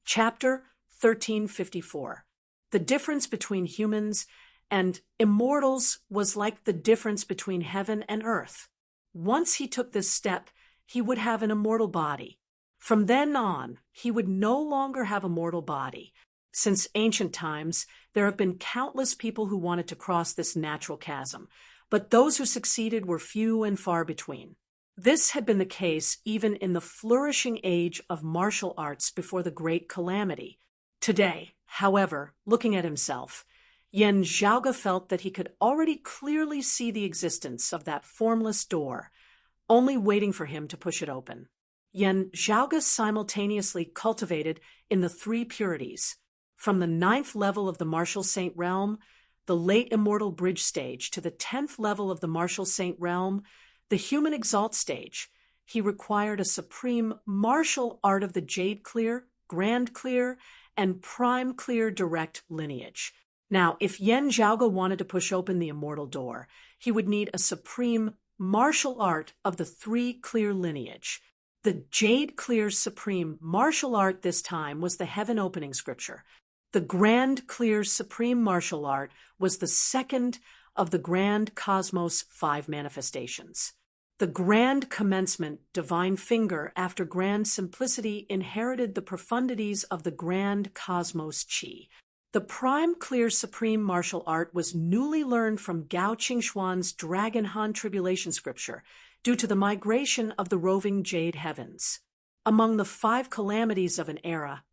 Chapter 1354. The difference between humans and immortals was like the difference between heaven and earth. Once he took this step, he would have an immortal body. From then on, he would no longer have a mortal body. Since ancient times, there have been countless people who wanted to cross this natural chasm, but those who succeeded were few and far between. This had been the case even in the flourishing age of martial arts before the Great Calamity. Today, however, looking at himself, Yan Zhaoge felt that he could already clearly see the existence of that formless door, only waiting for him to push it open. Yan Zhaoge simultaneously cultivated in the three purities, from the 9th level of the martial saint realm, the late immortal bridge stage, to the 10th level of the martial saint realm, the human exalt stage. He required a supreme martial art of the Jade Clear, Grand Clear, and Prime Clear direct lineage. Now, if Yan Zhaoge wanted to push open the immortal door, he would need a supreme martial art of the 3 clear lineage. The Jade Clear supreme martial art this time was the heaven opening scripture. The Grand Clear supreme martial art was the second of the Grand Cosmos 5 manifestations. The Grand Commencement divine finger after Grand Simplicity inherited the profundities of the Grand Cosmos Chi. The Prime Clear Supreme Martial Art was newly learned from Gao Qingxuan's Dragon Han Tribulation Scripture due to the migration of the roving Jade Heavens. Among the 5 calamities of an era,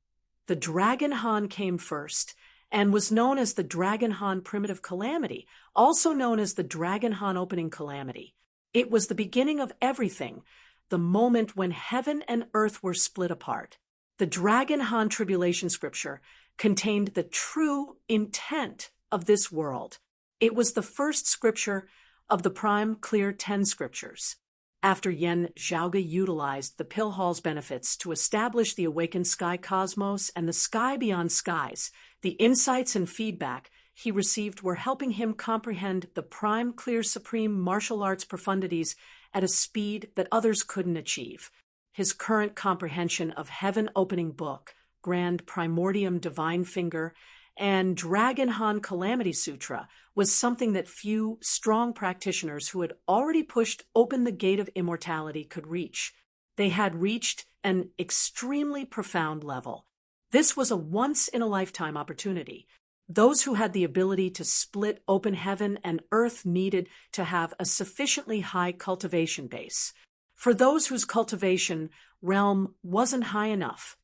the Dragon Han came first and was known as the Dragon Han Primitive Calamity, also known as the Dragon Han Opening Calamity. It was the beginning of everything, the moment when heaven and earth were split apart. The Dragon Han Tribulation Scripture contained the true intent of this world. It was the first scripture of the Prime Clear 10 scriptures. After Yan Zhaoge utilized the Pill Hall's benefits to establish the awakened sky cosmos and the sky beyond skies, the insights and feedback he received were helping him comprehend the Prime Clear Supreme martial arts profundities at a speed that others couldn't achieve. His current comprehension of Heaven Opening Book, Grand Primordium Divine Finger, and Dragon Han Calamity Sutra was something that few strong practitioners who had already pushed open the gate of immortality could reach. They had reached an extremely profound level. This was a once-in-a-lifetime opportunity. Those who had the ability to split open heaven and earth needed to have a sufficiently high cultivation base. For those whose cultivation realm wasn't high enough,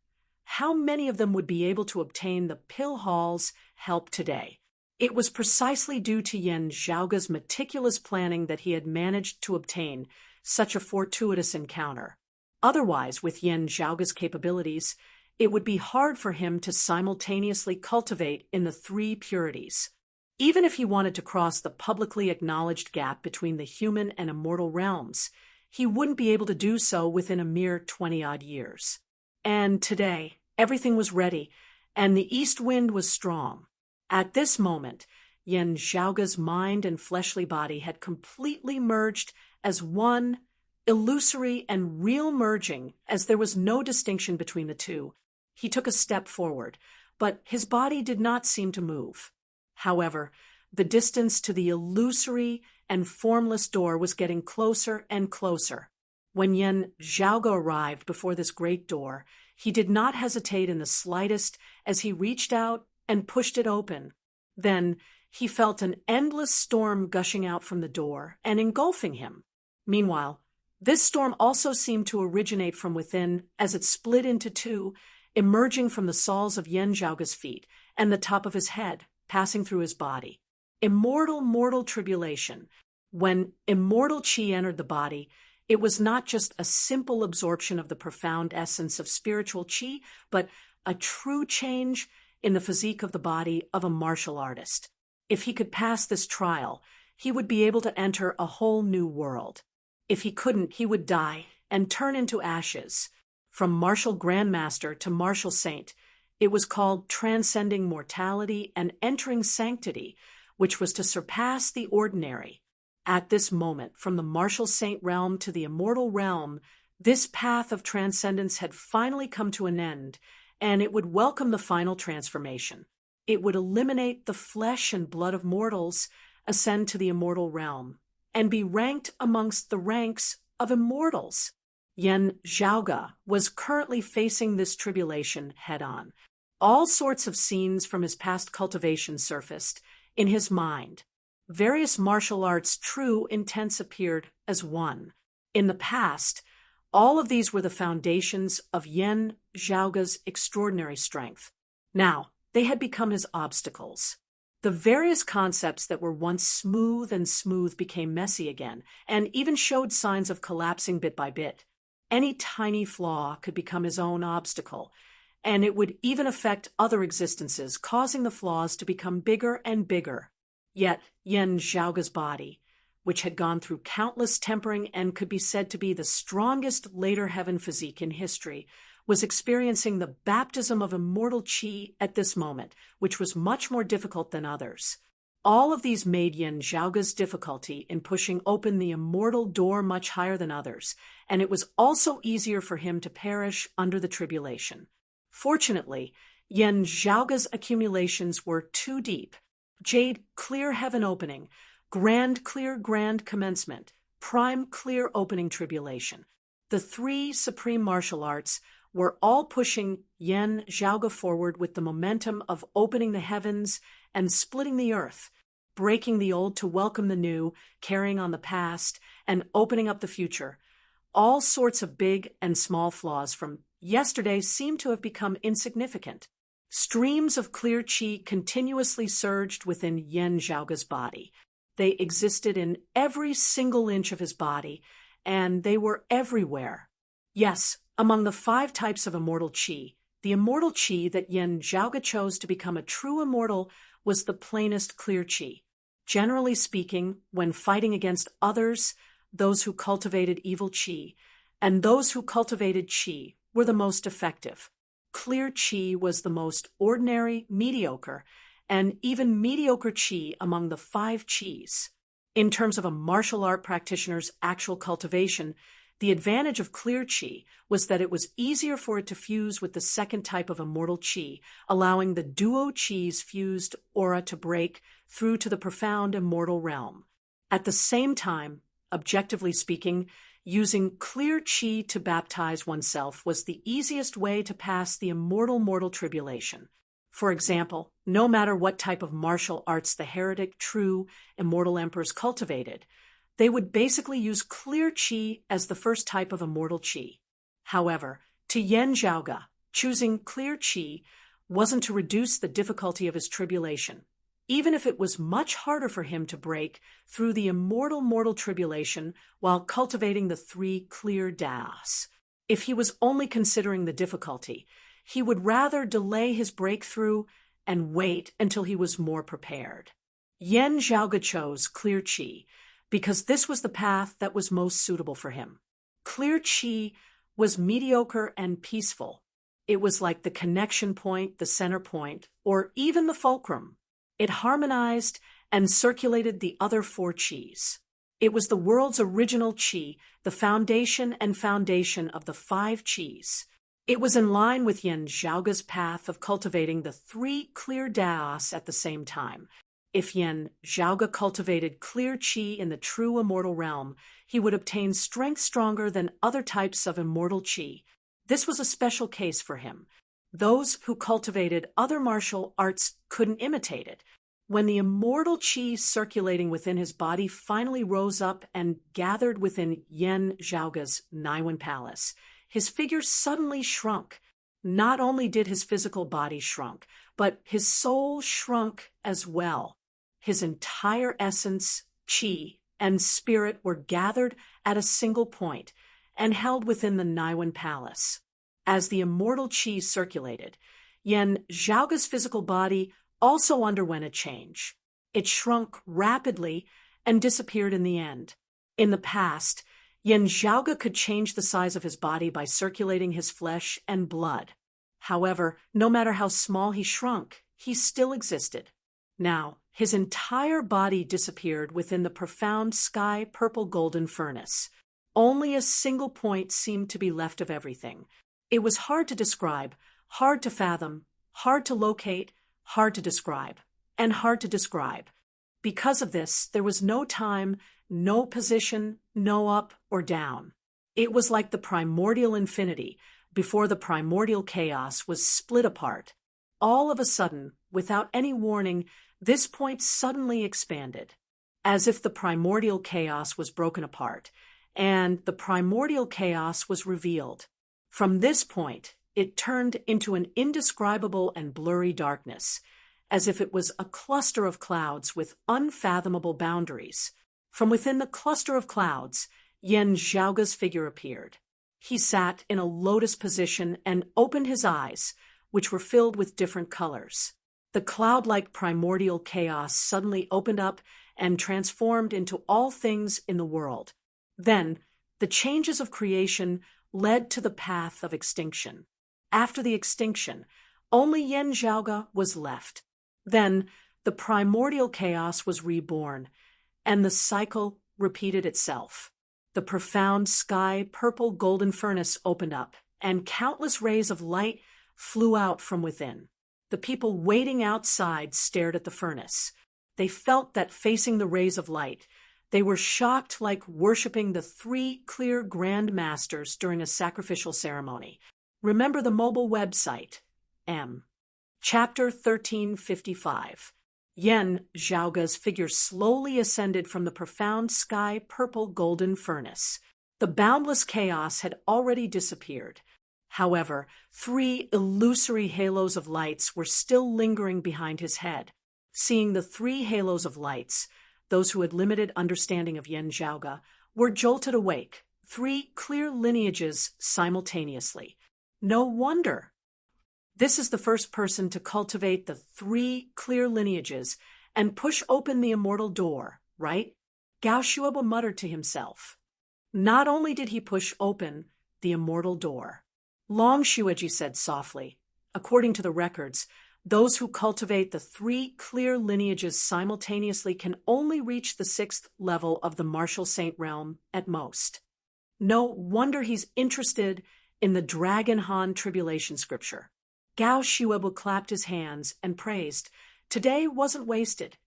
how many of them would be able to obtain the Pill Hall's help today? It was precisely due to Yan Zhaoge's meticulous planning that he had managed to obtain such a fortuitous encounter. Otherwise, with Yan Zhaoge's capabilities, it would be hard for him to simultaneously cultivate in the 3 purities. Even if he wanted to cross the publicly acknowledged gap between the human and immortal realms, he wouldn't be able to do so within a mere 20-odd years. And today, everything was ready, and the east wind was strong. At this moment, Yan Zhaoge's mind and fleshly body had completely merged as one, illusory and real merging, as there was no distinction between the two. He took a step forward, but his body did not seem to move. However, the distance to the illusory and formless door was getting closer and closer. When Yan Zhaoge arrived before this great door, he did not hesitate in the slightest as he reached out and pushed it open. Then he felt an endless storm gushing out from the door and engulfing him. Meanwhile, this storm also seemed to originate from within as it split into 2, emerging from the soles of Yan Zhaoge's feet and the top of his head, passing through his body. Immortal mortal tribulation. When immortal chi entered the body, it was not just a simple absorption of the profound essence of spiritual chi, but a true change in the physique of the body of a martial artist. If he could pass this trial, he would be able to enter a whole new world. If he couldn't, he would die and turn into ashes. From martial grandmaster to martial saint, it was called transcending mortality and entering sanctity, which was to surpass the ordinary. At this moment, from the martial saint realm to the immortal realm, this path of transcendence had finally come to an end, and it would welcome the final transformation. It would eliminate the flesh and blood of mortals, ascend to the immortal realm, and be ranked amongst the ranks of immortals. Yen Zhaoge was currently facing this tribulation head-on. All sorts of scenes from his past cultivation surfaced in his mind. Various martial arts' true intents appeared as one. In the past, all of these were the foundations of Yen Zhaoge's extraordinary strength. Now, they had become his obstacles. The various concepts that were once smooth and smooth became messy again, and even showed signs of collapsing bit by bit. Any tiny flaw could become his own obstacle, and it would even affect other existences, causing the flaws to become bigger and bigger. Yet Yen Zhaoge's body, which had gone through countless tempering and could be said to be the strongest later heaven physique in history, was experiencing the baptism of immortal qi at this moment, which was much more difficult than others. All of these made Yen Zhaoge's difficulty in pushing open the immortal door much higher than others, and it was also easier for him to perish under the tribulation. Fortunately, Yen Zhaoge's accumulations were too deep. Jade clear heaven opening, grand clear grand commencement, prime clear opening tribulation. The three supreme martial arts were all pushing Yen Zhaoge forward with the momentum of opening the heavens and splitting the earth, breaking the old to welcome the new, carrying on the past, and opening up the future. All sorts of big and small flaws from yesterday seemed to have become insignificant. Streams of clear qi continuously surged within Yen Zhaoge's body. They existed in every single inch of his body, and they were everywhere. Yes, among the 5 types of immortal qi, the immortal qi that Yen Zhaoge chose to become a true immortal was the plainest clear qi. Generally speaking, when fighting against others, those who cultivated evil qi, and those who cultivated qi were the most effective. Clear qi was the most ordinary, mediocre, and even mediocre qi among the 5 qis. In terms of a martial art practitioner's actual cultivation, the advantage of clear qi was that it was easier for it to fuse with the second type of immortal qi, allowing the duo qi's fused aura to break through to the profound immortal realm. At the same time, objectively speaking, using clear qi to baptize oneself was the easiest way to pass the immortal mortal tribulation. For example, no matter what type of martial arts the heretic, true, immortal emperors cultivated, they would basically use clear qi as the first type of immortal qi. However, to Yen Zhaoge, choosing clear qi wasn't to reduce the difficulty of his tribulation, even if it was much harder for him to break through the immortal mortal tribulation while cultivating the 3 clear daos. If he was only considering the difficulty, he would rather delay his breakthrough and wait until he was more prepared. Yen Zhaoge chose clear qi because this was the path that was most suitable for him. Clear qi was mediocre and peaceful. It was like the connection point, the center point, or even the fulcrum. It harmonized and circulated the other 4 qis. It was the world's original qi, the foundation of the 5 qis. It was in line with Yen Zhaoge's path of cultivating the 3 clear daos at the same time. If Yen Zhaoge cultivated clear qi in the true immortal realm, he would obtain strength stronger than other types of immortal qi. This was a special case for him. Those who cultivated other martial arts couldn't imitate it. When the immortal qi circulating within his body finally rose up and gathered within Yen Zhaoge's Naiwen Palace, his figure suddenly shrunk. Not only did his physical body shrunk, but his soul shrunk as well. His entire essence, qi, and spirit were gathered at a single point and held within the Naiwen Palace. As the immortal qi circulated, Yen Zhaoge's physical body also underwent a change. It shrunk rapidly and disappeared in the end. In the past, Yen Zhaoge could change the size of his body by circulating his flesh and blood. However, no matter how small he shrunk, he still existed. Now, his entire body disappeared within the profound sky purple golden furnace. Only a single point seemed to be left of everything. It was hard to describe, hard to fathom, hard to locate, hard to describe, and hard to describe. Because of this, there was no time, no position, no up or down. It was like the primordial infinity before the primordial chaos was split apart. All of a sudden, without any warning, this point suddenly expanded, as if the primordial chaos was broken apart, and the primordial chaos was revealed. From this point, it turned into an indescribable and blurry darkness, as if it was a cluster of clouds with unfathomable boundaries. From within the cluster of clouds, Yen Zhaoga's figure appeared. He sat in a lotus position and opened his eyes, which were filled with different colors. The cloud-like primordial chaos suddenly opened up and transformed into all things in the world. Then, the changes of creation led to the path of extinction. After the extinction, only Yen Zhaoga was left. Then, the primordial chaos was reborn, and the cycle repeated itself. The profound sky purple golden furnace opened up, and countless rays of light flew out from within. The people waiting outside stared at the furnace. They felt that facing the rays of light, they were shocked like worshipping the three clear grand masters during a sacrificial ceremony. Remember the mobile website, M. Chapter 1355. Yen Zhaoga's figure slowly ascended from the profound sky purple golden furnace. The boundless chaos had already disappeared. However, three illusory halos of lights were still lingering behind his head. Seeing the three halos of lights, those who had limited understanding of Yen Zhaoga were jolted awake, three clear lineages simultaneously. No wonder. This is the first person to cultivate the three clear lineages and push open the immortal door, right? Gao Shuobo muttered to himself. Not only did he push open the immortal door, Long Shueji said softly, according to the records, those who cultivate the three clear lineages simultaneously can only reach the 6th level of the martial saint realm at most. No wonder he's interested in the Dragon Han tribulation scripture. Gao Shuebu clapped his hands and praised. Today wasn't wasted.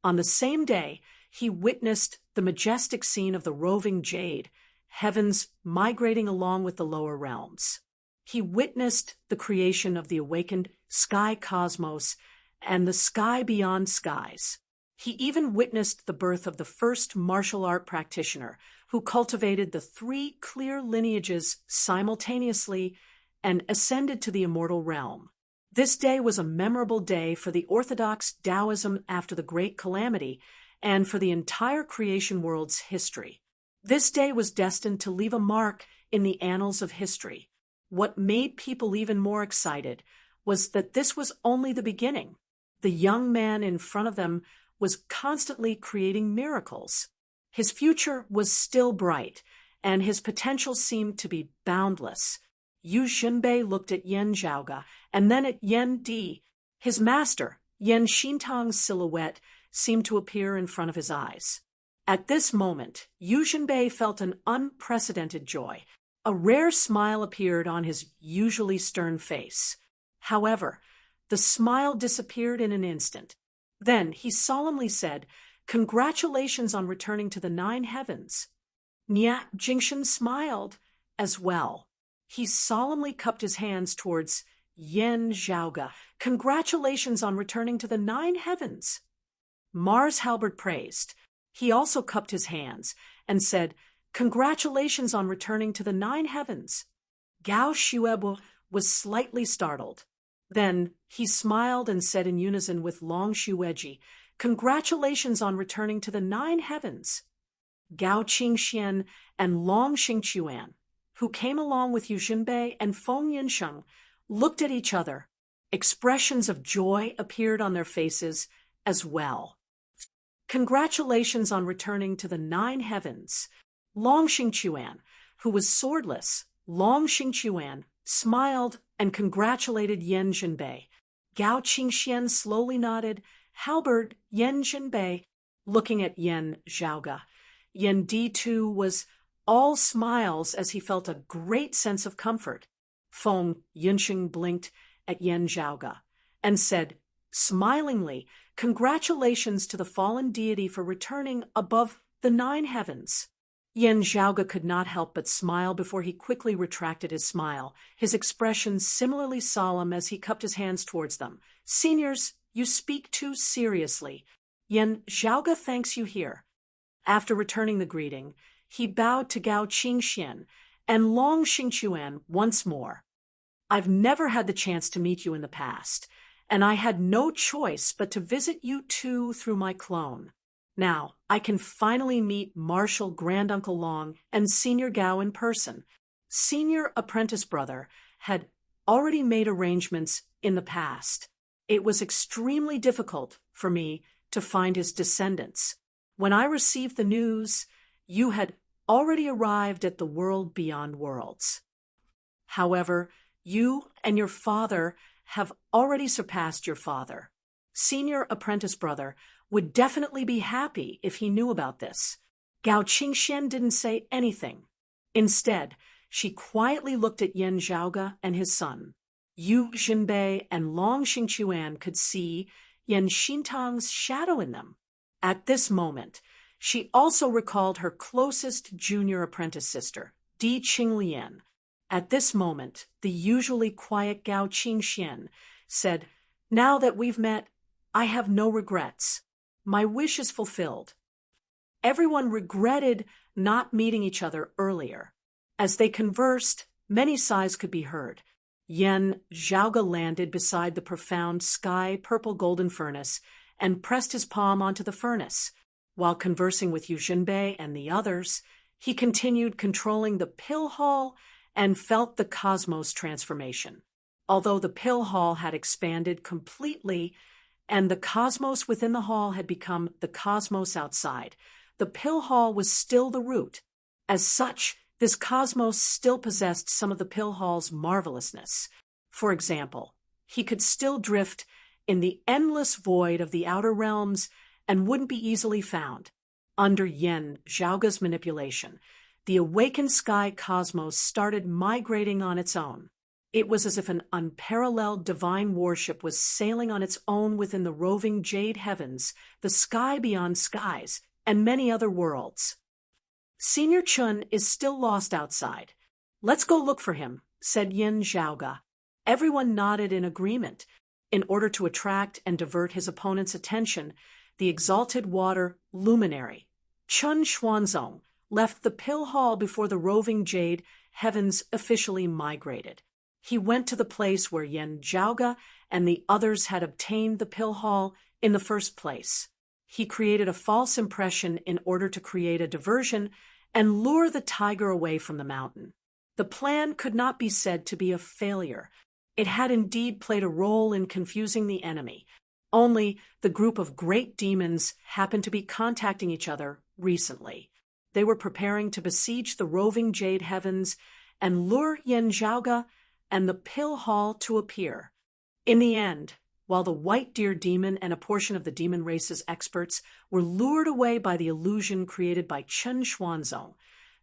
On the same day, he witnessed the majestic scene of the roving jade, heavens migrating along with the lower realms. He witnessed the creation of the awakened sky cosmos and the sky beyond skies. He even witnessed the birth of the first martial art practitioner who cultivated the three clear lineages simultaneously and ascended to the immortal realm. This day was a memorable day for the orthodox Taoism after the Great Calamity and for the entire creation world's history. This day was destined to leave a mark in the annals of history. What made people even more excited was that this was only the beginning. The young man in front of them was constantly creating miracles. His future was still bright, and his potential seemed to be boundless. Yu Xinbei looked at Yen Zhaoga and then at Yen Di. His master, Yen Xintang's silhouette, seemed to appear in front of his eyes. At this moment, Yu Xinbei felt an unprecedented joy. A rare smile appeared on his usually stern face. However, the smile disappeared in an instant. Then he solemnly said, "Congratulations on returning to the 9 heavens." Nya Jingshan smiled as well. He solemnly cupped his hands towards Yen Zhaoga. "Congratulations on returning to the 9 heavens." Mars Halberd praised. He also cupped his hands and said, "Congratulations on returning to the 9 heavens." Gao Shuebu was slightly startled. Then he smiled and said in unison with Long Shueji, "Congratulations on returning to the 9 heavens." Gao Qingxian and Long Xingquan, who came along with Yu Xinbei and Feng Yinsheng, looked at each other. Expressions of joy appeared on their faces as well. "Congratulations on returning to the 9 heavens." Long Xingquan, who was swordless, Long Xingquan, smiled and congratulated Yen Zhenbei. Gao Qingxian slowly nodded. Halberd, Yen Zhenbei, looking at Yen Zhaoga. Yen Di too was all smiles as he felt a great sense of comfort. Feng Yinsheng blinked at Yan Zhaoge and said smilingly, "Congratulations to the fallen deity for returning above the 9 heavens." Yan Zhaoge could not help but smile before he quickly retracted his smile, his expression similarly solemn as he cupped his hands towards them. "Seniors, you speak too seriously. Yan Zhaoge thanks you here." After returning the greeting, he bowed to Gao Qingxian and Long Xingquan once more. "I've never had the chance to meet you in the past, and I had no choice but to visit you too through my clone. Now, I can finally meet Marshal Granduncle Long and Senior Gao in person." Senior apprentice brother had already made arrangements in the past. "It was extremely difficult for me to find his descendants. When I received the news, you had already arrived at the world beyond worlds. However, you and your father have already surpassed your father. Senior apprentice brother would definitely be happy if he knew about this." Gao Qingxian didn't say anything. Instead, she quietly looked at Yan Zhaoge and his son. Yu Xinbei and Long Xingquan could see Yan Xintang's shadow in them. At this moment, she also recalled her closest junior apprentice sister, Di Qinglian. At this moment, the usually quiet Gao Qingxian said, "Now that we've met, I have no regrets. My wish is fulfilled." Everyone regretted not meeting each other earlier. As they conversed, many sighs could be heard. Yan Zhaoge landed beside the profound sky-purple golden furnace and pressed his palm onto the furnace. While conversing with Yu Xinbei and the others, he continued controlling the pill hall and felt the cosmos transformation. Although the pill hall had expanded completely and the cosmos within the hall had become the cosmos outside, the pill hall was still the root. As such, this cosmos still possessed some of the pill hall's marvelousness. For example, he could still drift in the endless void of the outer realms and wouldn't be easily found. Under Yan Zhaoge's manipulation, the awakened sky cosmos started migrating on its own. It was as if an unparalleled divine warship was sailing on its own within the roving jade heavens, the sky beyond skies, and many other worlds. "Senior Chun is still lost outside. Let's go look for him," said Yan Zhaoge. Everyone nodded in agreement. In order to attract and divert his opponent's attention, the exalted water luminary, Chun Xuanzong, left the pill hall before the roving jade heavens officially migrated. He went to the place where Yan Zhaoge and the others had obtained the pill hall in the first place. He created a false impression in order to create a diversion and lure the tiger away from the mountain. The plan could not be said to be a failure. It had indeed played a role in confusing the enemy. Only the group of great demons happened to be contacting each other recently. They were preparing to besiege the roving jade heavens and lure Yan Zhaoge and the pill hall to appear. In the end, while the white deer demon and a portion of the demon race's experts were lured away by the illusion created by Chen Xuanzong,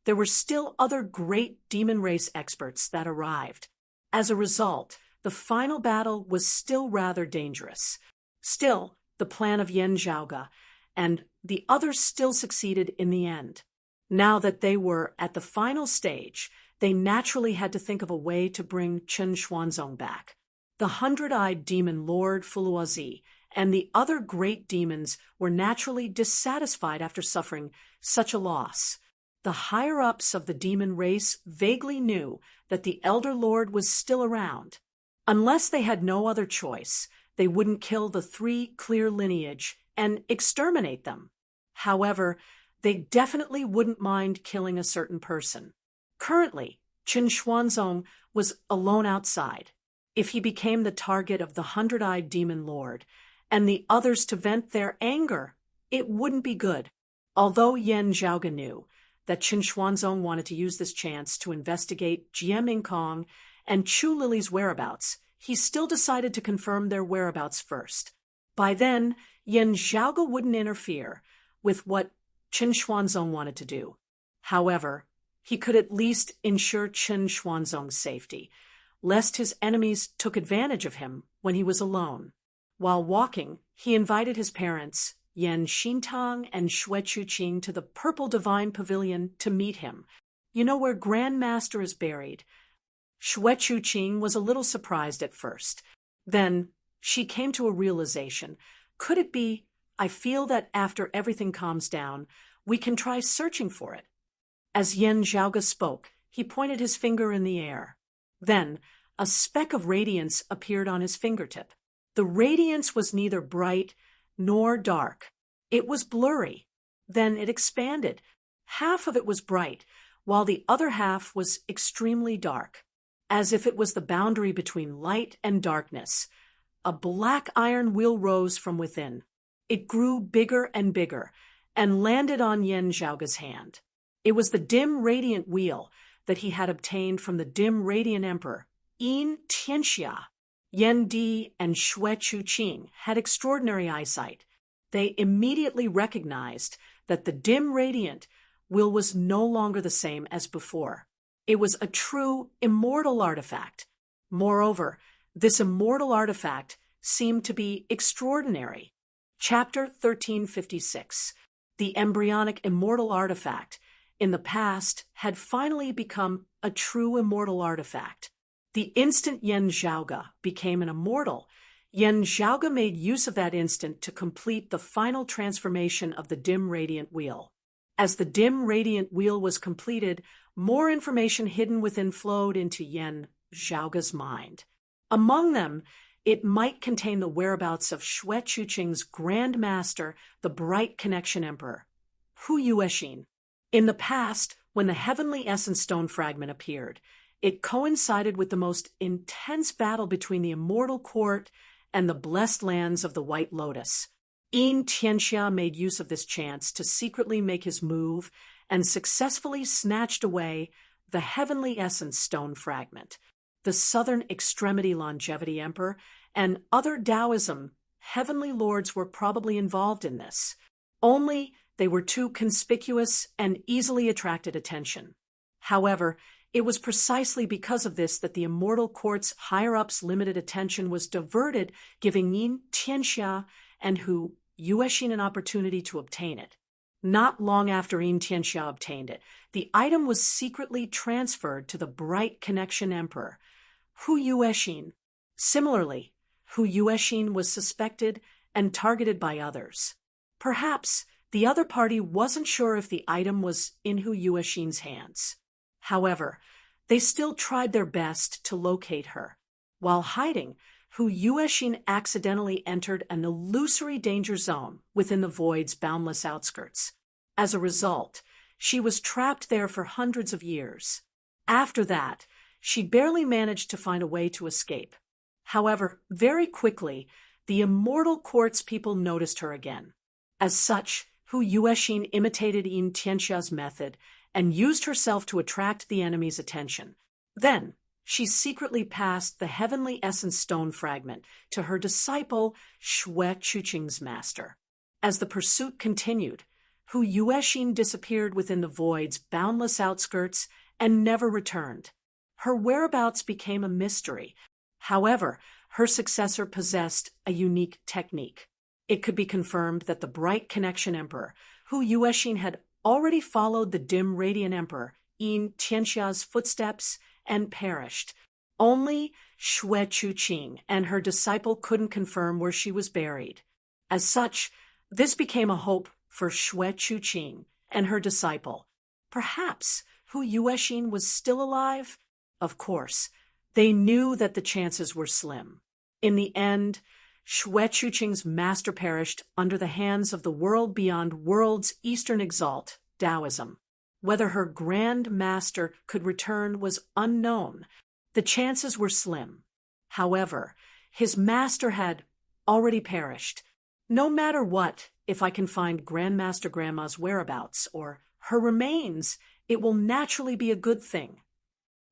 there were still other great demon race experts that arrived. As a result, the final battle was still rather dangerous. Still, the plan of Yan Zhaoge and the others still succeeded in the end. Now that they were at the final stage, they naturally had to think of a way to bring Chen Xuanzong back. The 100-eyed demon Lord Fuluazi and the other great demons were naturally dissatisfied after suffering such a loss. The higher-ups of the demon race vaguely knew that the Elder Lord was still around. Unless they had no other choice, they wouldn't kill the 3 clear lineage and exterminate them. However, they definitely wouldn't mind killing a certain person. Currently, Chen Xuanzong was alone outside. If he became the target of the 100-eyed demon lord and the others to vent their anger, it wouldn't be good. Although Yan Zhaoge knew that Chen Xuanzong wanted to use this chance to investigate Jie Mingkong and Chu Lily's whereabouts, he still decided to confirm their whereabouts first. By then, Yan Zhaoge wouldn't interfere with what Chen Xuanzong wanted to do. However, he could at least ensure Chen Xuanzong's safety. lest his enemies took advantage of him when he was alone. While walking, he invited his parents, Yan Xintang and Xue Chuqing, to the Purple Divine Pavilion to meet him. You know where Grand Master is buried. Xue Chuqing was a little surprised at first. Then she came to a realization. Could it be, I feel that after everything calms down, we can try searching for it? As Yen Zhaoge spoke, he pointed his finger in the air. Then a speck of radiance appeared on his fingertip. The radiance was neither bright nor dark. It was blurry. Then it expanded. Half of it was bright, while the other half was extremely dark, as if it was the boundary between light and darkness. A black iron wheel rose from within. It grew bigger and bigger, and landed on Yen Zhaoge's hand. It was the dim radiant wheel that he had obtained from the dim radiant emperor, Yin Tianxia. Yen Di and Xue Chuqing had extraordinary eyesight. They immediately recognized that the dim radiant wheel was no longer the same as before. It was a true immortal artifact. Moreover, this immortal artifact seemed to be extraordinary. Chapter 1356. The embryonic immortal artifact in the past had finally become a true immortal artifact. The instant Yen Zhaoge became an immortal, Yen Zhaoge made use of that instant to complete the final transformation of the dim radiant wheel. As the dim radiant wheel was completed, more information hidden within flowed into Yen Zhaoge's mind. Among them, it might contain the whereabouts of Xue Chuqing's Grand Master, the Bright Connection Emperor, Hu Yuexin. In the past, when the Heavenly Essence Stone fragment appeared, it coincided with the most intense battle between the immortal court and the blessed lands of the White Lotus. Yin Tianxia made use of this chance to secretly make his move and successfully snatched away the Heavenly Essence Stone fragment. The Southern Extremity Longevity Emperor and other Taoism heavenly lords were probably involved in this. Only they were too conspicuous and easily attracted attention. However, it was precisely because of this that the immortal court's higher-ups' limited attention was diverted, giving Yin Tianxia and Hu Yuexin an opportunity to obtain it. Not long after Yin Tianxia obtained it, the item was secretly transferred to the Bright Connection Emperor, Hu Yuexin. Similarly, Hu Yuexin was suspected and targeted by others. Perhaps the other party wasn't sure if the item was in Hu Yuexin's hands. However, they still tried their best to locate her. While hiding, Hu Yuexin accidentally entered an illusory danger zone within the void's boundless outskirts. As a result, she was trapped there for hundreds of years. After that, she barely managed to find a way to escape. However, very quickly, the immortal court's people noticed her again. As such, Hu Yuexin imitated Yin Tianxia's method and used herself to attract the enemy's attention. Then, she secretly passed the Heavenly Essence Stone fragment to her disciple, Xue Chuqing's master. As the pursuit continued, Hu Yuexin disappeared within the void's boundless outskirts and never returned. Her whereabouts became a mystery. However, her successor possessed a unique technique. It could be confirmed that the Bright Connection Emperor, Hu Yuexin, had already followed the dim radiant emperor, Yin Tianxia's footsteps, and perished. Only Xue Chuqing and her disciple couldn't confirm where she was buried. As such, this became a hope for Xue Chuqing and her disciple. Perhaps Hu Yuexin was still alive? Of course, they knew that the chances were slim. In the end, Xue Chuqing's master perished under the hands of the world beyond world's eastern exalt, Taoism. Whether her grand master could return was unknown. The chances were slim. However, his master had already perished. No matter what, if I can find Grandmaster Grandma's whereabouts or her remains, it will naturally be a good thing.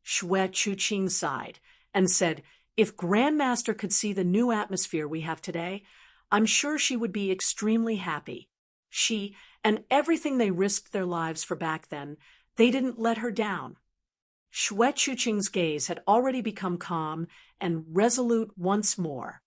Xue Chuqing sighed and said, if Grandmaster could see the new atmosphere we have today, I'm sure she would be extremely happy. She and everything they risked their lives for back then, they didn't let her down. Xue Chuqing's gaze had already become calm and resolute once more.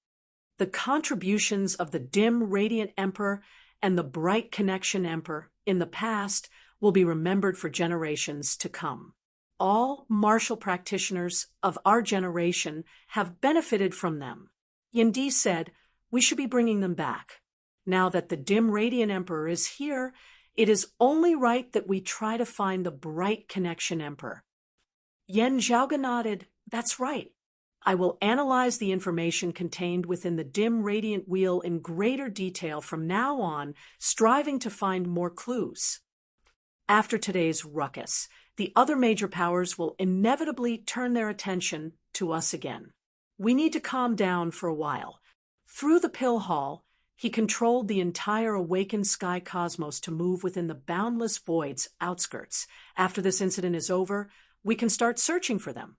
The contributions of the dim, radiant emperor and the bright connection emperor in the past will be remembered for generations to come. All martial practitioners of our generation have benefited from them. Yindi said, we should be bringing them back. Now that the dim radiant emperor is here, it is only right that we try to find the bright connection emperor. Yan Zhaoge nodded, that's right. I will analyze the information contained within the dim radiant wheel in greater detail from now on, striving to find more clues. After today's ruckus, the other major powers will inevitably turn their attention to us again. We need to calm down for a while. Through the pill hall, he controlled the entire awakened sky cosmos to move within the boundless void's outskirts. After this incident is over, we can start searching for them.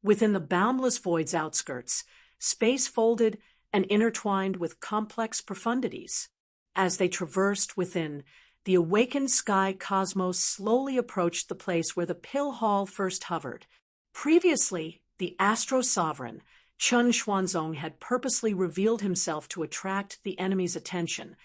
Within the boundless void's outskirts, space folded and intertwined with complex profundities. As they traversed within, the awakened sky cosmos slowly approached the place where the pill hall first hovered. Previously, the astro-sovereign, Chen Xuanzong, had purposely revealed himself to attract the enemy's attention,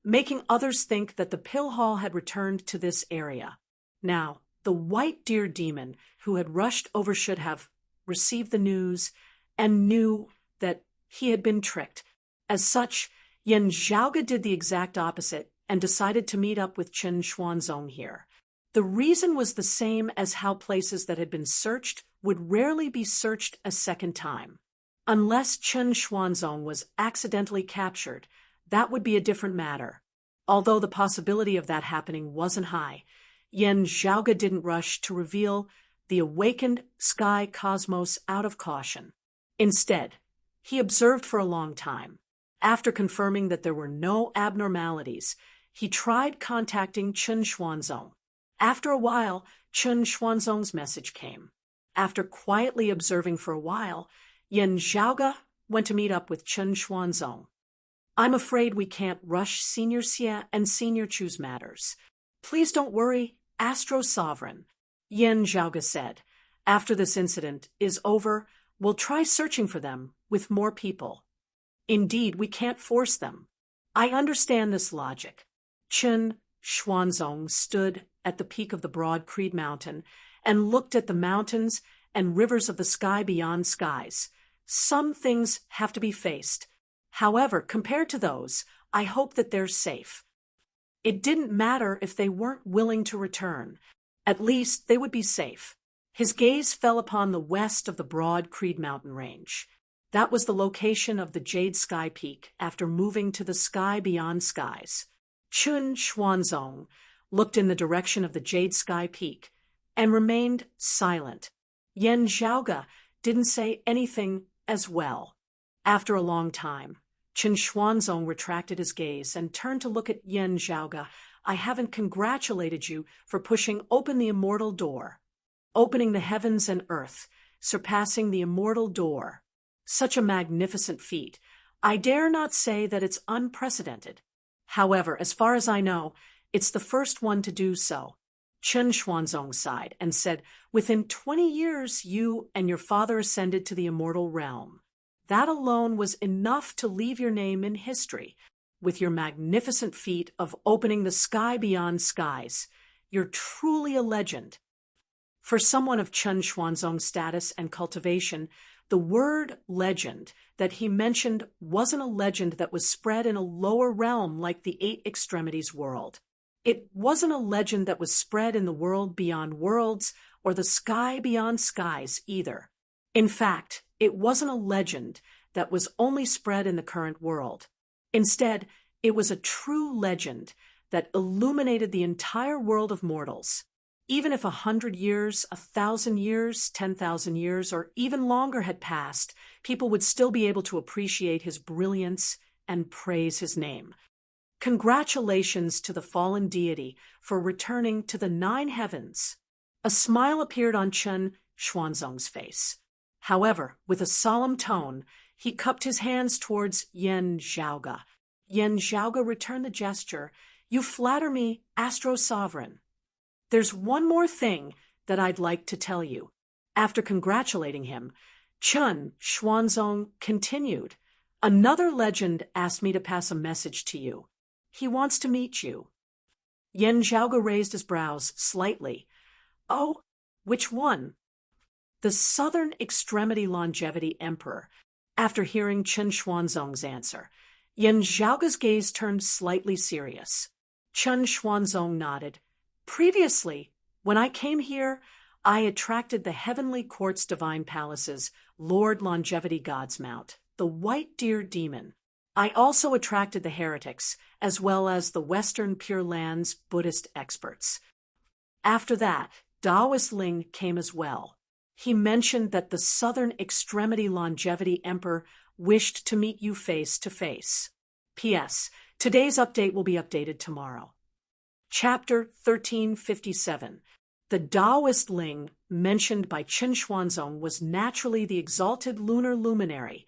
making others think that the pill hall had returned to this area. Now, the white deer demon who had rushed over should have received the news and knew that he had been tricked. As such, Yan Zhaoge did the exact opposite and decided to meet up with Chen Xuanzong here. The reason was the same as how places that had been searched would rarely be searched a second time. Unless Chen Xuanzong was accidentally captured, that would be a different matter. Although the possibility of that happening wasn't high, Yan Zhaoge didn't rush to reveal the awakened sky cosmos out of caution. Instead, he observed for a long time. After confirming that there were no abnormalities, he tried contacting Chen Xuanzong. After a while, Chen Xuanzong's message came. After quietly observing for a while, Yan Zhaoge went to meet up with Chen Xuanzong. I'm afraid we can't rush Senior Xie and Senior Chu's matters. Please don't worry, Astro Sovereign, Yan Zhaoge said. After this incident is over, we'll try searching for them with more people. Indeed, we can't force them. I understand this logic. Chen Xuanzong stood at the peak of the broad Creed Mountain and looked at the mountains and rivers of the sky beyond skies. Some things have to be faced. However, compared to those, I hope that they're safe. It didn't matter if they weren't willing to return. At least they would be safe. His gaze fell upon the west of the broad Creed Mountain range. That was the location of the Jade Sky Peak after moving to the sky beyond skies. Chen Xuanzong looked in the direction of the Jade Sky Peak and remained silent. Yan Zhaoge didn't say anything as well. After a long time, Chen Xuanzong retracted his gaze and turned to look at Yan Zhaoge. I haven't congratulated you for pushing open the immortal door, opening the heavens and earth, surpassing the immortal door. Such a magnificent feat. I dare not say that it's unprecedented. However, as far as I know, it's the first one to do so. Chen Xuanzong sighed and said, within 20 years, you and your father ascended to the immortal realm. That alone was enough to leave your name in history. With your magnificent feat of opening the sky beyond skies, you're truly a legend. For someone of Chen Xuanzong's status and cultivation, the word legend that he mentioned wasn't a legend that was spread in a lower realm like the Eight Extremities world. It wasn't a legend that was spread in the world beyond worlds or the sky beyond skies either. In fact, it wasn't a legend that was only spread in the current world. Instead, it was a true legend that illuminated the entire world of mortals. Even if 100 years, 1,000 years, 10,000 years, or even longer had passed, people would still be able to appreciate his brilliance and praise his name. Congratulations to the fallen deity for returning to the 9 heavens. A smile appeared on Chen Xuanzong's face. However, with a solemn tone, he cupped his hands towards Yan Zhaoge. Yan Zhaoge returned the gesture. You flatter me, Astro Sovereign. There's one more thing that I'd like to tell you. After congratulating him, Chen Xuanzong continued, "Another legend asked me to pass a message to you. He wants to meet you." Yan Zhaoge raised his brows slightly. "Oh, which one?" "The Southern Extremity Longevity Emperor." After hearing Chen Xuanzong's answer, Yan Zhaoge's gaze turned slightly serious. Chen Xuanzong nodded. "Previously, when I came here, I attracted the Heavenly Court's Divine Palace's Lord Longevity God's Mount, the White Deer Demon. I also attracted the heretics, as well as the Western Pure Lands Buddhist experts. After that, Taoist Ling came as well. He mentioned that the Southern Extremity Longevity Emperor wished to meet you face to face. P.S. Today's update will be updated tomorrow. Chapter 1357. The Taoist Ling mentioned by Chen Xuanzong was naturally the exalted lunar luminary,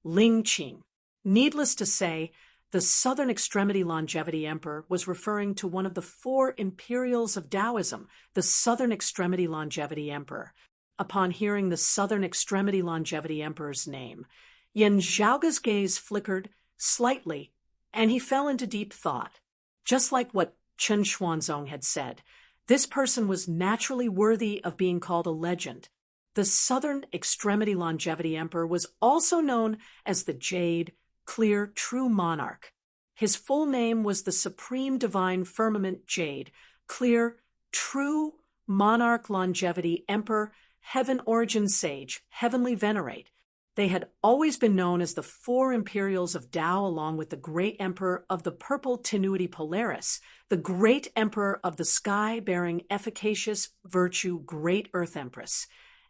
Ling Qing. Needless to say, the Southern Extremity Longevity Emperor was referring to one of the four imperials of Taoism, the Southern Extremity Longevity Emperor. Upon hearing the Southern Extremity Longevity Emperor's name, Yan Zhaoge's gaze flickered slightly, and he fell into deep thought. Just like what Chen Xuanzong had said, this person was naturally worthy of being called a legend. The Southern Extremity Longevity Emperor was also known as the Jade, Clear, True Monarch. His full name was the Supreme Divine Firmament Jade, Clear, True Monarch Longevity Emperor, Heaven Origin Sage, Heavenly Venerate. They had always been known as the four imperials of Tao, along with the Great Emperor of the Purple Tenuity Polaris, the Great Emperor of the Sky-bearing Efficacious Virtue Great Earth Empress,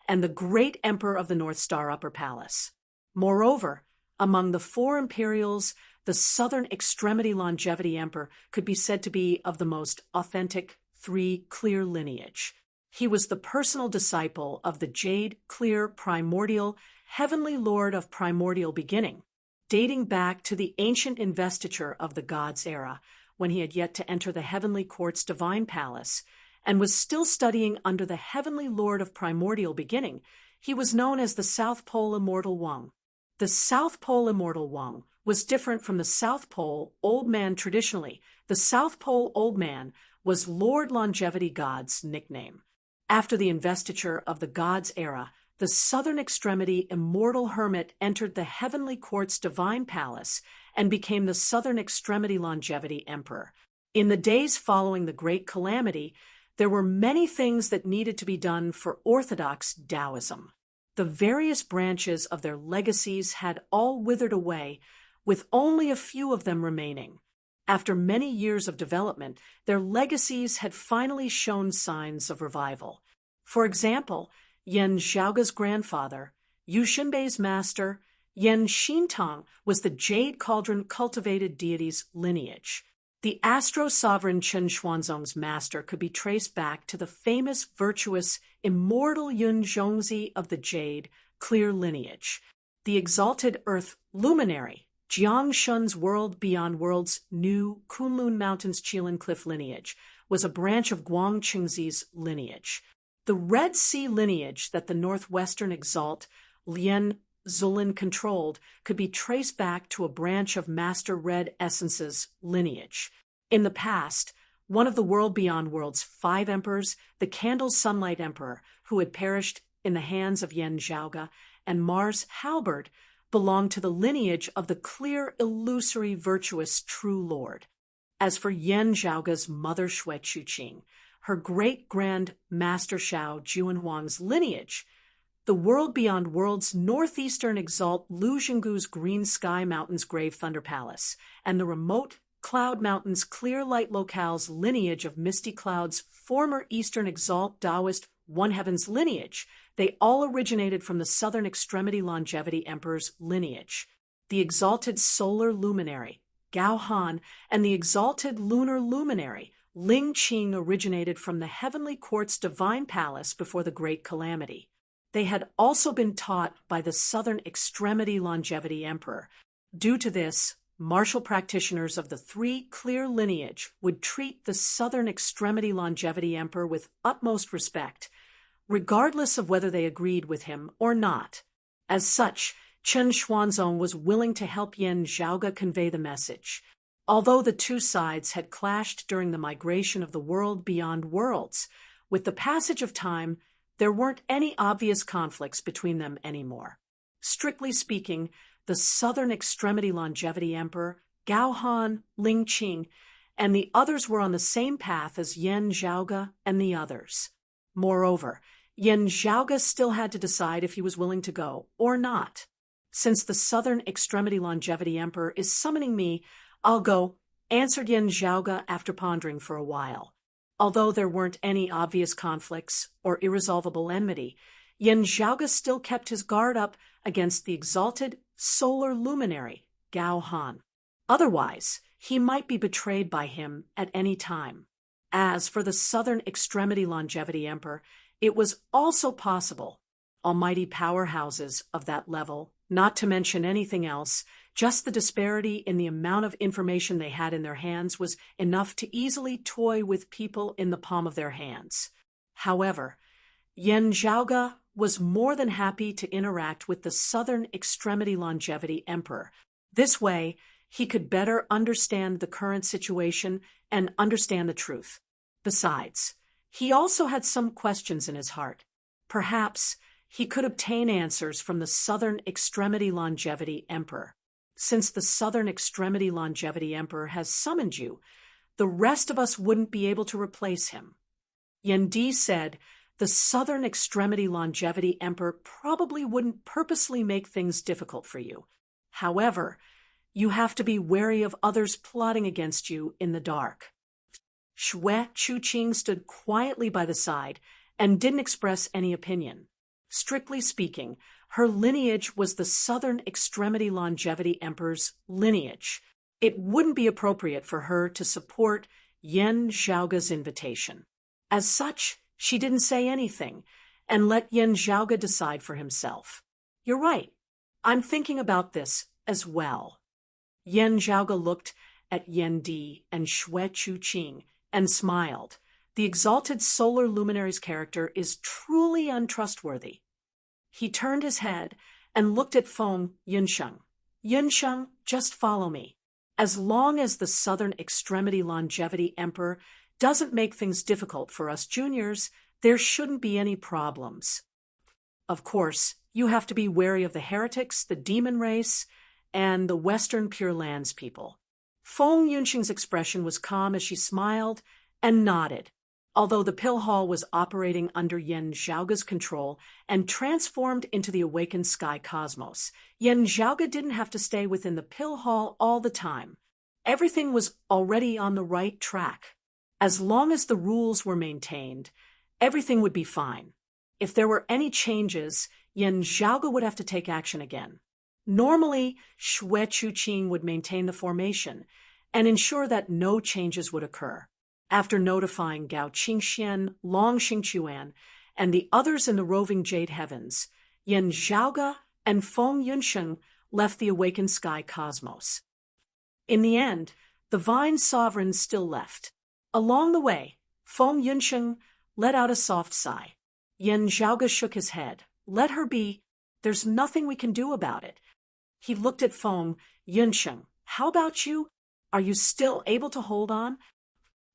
and the Great Emperor of the North Star Upper Palace. Moreover, among the four imperials, the Southern Extremity Longevity Emperor could be said to be of the most authentic three clear lineage. He was the personal disciple of the Jade, Clear, Primordial, Heavenly Lord of Primordial Beginning, dating back to the ancient investiture of the God's era, when he had yet to enter the Heavenly Court's Divine Palace, and was still studying under the Heavenly Lord of Primordial Beginning. He was known as the South Pole Immortal Wang. The South Pole Immortal Wang was different from the South Pole Old Man traditionally. The South Pole Old Man was Lord Longevity God's nickname. After the investiture of the God's era, the Southern Extremity Immortal Hermit entered the Heavenly Court's Divine Palace and became the Southern Extremity Longevity Emperor. In the days following the Great Calamity, there were many things that needed to be done for Orthodox Taoism. The various branches of their legacies had all withered away, with only a few of them remaining. After many years of development, their legacies had finally shown signs of revival. For example, Yan Zhaoge's grandfather, Yu Xinbei's master, Yan Xintong, was the Jade Cauldron cultivated deity's lineage. The astro-sovereign Chen Xuanzong's master could be traced back to the famous, virtuous, immortal Yun Zhongzi of the Jade, Clear lineage. The exalted Earth luminary, Jiang Shun's World Beyond Worlds new Kunlun Mountains Qilin Cliff lineage, was a branch of Guang Qingzi's lineage. The Red Sea lineage that the northwestern exalt Lien Zulin controlled could be traced back to a branch of Master Red Essence's lineage. In the past, one of the World Beyond Worlds 5 emperors, the Candle Sunlight Emperor, who had perished in the hands of Yan Zhaoge, and Mars Halberd, belonged to the lineage of the clear, illusory, virtuous True Lord. As for Yan Zhaoge's mother Shui Chuqing, her great-grand Master Shao Juanhuang's lineage, the World Beyond Worlds northeastern exalt Lu Jinggu's Green Sky Mountains Grave Thunder Palace, and the remote Cloud Mountains Clear Light Locale's lineage of Misty Cloud's former eastern exalt Taoist One Heaven's lineage, they all originated from the Southern Extremity Longevity Emperor's lineage. The exalted solar luminary, Gao Han, and the exalted lunar luminary, Ling Qing, originated from the Heavenly Court's Divine Palace before the Great Calamity. They had also been taught by the Southern Extremity Longevity Emperor. Due to this, martial practitioners of the 3 clear lineage would treat the Southern Extremity Longevity Emperor with utmost respect. regardless of whether they agreed with him or not. As such, Chen Xuanzong was willing to help Yan Zhaoge convey the message. Although the two sides had clashed during the migration of the world beyond worlds, with the passage of time, there weren't any obvious conflicts between them anymore. Strictly speaking, the Southern Extremity Longevity Emperor, Gao Han, Ling Qing, and the others were on the same path as Yan Zhaoge and the others. Moreover, Yan Zhaoge still had to decide if he was willing to go or not. Since the Southern Extremity Longevity Emperor is summoning me, I'll go, answered Yan Zhaoge after pondering for a while. Although there weren't any obvious conflicts or irresolvable enmity, Yan Zhaoge still kept his guard up against the exalted solar luminary, Gao Han. Otherwise, he might be betrayed by him at any time. As for the Southern Extremity Longevity Emperor, it was also possible. Almighty powerhouses of that level, not to mention anything else, just the disparity in the amount of information they had in their hands was enough to easily toy with people in the palm of their hands. However, Yan Zhaoge was more than happy to interact with the Southern Extremity Longevity Emperor. This way, he could better understand the current situation and understand the truth. Besides, he also had some questions in his heart. Perhaps he could obtain answers from the Southern Extremity Longevity Emperor. Since the Southern Extremity Longevity Emperor has summoned you, the rest of us wouldn't be able to replace him. Yan Di said the Southern Extremity Longevity Emperor probably wouldn't purposely make things difficult for you. However, you have to be wary of others plotting against you in the dark. Xue Chuqing stood quietly by the side and didn't express any opinion. Strictly speaking, her lineage was the Southern Extremity Longevity Emperor's lineage. It wouldn't be appropriate for her to support Yan Zhaoge's invitation. As such, she didn't say anything and let Yan Zhaoge decide for himself. You're right. I'm thinking about this as well. Yan Zhaoge looked at Yan Di and Xue Chuqing and smiled. The exalted solar luminary's character is truly untrustworthy. He turned his head and looked at Feng Yunsheng. Yunsheng, just follow me. As long as the Southern Extremity Longevity Emperor doesn't make things difficult for us juniors, there shouldn't be any problems. Of course, you have to be wary of the heretics, the demon race, and the Western Pure Lands people. Feng Yunsheng's expression was calm as she smiled and nodded. Although the pill hall was operating under Yan Zhaoge's control and transformed into the awakened sky cosmos, Yan Zhaoge didn't have to stay within the pill hall all the time. Everything was already on the right track. As long as the rules were maintained, everything would be fine. If there were any changes, Yan Zhaoge would have to take action again. Normally, Xue Chuqing would maintain the formation and ensure that no changes would occur. After notifying Gao Qingxian, Long Xingquan, and the others in the roving Jade Heavens, Yan Zhaoge and Feng Yunsheng left the awakened sky cosmos. In the end, the Vine Sovereign still left. Along the way, Feng Yunsheng let out a soft sigh. Yan Zhaoge shook his head. Let her be. There's nothing we can do about it. He looked at Feng Yunsheng. How about you? Are you still able to hold on?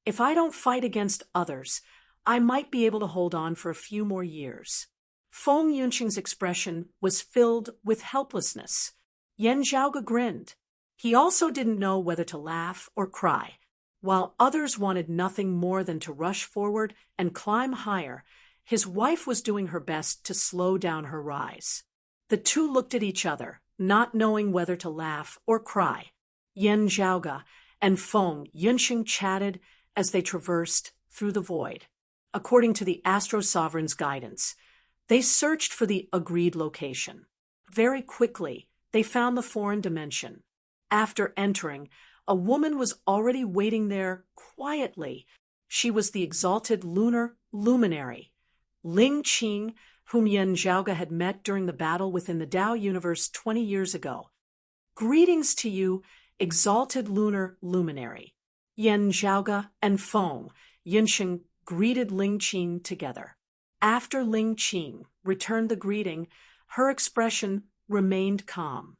If I don't fight against others, I might be able to hold on for a few more years. Feng Yunsheng's expression was filled with helplessness. Yan Zhaoge grinned. He also didn't know whether to laugh or cry. While others wanted nothing more than to rush forward and climb higher, his wife was doing her best to slow down her rise. The two looked at each other, not knowing whether to laugh or cry. Yan Zhaoge and Feng Yunsheng chatted as they traversed through the void. According to the Astro Sovereign's guidance, they searched for the agreed location. Very quickly, they found the foreign dimension. After entering, a woman was already waiting there quietly. She was the exalted lunar luminary, Ling Qing, whom Yan Zhaoge had met during the battle within the Tao universe 20 years ago. Greetings to you, exalted lunar luminary. Yan Zhaoge and Feng Yunsheng greeted Ling Qing together. After Ling Qing returned the greeting, her expression remained calm.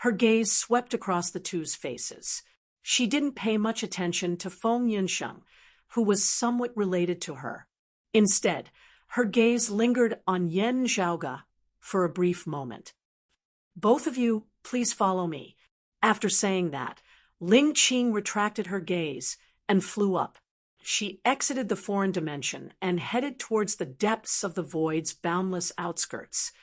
Her gaze swept across the two's faces. She didn't pay much attention to Feng Yunsheng, who was somewhat related to her. Instead, her gaze lingered on Yan Zhaoge for a brief moment. "Both of you, please follow me." After saying that, Ling Qing retracted her gaze and flew up. She exited the foreign dimension and headed towards the depths of the void's boundless outskirts.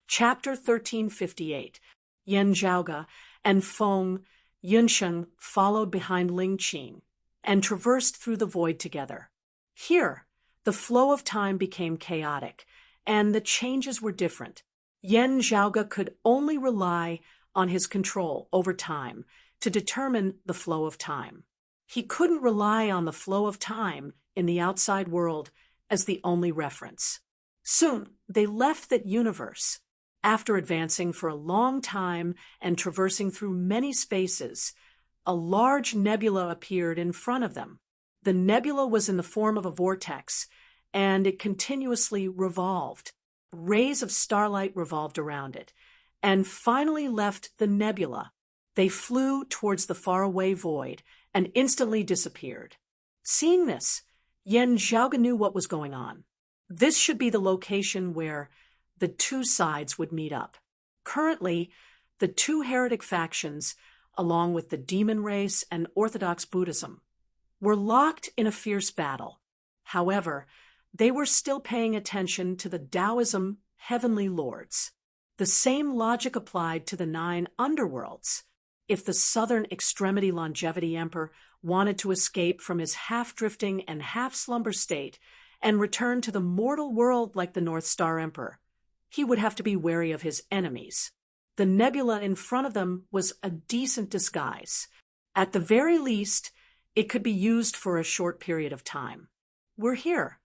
Chapter 1358. Yan Zhaoge and Feng Yunsheng followed behind Ling Qing and traversed through the void together. Here, the flow of time became chaotic, and the changes were different. Yan Zhaoge could only rely on his control over time to determine the flow of time. He couldn't rely on the flow of time in the outside world as the only reference. Soon, they left that universe. After advancing for a long time and traversing through many spaces, a large nebula appeared in front of them. The nebula was in the form of a vortex, and it continuously revolved. Rays of starlight revolved around it, and finally left the nebula. They flew towards the faraway void and instantly disappeared. Seeing this, Yan Zhaoge knew what was going on. This should be the location where the two sides would meet up. Currently, the two heretic factions, along with the demon race and Orthodox Buddhism, were locked in a fierce battle. However, they were still paying attention to the Taoism heavenly lords. The same logic applied to the 9 underworlds. If the southern extremity longevity emperor wanted to escape from his half-drifting and half-slumber state and return to the mortal world like the North Star Emperor, he would have to be wary of his enemies. The nebula in front of them was a decent disguise. At the very least, it could be used for a short period of time. "We're here."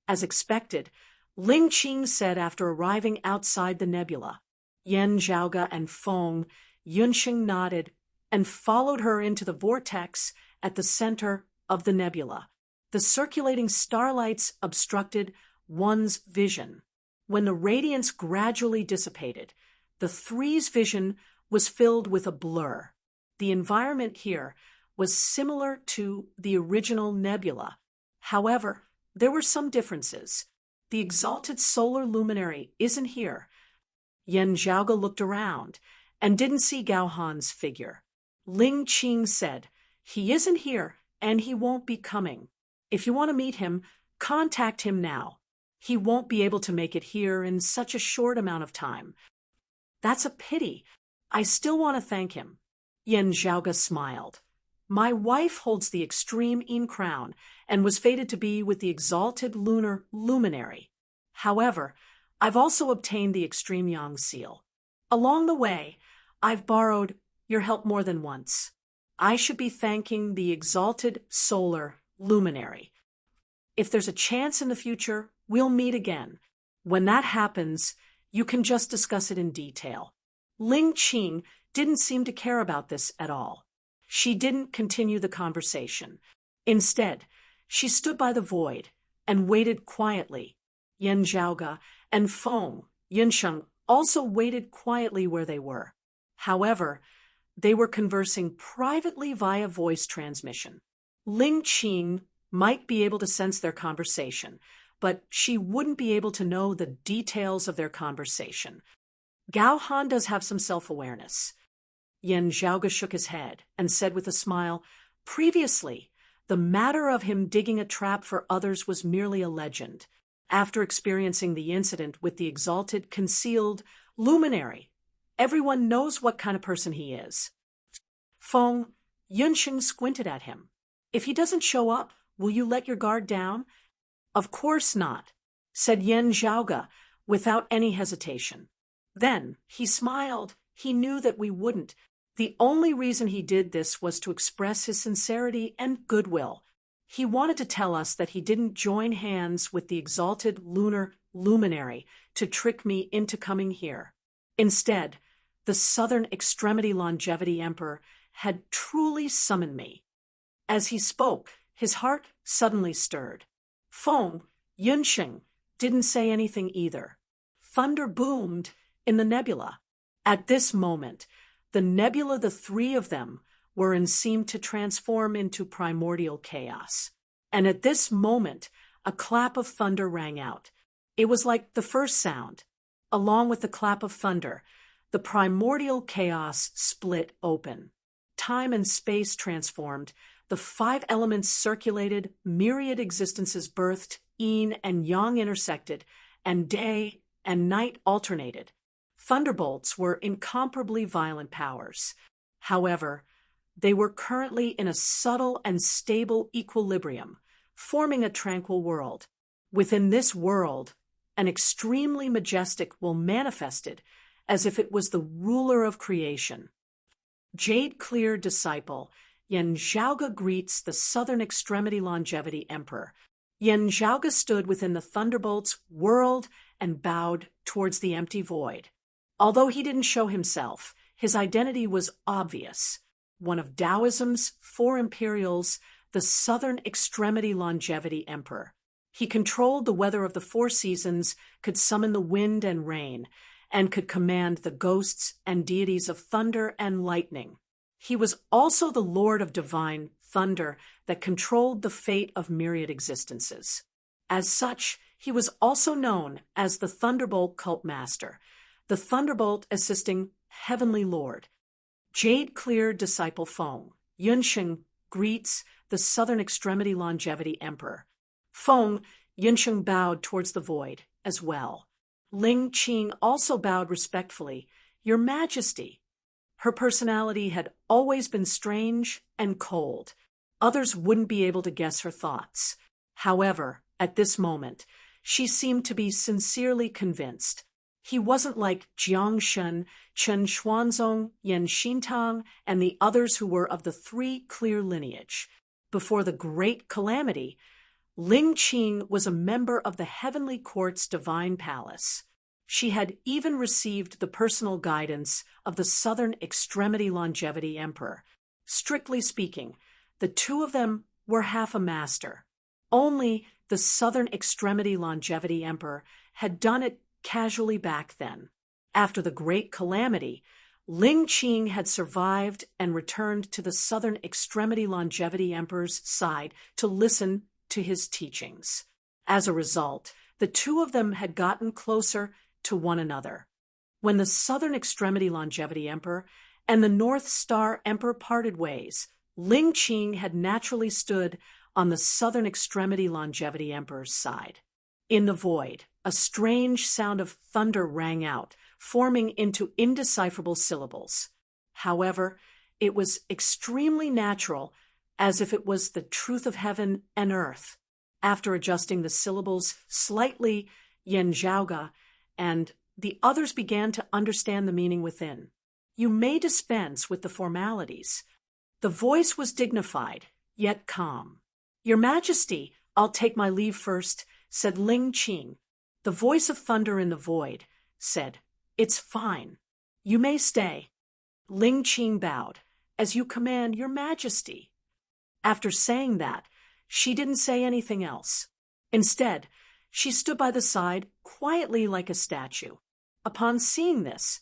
As expected, Ling Qing said after arriving outside the nebula. Yan Zhaoge and Feng Yunsheng nodded and followed her into the vortex at the center of the nebula. The circulating starlights obstructed one's vision. When the radiance gradually dissipated, the three's vision was filled with a blur. The environment here was similar to the original nebula. However, there were some differences. The exalted solar luminary isn't here. Yan Zhaoge looked around and didn't see Gao Han's figure. Ling Qing said, "He isn't here, and he won't be coming. If you want to meet him, contact him now. He won't be able to make it here in such a short amount of time." "That's a pity. I still want to thank him." Yan Zhaoge smiled. "My wife holds the extreme Yin crown and was fated to be with the exalted lunar luminary. However, I've also obtained the extreme Yang seal. Along the way, I've borrowed your help more than once. I should be thanking the exalted solar luminary. If there's a chance in the future, we'll meet again. When that happens, you can just discuss it in detail." Ling Qing didn't seem to care about this at all. She didn't continue the conversation. Instead, she stood by the void and waited quietly. Yan Zhaoge and Feng Yunsheng also waited quietly where they were. However, they were conversing privately via voice transmission. Ling Qing might be able to sense their conversation, but she wouldn't be able to know the details of their conversation. Gao Han does have some self-awareness. Yan Zhaoge shook his head and said with a smile, "Previously, the matter of him digging a trap for others was merely a legend. After experiencing the incident with the exalted, concealed luminary, everyone knows what kind of person he is." Feng Yunsheng squinted at him. "If he doesn't show up, will you let your guard down?" "Of course not," said Yan Zhaoge without any hesitation. Then he smiled. He knew that we wouldn't. The only reason he did this was to express his sincerity and goodwill. He wanted to tell us that he didn't join hands with the exalted lunar luminary to trick me into coming here. Instead, the southern extremity longevity emperor had truly summoned me. As he spoke, his heart suddenly stirred. Feng Yunsheng didn't say anything either. Thunder boomed in the nebula. At this moment, the nebula the three of them were in seemed to transform into primordial chaos. And at this moment, a clap of thunder rang out. It was like the first sound. Along with the clap of thunder, the primordial chaos split open. Time and space transformed. The five elements circulated, myriad existences birthed, yin and yang intersected, and day and night alternated. Thunderbolts were incomparably violent powers. However, they were currently in a subtle and stable equilibrium, forming a tranquil world. Within this world, an extremely majestic will manifested as if it was the ruler of creation. Jade-clear disciple, Yen Zhaoge greets the Southern Extremity Longevity Emperor. Yen Zhaoge stood within the Thunderbolt's world and bowed towards the empty void. Although he didn't show himself, his identity was obvious. One of Taoism's four imperials, the Southern Extremity Longevity Emperor. He controlled the weather of the four seasons, could summon the wind and rain, and could command the ghosts and deities of thunder and lightning. He was also the Lord of divine thunder that controlled the fate of myriad existences. As such, he was also known as the Thunderbolt Cult Master, the Thunderbolt assisting Heavenly Lord. Jade-clear disciple Feng, Yunsheng, greets the Southern Extremity Longevity Emperor. Feng, Yunsheng bowed towards the void as well. Ling Qing also bowed respectfully. Your Majesty. Her personality had always been strange and cold. Others wouldn't be able to guess her thoughts. However, at this moment, she seemed to be sincerely convinced. He wasn't like Jiang Shen, Chen Xuanzong, Yan Xintang, and the others who were of the three clear lineage. Before the great calamity, Ling Qing was a member of the Heavenly Court's Divine Palace. She had even received the personal guidance of the Southern Extremity Longevity Emperor. Strictly speaking, the two of them were half a master. Only the Southern Extremity Longevity Emperor had done it casually back then. After the great calamity, Ling Qing had survived and returned to the Southern Extremity Longevity Emperor's side to listen to his teachings. As a result, the two of them had gotten closer to one another. When the Southern Extremity Longevity Emperor and the North Star Emperor parted ways, Ling Qing had naturally stood on the Southern Extremity Longevity Emperor's side. In the void, a strange sound of thunder rang out, forming into indecipherable syllables. However, it was extremely natural, as if it was the truth of heaven and earth. After adjusting the syllables slightly, Yen Zhaoge and the others began to understand the meaning within. You may dispense with the formalities. The voice was dignified, yet calm. Your Majesty, I'll take my leave first, said Ling Qing. The voice of thunder in the void said, It's fine. You may stay. Ling Qing bowed. As you command, Your Majesty. After saying that, she didn't say anything else. Instead, she stood by the side, quietly like a statue. Upon seeing this,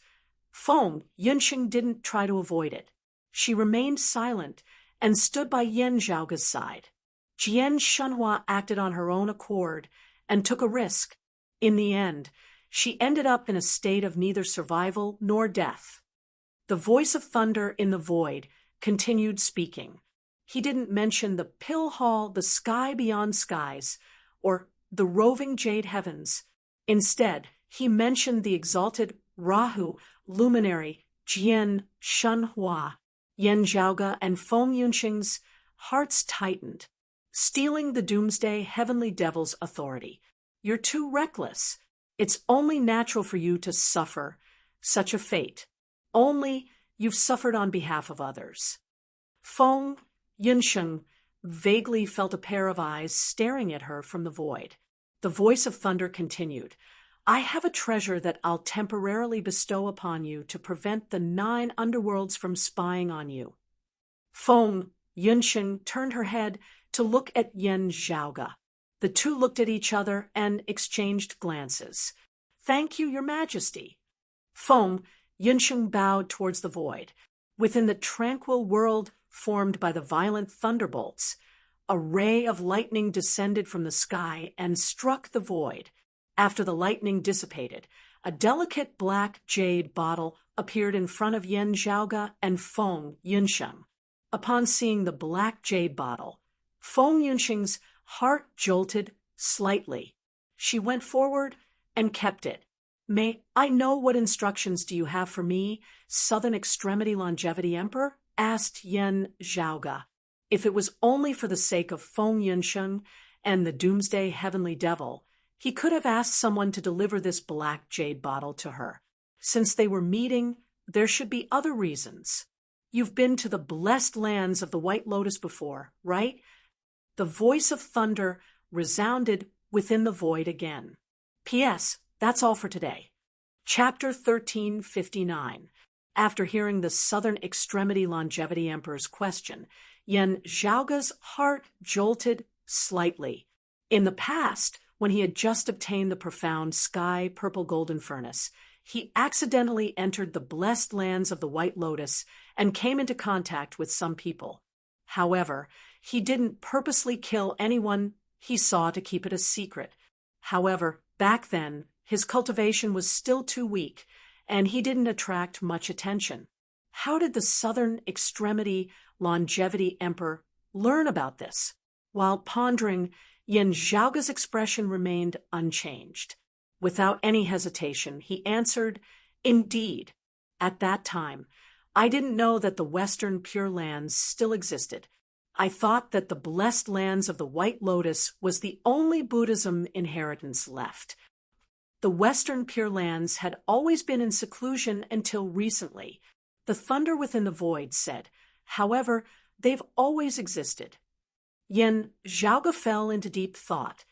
Feng, Yunsheng didn't try to avoid it. She remained silent and stood by Yen Zhaoge's side. Jian Shenhua acted on her own accord and took a risk. In the end, she ended up in a state of neither survival nor death. The voice of thunder in the void continued speaking. He didn't mention the pill hall, the sky beyond skies, or the roving jade heavens. Instead, he mentioned the exalted Rahu luminary Jian Shenhua. Yen Zhaoge and Feng Yunsheng's hearts tightened. Stealing the doomsday heavenly devil's authority. You're too reckless. It's only natural for you to suffer such a fate. Only you've suffered on behalf of others. Feng Yunsheng vaguely felt a pair of eyes staring at her from the void. The voice of thunder continued. I have a treasure that I'll temporarily bestow upon you to prevent the 9 underworlds from spying on you. Feng Yunsheng turned her head to look at Yen Zhaoge. The two looked at each other and exchanged glances. "Thank you, Your Majesty." Feng Yunsheng bowed towards the void. Within the tranquil world formed by the violent thunderbolts, a ray of lightning descended from the sky and struck the void. After the lightning dissipated, a delicate black jade bottle appeared in front of Yan Zhaoge and Feng Yunsheng. Upon seeing the black jade bottle, Feng Yunsheng's heart jolted slightly. She went forward and kept it. "May I know what instructions do you have for me, Southern Extremity Longevity Emperor?" asked Yan Zhaoge. If it was only for the sake of Feng Yunsheng and the Doomsday Heavenly Devil, he could have asked someone to deliver this black jade bottle to her. Since they were meeting, there should be other reasons. "You've been to the blessed lands of the White Lotus before, right?" The voice of thunder resounded within the void again. P.S. That's all for today. Chapter 1359. After hearing the Southern Extremity Longevity Emperor's question, Yan Zhaoge's heart jolted slightly. In the past, when he had just obtained the profound sky purple golden furnace, he accidentally entered the blessed lands of the White Lotus and came into contact with some people. However, he didn't purposely kill anyone he saw to keep it a secret. However, back then, his cultivation was still too weak, and he didn't attract much attention. How did the Southern Extremity Longevity Emperor learn about this? While pondering, Yan Zhaoge's expression remained unchanged. Without any hesitation, he answered, "Indeed. At that time, I didn't know that the Western Pure Lands still existed. I thought that the blessed lands of the White Lotus was the only Buddhism inheritance left. The Western Pure Lands had always been in seclusion until recently." The thunder within the void said, "However, they've always existed." Yan Zhaoge fell into deep thought.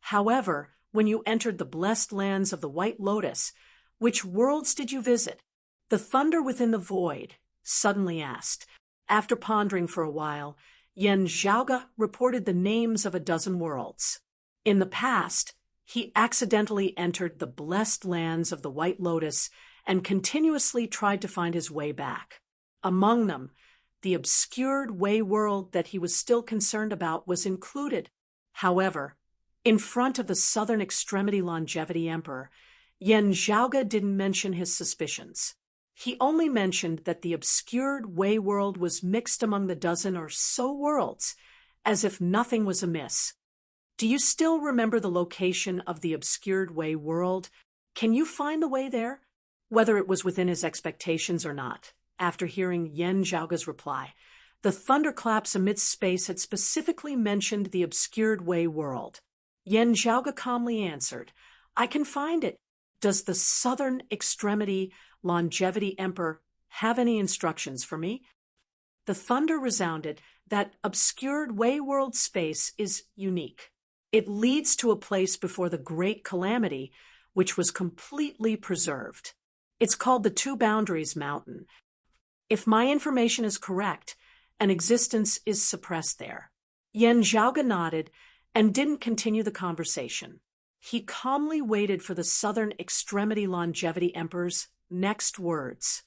"However, when you entered the blessed lands of the White Lotus, which worlds did you visit?" The thunder within the void suddenly asked. After pondering for a while, Yan Zhaoge reported the names of a dozen worlds. In the past, he accidentally entered the blessed lands of the White Lotus and continuously tried to find his way back. Among them, the obscured way world that he was still concerned about was included. However, in front of the Southern Extremity Longevity Emperor, Yan Zhaoge didn't mention his suspicions. He only mentioned that the obscured way world was mixed among the dozen or so worlds, as if nothing was amiss. "Do you still remember the location of the obscured way world? Can you find the way there?" Whether it was within his expectations or not, after hearing Yan Zhaoge's reply, the thunderclaps amidst space had specifically mentioned the obscured way world. Yan Zhaoge calmly answered, "I can find it. Does the Southern Extremity Longevity Emperor have any instructions for me?" The thunder resounded that obscured way world space is unique. It leads to a place before the Great Calamity, which was completely preserved. It's called the Two Boundaries Mountain. If my information is correct, an existence is suppressed there. Yan Zhaoge nodded and didn't continue the conversation. He calmly waited for the Southern Extremity Longevity Emperor's next words.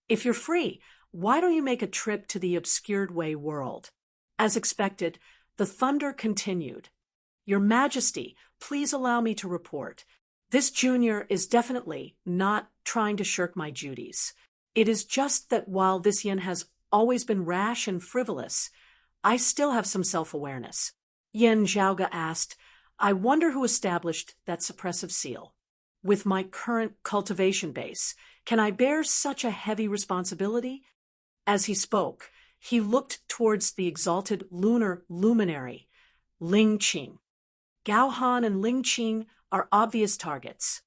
"If you're free, why don't you make a trip to the obscured way world?" As expected, the thunder continued. "Your Majesty, please allow me to report. This junior is definitely not trying to shirk my duties. It is just that while this yin has always been rash and frivolous, I still have some self-awareness." Yan Zhaoge asked, "I wonder who established that suppressive seal. With my current cultivation base, can I bear such a heavy responsibility?" As he spoke, he looked towards the exalted lunar luminary, Ling Qing. Gao Han and Ling Qing are obvious targets.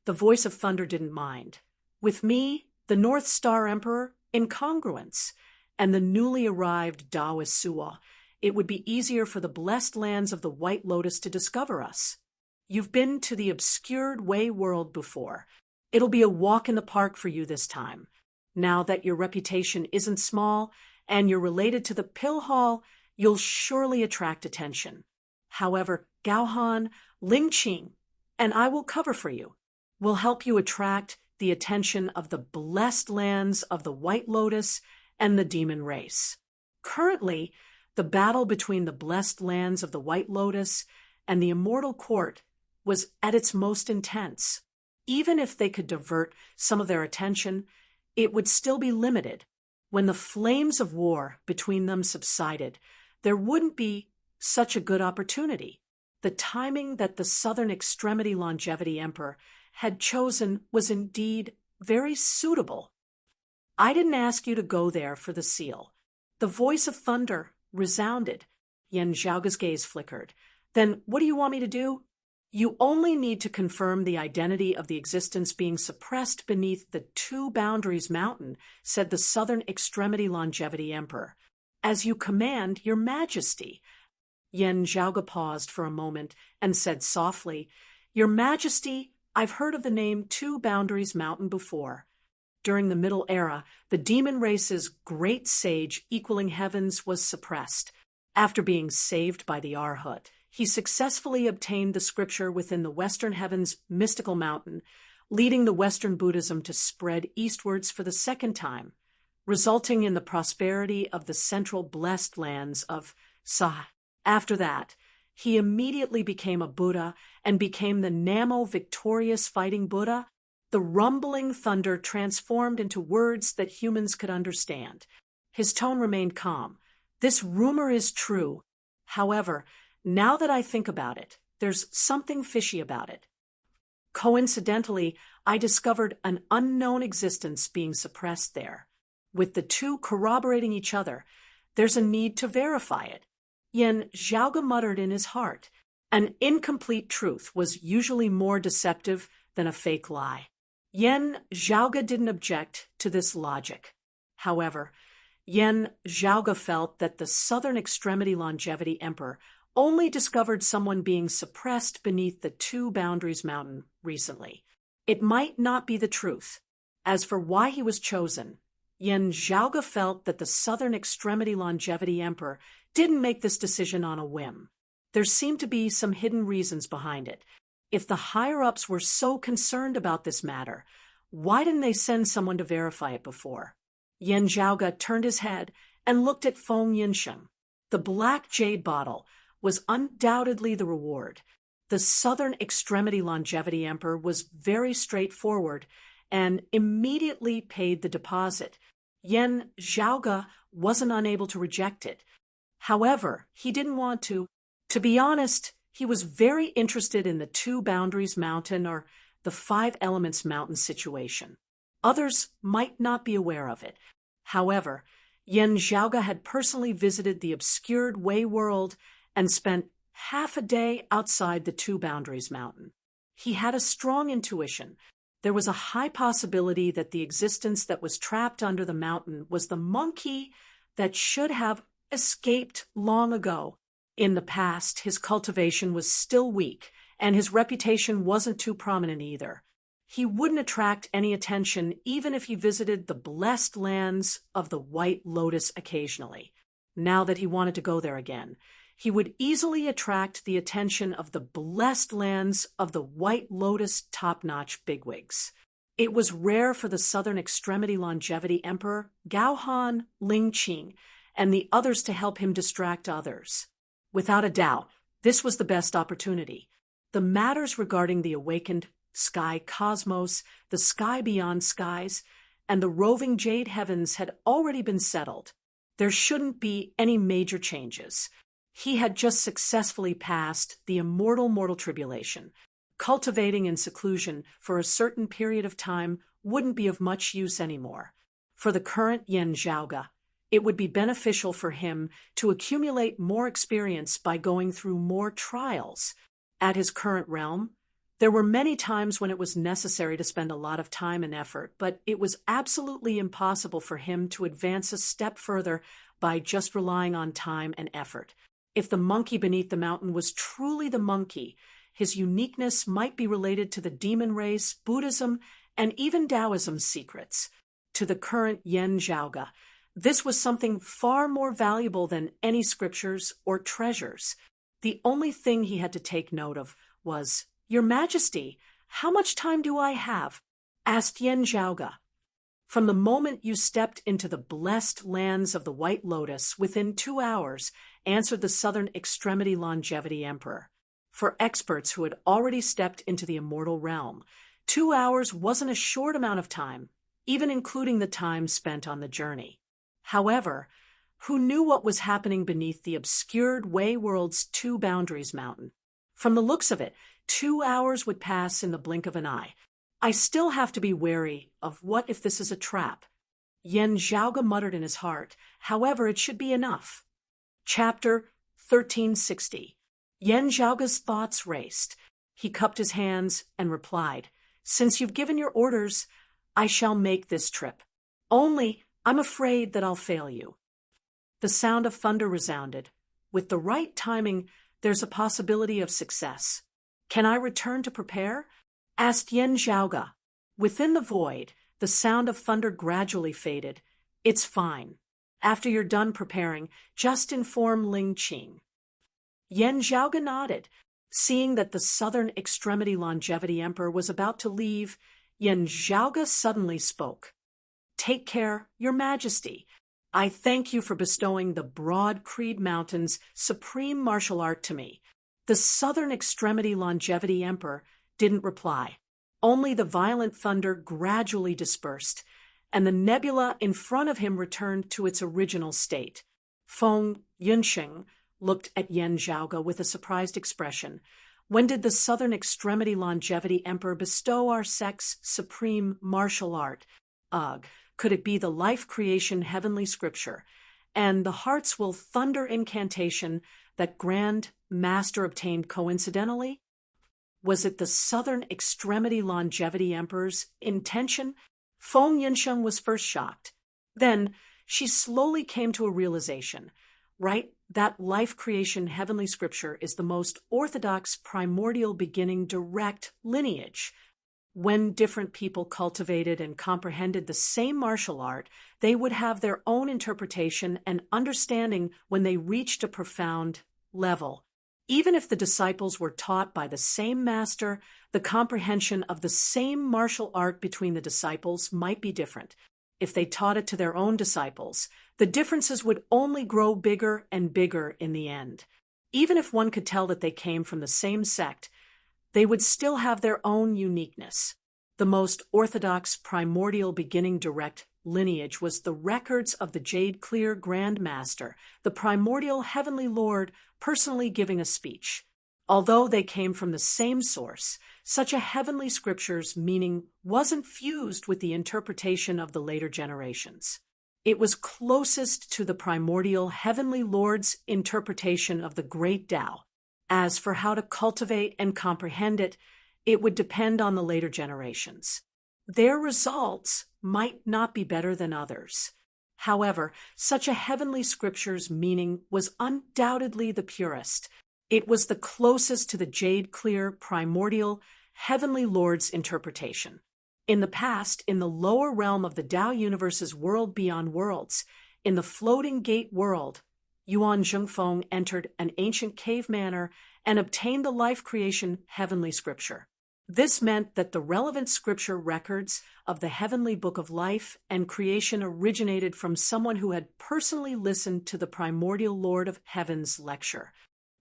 The voice of thunder didn't mind. With me, the North Star Emperor, incongruence, and the newly arrived Taoist Suo, it would be easier for the blessed lands of the White Lotus to discover us. You've been to the obscured way world before. It'll be a walk in the park for you this time. Now that your reputation isn't small and you're related to the Pill Hall, you'll surely attract attention. However, Gaohan, Lingqing, and I will cover for you, will help you attract the attention of the blessed lands of the White Lotus and the demon race. Currently, the battle between the blessed lands of the White Lotus and the Immortal Court was at its most intense. Even if they could divert some of their attention, it would still be limited. When the flames of war between them subsided, there wouldn't be such a good opportunity. The timing that the Southern Extremity Longevity Emperor had chosen was indeed very suitable. I didn't ask you to go there for the seal. The voice of thunder resounded. Yan Zhaoge's gaze flickered. Then what do you want me to do? You only need to confirm the identity of the existence being suppressed beneath the Two Boundaries Mountain, said the Southern Extremity Longevity Emperor. As you command, Your Majesty. Yan Zhaoge paused for a moment and said softly, Your Majesty, I've heard of the name Two Boundaries Mountain before. During the Middle Era, the demon race's great sage equaling heavens was suppressed. After being saved by the Arhat, he successfully obtained the scripture within the Western Heavens mystical mountain, leading the Western Buddhism to spread eastwards for the second time, resulting in the prosperity of the central blessed lands of Sa. After that, he immediately became a Buddha and became the Namo victorious fighting Buddha. The rumbling thunder transformed into words that humans could understand. His tone remained calm. This rumor is true. However, now that I think about it, there's something fishy about it. Coincidentally, I discovered an unknown existence being suppressed there. With the two corroborating each other, there's a need to verify it. Yan Zhaoge muttered in his heart. An incomplete truth was usually more deceptive than a fake lie. Yan Zhaoge didn't object to this logic. However, Yan Zhaoge felt that the Southern Extremity Longevity Emperor only discovered someone being suppressed beneath the Two Boundaries Mountain recently. It might not be the truth. As for why he was chosen, Yan Zhaoge felt that the Southern Extremity Longevity Emperor didn't make this decision on a whim. There seemed to be some hidden reasons behind it. If the higher-ups were so concerned about this matter, why didn't they send someone to verify it before? Yan Zhaoge turned his head and looked at Feng Yinsheng. The black jade bottle was undoubtedly the reward. The Southern Extremity Longevity Emperor was very straightforward and immediately paid the deposit. Yan Zhaoge wasn't unable to reject it. However, he didn't want to. To be honest, he was very interested in the Two Boundaries Mountain or the Five Elements Mountain situation. Others might not be aware of it. However, Yan Zhaoge had personally visited the obscured Wei world and spent half a day outside the Two Boundaries Mountain. He had a strong intuition. There was a high possibility that the existence that was trapped under the mountain was the monkey that should have escaped long ago. In the past, his cultivation was still weak, and his reputation wasn't too prominent either. He wouldn't attract any attention even if he visited the blessed lands of the White Lotus occasionally. Now that he wanted to go there again, he would easily attract the attention of the blessed lands of the White Lotus top-notch bigwigs. It was rare for the Southern Extremity Longevity Emperor, Gaohan, Lingqing, and the others to help him distract others. Without a doubt, this was the best opportunity. The matters regarding the awakened sky cosmos, the sky beyond skies, and the roving jade heavens had already been settled. There shouldn't be any major changes. He had just successfully passed the immortal mortal tribulation. Cultivating in seclusion for a certain period of time wouldn't be of much use anymore. For the current Yan Zhaoge, it would be beneficial for him to accumulate more experience by going through more trials. At his current realm, there were many times when it was necessary to spend a lot of time and effort, but it was absolutely impossible for him to advance a step further by just relying on time and effort. If the monkey beneath the mountain was truly the monkey, his uniqueness might be related to the demon race, Buddhism, and even Taoism's secrets. To the current Yan Zhaoge, this was something far more valuable than any scriptures or treasures. The only thing he had to take note of was, "Your Majesty, how much time do I have?" asked Yen Zhaoga. "From the moment you stepped into the blessed lands of the White Lotus, within 2 hours," answered the Southern Extremity Longevity Emperor. For experts who had already stepped into the immortal realm, 2 hours wasn't a short amount of time, even including the time spent on the journey. However, who knew what was happening beneath the obscured Wei World's Two Boundaries mountain? From the looks of it, 2 hours would pass in the blink of an eye. "I still have to be wary of what if this is a trap," Yen Zhaoga muttered in his heart. "However, it should be enough." Chapter 1360. Yen Zhaoga's thoughts raced. He cupped his hands and replied, "Since you've given your orders, I shall make this trip. Only, I'm afraid that I'll fail you." The sound of thunder resounded. "With the right timing, there's a possibility of success. Can I return to prepare?" asked Yen Zhaoga. Within the void, the sound of thunder gradually faded. "It's fine. After you're done preparing, just inform Ling Qing." Yen Zhaoga nodded. Seeing that the Southern Extremity Longevity Emperor was about to leave, Yen Zhaoga suddenly spoke. "Take care, Your Majesty. I thank you for bestowing the Broad Creed Mountain's supreme martial art to me." The Southern Extremity Longevity Emperor didn't reply. Only the violent thunder gradually dispersed, and the nebula in front of him returned to its original state. Feng Yunsheng looked at Yen Zhaoga with a surprised expression. "When did the Southern Extremity Longevity Emperor bestow our sect's supreme martial art? Ugh, could it be the life creation heavenly scripture and the heart's will thunder incantation that Grand Master obtained coincidentally? Was it the Southern Extremity Longevity Emperor's intention?" Feng Yunsheng was first shocked. Then she slowly came to a realization. Right, that life creation heavenly scripture is the most orthodox primordial beginning direct lineage. When different people cultivated and comprehended the same martial art, they would have their own interpretation and understanding when they reached a profound level. Even if the disciples were taught by the same master, the comprehension of the same martial art between the disciples might be different. If they taught it to their own disciples, the differences would only grow bigger and bigger in the end. Even if one could tell that they came from the same sect, they would still have their own uniqueness. The most orthodox primordial beginning direct lineage was the records of the Jade Clear Grand Master, the primordial heavenly lord, personally giving a speech. Although they came from the same source, such a heavenly scripture's meaning wasn't fused with the interpretation of the later generations. It was closest to the primordial heavenly lord's interpretation of the great Tao. As for how to cultivate and comprehend it, it would depend on the later generations. Their results might not be better than others. However, such a heavenly scripture's meaning was undoubtedly the purest. It was the closest to the Jade Clear primordial heavenly lord's interpretation. In the past, in the lower realm of the Tao universe's world beyond worlds, in the floating gate world, Yuan Zhengfeng entered an ancient cave manor and obtained the life creation heavenly scripture. This meant that the relevant scripture records of the heavenly book of life and creation originated from someone who had personally listened to the primordial Lord of Heaven's lecture,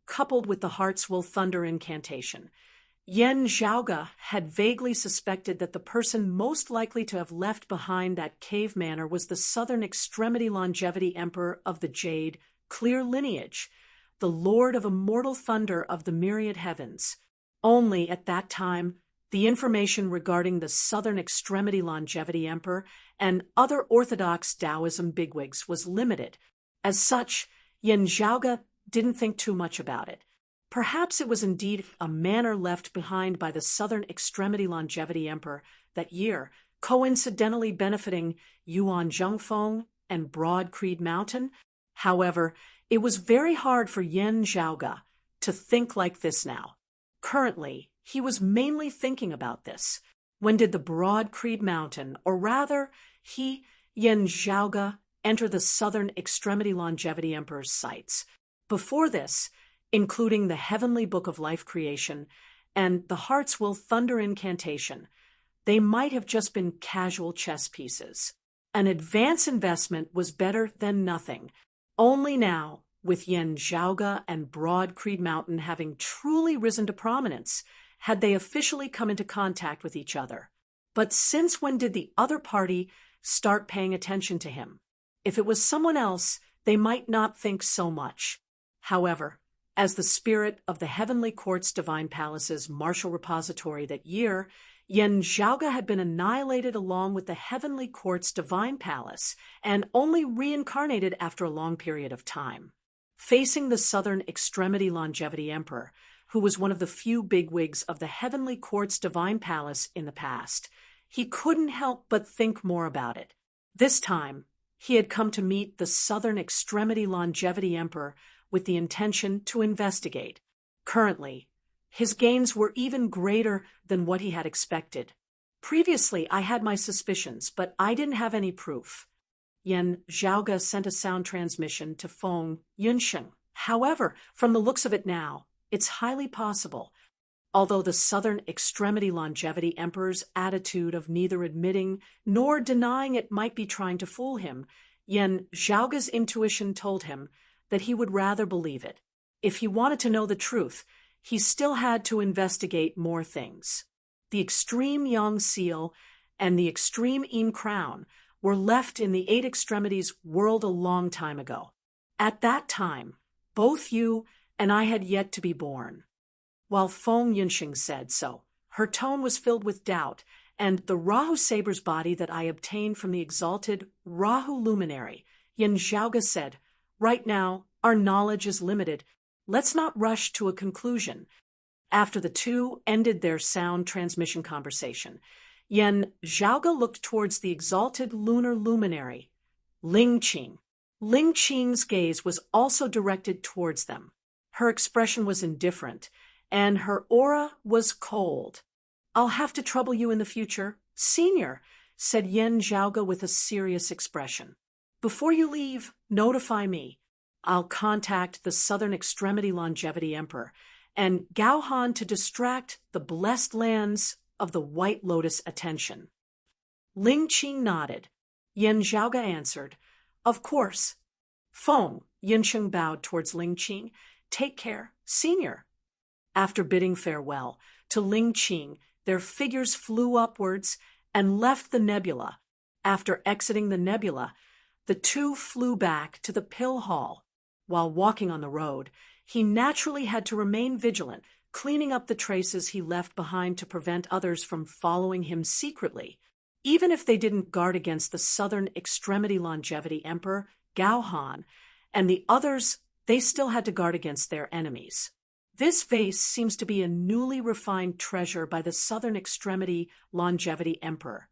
coupled with the heart's will thunder incantation. Yen Zhaoga had vaguely suspected that the person most likely to have left behind that cave manor was the Southern Extremity Longevity Emperor of the Jade Clear lineage, the Lord of Immortal Thunder of the Myriad Heavens. Only at that time, the information regarding the Southern Extremity Longevity Emperor and other Orthodox Taoism bigwigs was limited. As such, Yen Zhaoga didn't think too much about it. Perhaps it was indeed a manor left behind by the Southern Extremity Longevity Emperor that year, coincidentally benefiting Yuan Zhengfeng and Broad Creed Mountain. However, it was very hard for Yen Zhaoga to think like this now. Currently, he was mainly thinking about this. When did the Broad Creed Mountain, or rather, Yen Zhaoga, enter the Southern Extremity Longevity Emperor's sights? Before this, including the Heavenly Book of Life Creation and the Heart's Will Thunder incantation. They might have just been casual chess pieces. An advance investment was better than nothing. Only now, with Yen Zhaoge and Broad Creed Mountain having truly risen to prominence, had they officially come into contact with each other. But since when did the other party start paying attention to him? If it was someone else, they might not think so much. However, as the spirit of the Heavenly Court's Divine Palace's martial repository that year, Yen Zhaoge had been annihilated along with the Heavenly Court's Divine Palace and only reincarnated after a long period of time. Facing the Southern Extremity Longevity Emperor, who was one of the few bigwigs of the Heavenly Court's Divine Palace in the past, he couldn't help but think more about it. This time, he had come to meet the Southern Extremity Longevity Emperor with the intention to investigate. Currently, his gains were even greater than what he had expected. Previously, I had my suspicions, but I didn't have any proof. Yen Zhaoge sent a sound transmission to Feng Yunsheng. However, from the looks of it now, it's highly possible. Although the Southern Extremity Longevity Emperor's attitude of neither admitting nor denying it might be trying to fool him, Yen Zhaoge's intuition told him that he would rather believe it. If he wanted to know the truth, he still had to investigate more things. The Extreme Yang Seal and the Extreme Yin Crown were left in the Eight Extremities world a long time ago. At that time, both you and I had yet to be born. While Feng Yunsheng said so, her tone was filled with doubt, and the Rahu Saber's body that I obtained from the exalted Rahu luminary, Yen Zhaoge said, "Right now, our knowledge is limited. Let's not rush to a conclusion." After the two ended their sound transmission conversation, Yen Zhaoge looked towards the exalted lunar luminary, Ling Qing. Ling Qing's gaze was also directed towards them. Her expression was indifferent, and her aura was cold. "I'll have to trouble you in the future, Senior," said Yen Zhaoge with a serious expression. "Before you leave, notify me. I'll contact the Southern Extremity Longevity Emperor and Gao Han to distract the blessed lands of the White Lotus attention." Ling Qing nodded. Yen Zhaoge answered, "Of course." Feng Yunsheng bowed towards Ling Qing. "Take care, Senior." After bidding farewell to Ling Qing, their figures flew upwards and left the nebula. After exiting the nebula, the two flew back to the pill hall. While walking on the road, he naturally had to remain vigilant, cleaning up the traces he left behind to prevent others from following him secretly. Even if they didn't guard against the Southern Extremity Longevity Emperor, Gao Han, and the others, they still had to guard against their enemies. This vase seems to be a newly refined treasure by the Southern Extremity Longevity Emperor.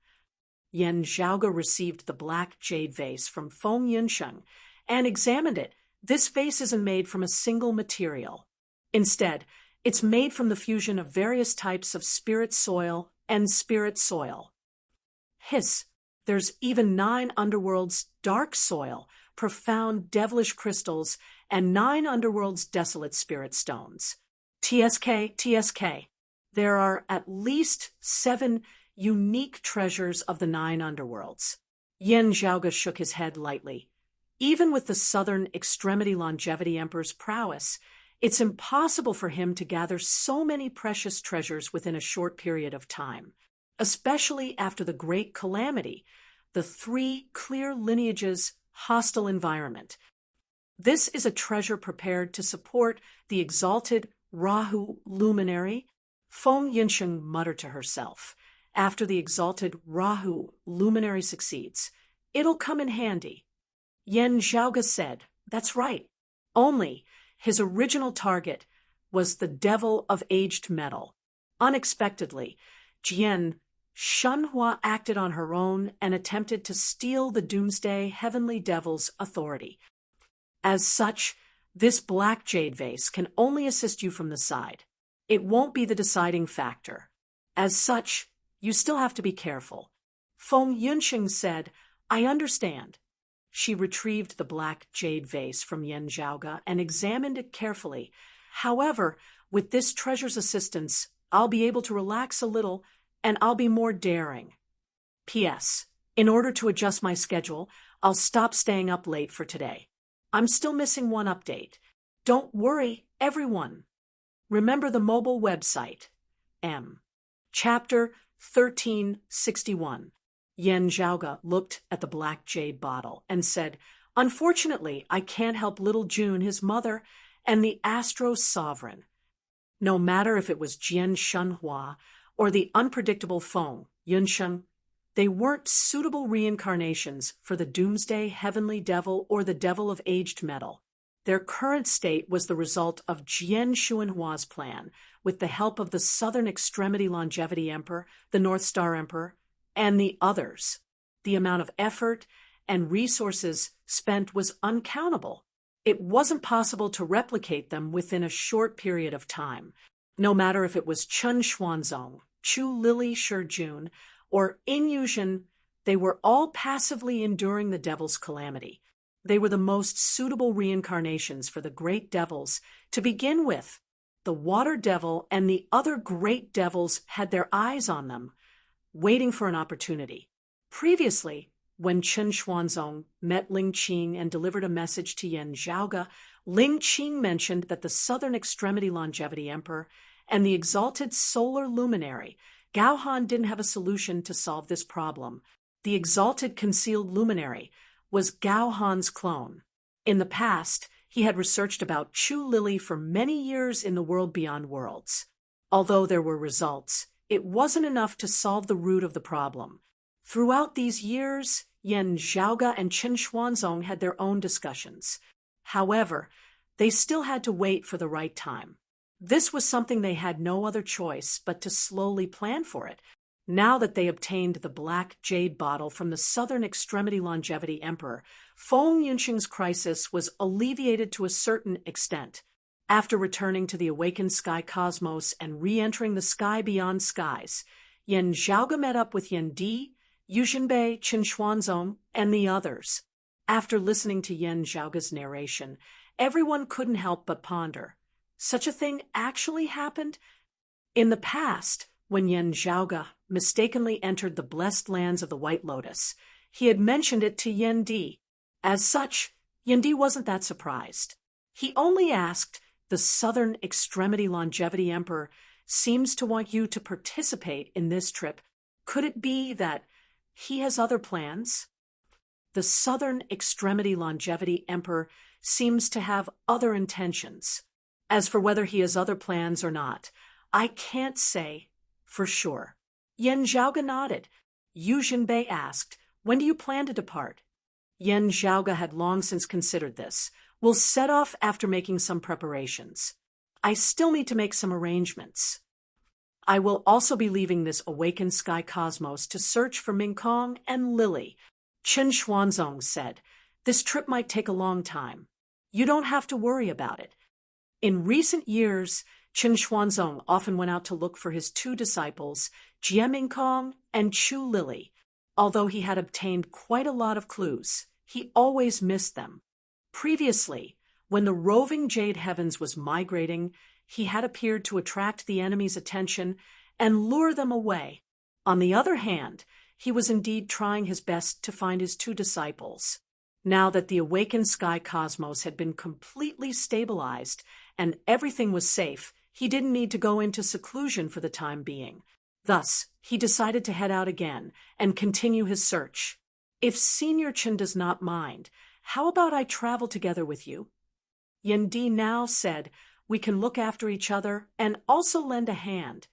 Yen Zhaoge received the black jade vase from Feng Yunsheng and examined it. This vase isn't made from a single material. Instead, it's made from the fusion of various types of spirit soil and spirit soil. Hiss, there's even 9 underworlds dark soil, profound devilish crystals, and 9 underworlds desolate spirit stones. TSK. There are at least 7 unique treasures of the 9 underworlds. Yen Zhaoge shook his head lightly. Even with the Southern Extremity Longevity Emperor's prowess, it's impossible for him to gather so many precious treasures within a short period of time, especially after the Great Calamity, the 3 clear lineages' hostile environment. This is a treasure prepared to support the exalted Rahu luminary. Feng Yunsheng muttered to herself. After the exalted Rahu luminary succeeds, it'll come in handy. Yen Zhaoge said, "That's right. Only his original target was the devil of aged metal. Unexpectedly, Jian Shenhua acted on her own and attempted to steal the Doomsday Heavenly Devil's authority. As such, this black jade vase can only assist you from the side. It won't be the deciding factor. As such, you still have to be careful." Feng Yunsheng said, "I understand." She retrieved the black jade vase from Yen Zhaoge and examined it carefully. However, with this treasure's assistance, I'll be able to relax a little and I'll be more daring. P.S. In order to adjust my schedule, I'll stop staying up late for today. I'm still missing one update. Don't worry, everyone. Remember the mobile website. M. Chapter 1361. Yen Zhaoge looked at the black jade bottle and said, "Unfortunately, I can't help little June, his mother, and the Astro Sovereign. No matter if it was Jian Shenhua or the unpredictable Feng Yunsheng, they weren't suitable reincarnations for the Doomsday Heavenly Devil or the Devil of Aged Metal. Their current state was the result of Jian Shenhua's plan, with the help of the Southern Extremity Longevity Emperor, the North Star Emperor, and the others. The amount of effort and resources spent was uncountable. It wasn't possible to replicate them within a short period of time. No matter if it was Chun Xuanzong, Chu Lili Shijun, or In Yuzhen, they were all passively enduring the devil's calamity. They were the most suitable reincarnations for the great devils to begin with. The water devil and the other great devils had their eyes on them, waiting for an opportunity. Previously, when Chen Xuanzong met Ling Qing and delivered a message to Yen Zhaoge, Ling Qing mentioned that the Southern Extremity Longevity Emperor and the exalted solar luminary Gao Han didn't have a solution to solve this problem. The exalted concealed luminary was Gao Han's clone. In the past, he had researched about Chu Lili for many years in the world beyond worlds. Although there were results, it wasn't enough to solve the root of the problem. Throughout these years, Yen Zhaoge and Chen Xuanzong had their own discussions. However, they still had to wait for the right time. This was something they had no other choice but to slowly plan for it. Now that they obtained the black jade bottle from the Southern Extremity Longevity Emperor, Feng Yunxing's crisis was alleviated to a certain extent. After returning to the awakened sky cosmos and re-entering the sky beyond skies, Yen Zhaoge met up with Yen Di, Yu Jinbei, Chen Xuanzong, and the others. After listening to Yen Zhaoge's narration, everyone couldn't help but ponder. Such a thing actually happened? In the past, when Yen Zhaoge mistakenly entered the blessed lands of the White Lotus, he had mentioned it to Yen Di. As such, Yen Di wasn't that surprised. He only asked, "The Southern Extremity Longevity Emperor seems to want you to participate in this trip. Could it be that he has other plans?" The Southern Extremity Longevity Emperor seems to have other intentions. As for whether he has other plans or not, I can't say for sure. Yen Zhaoge nodded. Yu Jinbei asked, "When do you plan to depart?" Yen Zhaoge had long since considered this. "We'll set off after making some preparations. I still need to make some arrangements. I will also be leaving this awakened sky cosmos to search for Mingkong and Lily." Chen Xuanzong said, "This trip might take a long time. You don't have to worry about it." In recent years, Chen Xuanzong often went out to look for his two disciples, Jie Mingkong and Chu Lili. Although he had obtained quite a lot of clues, he always missed them. Previously, when the roving Jade Heavens was migrating, he had appeared to attract the enemy's attention and lure them away. On the other hand, he was indeed trying his best to find his two disciples. Now that the awakened sky cosmos had been completely stabilized and everything was safe, he didn't need to go into seclusion for the time being. Thus, he decided to head out again and continue his search. "If Senior Chen does not mind, how about I travel together with you?" Yen Di now said, "We can look after each other and also lend a hand."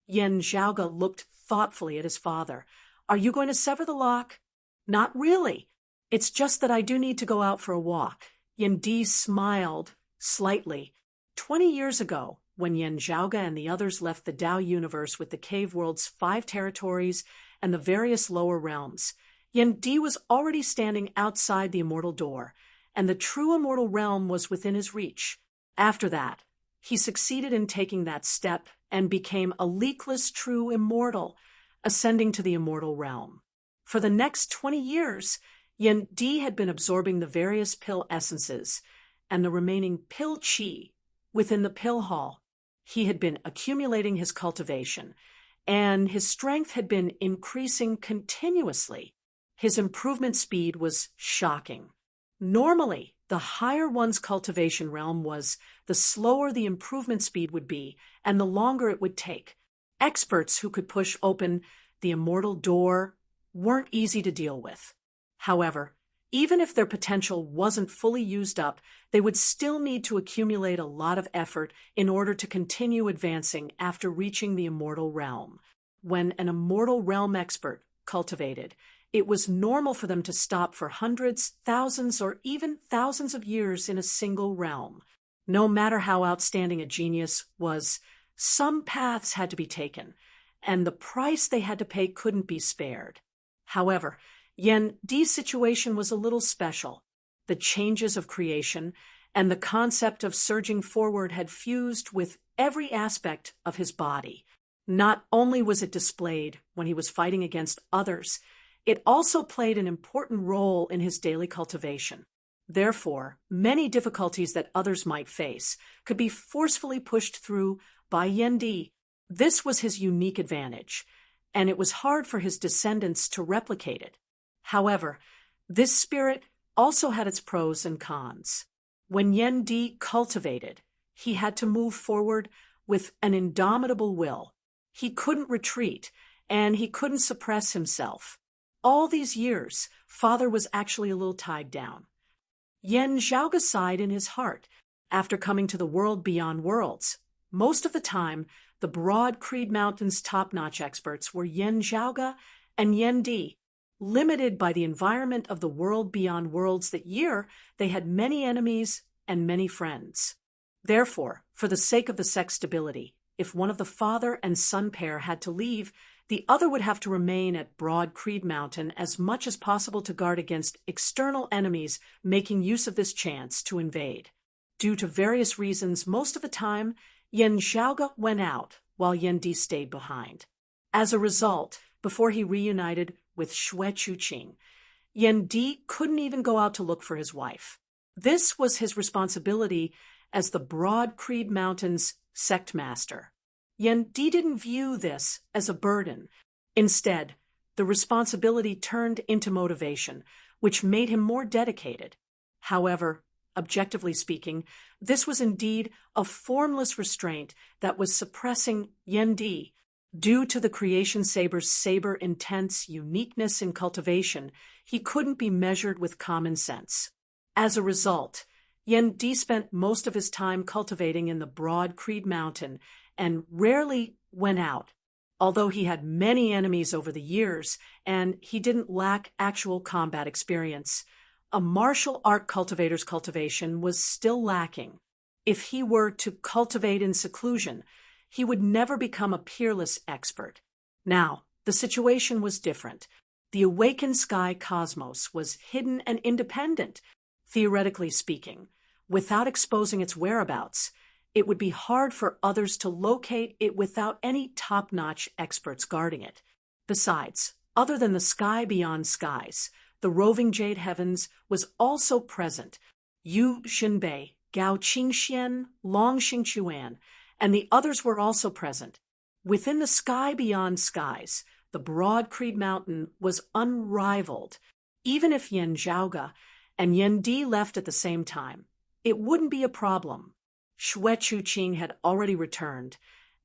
Yen Zhaoge looked thoughtfully at his father. "Are you going to sever the lock?" "Not really. It's just that I do need to go out for a walk." Yen Di smiled slightly. 20 years ago, when Yen Zhaoge and the others left the Dao universe with the cave world's 5 territories and the various lower realms, Yen Di was already standing outside the immortal door, and the true immortal realm was within his reach. After that, he succeeded in taking that step and became a leakless true immortal, ascending to the immortal realm. For the next 20 years, Yen Di had been absorbing the various pill essences and the remaining pill chi within the pill hall. He had been accumulating his cultivation, and his strength had been increasing continuously. His improvement speed was shocking. Normally, the higher one's cultivation realm was, the slower the improvement speed would be, and the longer it would take. Experts who could push open the immortal door weren't easy to deal with. However, even if their potential wasn't fully used up, they would still need to accumulate a lot of effort in order to continue advancing after reaching the immortal realm. When an immortal realm expert cultivated, it was normal for them to stop for hundreds, thousands, or even thousands of years in a single realm. No matter how outstanding a genius was, some paths had to be taken, and the price they had to pay couldn't be spared. However, Yen Di's situation was a little special. The changes of creation and the concept of surging forward had fused with every aspect of his body. Not only was it displayed when he was fighting against others, it also played an important role in his daily cultivation. Therefore, many difficulties that others might face could be forcefully pushed through by Yen Di. This was his unique advantage, and it was hard for his descendants to replicate it. However, this spirit also had its pros and cons. When Yen Di cultivated, he had to move forward with an indomitable will. He couldn't retreat, and he couldn't suppress himself. All these years, Father was actually a little tied down. Yen Zhaoga sighed in his heart after coming to the world beyond worlds. Most of the time, the broad Creed Mountains top-notch experts were Yen Zhaoga and Yen Di. Limited by the environment of the world beyond worlds that year, they had many enemies and many friends. Therefore, for the sake of the sex stability, if one of the father and son pair had to leave, the other would have to remain at Broad Creed Mountain as much as possible to guard against external enemies making use of this chance to invade. Due to various reasons, most of the time, Yen Zhaoga went out while Yen Di stayed behind. As a result, before he reunited with Xue Chuqing, Yen Di couldn't even go out to look for his wife. This was his responsibility as the Broad Creed Mountains sect master. Yen Di didn't view this as a burden. Instead, the responsibility turned into motivation, which made him more dedicated. However, objectively speaking, this was indeed a formless restraint that was suppressing Yen Di. Due to the creation saber's saber-intense uniqueness in cultivation, he couldn't be measured with common sense. As a result, Yen Di spent most of his time cultivating in the Broad Creed Mountain and rarely went out. Although he had many enemies over the years and he didn't lack actual combat experience, a martial art cultivator's cultivation was still lacking. If he were to cultivate in seclusion, he would never become a peerless expert. Now, the situation was different. The awakened sky cosmos was hidden and independent, theoretically speaking. Without exposing its whereabouts, it would be hard for others to locate it without any top-notch experts guarding it. Besides, other than the sky beyond skies, the roving jade heavens was also present. Yu Xinbei, Gao Qingxian, Long Xingquan, and the others were also present. Within the sky beyond skies, the Broad Creed Mountain was unrivaled. Even if Yen Zhaoga and Yen Di left at the same time, it wouldn't be a problem. Xue Chuqing had already returned,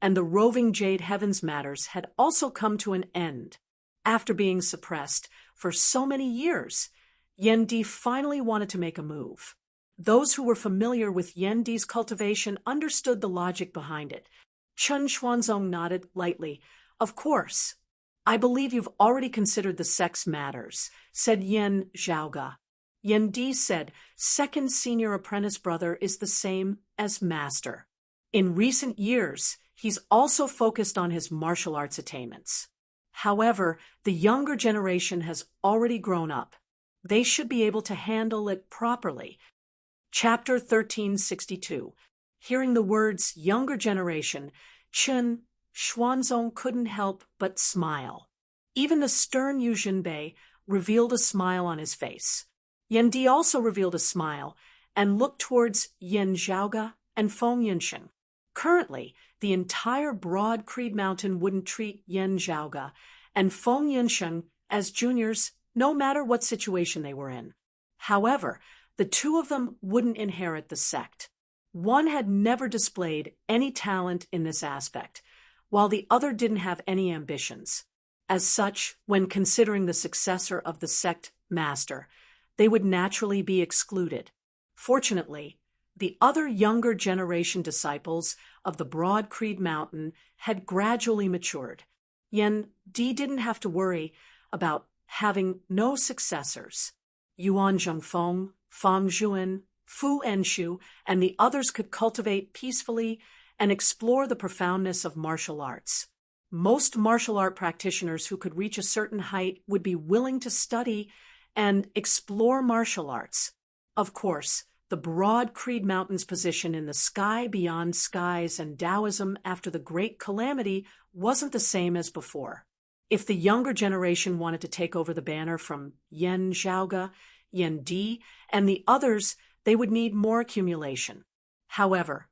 and the roving jade heavens matters had also come to an end. After being suppressed for so many years, Yen Di finally wanted to make a move. Those who were familiar with Yen Di's cultivation understood the logic behind it. Chen Xuanzong nodded lightly. Of course. I believe you've already considered the sex matters, said Yen Zhaoga. Yen Di said, second senior apprentice brother is the same as master. In recent years, he's also focused on his martial arts attainments. However, the younger generation has already grown up. They should be able to handle it properly. Chapter 1362. Hearing the words younger generation, Chen Xuanzong couldn't help but smile. Even the stern Yu Xinbei revealed a smile on his face. Yen Di also revealed a smile and looked towards Yen Zhaoga and Feng Yinsheng. Currently, the entire Broad Creed Mountain wouldn't treat Yan Zhaoga and Feng Yinsheng as juniors, no matter what situation they were in. However, the two of them wouldn't inherit the sect. One had never displayed any talent in this aspect, while the other didn't have any ambitions. As such, when considering the successor of the sect master, they would naturally be excluded. Fortunately, the other younger generation disciples of the Broad Creed Mountain had gradually matured. Yan Di didn't have to worry about having no successors. Yuan Zhengfeng, Fang Zhuan, Fu Enshu, and the others could cultivate peacefully and explore the profoundness of martial arts. Most martial art practitioners who could reach a certain height would be willing to study and explore martial arts. Of course, the Broad Creed Mountain's position in the sky beyond skies and Taoism after the Great Calamity wasn't the same as before. If the younger generation wanted to take over the banner from Yan Zhaoga, Yan Di, and the others, they would need more accumulation. However,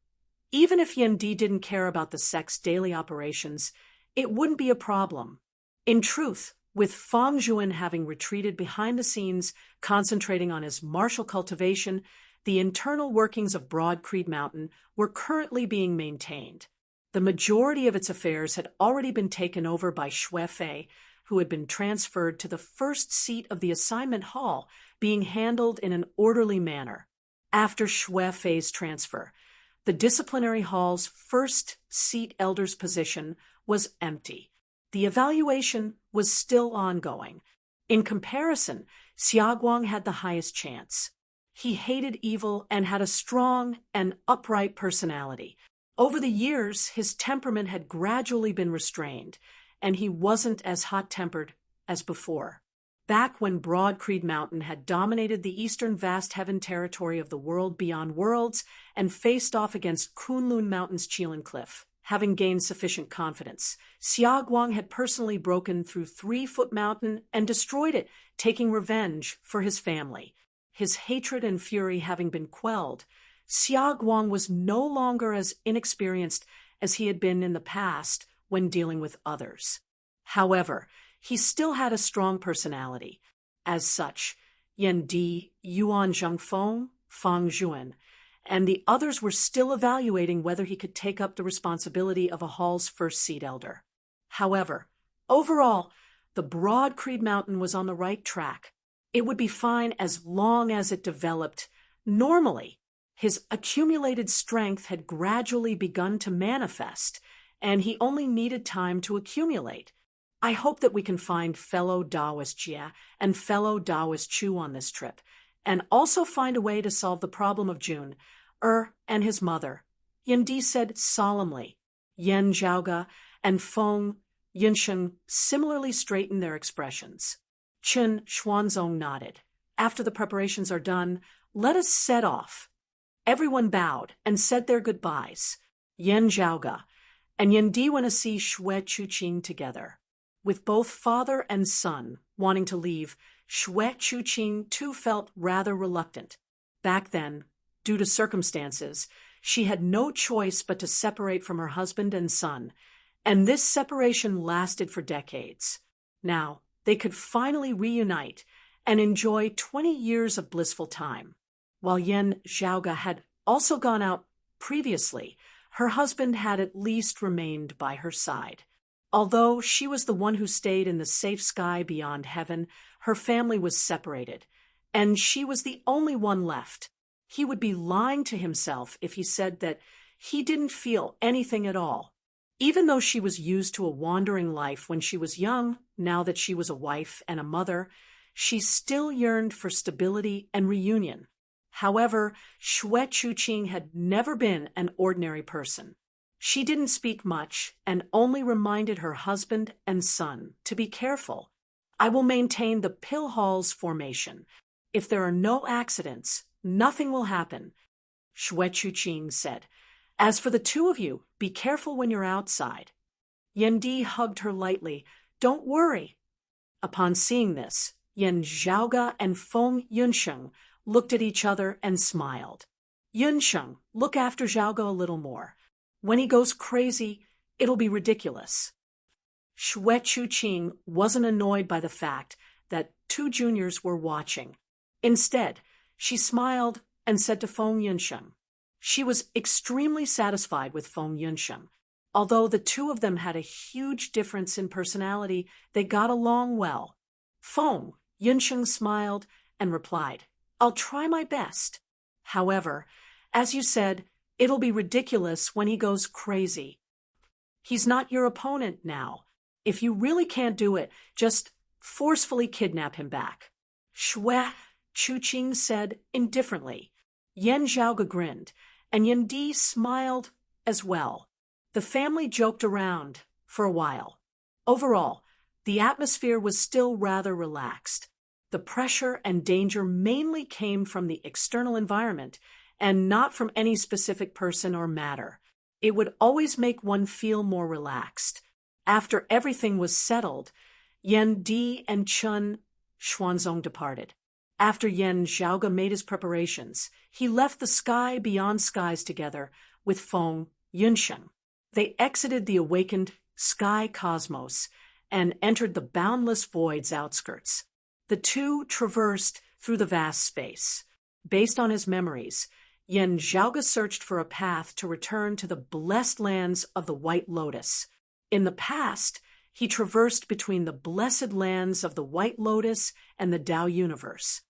even if Yan Di didn't care about the sect's daily operations, it wouldn't be a problem. In truth, with Fang Zhuan having retreated behind the scenes, concentrating on his martial cultivation, the internal workings of Broad Creed Mountain were currently being maintained. The majority of its affairs had already been taken over by Xue Fei, who had been transferred to the first seat of the assignment hall, being handled in an orderly manner. After Xue Fei's transfer, the disciplinary hall's first seat elder's position was empty. The evaluation was still ongoing. In comparison, Xia Guang had the highest chance. He hated evil and had a strong and upright personality. Over the years, his temperament had gradually been restrained, and he wasn't as hot-tempered as before. Back when Broad Creed Mountain had dominated the eastern vast heaven territory of the world beyond worlds and faced off against Kunlun Mountain's Qilin Cliff, having gained sufficient confidence, Xia Guang had personally broken through 3-Foot Mountain and destroyed it, taking revenge for his family. His hatred and fury having been quelled, Xia Guang was no longer as inexperienced as he had been in the past when dealing with others. However, he still had a strong personality. As such, Yan Di, Yuan Zhengfeng, Fang Zhuan, and the others were still evaluating whether he could take up the responsibility of a hall's first seat elder. However, overall, the Broad Creed Mountain was on the right track. It would be fine as long as it developed normally. His accumulated strength had gradually begun to manifest, and he only needed time to accumulate. I hope that we can find fellow Taoist Jia and fellow Taoist Chu on this trip, and also find a way to solve the problem of Jun, and his mother. Yan Di said solemnly. Yan Zhaoga and Feng Yinsheng similarly straightened their expressions. Chen Xuanzong nodded. After the preparations are done, let us set off. Everyone bowed and said their goodbyes. Yan Zhaoga and Yan Di went to see Xue Chuqing together. With both father and son wanting to leave, Xue Chuqing too felt rather reluctant. Back then, due to circumstances, she had no choice but to separate from her husband and son, and this separation lasted for decades. Now, they could finally reunite and enjoy 20 years of blissful time. While Yan Zhaoga had also gone out previously, her husband had at least remained by her side. Although she was the one who stayed in the safe sky beyond heaven, her family was separated, and she was the only one left. He would be lying to himself if he said that he didn't feel anything at all. Even though she was used to a wandering life when she was young, now that she was a wife and a mother, she still yearned for stability and reunion. However, Xue Chuqing had never been an ordinary person. She didn't speak much and only reminded her husband and son to be careful. I will maintain the pill hall's formation. If there are no accidents, nothing will happen, Xue Chuqing said. As for the two of you, be careful when you're outside. Yan Di hugged her lightly. Don't worry. Upon seeing this, Yan Zhaoga and Feng Yinsheng looked at each other and smiled. Yunsheng, look after Zhaoge a little more. When he goes crazy, it'll be ridiculous. Xue Chuqing wasn't annoyed by the fact that two juniors were watching. Instead, she smiled and said to Feng Yunsheng. She was extremely satisfied with Feng Yunsheng. Although the two of them had a huge difference in personality, they got along well. Feng Yunsheng smiled and replied, I'll try my best. However, as you said, it'll be ridiculous when he goes crazy. He's not your opponent now. If you really can't do it, just forcefully kidnap him back. Xue Chuqing said indifferently. Yan Zhaoge grinned, and Yan Di smiled as well. The family joked around for a while. Overall, the atmosphere was still rather relaxed. The pressure and danger mainly came from the external environment and not from any specific person or matter. It would always make one feel more relaxed. After everything was settled, Yan Di and Chun Xuanzong departed. After Yan Zhaoge made his preparations, he left the sky beyond skies together with Feng Yunsheng. They exited the awakened sky cosmos and entered the boundless void's outskirts. The two traversed through the vast space. Based on his memories, Yan Zhaoge searched for a path to return to the blessed lands of the White Lotus. In the past, he traversed between the blessed lands of the White Lotus and the Tao universe.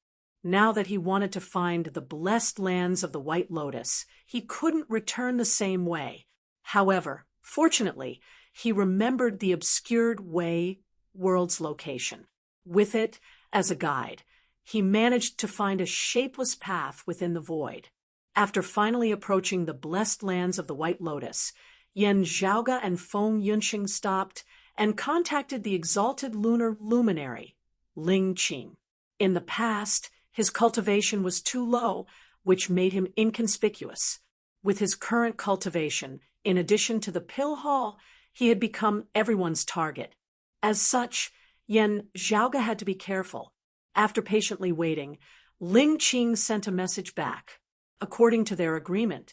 Now that he wanted to find the blessed lands of the White Lotus, he couldn't return the same way. However, fortunately, he remembered the obscured way world's location. With it as a guide, he managed to find a shapeless path within the void. After finally approaching the blessed lands of the White Lotus, Yan Zhaoge and Feng Yunsheng stopped and contacted the exalted lunar luminary, Ling Qing. In the past, his cultivation was too low, which made him inconspicuous. With his current cultivation, in addition to the pill hall, he had become everyone's target. As such, Yan Zhaoge had to be careful. After patiently waiting, Ling Qing sent a message back. According to their agreement,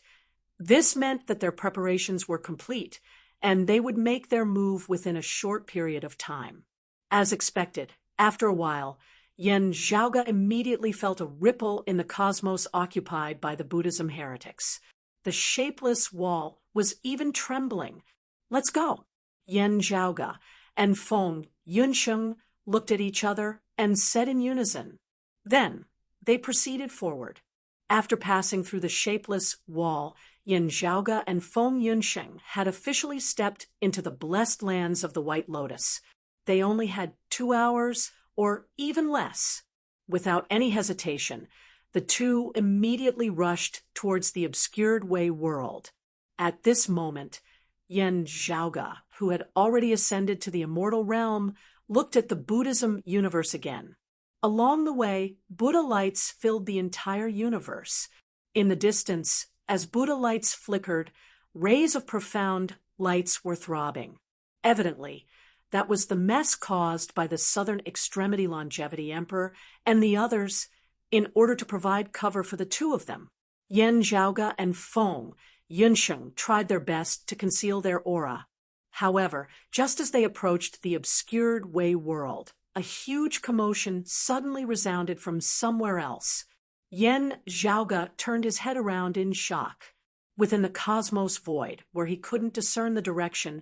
this meant that their preparations were complete, and they would make their move within a short period of time. As expected, after a while, Yan Zhaoge immediately felt a ripple in the cosmos occupied by the Buddhism heretics. The shapeless wall was even trembling. Let's go. Yan Zhaoge and Feng Yunsheng looked at each other and said in unison. Then they proceeded forward. After passing through the shapeless wall, Yan Zhaoge and Feng Yunsheng had officially stepped into the blessed lands of the White Lotus. They only had 2 hours or even less. Without any hesitation, the two immediately rushed towards the obscured way world. At this moment, Yan Zhaoge, who had already ascended to the immortal realm, looked at the Buddhism universe again. Along the way, Buddha lights filled the entire universe. In the distance, as Buddha lights flickered, rays of profound lights were throbbing. Evidently, that was the mess caused by the Southern Extremity Longevity Emperor and the others in order to provide cover for the two of them. Yan Zhaoge and Feng Yunsheng tried their best to conceal their aura. However, just as they approached the obscured way world, a huge commotion suddenly resounded from somewhere else. Yan Zhaoge turned his head around in shock. Within the cosmos void, where he couldn't discern the direction,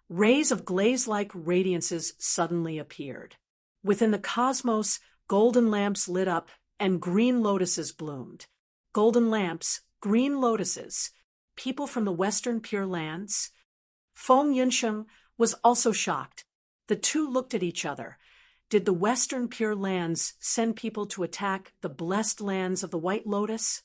rays of glaze-like radiances suddenly appeared. Within the cosmos, golden lamps lit up and green lotuses bloomed. Golden lamps, green lotuses, people from the Western Pure Lands. Feng Yunsheng was also shocked. The two looked at each other. Did the Western Pure Lands send people to attack the blessed lands of the White Lotus?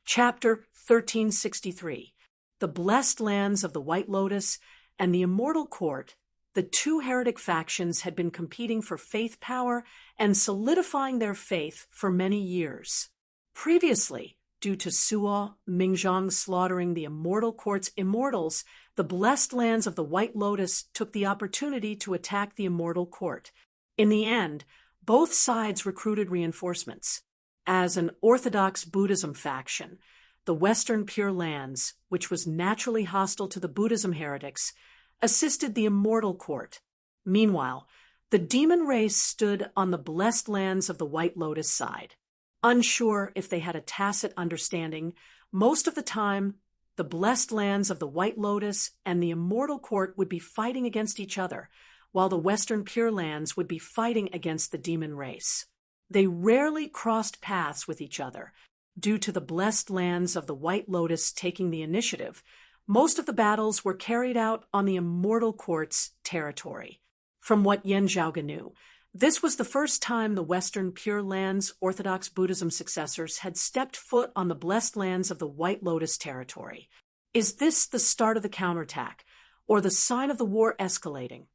Chapter 1363. The blessed lands of the White Lotus and the Immortal Court. The two heretic factions had been competing for faith power and solidifying their faith for many years. Previously, due to Suo Mingzhang slaughtering the Immortal Court's immortals, the blessed lands of the White Lotus took the opportunity to attack the Immortal Court. In the end, both sides recruited reinforcements. As an Orthodox Buddhism faction, the Western Pure Lands, which was naturally hostile to the Buddhism heretics, assisted the immortal court. Meanwhile, the demon race stood on the blessed lands of the White Lotus side. Unsure if they had a tacit understanding, most of the time, the blessed lands of the White Lotus and the immortal court would be fighting against each other, while the Western Pure Lands would be fighting against the demon race. They rarely crossed paths with each other. Due to the blessed lands of the White Lotus taking the initiative, most of the battles were carried out on the immortal court's territory. From what Yen Zhaoge knew, this was the first time the Western Pure Lands Orthodox Buddhism successors had stepped foot on the blessed lands of the White Lotus territory. Is this the start of the counterattack, or the sign of the war escalating?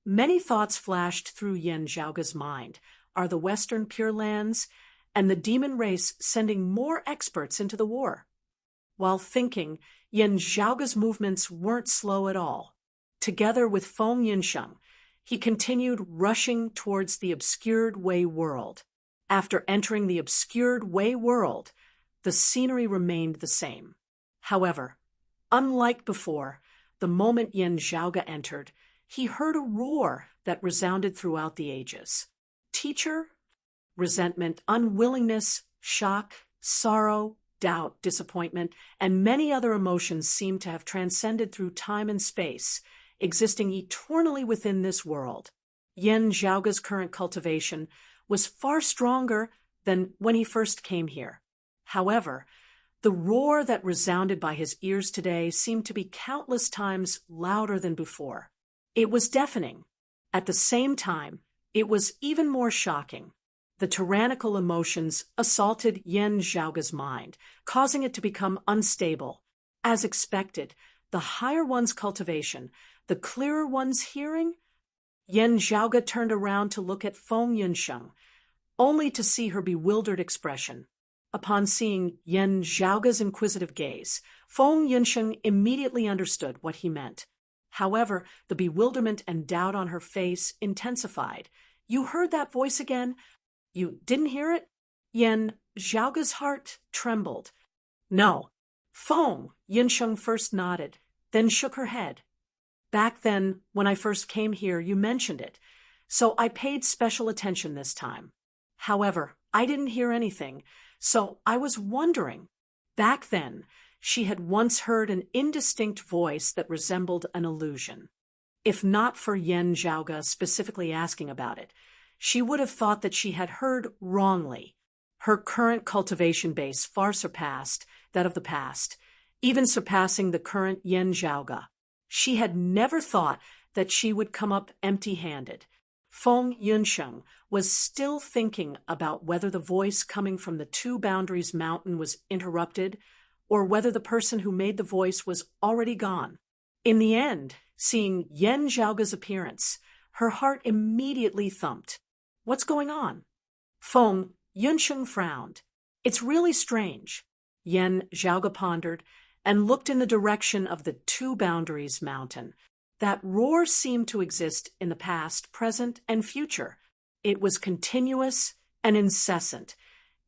Many thoughts flashed through Yen Zhaoge's mind. Are the Western Pure Lands and the demon race sending more experts into the war? While thinking, Yen Zhaoge's movements weren't slow at all. Together with Feng Yinsheng, he continued rushing towards the obscured Wei world. After entering the obscured Wei world, the scenery remained the same. However, unlike before, the moment Yen Zhaoge entered, he heard a roar that resounded throughout the ages. Teacher? Resentment, unwillingness, shock, sorrow, doubt, disappointment, and many other emotions seemed to have transcended through time and space, existing eternally within this world. Yen Zhaoge's current cultivation was far stronger than when he first came here. However, the roar that resounded by his ears today seemed to be countless times louder than before. It was deafening. At the same time, it was even more shocking. The tyrannical emotions assaulted Yen Zhaoge's mind, causing it to become unstable. As expected, the higher one's cultivation, the clearer one's hearing. Yen Zhaoge turned around to look at Feng Yinsheng, only to see her bewildered expression. Upon seeing Yen Zhaoge's inquisitive gaze, Feng Yinsheng immediately understood what he meant. However, the bewilderment and doubt on her face intensified. You heard that voice again? You didn't hear it? Yen Zhaoge's heart trembled. No. Feng Yinsheng first nodded, then shook her head. Back then, when I first came here, you mentioned it, so I paid special attention this time. However, I didn't hear anything, so I was wondering. Back then, she had once heard an indistinct voice that resembled an illusion. If not for Yen Zhaoge specifically asking about it, she would have thought that she had heard wrongly. Her current cultivation base far surpassed that of the past, even surpassing the current Yen Zhaoge. She had never thought that she would come up empty-handed. Feng Yinsheng was still thinking about whether the voice coming from the Two Boundaries Mountain was interrupted, or whether the person who made the voice was already gone. In the end, seeing Yen Zhaoge's appearance, her heart immediately thumped. What's going on? Feng Yinsheng frowned. It's really strange. Yen Zhaoge pondered and looked in the direction of the Two Boundaries Mountain. That roar seemed to exist in the past, present, and future. It was continuous and incessant,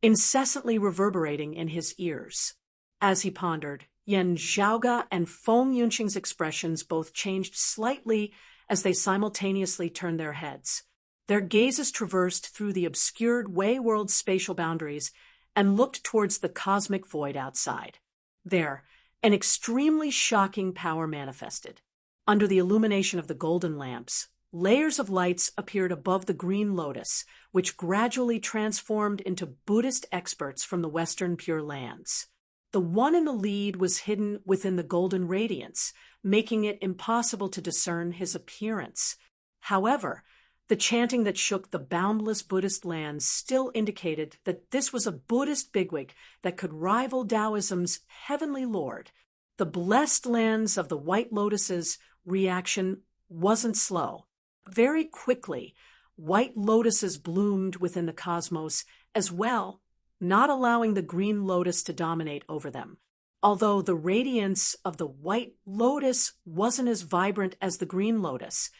incessantly reverberating in his ears. As he pondered, Yen Zhaoge and Feng Yinsheng's expressions both changed slightly as they simultaneously turned their heads. Their gazes traversed through the obscured Wei world's spatial boundaries and looked towards the cosmic void outside. There, an extremely shocking power manifested. Under the illumination of the golden lamps, layers of lights appeared above the green lotus, which gradually transformed into Buddhist experts from the Western Pure Lands. The one in the lead was hidden within the golden radiance, making it impossible to discern his appearance. However, the chanting that shook the boundless Buddhist lands still indicated that this was a Buddhist bigwig that could rival Taoism's heavenly lord. The blessed lands of the White Lotus's reaction wasn't slow. Very quickly, white lotuses bloomed within the cosmos as well, not allowing the green lotus to dominate over them. Although the radiance of the white lotus wasn't as vibrant as the green lotus,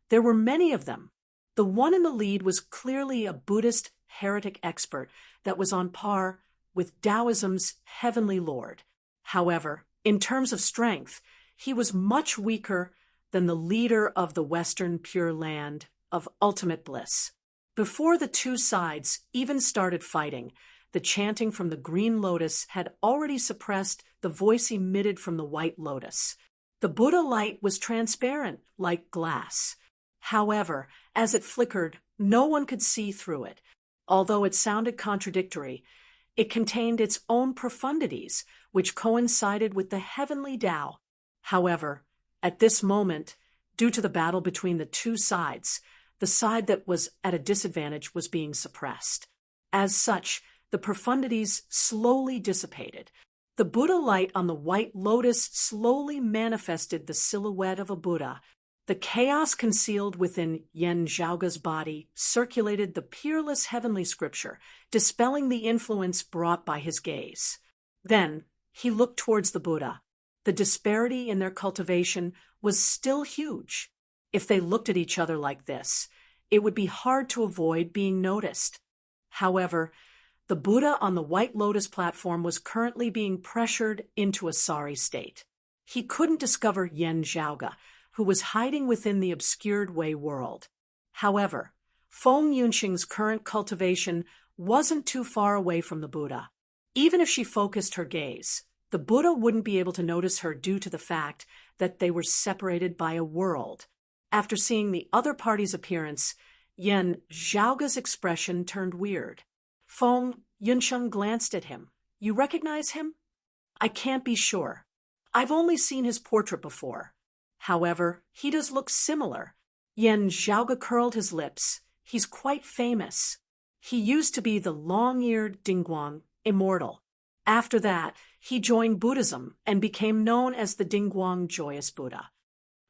there were many of them. The one in the lead was clearly a Buddhist heretic expert that was on par, with Taoism's heavenly lord. However, in terms of strength, he was much weaker than the leader of the Western Pure Land of ultimate bliss. Before the two sides even started fighting, the chanting from the Green Lotus had already suppressed the voice emitted from the White Lotus. The Buddha light was transparent, like glass. However, as it flickered, no one could see through it. Although it sounded contradictory, it contained its own profundities, which coincided with the heavenly Tao. However, at this moment, due to the battle between the two sides, the side that was at a disadvantage was being suppressed. As such, the profundities slowly dissipated. The Buddha light on the White Lotus slowly manifested the silhouette of a Buddha. The chaos concealed within Yen Zhaoga's body circulated the peerless heavenly scripture, dispelling the influence brought by his gaze. Then he looked towards the Buddha. The disparity in their cultivation was still huge. If they looked at each other like this, it would be hard to avoid being noticed. However, the Buddha on the White Lotus platform was currently being pressured into a sorry state. He couldn't discover Yen Zhaoga, who was hiding within the obscured Wei world. However, Feng Yunxing's current cultivation wasn't too far away from the Buddha. Even if she focused her gaze, the Buddha wouldn't be able to notice her due to the fact that they were separated by a world. After seeing the other party's appearance, Yen Zhaoga's expression turned weird. Feng Yunxing glanced at him. "You recognize him?" "I can't be sure. I've only seen his portrait before. However, he does look similar." Yen Zhaoga curled his lips. "He's quite famous. He used to be the long-eared Dingguang, immortal. After that, he joined Buddhism and became known as the Dingguang Joyous Buddha."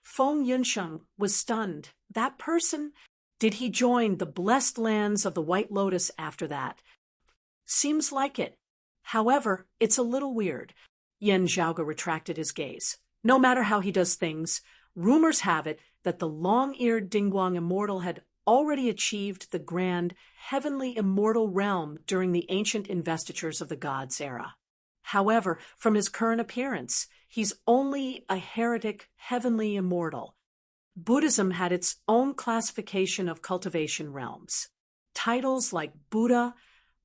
Feng Yunxing was stunned. That person? Did he join the blessed lands of the White Lotus after that? Seems like it. However, it's a little weird. Yen Zhaoga retracted his gaze. No matter how he does things, rumors have it that the long-eared Dingguang immortal had already achieved the grand, heavenly immortal realm during the ancient investitures of the gods era. However, from his current appearance, he's only a heretic heavenly immortal. Buddhism had its own classification of cultivation realms. Titles like Buddha,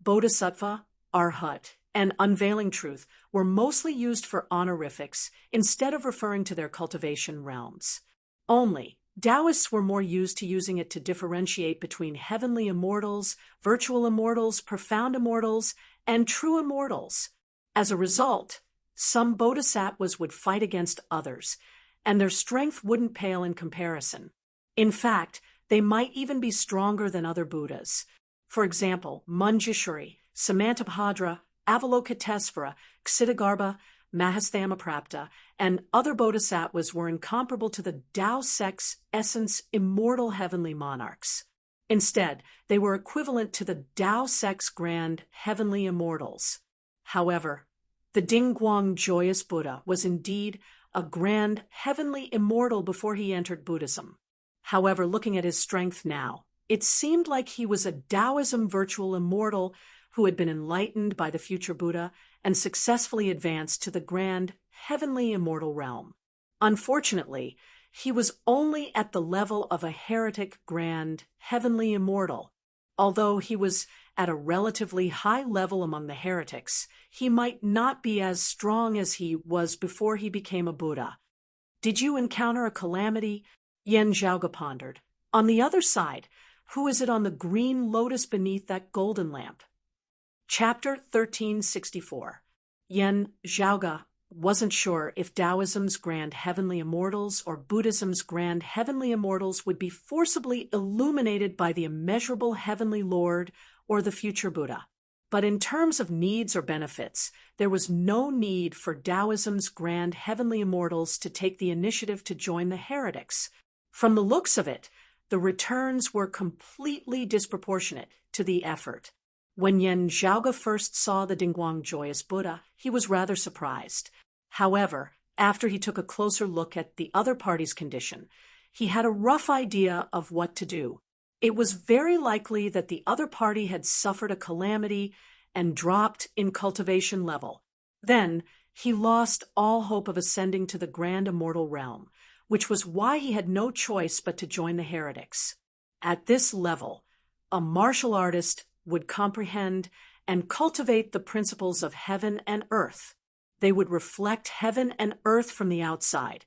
Bodhisattva, Arhat, and Unveiling Truth were mostly used for honorifics instead of referring to their cultivation realms. Only, Taoists were more used to using it to differentiate between heavenly immortals, virtual immortals, profound immortals, and true immortals. As a result, some bodhisattvas would fight against others, and their strength wouldn't pale in comparison. In fact, they might even be stronger than other Buddhas. For example, Manjushri, Samantabhadra, Avalokitesvara, Ksitigarbha, Mahasthamaprapta, and other bodhisattvas were incomparable to the Tao sect's essence immortal heavenly monarchs. Instead, they were equivalent to the Tao sect's grand heavenly immortals. However, the Dingguang Joyous Buddha was indeed a grand heavenly immortal before he entered Buddhism. However, looking at his strength now, it seemed like he was a Taoism virtual immortal who had been enlightened by the future Buddha and successfully advanced to the grand heavenly immortal realm. Unfortunately, he was only at the level of a heretic grand heavenly immortal. Although he was at a relatively high level among the heretics, he might not be as strong as he was before he became a Buddha. "Did you encounter a calamity?" Yen Zhaoga pondered. "On the other side, who is it on the green lotus beneath that golden lamp?" Chapter 1364. Yen Zhaoga wasn't sure if Taoism's grand heavenly immortals or Buddhism's grand heavenly immortals would be forcibly illuminated by the immeasurable heavenly Lord or the future Buddha. But in terms of needs or benefits, there was no need for Taoism's grand heavenly immortals to take the initiative to join the heretics. From the looks of it, the returns were completely disproportionate to the effort. When Yen Zhaoga first saw the Dingguang Joyous Buddha, he was rather surprised. However, after he took a closer look at the other party's condition, he had a rough idea of what to do. It was very likely that the other party had suffered a calamity and dropped in cultivation level. Then he lost all hope of ascending to the grand immortal realm, which was why he had no choice but to join the heretics. At this level, a martial artist would comprehend and cultivate the principles of heaven and earth. They would reflect heaven and earth from the outside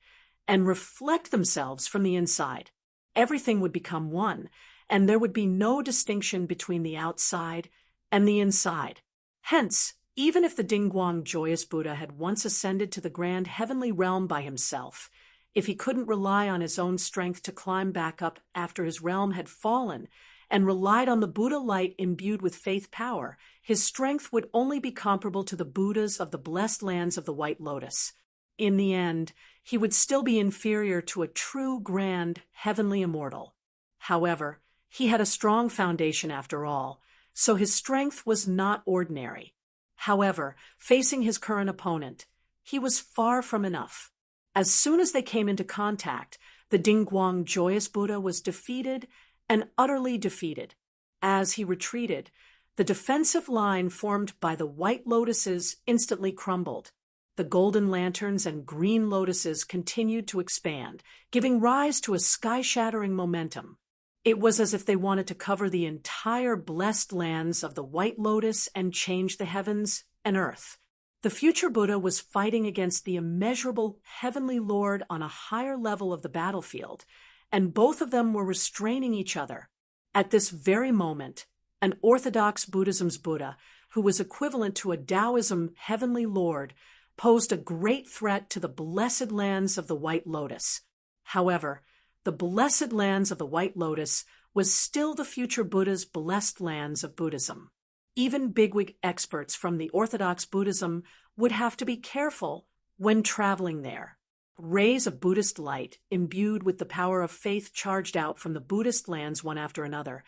and reflect themselves from the inside. Everything would become one, and there would be no distinction between the outside and the inside. Hence, even if the Dingguang joyous Buddha had once ascended to the grand heavenly realm by himself, if he couldn't rely on his own strength to climb back up after his realm had fallen, and relied on the Buddha light imbued with faith power, his strength would only be comparable to the Buddhas of the blessed lands of the White Lotus. In the end, he would still be inferior to a true grand heavenly immortal. However, he had a strong foundation after all, so his strength was not ordinary. However, facing his current opponent, he was far from enough. As soon as they came into contact, the Dingguang joyous Buddha was defeated and utterly defeated. As he retreated, the defensive line formed by the white lotuses instantly crumbled. The golden lanterns and green lotuses continued to expand, giving rise to a sky-shattering momentum. It was as if they wanted to cover the entire blessed lands of the White Lotus and change the heavens and earth. The future Buddha was fighting against the immeasurable heavenly Lord on a higher level of the battlefield, and both of them were restraining each other. At this very moment, an orthodox Buddhism's Buddha, who was equivalent to a Taoism heavenly Lord, posed a great threat to the blessed lands of the White Lotus. However, the blessed lands of the White Lotus was still the future Buddha's blessed lands of Buddhism. Even bigwig experts from the Orthodox Buddhism would have to be careful when traveling there. Rays of Buddhist light, imbued with the power of faith, charged out from the Buddhist lands one after another,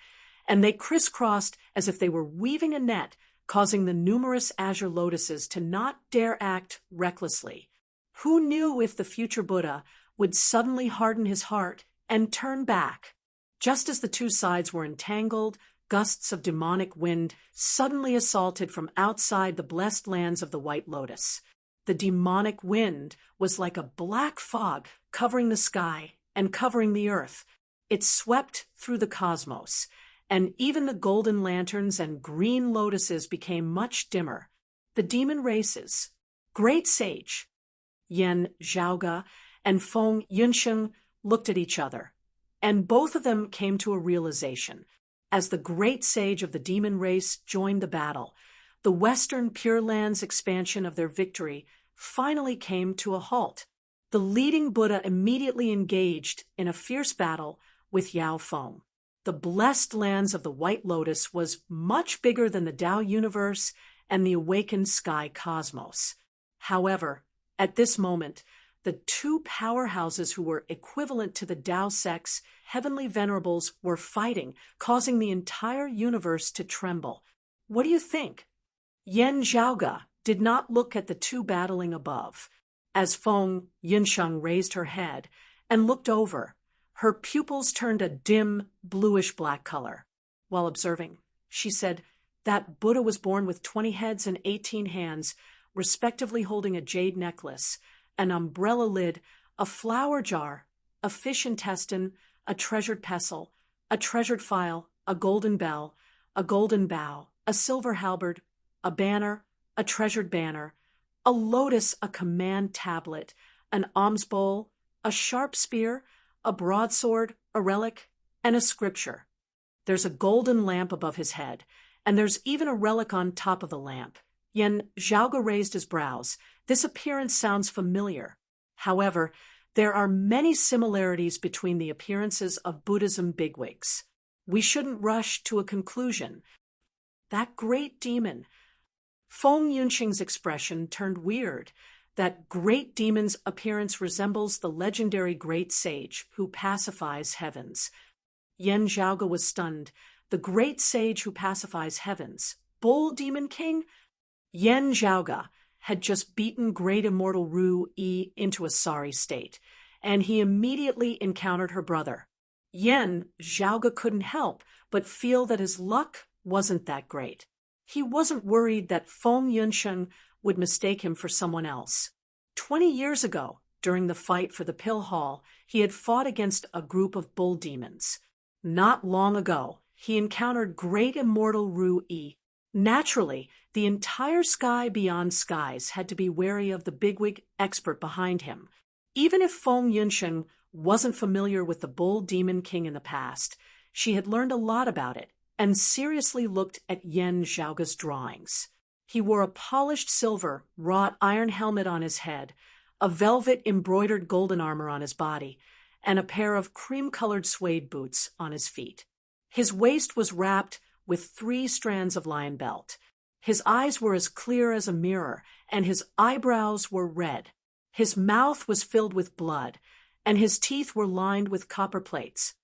and they crisscrossed as if they were weaving a net, causing the numerous azure lotuses to not dare act recklessly. Who knew if the future Buddha would suddenly harden his heart and turn back? Just as the two sides were entangled, gusts of demonic wind suddenly assaulted from outside the blessed lands of the White Lotus. The demonic wind was like a black fog covering the sky and covering the earth. It swept through the cosmos, and even the golden lanterns and green lotuses became much dimmer. The demon races, great sage Yan Zhaoge and Feng Yunsheng, looked at each other, and both of them came to a realization. As the great sage of the demon race joined the battle, the Western Pure Lands expansion of their victory finally came to a halt. The leading Buddha immediately engaged in a fierce battle with Yao Feng. The blessed lands of the White Lotus was much bigger than the Tao universe and the awakened sky cosmos. However, at this moment, the two powerhouses who were equivalent to the Tao sect's heavenly venerables were fighting, causing the entire universe to tremble. What do you think? Yan Zhaoge did not look at the two battling above. As Feng Yunsheng raised her head and looked over, her pupils turned a dim, bluish-black color. While observing, she said, "That Buddha was born with 20 heads and 18 hands, respectively holding a jade necklace, an umbrella lid, a flower jar, a fish intestine, a treasured pestle, a treasured phial, a golden bell, a golden bow, a silver halberd, a banner, a treasured banner, a lotus, a command tablet, an alms bowl, a sharp spear, a broadsword, a relic, and a scripture. There's a golden lamp above his head, and there's even a relic on top of the lamp." Yan Zhaoge raised his brows. This appearance sounds familiar. However, there are many similarities between the appearances of Buddhism bigwigs. We shouldn't rush to a conclusion. That great demon. Feng Yunsheng's expression turned weird. That great demon's appearance resembles the legendary great sage who pacifies heavens. Yan Zhaoge was stunned. The great sage who pacifies heavens. Bull Demon King? Yan Zhaoge had just beaten great immortal Ru Yi into a sorry state, and he immediately encountered her brother. Yan Zhaoge couldn't help but feel that his luck wasn't that great. He wasn't worried that Feng Yunsheng would mistake him for someone else. 20 years ago, during the fight for the Pill Hall, he had fought against a group of bull demons. Not long ago, he encountered great immortal Ru Yi. Naturally, the entire sky beyond skies had to be wary of the bigwig expert behind him. Even if Feng Yunsheng wasn't familiar with the bull demon king in the past, she had learned a lot about it and seriously looked at Yan Zhaoge's drawings. He wore a polished silver, wrought iron helmet on his head, a velvet embroidered golden armor on his body, and a pair of cream-colored suede boots on his feet. His waist was wrapped with 3 strands of lion belt. His eyes were as clear as a mirror, and his eyebrows were red. His mouth was filled with blood, and his teeth were lined with copper plates.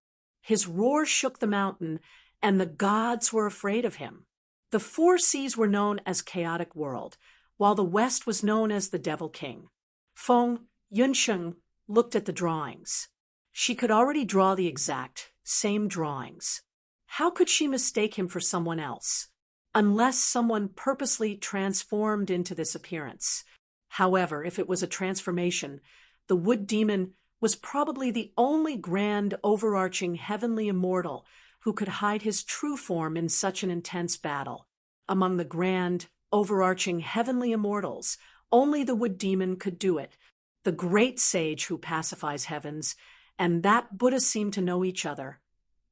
His roar shook the mountain, and the gods were afraid of him. The 4 seas were known as Chaotic World, while the west was known as the Devil King. Feng Yunsheng looked at the drawings. She could already draw the exact same drawings. How could she mistake him for someone else? Unless someone purposely transformed into this appearance. However, if it was a transformation, the wood demon was probably the only grand, overarching heavenly immortal who could hide his true form in such an intense battle. Among the grand, overarching heavenly immortals, only the wood demon could do it, the great sage who pacifies heavens, and that Buddha seemed to know each other.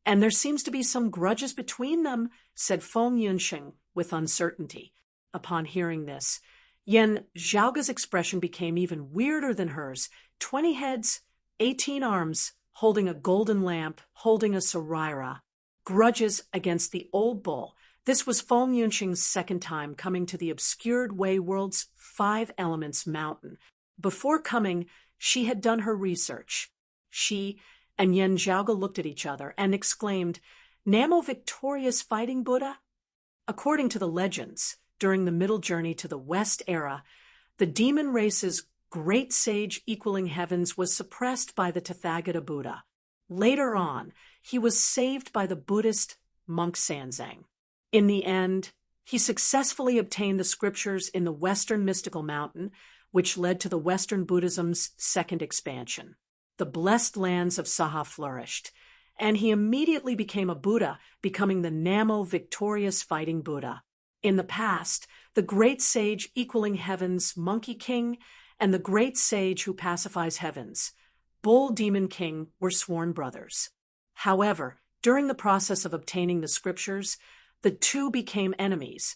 And there seems to be some grudges between them, said Feng Yunsheng with uncertainty. Upon hearing this, Yan Zhaoge's expression became even weirder than hers. 20 heads, 18 arms, holding a golden lamp, holding a sarira. Grudges against the old bull. This was Feng Yunsheng's second time coming to the obscured Wei World's 5 Elements mountain. Before coming, she had done her research. She and Yan Zhaoge looked at each other and exclaimed, "Namo victorious fighting Buddha?" According to the legends, during the middle journey to the West era, the demon race's great sage equaling heavens was suppressed by the Tathagata Buddha. Later on, he was saved by the Buddhist monk Sanzang. In the end, he successfully obtained the scriptures in the Western mystical mountain, which led to the Western Buddhism's second expansion. The blessed lands of Saha flourished, and he immediately became a Buddha, becoming the Namo victorious fighting Buddha. In the past, the great sage equaling heavens, Monkey King, and the great sage who pacifies heavens, Bull Demon King, were sworn brothers. However, during the process of obtaining the scriptures, the two became enemies,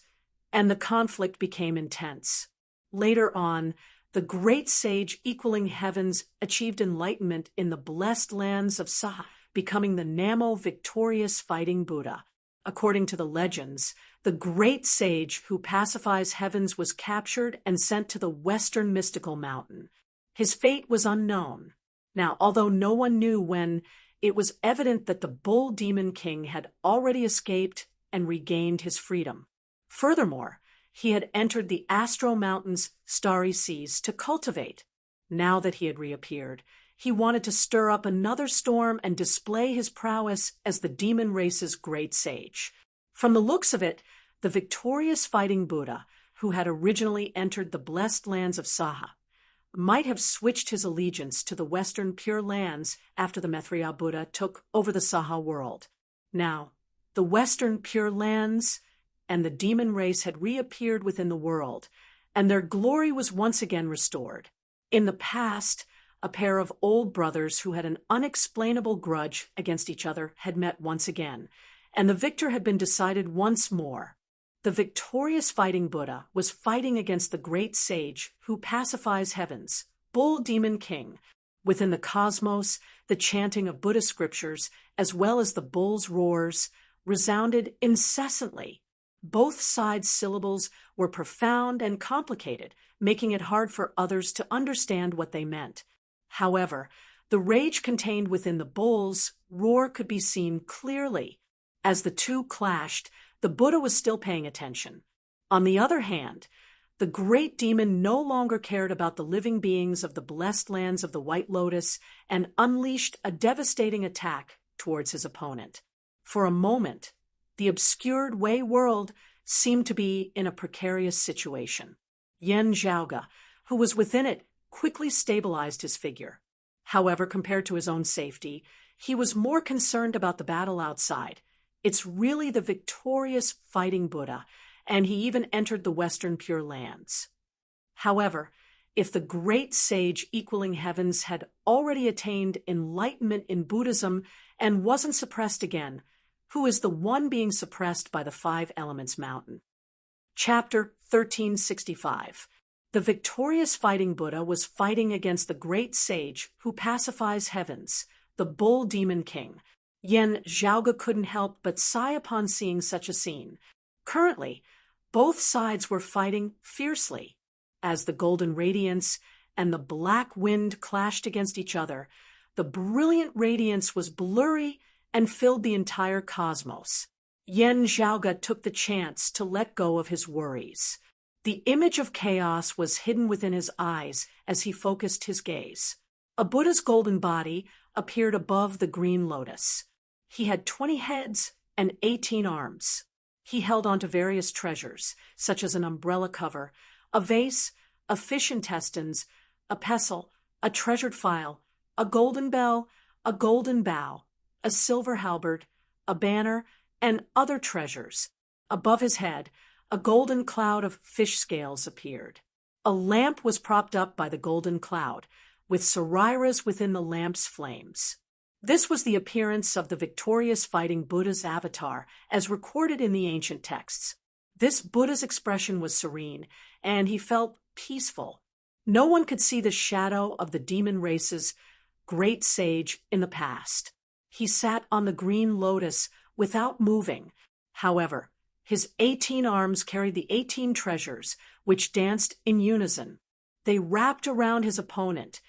and the conflict became intense. Later on, the great sage equaling heavens achieved enlightenment in the blessed lands of Saha, becoming the Namo victorious fighting Buddha. According to the legends, the great sage who pacifies heavens was captured and sent to the Western mystical mountain. His fate was unknown. Now, although no one knew when, it was evident that the Bull Demon King had already escaped and regained his freedom. Furthermore, he had entered the Astro Mountain's starry seas to cultivate. Now that he had reappeared, he wanted to stir up another storm and display his prowess as the demon race's great sage. From the looks of it, the victorious fighting Buddha, who had originally entered the blessed lands of Saha, might have switched his allegiance to the Western Pure Lands after the Maitreya Buddha took over the Saha world. Now, the Western Pure Lands and the demon race had reappeared within the world, and their glory was once again restored. In the past, a pair of old brothers who had an unexplainable grudge against each other had met once again, and the victor had been decided once more. The victorious fighting Buddha was fighting against the great sage who pacifies heavens, Bull Demon King. Within the cosmos, the chanting of Buddhist scriptures, as well as the bull's roars, resounded incessantly. Both sides' syllables were profound and complicated, making it hard for others to understand what they meant. However, the rage contained within the bull's roar could be seen clearly. As the two clashed, the Buddha was still paying attention. On the other hand, the great demon no longer cared about the living beings of the blessed lands of the White Lotus and unleashed a devastating attack towards his opponent. For a moment, the obscured Wei world seemed to be in a precarious situation. Yan Zhaoge, who was within it, quickly stabilized his figure. However, compared to his own safety, he was more concerned about the battle outside. It's really the victorious fighting Buddha, and he even entered the Western Pure Lands. However, if the great sage equaling heavens had already attained enlightenment in Buddhism and wasn't suppressed again, who is the one being suppressed by the Five Elements Mountain? Chapter 1365. The victorious fighting Buddha was fighting against the great sage who pacifies heavens, the bull demon king. Yan Zhaoge couldn't help but sigh upon seeing such a scene. Currently, both sides were fighting fiercely. As the golden radiance and the black wind clashed against each other, the brilliant radiance was blurry and filled the entire cosmos. Yan Zhaoge took the chance to let go of his worries. The image of chaos was hidden within his eyes as he focused his gaze. A Buddha's golden body appeared above the green lotus. He had 20 heads and 18 arms. He held onto various treasures, such as an umbrella cover, a vase, a fish intestines, a pestle, a treasured file, a golden bell, a golden bow, a silver halberd, a banner, and other treasures. Above his head, a golden cloud of fish scales appeared. A lamp was propped up by the golden cloud, with sariras within the lamp's flames. This was the appearance of the victorious fighting Buddha's avatar, as recorded in the ancient texts. This Buddha's expression was serene, and he felt peaceful. No one could see the shadow of the demon race's great sage in the past. He sat on the green lotus without moving. However, his 18 arms carried the 18 treasures, which danced in unison. They wrapped around his opponent,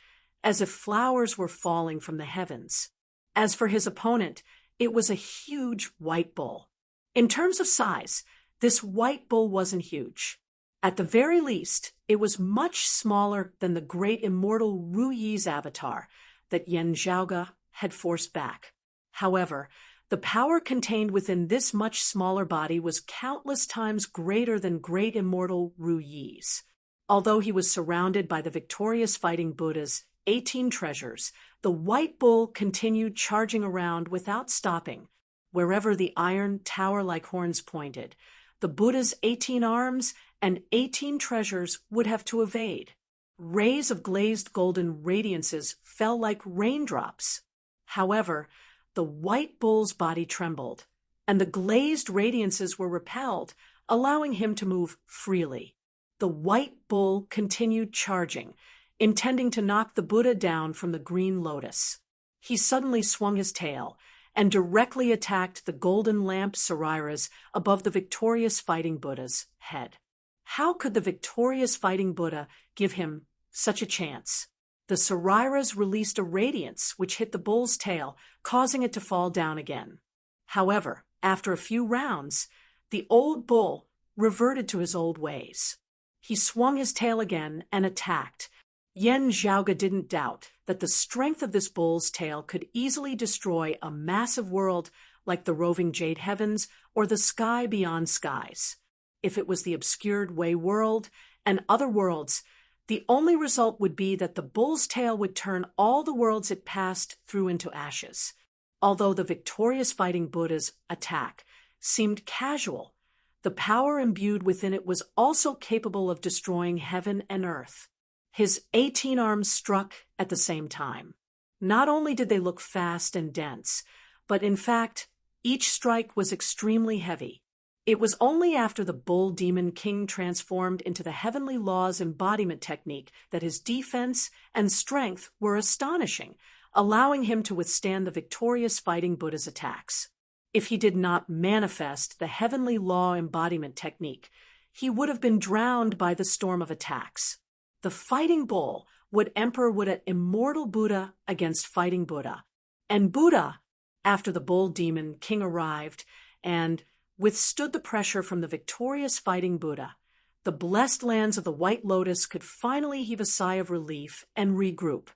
as if flowers were falling from the heavens. As for his opponent, it was a huge white bull. In terms of size, this white bull wasn't huge. At the very least, it was much smaller than the great immortal Ru Yi's avatar that Yan Zhaoge had forced back. However, the power contained within this much smaller body was countless times greater than great immortal Ru Yi's. Although he was surrounded by the victorious fighting Buddha's 18 treasures, the white bull continued charging around without stopping. Wherever the iron tower-like horns pointed, the Buddha's 18 arms and 18 treasures would have to evade. Rays of glazed golden radiances fell like raindrops. However, the white bull's body trembled, and the glazed radiances were repelled, allowing him to move freely. The white bull continued charging, intending to knock the Buddha down from the green lotus. He suddenly swung his tail and directly attacked the golden lamp sariras above the victorious fighting Buddha's head. How could the victorious fighting Buddha give him such a chance? The sariras released a radiance which hit the bull's tail, causing it to fall down again. However, after a few rounds, the old bull reverted to his old ways. He swung his tail again and attacked. Yan Zhaoge didn't doubt that the strength of this bull's tail could easily destroy a massive world like the roving jade heavens or the sky beyond skies. If it was the obscured Wei world and other worlds, the only result would be that the bull's tail would turn all the worlds it passed through into ashes. Although the victorious fighting Buddha's attack seemed casual, the power imbued within it was also capable of destroying heaven and earth. His 18 arms struck at the same time. Not only did they look fast and dense, but in fact, each strike was extremely heavy. It was only after the bull demon king transformed into the heavenly laws embodiment technique that his defense and strength were astonishing, allowing him to withstand the victorious fighting Buddha's attacks. If he did not manifest the heavenly law embodiment technique, he would have been drowned by the storm of attacks. The fighting bull would an immortal Buddha against fighting Buddha. And Buddha, after the bull demon king arrived and withstood the pressure from the victorious fighting Buddha, the blessed lands of the White Lotus could finally heave a sigh of relief and regroup.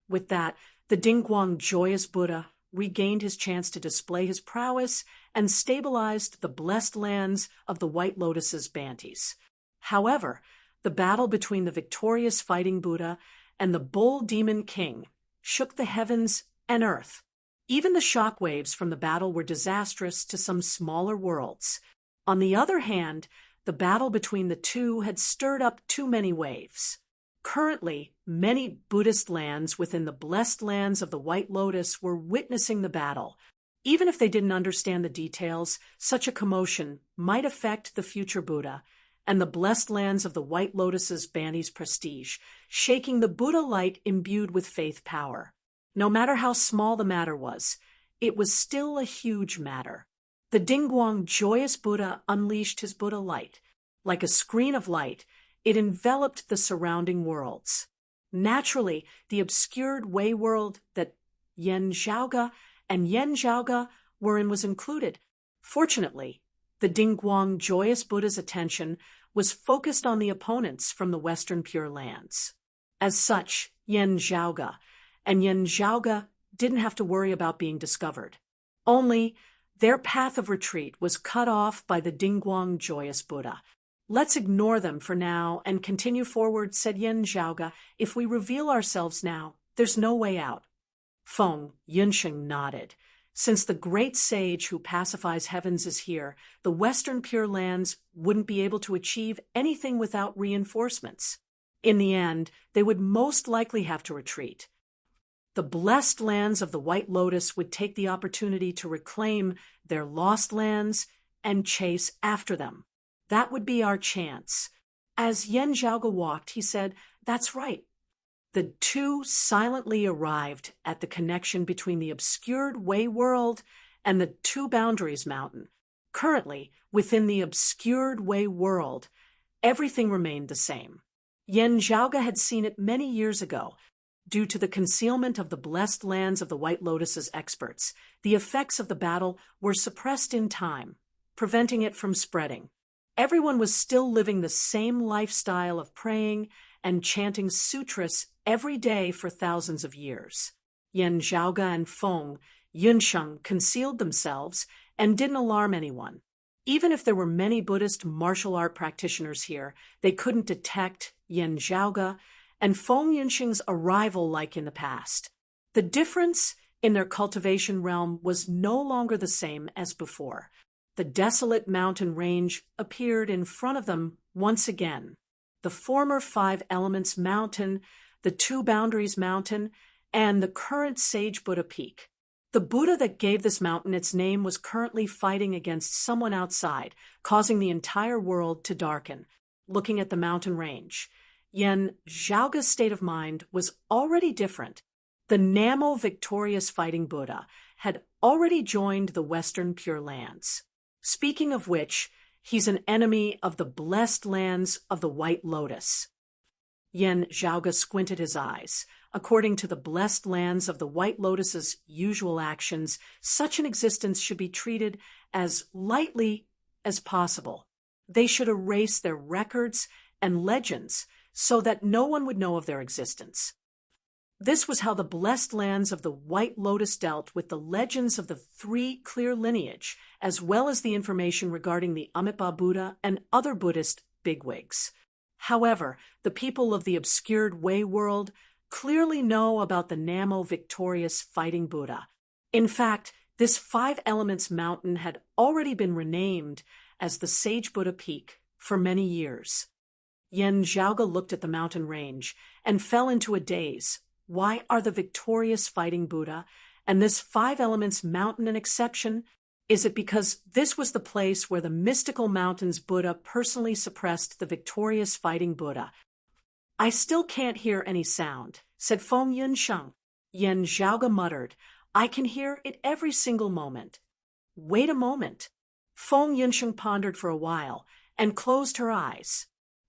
With that, the Dingguang joyous Buddha regained his chance to display his prowess and stabilized the blessed lands of the White Lotus's Bantis. However, the battle between the victorious fighting Buddha and the bull demon king shook the heavens and earth. Even the shock waves from the battle were disastrous to some smaller worlds. On the other hand, the battle between the two had stirred up too many waves. Currently, many Buddhist lands within the blessed lands of the White Lotus were witnessing the battle. Even if they didn't understand the details, such a commotion might affect the future Buddha and the blessed lands of the White Lotus's Banti's prestige, shaking the Buddha light imbued with faith power. No matter how small the matter was, it was still a huge matter. The Dingguang joyous Buddha unleashed his Buddha light. Like a screen of light, it enveloped the surrounding worlds. Naturally, the obscured Wei world that Yen Zhaoge and Yen Zhaoge were in was included. Fortunately, the Dingguang joyous Buddha's attention was focused on the opponents from the Western Pure Lands. As such, Yen Zhaoge and Yen Zhaoge didn't have to worry about being discovered. Only, their path of retreat was cut off by the Dingguang joyous Buddha. "Let's ignore them for now and continue forward," said Yen Zhaoge. "If we reveal ourselves now, there's no way out." Feng Yunsheng nodded. Since the great sage who pacifies heavens is here, the Western Pure Lands wouldn't be able to achieve anything without reinforcements. In the end, they would most likely have to retreat. The blessed lands of the White Lotus would take the opportunity to reclaim their lost lands and chase after them. That would be our chance. As Yen Zhaoge walked, he said, "That's right." The two silently arrived at the connection between the obscured Wei world and the Two Boundaries Mountain. Currently, within the obscured Wei world, everything remained the same. Yen Zhaoge had seen it many years ago. Due to the concealment of the blessed lands of the White Lotus's experts, the effects of the battle were suppressed in time, preventing it from spreading. Everyone was still living the same lifestyle of praying and chanting sutras every day for thousands of years. Yen Zhaoge and Feng Yunsheng concealed themselves and didn't alarm anyone. Even if there were many Buddhist martial art practitioners here, they couldn't detect Yen Zhaoge and Feng Yunsheng's arrival like in the past. The difference in their cultivation realm was no longer the same as before. The desolate mountain range appeared in front of them once again. The former Five Elements Mountain, the Two Boundaries Mountain, and the current Sage Buddha Peak. The Buddha that gave this mountain its name was currently fighting against someone outside, causing the entire world to darken. Looking at the mountain range, Yen Zhaoge's state of mind was already different. The Namo victorious fighting Buddha had already joined the Western Pure Lands. Speaking of which, he's an enemy of the blessed lands of the White Lotus. Yen Zhaoge squinted his eyes. According to the blessed lands of the White Lotus's usual actions, such an existence should be treated as lightly as possible. They should erase their records and legends so that no one would know of their existence. This was how the blessed lands of the White Lotus dealt with the legends of the three clear lineage, as well as the information regarding the Amitabha Buddha and other Buddhist bigwigs. However, the people of the obscured Wei world clearly know about the Namo victorious fighting Buddha. In fact, this Five Elements Mountain had already been renamed as the Sage Buddha Peak for many years. Yen Zhaoge looked at the mountain range and fell into a daze. Why are the victorious fighting Buddha and this Five Elements Mountain an exception? Is it because this was the place where the mystical mountain's Buddha personally suppressed the victorious fighting Buddha? "I still can't hear any sound," said Feng Yunsheng. Yen Zhaoge muttered, "I can hear it every single moment." "Wait a moment." Feng Yunsheng pondered for a while and closed her eyes.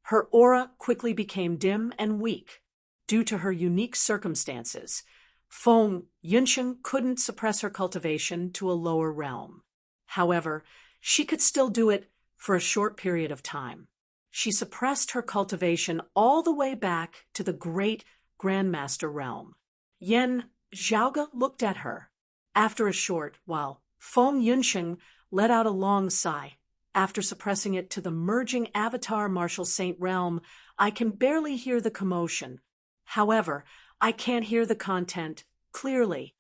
Her aura quickly became dim and weak. Due to her unique circumstances, Feng Yunsheng couldn't suppress her cultivation to a lower realm. However, she could still do it for a short period of time. She suppressed her cultivation all the way back to the great Grandmaster realm. Yen Zhaoge looked at her. After a short while, Feng Yunsheng let out a long sigh. After suppressing it to the merging avatar martial saint realm, I can barely hear the commotion. However, I can't hear the content clearly.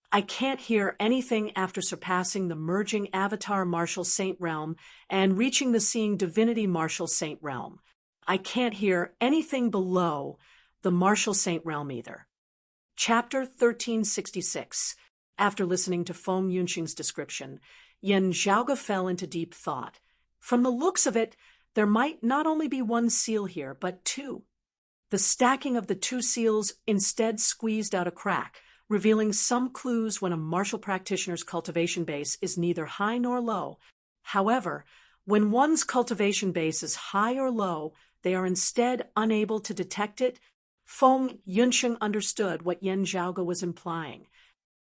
I can't hear anything after surpassing the merging avatar martial saint realm and reaching the seeing divinity martial saint realm. I can't hear anything below the martial saint realm either. Chapter 1366. After listening to Feng Yunxing's description, Yan Zhaoge fell into deep thought. From the looks of it, there might not only be one seal here, but two. The stacking of the two seals instead squeezed out a crack, revealing some clues when a martial practitioner's cultivation base is neither high nor low. However, when one's cultivation base is high or low, they are instead unable to detect it. Feng Yunxing understood what Yan Zhaoge was implying.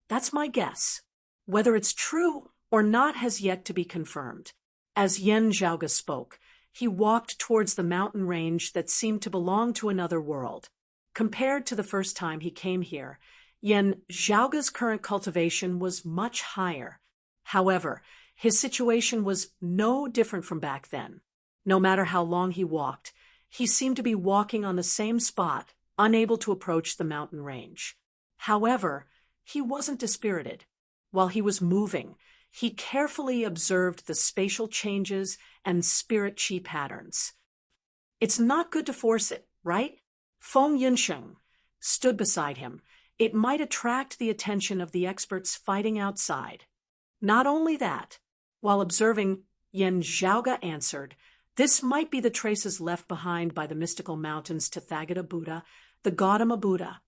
That's my guess. Whether it's true or not has yet to be confirmed. As Yan Zhaoge spoke, he walked towards the mountain range that seemed to belong to another world. Compared to the first time he came here, Yan Zhaoge's current cultivation was much higher. However, his situation was no different from back then. No matter how long he walked, he seemed to be walking on the same spot, unable to approach the mountain range. However, he wasn't dispirited. While he was moving, he carefully observed the spatial changes and spirit chi patterns. It's not good to force it, right? Feng Yunxing stood beside him. It might attract the attention of the experts fighting outside. Not only that, while observing, Yan Zhaoge answered, this might be the traces left behind by the mystical mountain's Tathagata Buddha, the Gautama Buddha.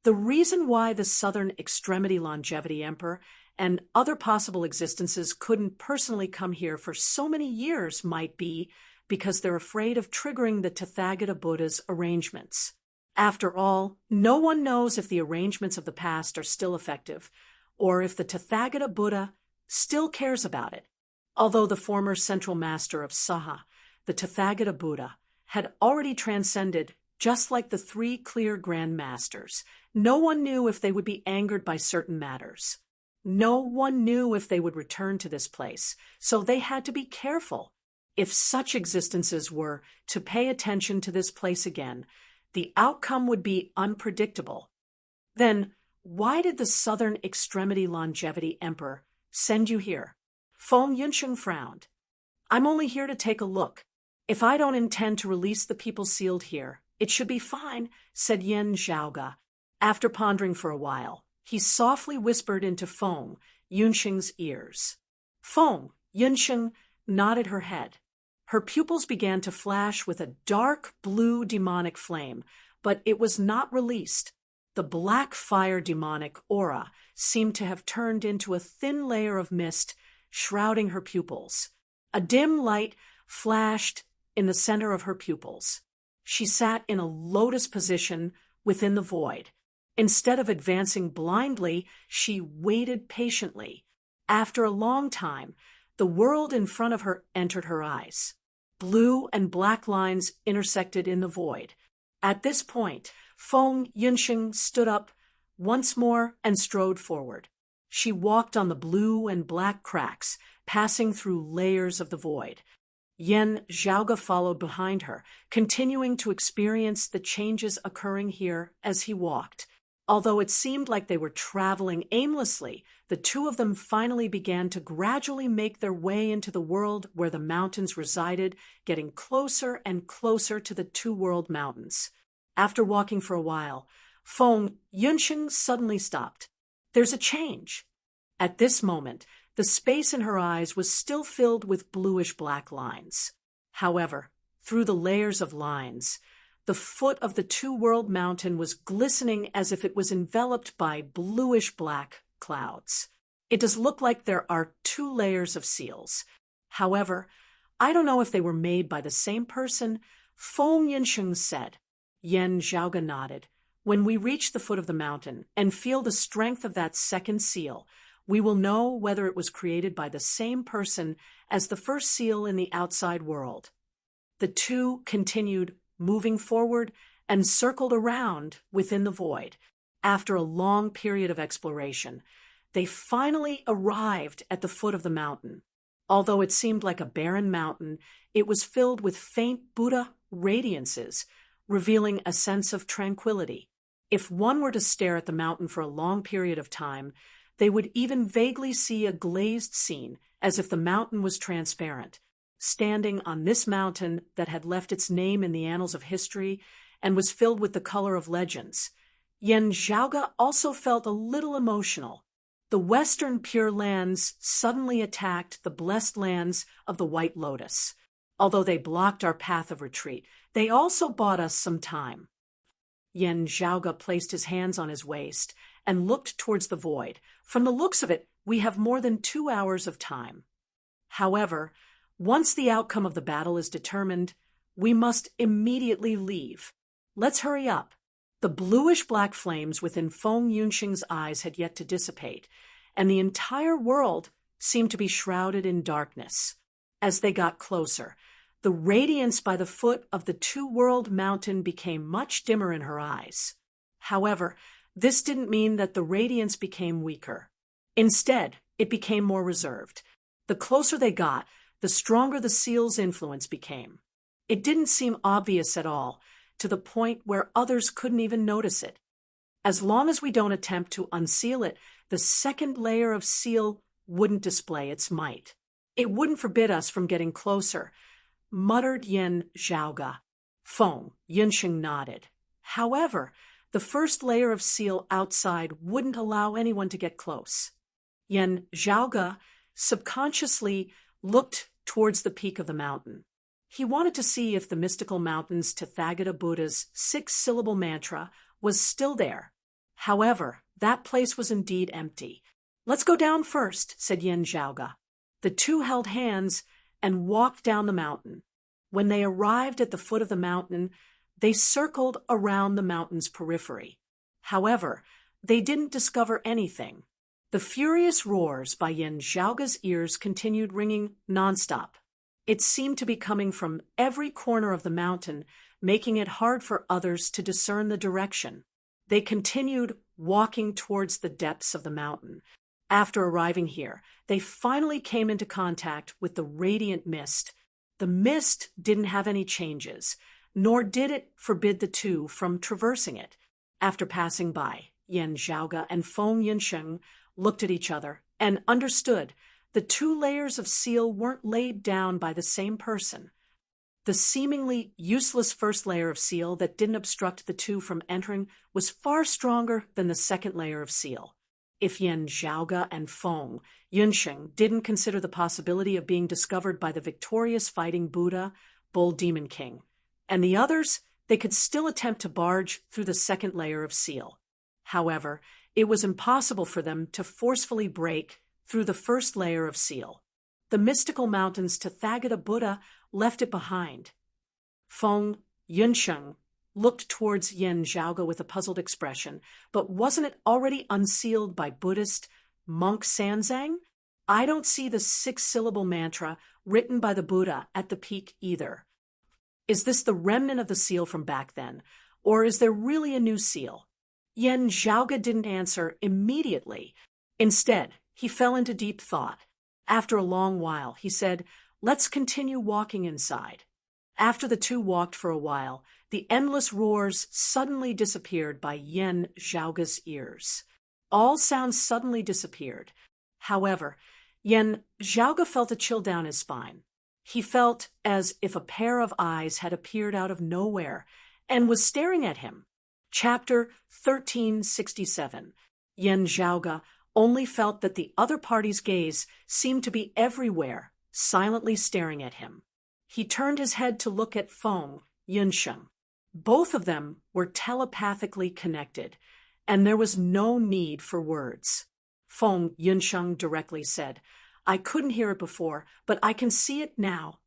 The reason why the Southern Extremity Longevity Emperor and other possible existences couldn't personally come here for so many years might be because they're afraid of triggering the Tathagata Buddha's arrangements. After all, no one knows if the arrangements of the past are still effective, or if the Tathagata Buddha still cares about it. Although the former central master of Saha, the Tathagata Buddha, had already transcended, just like the three clear grand masters, no one knew if they would be angered by certain matters. No one knew if they would return to this place, so they had to be careful. If such existences were to pay attention to this place again, the outcome would be unpredictable. Then, why did the Southern Extremity Longevity Emperor send you here? Feng Yunxing frowned. I'm only here to take a look. If I don't intend to release the people sealed here, it should be fine, said Yan Zhaoge. After pondering for a while, he softly whispered into Feng Yunxing's ears. Feng Yunxing nodded her head. Her pupils began to flash with a dark blue demonic flame, but it was not released. The black fire demonic aura seemed to have turned into a thin layer of mist, shrouding her pupils. A dim light flashed in the center of her pupils. She sat in a lotus position within the void. Instead of advancing blindly, she waited patiently. After a long time, the world in front of her entered her eyes. Blue and black lines intersected in the void. At this point, Feng Yunxing stood up once more and strode forward. She walked on the blue and black cracks, passing through layers of the void. Yan Zhaoge followed behind her, continuing to experience the changes occurring here as he walked. Although it seemed like they were traveling aimlessly, the two of them finally began to gradually make their way into the world where the mountains resided, getting closer and closer to the two-world mountains. After walking for a while, Feng Yunxing suddenly stopped. There's a change. At this moment, the space in her eyes was still filled with bluish-black lines. However, through the layers of lines, the foot of the two-world mountain was glistening as if it was enveloped by bluish-black clouds. It does look like there are two layers of seals. However, I don't know if they were made by the same person, Feng Yunxing said. Yan Zhaoge nodded. When we reach the foot of the mountain and feel the strength of that second seal, we will know whether it was created by the same person as the first seal in the outside world. The two continued moving forward and circled around within the void. After a long period of exploration, they finally arrived at the foot of the mountain. Although it seemed like a barren mountain, it was filled with faint Buddha radiances, revealing a sense of tranquility. If one were to stare at the mountain for a long period of time, they would even vaguely see a glazed scene, as if the mountain was transparent. Standing on this mountain that had left its name in the annals of history and was filled with the color of legends, Yen Zhaoge also felt a little emotional. The western Pure Lands suddenly attacked the blessed lands of the White Lotus. Although they blocked our path of retreat, they also bought us some time. Yen Zhaoge placed his hands on his waist and looked towards the void. From the looks of it, we have more than 2 hours of time. However, once the outcome of the battle is determined, we must immediately leave. Let's hurry up. The bluish-black flames within Feng Yunxing's eyes had yet to dissipate, and the entire world seemed to be shrouded in darkness. As they got closer, the radiance by the foot of the two-world mountain became much dimmer in her eyes. However, this didn't mean that the radiance became weaker. Instead, it became more reserved. The closer they got, the stronger the seal's influence became. It didn't seem obvious at all, to the point where others couldn't even notice it. As long as we don't attempt to unseal it, the second layer of seal wouldn't display its might. It wouldn't forbid us from getting closer, muttered Yen Zhaoge. Feng Yunxing nodded. However, the first layer of seal outside wouldn't allow anyone to get close. Yen Zhaoge subconsciously looked towards the peak of the mountain. He wanted to see if the mystical mountain's Tathagata Buddha's 6-syllable mantra was still there. However, that place was indeed empty. Let's go down first, said Yen Zhaoge. The two held hands and walked down the mountain. When they arrived at the foot of the mountain, they circled around the mountain's periphery. However, they didn't discover anything. The furious roars by Yen Zhaoge's ears continued ringing nonstop. It seemed to be coming from every corner of the mountain, making it hard for others to discern the direction. They continued walking towards the depths of the mountain. After arriving here, they finally came into contact with the radiant mist. The mist didn't have any changes, nor did it forbid the two from traversing it. After passing by, Yen Zhaoge and Feng Yunxing looked at each other and understood the 2 layers of seal weren't laid down by the same person. The seemingly useless first layer of seal that didn't obstruct the two from entering was far stronger than the second layer of seal. If Yen Zhaoge and Feng Yunxing didn't consider the possibility of being discovered by the victorious fighting Buddha, Bull Demon King, and the others, they could still attempt to barge through the second layer of seal. However, it was impossible for them to forcefully break through the first layer of seal. The mystical mountain's Tathagata Buddha left it behind. Feng Yunxing looked towards Yen Zhaoge with a puzzled expression, but wasn't it already unsealed by Buddhist monk Sanzang? I don't see the 6-syllable mantra written by the Buddha at the peak either. Is this the remnant of the seal from back then, or is there really a new seal? Yen Zhaoge didn't answer immediately. Instead, he fell into deep thought. After a long while, he said, "Let's continue walking inside." After the two walked for a while, the endless roars suddenly disappeared by Yen Zhaoge's ears. All sounds suddenly disappeared. However, Yen Zhaoge felt a chill down his spine. He felt as if a pair of eyes had appeared out of nowhere and was staring at him. Chapter 1367. Yen Zhaoge only felt that the other party's gaze seemed to be everywhere, silently staring at him. He turned his head to look at Feng Yunxing. Both of them were telepathically connected, and there was no need for words. Feng Yunxing directly said, "I couldn't hear it before, but I can see it now.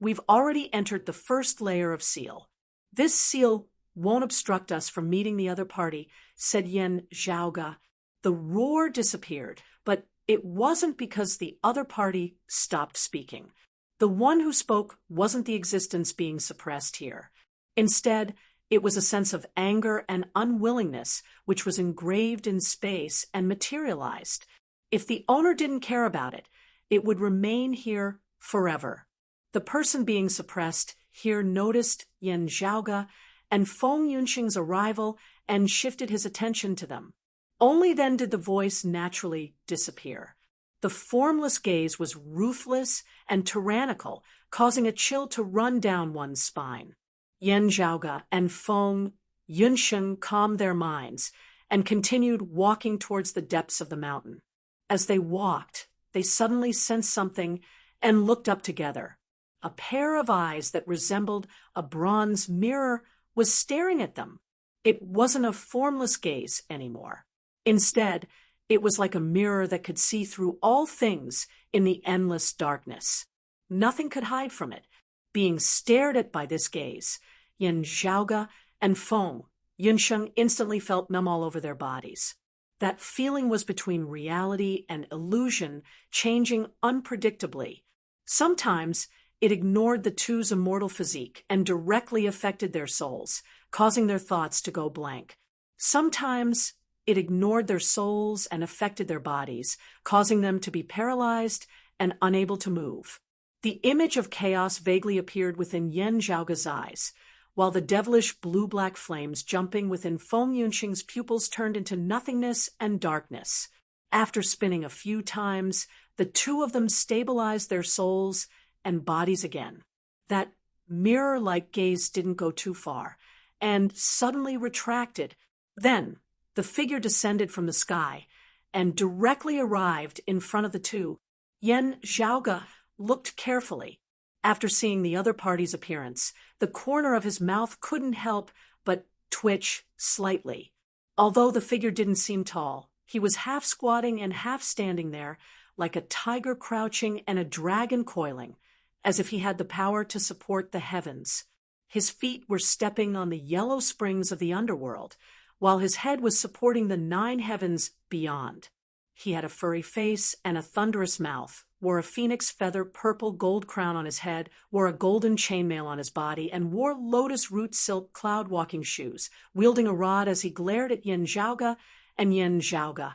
We've already entered the first layer of seal. This seal won't obstruct us from meeting the other party," said Yen Zhaoge. The roar disappeared, but it wasn't because the other party stopped speaking. The one who spoke wasn't the existence being suppressed here. Instead, it was a sense of anger and unwillingness which was engraved in space and materialized. If the owner didn't care about it, it would remain here forever. The person being suppressed here noticed Yan Zhaoge and Feng Yunxing's arrival and shifted his attention to them. Only then did the voice naturally disappear. The formless gaze was ruthless and tyrannical, causing a chill to run down one's spine. Yan Zhaoge and Feng Yunxing calmed their minds and continued walking towards the depths of the mountain. As they walked, they suddenly sensed something and looked up together. A pair of eyes that resembled a bronze mirror was staring at them. It wasn't a formless gaze anymore. Instead, it was like a mirror that could see through all things in the endless darkness. Nothing could hide from it. Being stared at by this gaze, Yan Zhaoge and Feng Yunsheng instantly felt numb all over their bodies. That feeling was between reality and illusion, changing unpredictably. Sometimes it ignored the two's immortal physique and directly affected their souls, causing their thoughts to go blank. Sometimes it ignored their souls and affected their bodies, causing them to be paralyzed and unable to move. The image of chaos vaguely appeared within Yan Zhaoge's eyes, while the devilish blue-black flames jumping within Feng Yunxing's pupils turned into nothingness and darkness. After spinning a few times, the two of them stabilized their souls and bodies again. That mirror-like gaze didn't go too far, and suddenly retracted. Then, the figure descended from the sky and directly arrived in front of the two. Yan Zhaoge looked carefully. After seeing the other party's appearance, the corner of his mouth couldn't help but twitch slightly. Although the figure didn't seem tall, he was half squatting and half standing there, like a tiger crouching and a dragon coiling, as if he had the power to support the heavens. His feet were stepping on the yellow springs of the underworld, while his head was supporting the 9 heavens beyond. He had a furry face and a thunderous mouth, wore a phoenix feather purple gold crown on his head, wore a golden chainmail on his body, and wore lotus root silk cloud walking shoes, wielding a rod as he glared at Yan Zhaoge and Yan Zhaoge.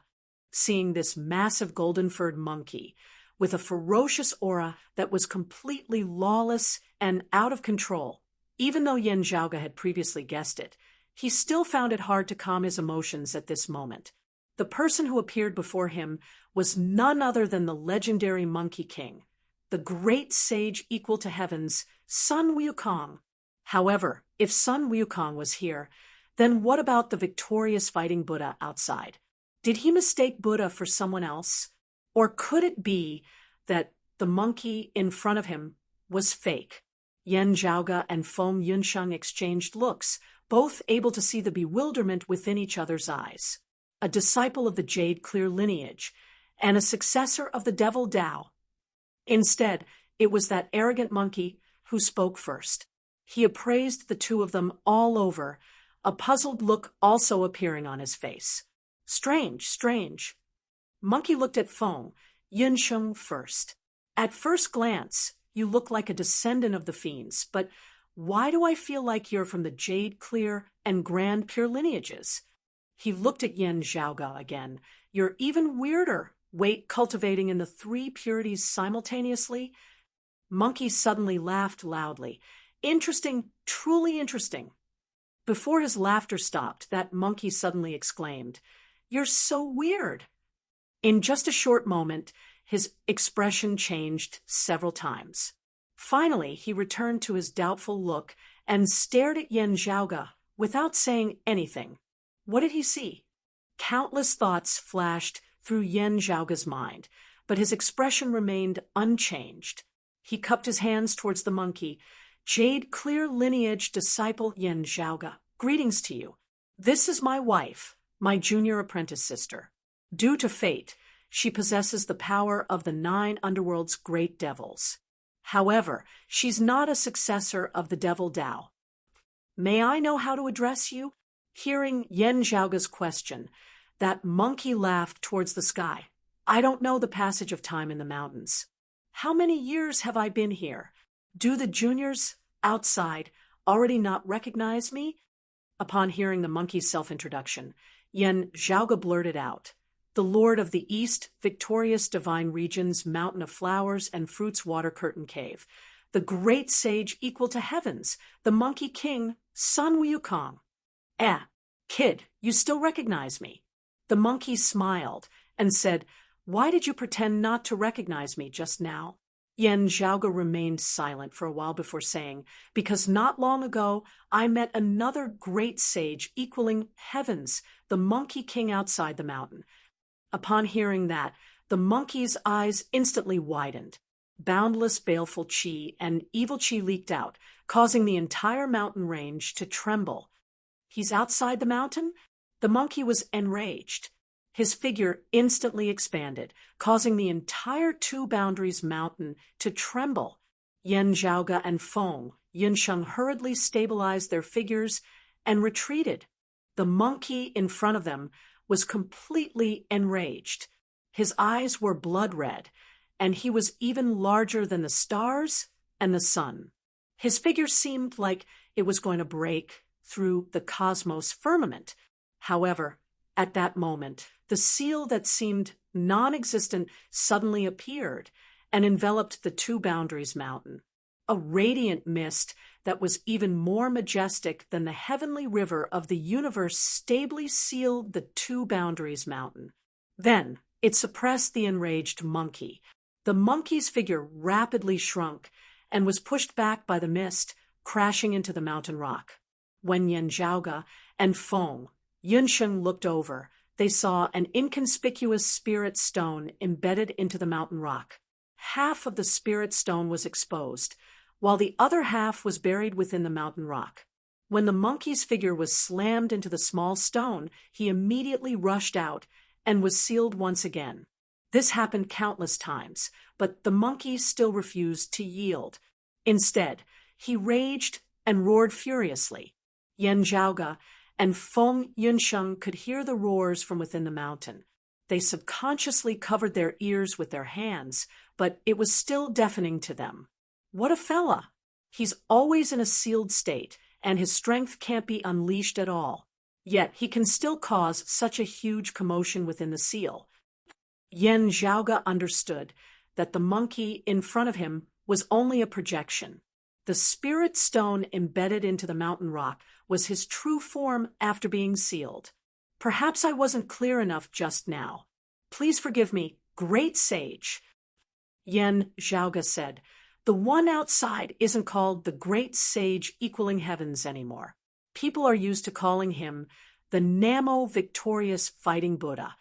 Seeing this massive golden-furred monkey with a ferocious aura that was completely lawless and out of control, even though Yan Zhaoge had previously guessed it, he still found it hard to calm his emotions at this moment. The person who appeared before him was none other than the legendary Monkey King, the great sage equal to heavens, Sun Wukong. However, if Sun Wukong was here, then what about the victorious fighting Buddha outside? Did he mistake Buddha for someone else? Or could it be that the monkey in front of him was fake? Yan Zhaoge and Feng Yunsheng exchanged looks, both able to see the bewilderment within each other's eyes. A disciple of the Jade Clear lineage, and a successor of the Devil Tao. Instead, it was that arrogant monkey who spoke first. He appraised the two of them all over, a puzzled look also appearing on his face. Strange, strange. Monkey looked at Feng Yunsheng first. At first glance, you look like a descendant of the fiends, but why do I feel like you're from the Jade Clear and Grand Pure lineages? He looked at Yan Zhaoge again. You're even weirder. Wait, cultivating in the 3 purities simultaneously? Monkey suddenly laughed loudly. Interesting, truly interesting. Before his laughter stopped, that monkey suddenly exclaimed, "You're so weird." In just a short moment, his expression changed several times. Finally, he returned to his doubtful look and stared at Yan Zhaoge without saying anything. What did he see? Countless thoughts flashed through Yan Zhaoge's mind, but his expression remained unchanged. He cupped his hands towards the monkey. "Jade Clear lineage disciple Yan Zhaoge, greetings to you. This is my wife, my junior apprentice sister. Due to fate, she possesses the power of the 9 underworld's great devils. However, she's not a successor of the Devil Tao. May I know how to address you?" Hearing Yan Zhaoge's question, that monkey laughed towards the sky. "I don't know the passage of time in the mountains. How many years have I been here? Do the juniors outside already not recognize me?" Upon hearing the monkey's self-introduction, Yan Zhaoge blurted out, the Lord of the East, victorious divine regions, mountain of flowers and fruits, water curtain cave, the great sage equal to heavens, the monkey king, Sun Wukong. Kid, you still recognize me. The monkey smiled and said, "Why did you pretend not to recognize me just now?" Yen Zhaoge remained silent for a while before saying, "Because not long ago I met another great sage equaling heavens, the monkey king outside the mountain." Upon hearing that, the monkey's eyes instantly widened. Boundless baleful qi and evil qi leaked out, causing the entire mountain range to tremble. "He's outside the mountain?" The monkey was enraged. His figure instantly expanded, causing the entire Two Boundaries mountain to tremble. Yen Zhaoge and Feng Yunsheng hurriedly stabilized their figures and retreated. The monkey in front of them was completely enraged. His eyes were blood red, and he was even larger than the stars and the sun. His figure seemed like it was going to break through the cosmos firmament. However, at that moment, the seal that seemed non-existent suddenly appeared and enveloped the Two Boundaries mountain, a radiant mist that was even more majestic than the heavenly river of the universe stably sealed the Two Boundaries mountain. Then it suppressed the enraged monkey. The monkey's figure rapidly shrunk and was pushed back by the mist, crashing into the mountain rock. When Yen Zhaoge and Feng Yunsheng looked over, they saw an inconspicuous spirit stone embedded into the mountain rock. Half of the spirit stone was exposed, while the other half was buried within the mountain rock. When the monkey's figure was slammed into the small stone, he immediately rushed out and was sealed once again. This happened countless times, but the monkey still refused to yield. Instead, he raged and roared furiously. Yen Zhaoge and Feng Yunsheng could hear the roars from within the mountain. They subconsciously covered their ears with their hands, but it was still deafening to them. What a fella! He's always in a sealed state, and his strength can't be unleashed at all. Yet he can still cause such a huge commotion within the seal. Yen Zhaoge understood that the monkey in front of him was only a projection. The spirit stone embedded into the mountain rock was his true form after being sealed. Perhaps I wasn't clear enough just now. Please forgive me, great sage. Yen Zhaoge said, "The one outside isn't called the great sage equaling heavens anymore. People are used to calling him the Namo victorious fighting Buddha."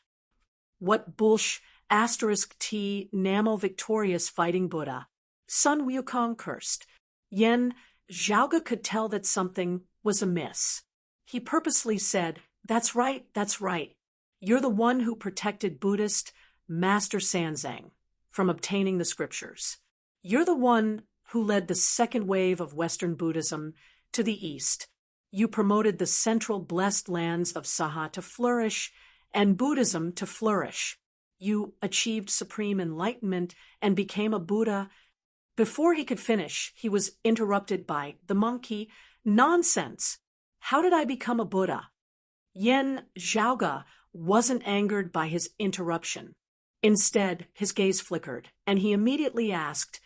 What bullsh *T Namo victorious fighting Buddha? Sun Wukong cursed. Yen Zhaoge could tell that something was amiss. He purposely said, that's right. You're the one who protected Buddhist Master Sanzang from obtaining the scriptures. You're the one who led the second wave of Western Buddhism to the East. You promoted the central blessed lands of Saha to flourish and Buddhism to flourish. You achieved supreme enlightenment and became a Buddha. Before he could finish, he was interrupted by the monkey. Nonsense! How did I become a Buddha? Yen Zhaoge wasn't angered by his interruption. Instead, his gaze flickered, and he immediately asked,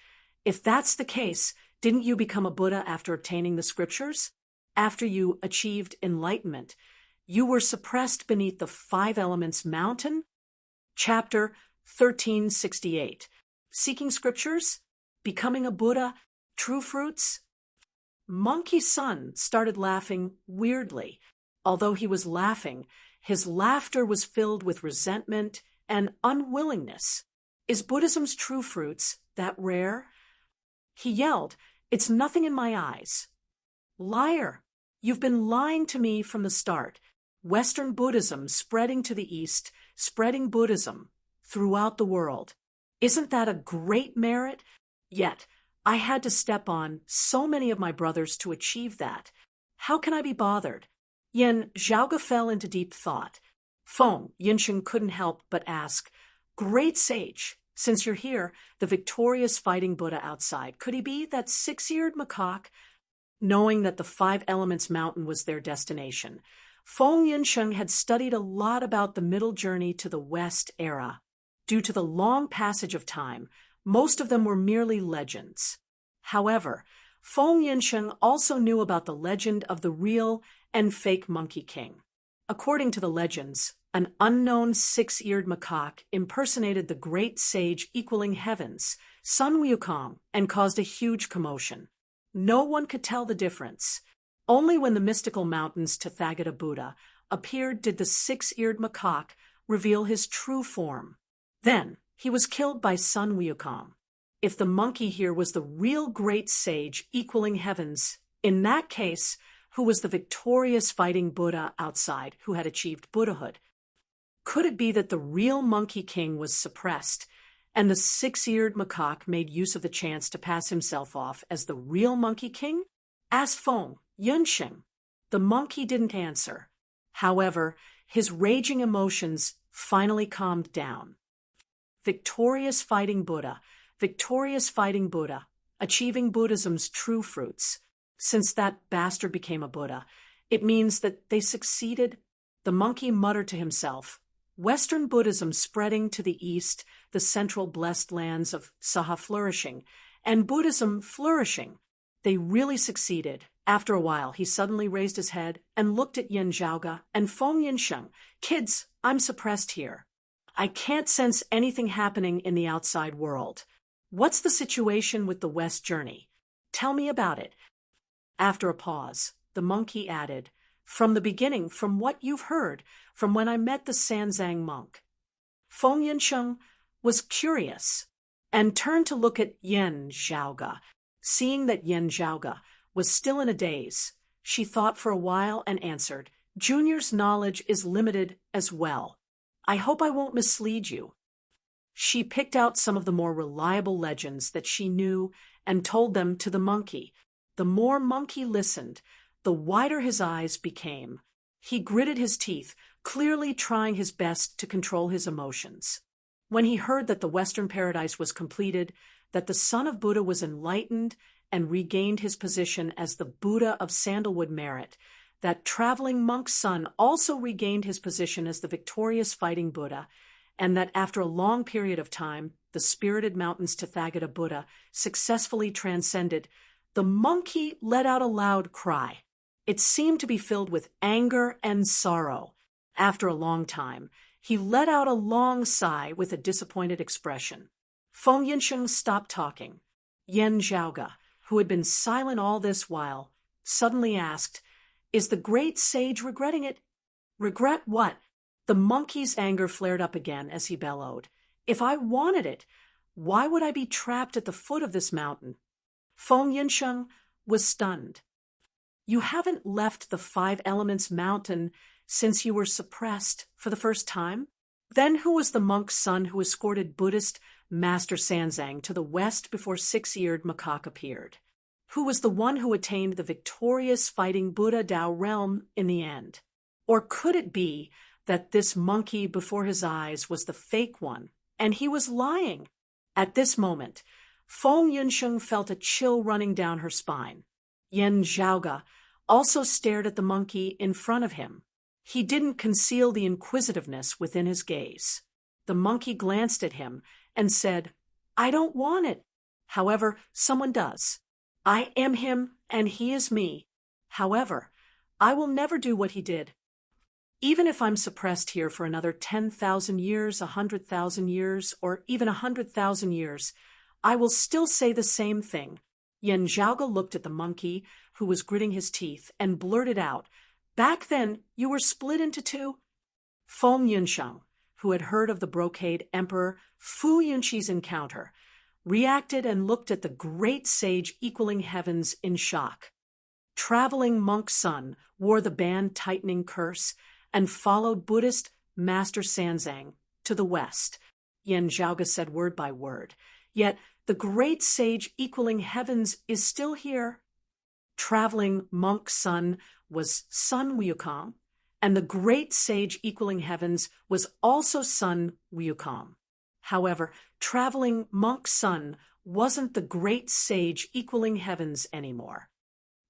"If that's the case, didn't you become a Buddha after obtaining the scriptures? After you achieved enlightenment, you were suppressed beneath the Five Elements mountain?" Chapter 1368. Seeking scriptures? Becoming a Buddha? True fruits? Monkey Sun started laughing weirdly. Although he was laughing, his laughter was filled with resentment and unwillingness. Is Buddhism's true fruits that rare? He yelled, "It's nothing in my eyes." Liar! You've been lying to me from the start. Western Buddhism spreading to the East, spreading Buddhism throughout the world. Isn't that a great merit? Yet, I had to step on so many of my brothers to achieve that. How can I be bothered? Yen Zhaoge fell into deep thought. Feng Yunsheng couldn't help but ask, "Great sage, since you're here, the victorious fighting Buddha outside, could he be that six-eared macaque?" Knowing that the Five Elements mountain was their destination, Feng Yinsheng had studied a lot about the middle journey to the West era. Due to the long passage of time, most of them were merely legends. However, Feng Yinsheng also knew about the legend of the real and fake Monkey King. According to the legends, an unknown six-eared macaque impersonated the great sage equaling heavens, Sun Wukong, and caused a huge commotion. No one could tell the difference. Only when the mystical mountains Tathagata Buddha appeared did the six-eared macaque reveal his true form. Then, he was killed by Sun Wukong. If the monkey here was the real great sage equaling heavens, in that case, who was the victorious fighting Buddha outside who had achieved Buddhahood? Could it be that the real Monkey King was suppressed, and the six-eared macaque made use of the chance to pass himself off as the real Monkey King? Asked Feng Yinsheng. The monkey didn't answer. However, his raging emotions finally calmed down. Victorious fighting Buddha, achieving Buddhism's true fruits. Since that bastard became a Buddha, it means that they succeeded. The monkey muttered to himself, Western Buddhism spreading to the east, the central blessed lands of Saha flourishing, and Buddhism flourishing. They really succeeded. After a while, he suddenly raised his head and looked at Yin Zhaoge and Feng Yinsheng. Kids, I'm suppressed here. I can't sense anything happening in the outside world. What's the situation with the West journey? Tell me about it. After a pause, the monkey added, From the beginning, from what you've heard, from when I met the Sanzang monk. Feng Yinsheng was curious and turned to look at Yin Zhaoge. Seeing that Yin Zhaoge was still in a daze, she thought for a while and answered, Junior's knowledge is limited as well. I hope I won't mislead you. She picked out some of the more reliable legends that she knew and told them to the monkey. The more monkey listened, the wider his eyes became. He gritted his teeth, clearly trying his best to control his emotions. When he heard that the Western paradise was completed, that the son of Buddha was enlightened and regained his position as the Buddha of sandalwood merit, that traveling monk's son also regained his position as the victorious fighting Buddha, and that after a long period of time, the spirited mountains Tathagata Buddha successfully transcended, the monkey let out a loud cry. It seemed to be filled with anger and sorrow. After a long time, he let out a long sigh with a disappointed expression. Feng Yinsheng stopped talking. Yin Zhaoge, who had been silent all this while, suddenly asked, Is the great sage regretting it? Regret what? The monkey's anger flared up again as he bellowed. If I wanted it, why would I be trapped at the foot of this mountain? Feng Yinsheng was stunned. You haven't left the Five Elements mountain since you were suppressed for the first time? Then who was the monk's son who escorted Buddhist Master Sanzang to the west before six-eared macaque appeared? Who was the one who attained the victorious fighting Buddha Dao realm in the end? Or could it be that this monkey before his eyes was the fake one, and he was lying? At this moment, Feng Yinsheng felt a chill running down her spine. Yin Zhaoge also stared at the monkey in front of him. He didn't conceal the inquisitiveness within his gaze. The monkey glanced at him and said, I don't want it. However, someone does. I am him and he is me. However, I will never do what he did. Even if I'm suppressed here for another 10,000 years, 100,000 years, or even 100,000 years, I will still say the same thing. Yin Zhaoge looked at the monkey, who was gritting his teeth, and blurted out, Back then, you were split into two? Feng Yinsheng, who had heard of the brocade emperor Fu Yunqi's encounter, reacted and looked at the great sage equaling heavens in shock. Traveling monk's son wore the band-tightening curse and followed Buddhist Master Sanzang to the west. Yin Zhaoge said word by word, Yet the great sage equaling heavens is still here. Traveling monk's son was Sun Wukong, and the great sage equaling heavens was also Sun Wukong. However, traveling monk's son wasn't the great sage equaling heavens anymore.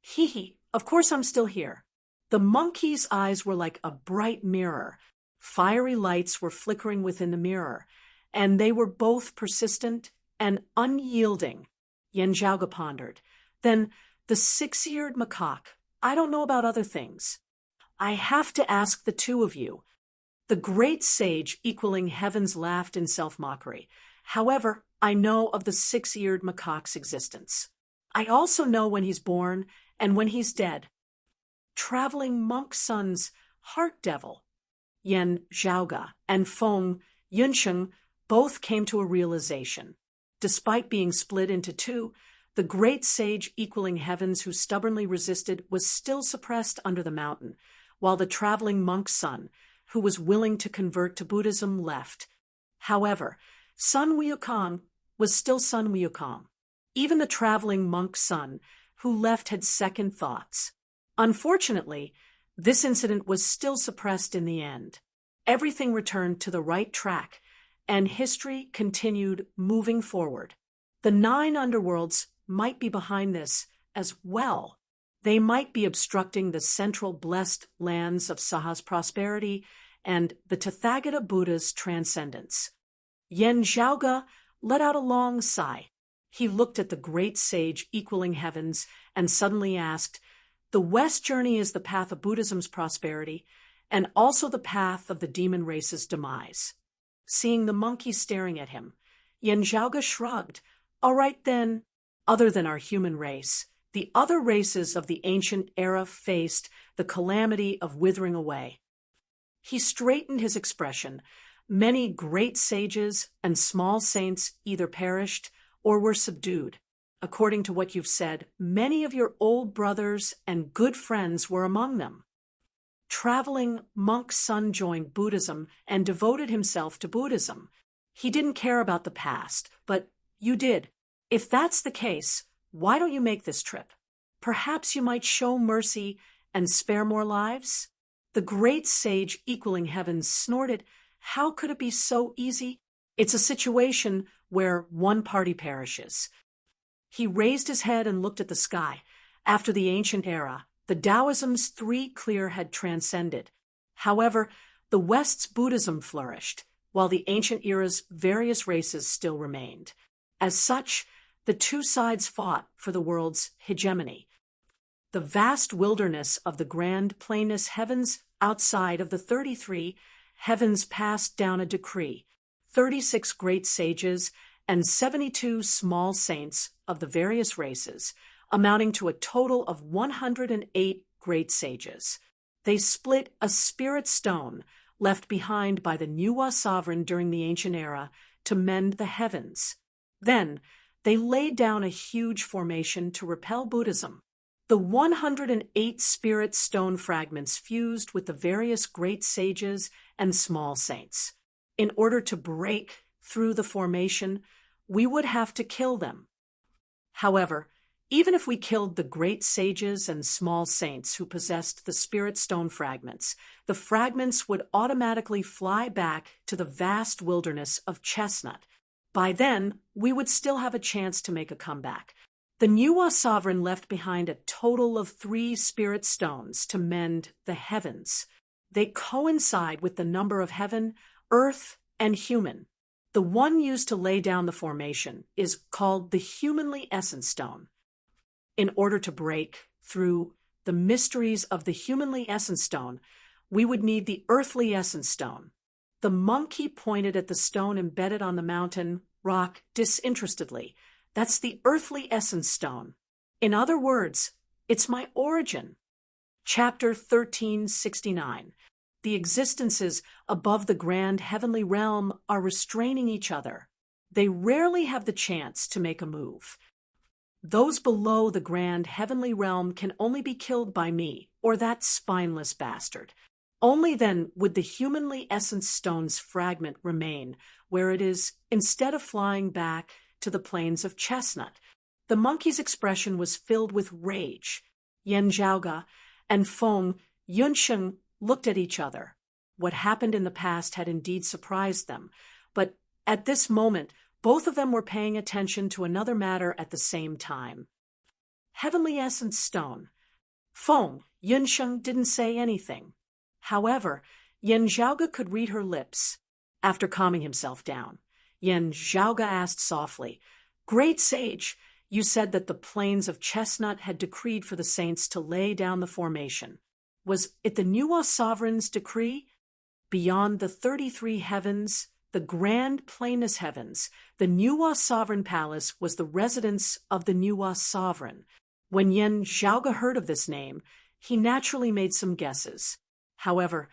Hee, of course I'm still here. The monkey's eyes were like a bright mirror. Fiery lights were flickering within the mirror, and they were both persistent and unyielding. Yen Zhaoge pondered. Then the six-eared macaque. I don't know about other things. I have to ask the two of you. The great sage equaling heavens laughed in self-mockery. However, I know of the six-eared macaque's existence. I also know when he's born and when he's dead. Traveling monk son's heart devil. Yen Zhaoge and Feng Yunsheng both came to a realization. Despite being split into two, the great sage equaling heavens who stubbornly resisted was still suppressed under the mountain, while the traveling monk's son, who was willing to convert to Buddhism, left. However, Sun Wukong was still Sun Wukong. Even the traveling monk's son who left had second thoughts. Unfortunately, this incident was still suppressed in the end. Everything returned to the right track, and history continued moving forward. The 9 underworlds might be behind this as well. They might be obstructing the central blessed lands of Saha's prosperity and the Tathagata Buddha's transcendence. Yen Zhaoge let out a long sigh. He looked at the great sage equaling heavens and suddenly asked, "The West journey is the path of Buddhism's prosperity and also the path of the demon race's demise." Seeing the monkey staring at him, Yen Zhaoge shrugged. "All right then, other than our human race, the other races of the ancient era faced the calamity of withering away." He straightened his expression. Many great sages and small saints either perished or were subdued. According to what you've said, many of your old brothers and good friends were among them. Traveling monk's son joined Buddhism and devoted himself to Buddhism. He didn't care about the past, but you did. If that's the case, why don't you make this trip? Perhaps you might show mercy and spare more lives? The great sage equaling heavens snorted. How could it be so easy? It's a situation where one party perishes. He raised his head and looked at the sky. After the ancient era, the Taoism's 3 clear had transcended. However, the West's Buddhism flourished, while the ancient era's various races still remained. As such, the two sides fought for the world's hegemony. The vast wilderness of the grand plainness heavens outside of the 33 heavens passed down a decree. 36 great sages and 72 small saints of the various races, amounting to a total of 108 great sages. They split a spirit stone left behind by the Niwa sovereign during the ancient era to mend the heavens. Then, they laid down a huge formation to repel Buddhism. The 108 spirit stone fragments fused with the various great sages and small saints. In order to break through the formation, we would have to kill them. However, even if we killed the great sages and small saints who possessed the spirit stone fragments, the fragments would automatically fly back to the vast wilderness of Chestnut. By then, we would still have a chance to make a comeback. The Niwa sovereign left behind a total of 3 spirit stones to mend the heavens. They coincide with the number of heaven, earth, and human. The one used to lay down the formation is called the humanly essence stone. In order to break through the mysteries of the humanly essence stone, we would need the earthly essence stone. The monkey pointed at the stone embedded on the mountain rock disinterestedly. That's the earthly essence stone. In other words, it's my origin. Chapter 1369. The existences above the grand heavenly realm are restraining each other. They rarely have the chance to make a move. Those below the grand heavenly realm can only be killed by me, or that spineless bastard. Only then would the humanly essence stone's fragment remain where it is, instead of flying back to the plains of Chestnut. The monkey's expression was filled with rage. Yen Zhaoge and Feng Yunsheng looked at each other. What happened in the past had indeed surprised them, but at this moment, both of them were paying attention to another matter at the same time. Heavenly Essence Stone. Feng Yunsheng didn't say anything. However, Yan Zhaoge could read her lips. After calming himself down, Yan Zhaoge asked softly, "Great sage, you said that the plains of Chestnut had decreed for the saints to lay down the formation. Was it the Nuwa sovereign's decree? Beyond the 33 heavens, the grand plainless heavens, the Nuwa sovereign palace was the residence of the Nuwa sovereign. When Yan Zhaoge heard of this name, he naturally made some guesses. However,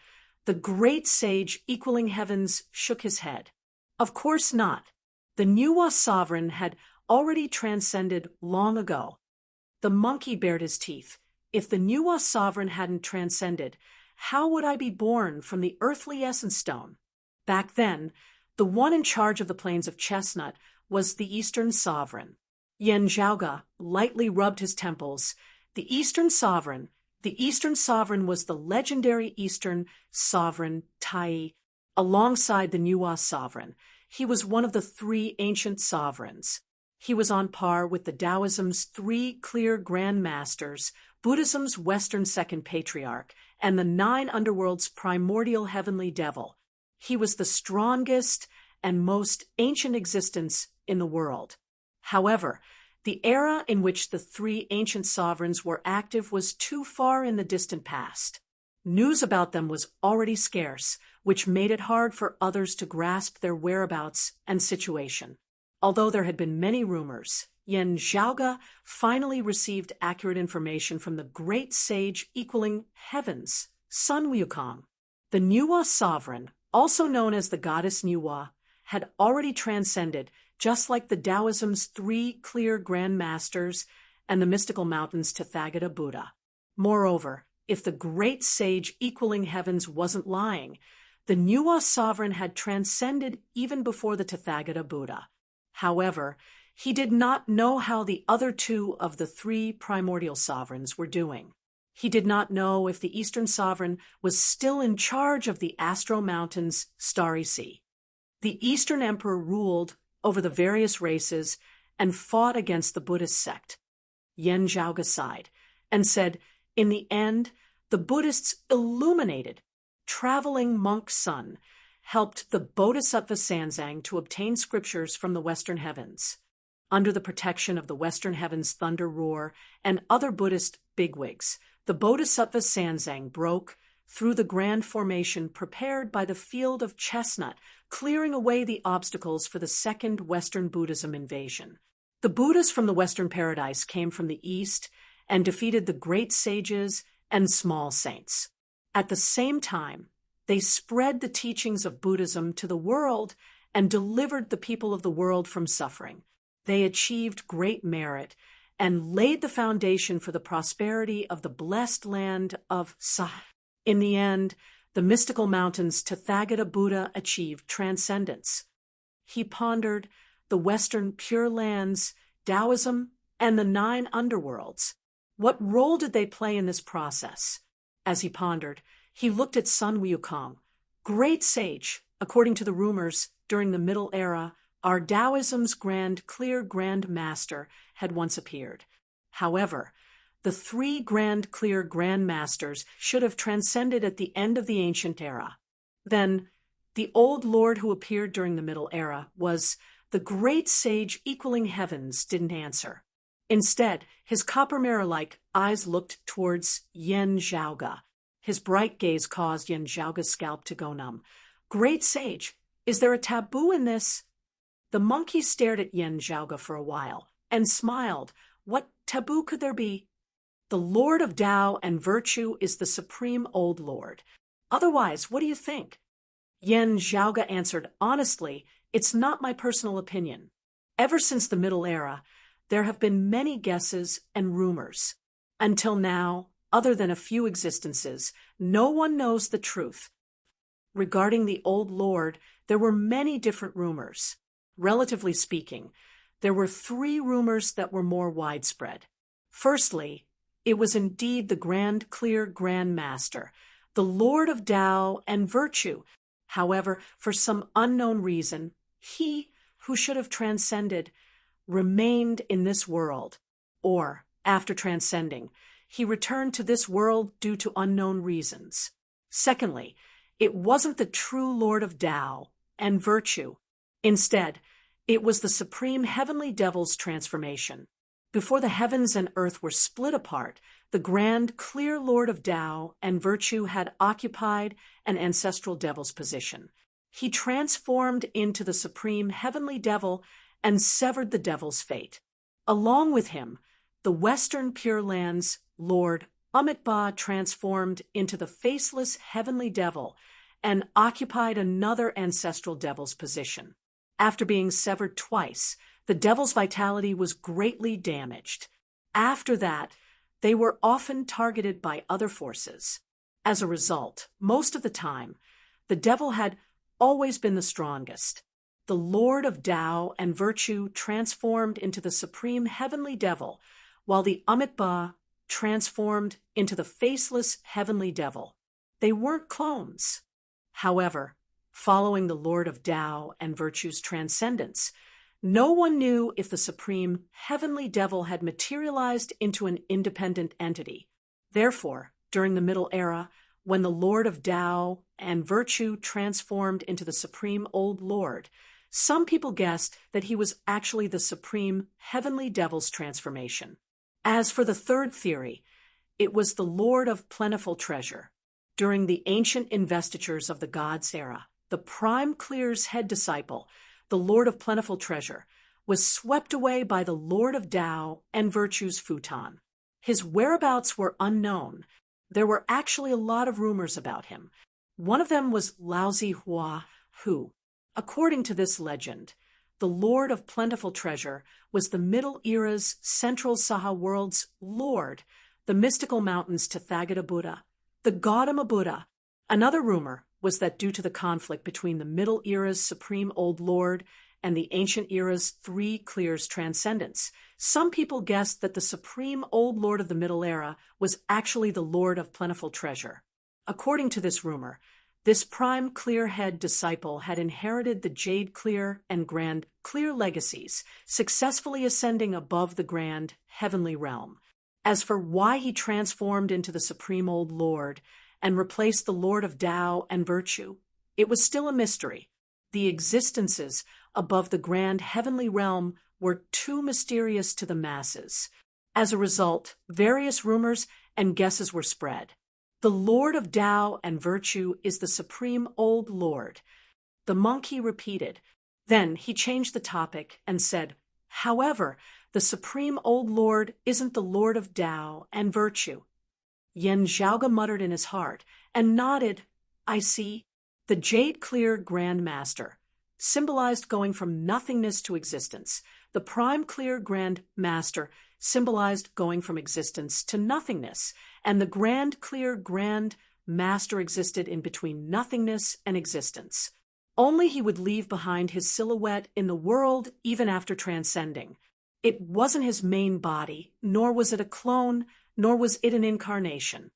the great sage equaling heavens shook his head. Of course not. The Nuwa sovereign had already transcended long ago. The monkey bared his teeth. If the Nuwa sovereign hadn't transcended, how would I be born from the earthly essence stone? Back then, the one in charge of the plains of Chestnut was the Eastern sovereign. Yan Zhaoge lightly rubbed his temples. The Eastern sovereign was the legendary Eastern sovereign Tai. Alongside the Nuwa sovereign, he was one of the 3 ancient sovereigns. He was on par with the Taoism's 3 clear grand masters, Buddhism's Western second patriarch, and the 9 underworld's primordial heavenly devil. He was the strongest and most ancient existence in the world. However, the era in which the 3 ancient sovereigns were active was too far in the distant past. News about them was already scarce, which made it hard for others to grasp their whereabouts and situation. Although there had been many rumors, Yan Zhaoge finally received accurate information from the great sage equaling heavens, Sun Wukong. The Nuwa sovereign, also known as the goddess Nuwa, had already transcended, just like the Taoism's 3 clear grand masters and the mystical mountains Tathagata Buddha. Moreover, if the great sage equaling heavens wasn't lying, the Nuwa sovereign had transcended even before the Tathagata Buddha. However, he did not know how the other 2 of the 3 primordial sovereigns were doing. He did not know if the Eastern sovereign was still in charge of the Astro Mountain's Starry Sea. The Eastern emperor ruled over the various races and fought against the Buddhist sect. Yan Zhaoge sighed and said, in the end, the Buddhists illuminated. Traveling monk Sun helped the Bodhisattva Sanzang to obtain scriptures from the Western heavens. Under the protection of the Western heavens' thunder roar and other Buddhist bigwigs, the Bodhisattva Sanzang broke through the grand formation prepared by the field of Chestnut, clearing away the obstacles for the second Western Buddhism invasion. The Buddhas from the Western paradise came from the east and defeated the great sages and small saints. At the same time, they spread the teachings of Buddhism to the world and delivered the people of the world from suffering. They achieved great merit and laid the foundation for the prosperity of the blessed land of Sah. In the end, the mystical mountains Tathagata Buddha achieved transcendence. He pondered the Western Pure Lands, Taoism, and the 9 underworlds. What role did they play in this process? As he pondered, he looked at Sun Wukong. Great sage, according to the rumors, during the Middle Era, our Taoism's clear grand master had once appeared. However, the 3 clear grand masters should have transcended at the end of the ancient era. Then, the old lord who appeared during the Middle Era was the great sage equaling heavens didn't answer. Instead, his copper mirror-like eyes looked towards Yan Zhaoge. His bright gaze caused Yan Zhaoge's scalp to go numb. Great sage, is there a taboo in this? The monkey stared at Yan Zhaoge for a while and smiled. What taboo could there be? The Lord of Tao and virtue is the supreme old lord. Otherwise, what do you think? Yan Zhaoge answered honestly, it's not my personal opinion. Ever since the Middle Era, there have been many guesses and rumors. Until now, other than a few existences, no one knows the truth. Regarding the old lord, there were many different rumors. Relatively speaking, there were 3 rumors that were more widespread. Firstly, it was indeed the clear grand master, the Lord of Tao and virtue. However, for some unknown reason, he who should have transcended remained in this world, or, after transcending, he returned to this world due to unknown reasons. Secondly, it wasn't the true Lord of Tao and virtue. Instead, it was the supreme heavenly devil's transformation. Before the heavens and earth were split apart, the grand, clear Lord of Tao and virtue had occupied an ancestral devil's position. He transformed into the supreme heavenly devil and severed the devil's fate. Along with him, the Western Pure Land's Lord Amitabha transformed into the faceless heavenly devil and occupied another ancestral devil's position. After being severed twice, the devil's vitality was greatly damaged. After that, they were often targeted by other forces. As a result, most of the time, the devil had always been the strongest. The Lord of Tao and virtue transformed into the supreme heavenly devil, while the Amitabha transformed into the faceless heavenly devil. They weren't clones. However, following the Lord of Tao and virtue's transcendence, no one knew if the supreme heavenly devil had materialized into an independent entity. Therefore, during the Middle Era, when the Lord of Tao and virtue transformed into the supreme Old Lord, some people guessed that he was actually the supreme heavenly devil's transformation. As for the third theory, it was the Lord of Plentiful Treasure. During the ancient investitures of the Gods era, the prime clear's head disciple, the Lord of Plentiful Treasure, was swept away by the Lord of Tao and virtue's futon. His whereabouts were unknown. There were actually a lot of rumors about him. One of them was Laozi Hua, who, according to this legend, the Lord of Plentiful Treasure was the Middle Era's central Saha world's Lord, the mystical mountain's Tathagata Buddha, the Gautama Buddha. Another rumor was that due to the conflict between the Middle Era's Supreme Old Lord and the Ancient Era's Three Clears Transcendence, some people guessed that the Supreme Old Lord of the Middle Era was actually the Lord of Plentiful Treasure. According to this rumor, this prime clear head disciple had inherited the Jade Clear and Grand Clear legacies, successfully ascending above the grand heavenly realm. As for why he transformed into the Supreme Old Lord and replaced the Lord of Tao and virtue, it was still a mystery. The existences above the grand heavenly realm were too mysterious to the masses. As a result, various rumors and guesses were spread. The Lord of Tao and virtue is the Supreme Old Lord. The monkey repeated. Then he changed the topic and said, however, the Supreme Old Lord isn't the Lord of Tao and virtue. Yen Zhaoga muttered in his heart and nodded. I see. The Jade Clear Grand Master symbolized going from nothingness to existence. The Prime Clear Grand Master symbolized going from existence to nothingness, and the Grand Clear Grand Master existed in between nothingness and existence. Only he would leave behind his silhouette in the world even after transcending. It wasn't his main body, nor was it a clone, nor was it an incarnation.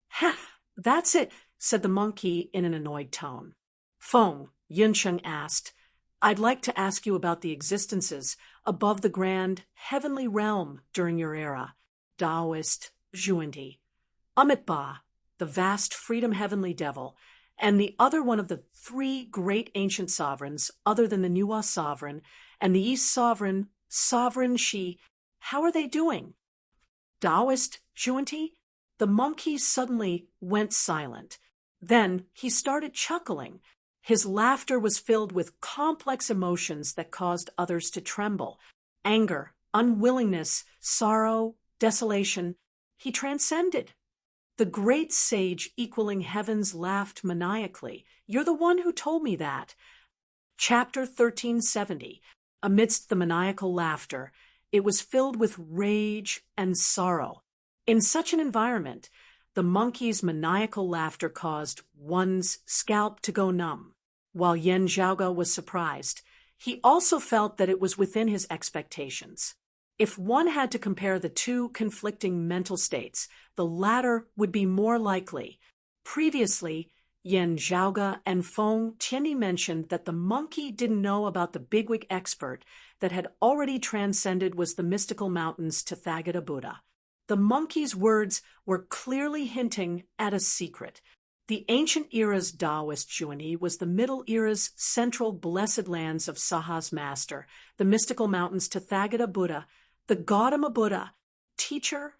Ha! That's it, said the monkey in an annoyed tone. Feng, Yunsheng asked, I'd like to ask you about the existences above the grand heavenly realm during your era. Taoist, Zhuandi, Amitabha, the vast freedom heavenly devil, and the other one of the three great ancient sovereigns other than the Niwa sovereign and the East sovereign, Sovereign Shi, how are they doing? Taoist, Zhuandi? The monkey suddenly went silent. Then he started chuckling. His laughter was filled with complex emotions that caused others to tremble. Anger, unwillingness, sorrow, desolation. He transcended. The great sage equaling heavens laughed maniacally. You're the one who told me that. Chapter 1370. Amidst the maniacal laughter, it was filled with rage and sorrow. In such an environment, the monkey's maniacal laughter caused one's scalp to go numb. While Yen Zhaoga was surprised, he also felt that it was within his expectations. If one had to compare the two conflicting mental states, the latter would be more likely. Previously, Yen Zhaoga and Feng Tianyi mentioned that the monkey didn't know about the bigwig expert that had already transcended was the mystical mountain's Tathagata Buddha. The monkey's words were clearly hinting at a secret. The ancient era's Taoist Zhuanyi was the Middle era's central blessed lands of Saha's master, the mystical mountains Tathagata Buddha, the Gautama Buddha, teacher.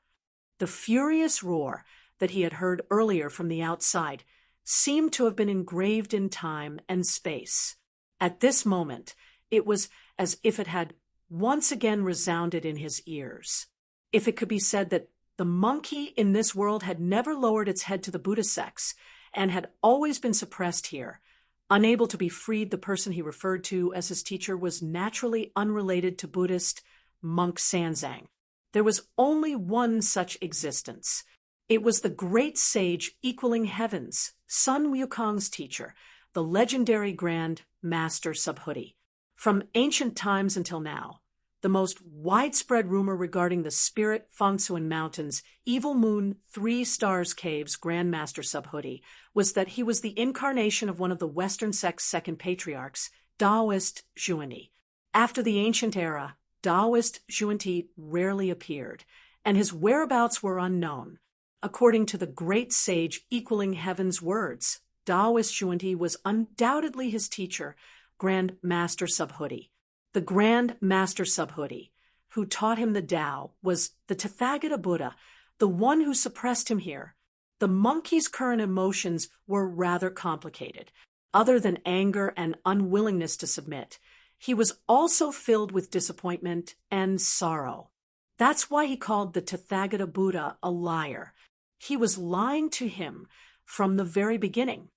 The furious roar that he had heard earlier from the outside seemed to have been engraved in time and space. At this moment, it was as if it had once again resounded in his ears. If it could be said that the monkey in this world had never lowered its head to the Buddha sects and had always been suppressed here, unable to be freed, the person he referred to as his teacher was naturally unrelated to Buddhist monk Sanzang. There was only one such existence. It was the great sage equaling heavens, Sun Wukong's teacher, the legendary Grand Master Subhuti. From ancient times until now, the most widespread rumor regarding the spirit Fangsuan Mountains, Evil Moon 3 Stars Caves Grand Master Subhuti was that he was the incarnation of one of the Western sect's second patriarchs, Taoist Zhuanyi. After the ancient era, Taoist Zhuanyi rarely appeared, and his whereabouts were unknown. According to the great sage equaling heaven's words, Taoist Zhuanyi was undoubtedly his teacher, Grand Master Subhuti. The Grand Master Subhuti, who taught him the Tao, was the Tathagata Buddha, the one who suppressed him here. The monkey's current emotions were rather complicated. Other than anger and unwillingness to submit, he was also filled with disappointment and sorrow. That's why he called the Tathagata Buddha a liar. He was lying to him from the very beginning.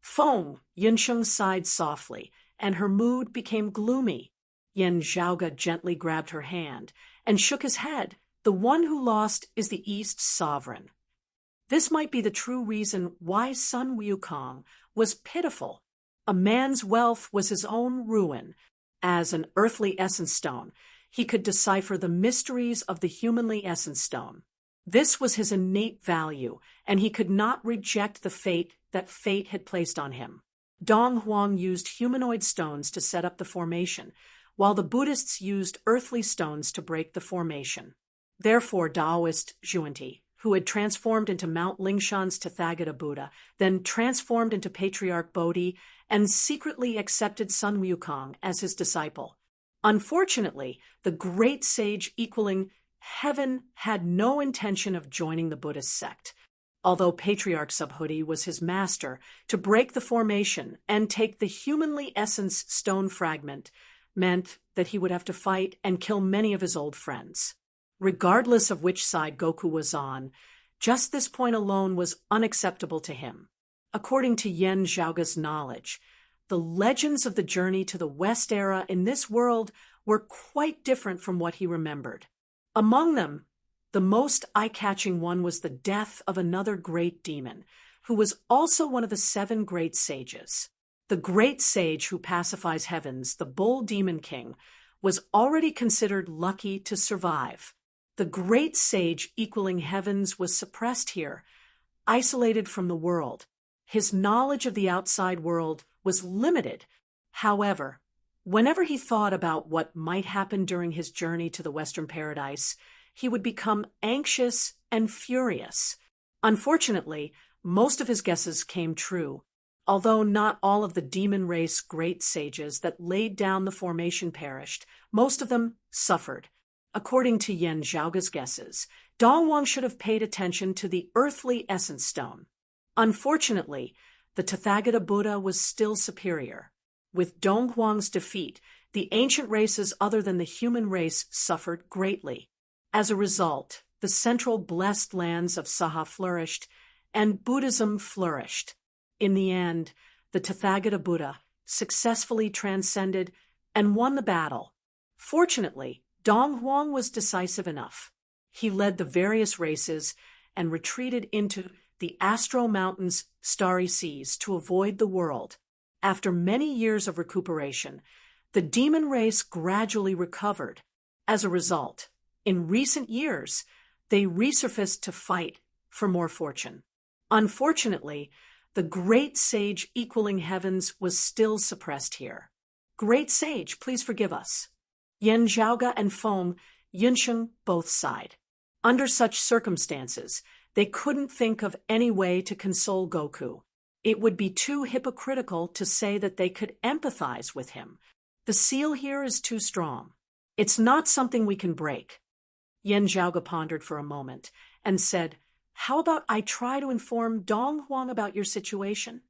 Feng Yinsheng sighed softly, and her mood became gloomy. Yen Zhaoga gently grabbed her hand and shook his head. The one who lost is the East's sovereign. This might be the true reason why Sun Wukong was pitiful. A man's wealth was his own ruin. As an earthly essence stone, he could decipher the mysteries of the humanly essence stone. This was his innate value, and he could not reject the fate that fate had placed on him. Dong Huang used humanoid stones to set up the formation, while the Buddhists used earthly stones to break the formation. Therefore, Taoist Zhuanyi, who had transformed into Mount Lingshan's Tathagata Buddha, then transformed into Patriarch Bodhi, and secretly accepted Sun Wukong as his disciple. Unfortunately, the great sage equaling heaven had no intention of joining the Buddhist sect. Although Patriarch Subhuti was his master, to break the formation and take the humanly essence stone fragment meant that he would have to fight and kill many of his old friends. Regardless of which side Goku was on, just this point alone was unacceptable to him. According to Yen Zhaoga's knowledge, the legends of the journey to the West era in this world were quite different from what he remembered. Among them, the most eye-catching one was the death of another great demon, who was also one of the 7 great sages. The great sage who pacifies heavens, the Bull Demon King, was already considered lucky to survive. The great sage equaling heavens was suppressed here, isolated from the world. His knowledge of the outside world was limited. However, whenever he thought about what might happen during his journey to the Western Paradise, he would become anxious and furious. Unfortunately, most of his guesses came true. Although not all of the demon race great sages that laid down the formation perished, most of them suffered. According to Yen Zhaoga's guesses, Dong Wang should have paid attention to the earthly essence stone. Unfortunately, the Tathagata Buddha was still superior. With Dong Huang's defeat, the ancient races other than the human race suffered greatly. As a result, the central blessed lands of Saha flourished, and Buddhism flourished. In the end, the Tathagata Buddha successfully transcended and won the battle. Fortunately, Dong Huang was decisive enough. He led the various races and retreated into the Astro Mountains' starry seas to avoid the world. After many years of recuperation, the demon race gradually recovered. As a result, in recent years, they resurfaced to fight for more fortune. Unfortunately, the great sage equaling heavens was still suppressed here. Great sage, please forgive us. Yen Zhaoga and Feng Yinsheng both sighed. Under such circumstances, they couldn't think of any way to console Goku. It would be too hypocritical to say that they could empathize with him. The seal here is too strong. It's not something we can break. Yan Zhaoge pondered for a moment and said, "How about I try to inform Dong Huang about your situation?"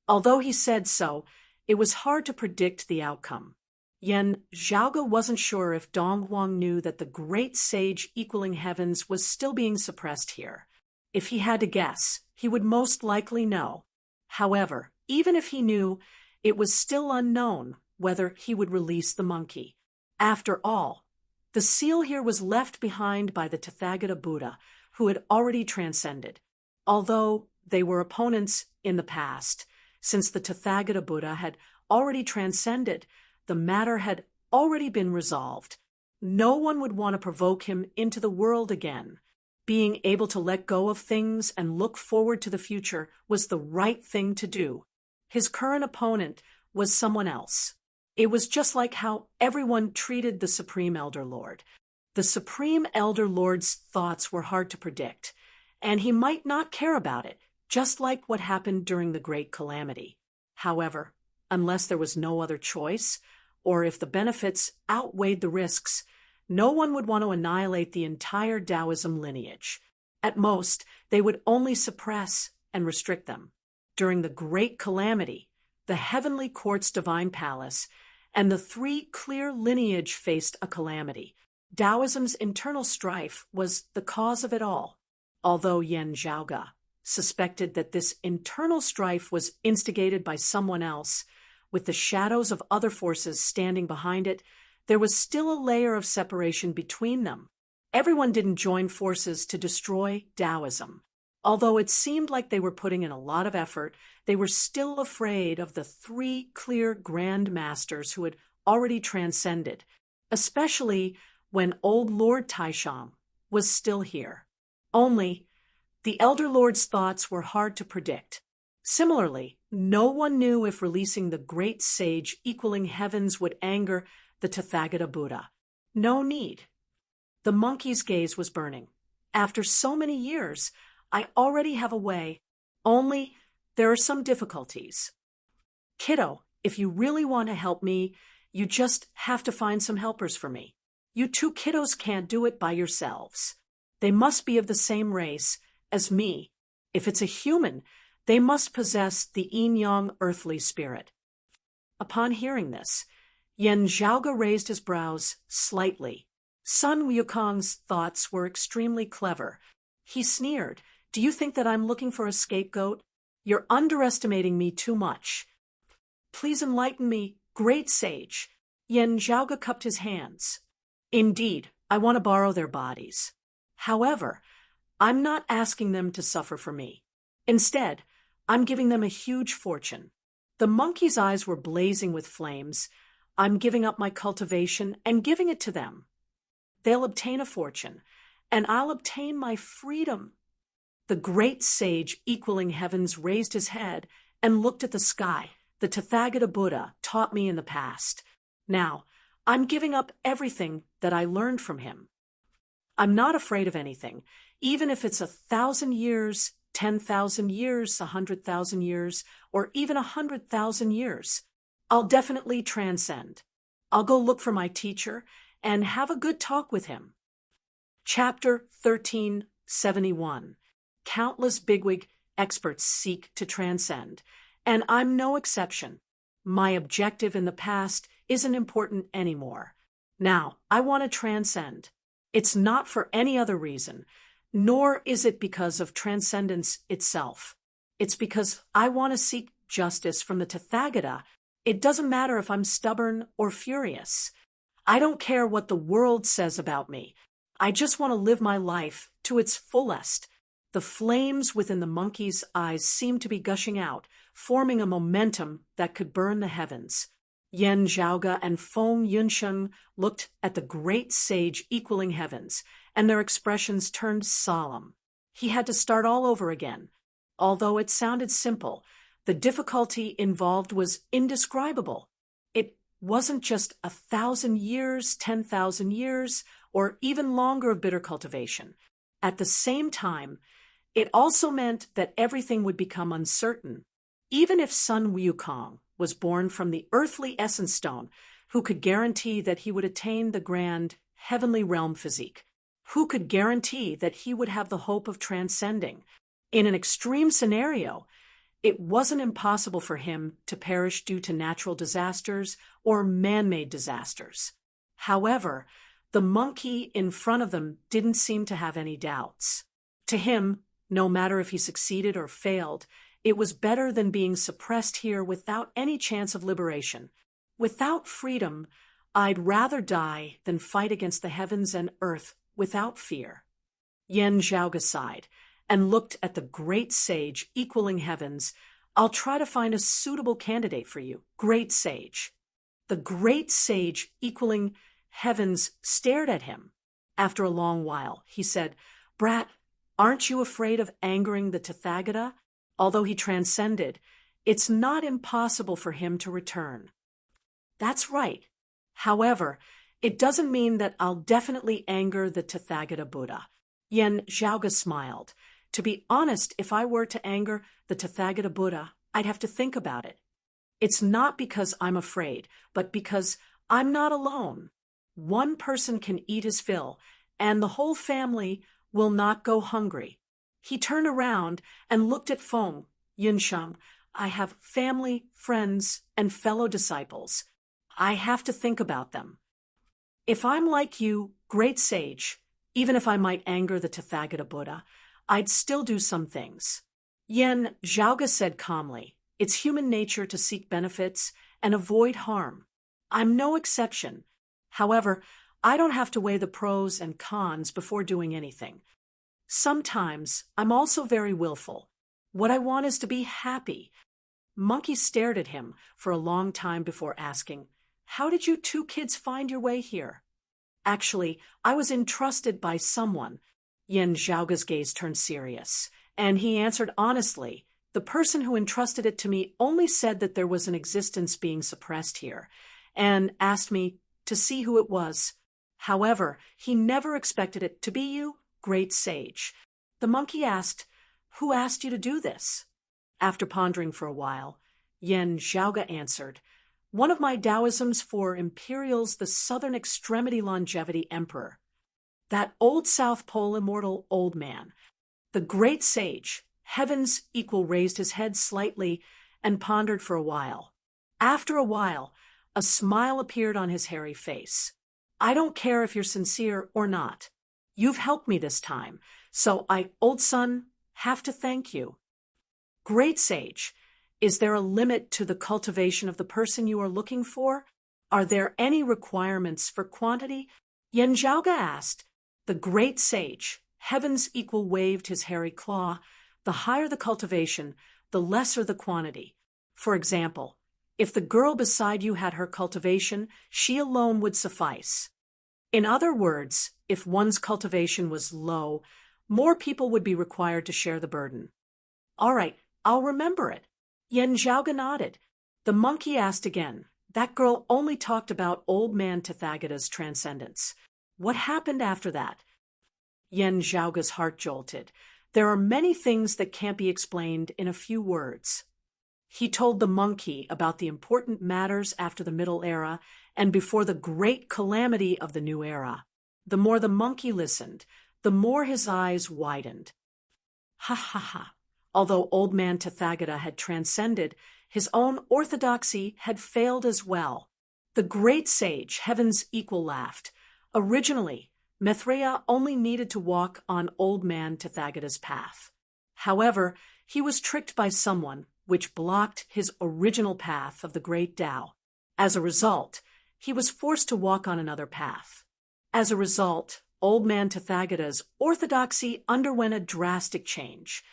Although he said so, it was hard to predict the outcome. Yan Zhaoge wasn't sure if Dong Huang knew that the great sage equaling heavens was still being suppressed here. If he had to guess, he would most likely know. However, even if he knew, it was still unknown whether he would release the monkey. After all, the seal here was left behind by the Tathagata Buddha, who had already transcended. Although they were opponents in the past, since the Tathagata Buddha had already transcended, the matter had already been resolved. No one would want to provoke him into the world again. Being able to let go of things and look forward to the future was the right thing to do. His current opponent was someone else. It was just like how everyone treated the Supreme Elder Lord. The Supreme Elder Lord's thoughts were hard to predict, and he might not care about it, just like what happened during the Great Calamity. However, unless there was no other choice, or if the benefits outweighed the risks, no one would want to annihilate the entire Taoism lineage. At most, they would only suppress and restrict them. During the Great Calamity, the Heavenly Court's Divine Palace and the three clear lineage faced a calamity. Taoism's internal strife was the cause of it all, although Yan Zhaoge suspected that this internal strife was instigated by someone else, with the shadows of other forces standing behind it. There was still a layer of separation between them. Everyone didn't join forces to destroy Taoism. Although it seemed like they were putting in a lot of effort, they were still afraid of the three clear grand masters who had already transcended, especially when old Lord Taishang was still here. Only, the Elder Lord's thoughts were hard to predict. Similarly, no one knew if releasing the great sage equaling heavens would anger the Tathagata Buddha. No need. The monkey's gaze was burning. After so many years, I already have a way. Only, there are some difficulties. Kiddo, if you really want to help me, you just have to find some helpers for me. You two kiddos can't do it by yourselves. They must be of the same race as me. If it's a human, they must possess the yin-yang earthly spirit. Upon hearing this, Yan Zhaoge raised his brows slightly. Sun Wukong's thoughts were extremely clever. He sneered, "Do you think that I'm looking for a scapegoat? You're underestimating me too much. Please enlighten me, great sage." Yan Zhaoge cupped his hands. "Indeed, I want to borrow their bodies. However, I'm not asking them to suffer for me. Instead, I'm giving them a huge fortune." The monkey's eyes were blazing with flames. "I'm giving up my cultivation and giving it to them. They'll obtain a fortune, and I'll obtain my freedom." The great sage equaling heavens raised his head and looked at the sky. "The Tathagata Buddha taught me in the past. Now, I'm giving up everything that I learned from him. I'm not afraid of anything, even if it's 1,000 years, 10,000 years, 100,000 years, or even 100,000 years. I'll definitely transcend. I'll go look for my teacher and have a good talk with him." Chapter 1371. Countless bigwig experts seek to transcend, and I'm no exception. My objective in the past isn't important anymore. Now, I want to transcend. It's not for any other reason, nor is it because of transcendence itself. It's because I want to seek justice from the Tathagata. It doesn't matter if I'm stubborn or furious. I don't care what the world says about me. I just want to live my life to its fullest. The flames within the monkey's eyes seemed to be gushing out, forming a momentum that could burn the heavens. Yan Zhaoge and Feng Yunsheng looked at the great sage equaling heavens, and their expressions turned solemn. He had to start all over again. Although it sounded simple, the difficulty involved was indescribable. It wasn't just 1,000 years, 10,000 years, or even longer of bitter cultivation. At the same time, it also meant that everything would become uncertain. Even if Sun Wukong was born from the earthly essence stone, who could guarantee that he would attain the grand heavenly realm physique? Who could guarantee that he would have the hope of transcending? In an extreme scenario, it wasn't impossible for him to perish due to natural disasters or man-made disasters. However, the monkey in front of them didn't seem to have any doubts. To him, no matter if he succeeded or failed, it was better than being suppressed here without any chance of liberation. Without freedom, I'd rather die than fight against the heavens and earth without fear. Yen Zhaoge sighed and looked at the great sage equaling heavens. I'll try to find a suitable candidate for you, great sage. The great sage equaling heavens stared at him. After a long while, he said, "Brat, aren't you afraid of angering the Tathagata? Although he transcended, it's not impossible for him to return." "That's right. However, it doesn't mean that I'll definitely anger the Tathagata Buddha." Yen Zhaoge smiled. "To be honest, if I were to anger the Tathagata Buddha, I'd have to think about it. It's not because I'm afraid, but because I'm not alone. One person can eat his fill, and the whole family will not go hungry." He turned around and looked at Feng. "Yinsheng, I have family, friends, and fellow disciples. I have to think about them. If I'm like you, great sage, even if I might anger the Tathagata Buddha, I'd still do some things." Yen Zhaoge said calmly, "It's human nature to seek benefits and avoid harm. I'm no exception. However, I don't have to weigh the pros and cons before doing anything. Sometimes I'm also very willful. What I want is to be happy." Monkey stared at him for a long time before asking, "How did you two kids find your way here?" "Actually, I was entrusted by someone." Yen Zhaoge's gaze turned serious, and he answered honestly, "The person who entrusted it to me only said that there was an existence being suppressed here, and asked me to see who it was. However, he never expected it to be you, great sage." The monkey asked, "Who asked you to do this?" After pondering for a while, Yen Zhaoge answered, "One of my Taoisms for Imperial's the Southern Extremity Longevity Emperor. That old South Pole immortal old man." The great sage, heavens equal, raised his head slightly and pondered for a while. After a while, a smile appeared on his hairy face. "I don't care if you're sincere or not. You've helped me this time, so I, old son, have to thank you." "Great sage, is there a limit to the cultivation of the person you are looking for? Are there any requirements for quantity?" Yen Zhaoge asked. The great sage, heavens equal, waved his hairy claw. "The higher the cultivation, the lesser the quantity. For example, if the girl beside you had her cultivation, she alone would suffice. In other words, if one's cultivation was low, more people would be required to share the burden." "All right, I'll remember it." Yen Zhaoge nodded. The monkey asked again, "That girl only talked about old man Tathagata's transcendence. What happened after that?" Yen Zhaoge's heart jolted. There are many things that can't be explained in a few words. He told the monkey about the important matters after the Middle Era and before the great calamity of the New Era. The more the monkey listened, the more his eyes widened. Ha ha ha. Although old man Tathagata had transcended, his own orthodoxy had failed as well. The great sage, heavens equal, laughed. Originally, Maitreya only needed to walk on old man Tathagata's path. However, he was tricked by someone, which blocked his original path of the great Tao. As a result, he was forced to walk on another path. As a result, old man Tathagata's orthodoxy underwent a drastic change.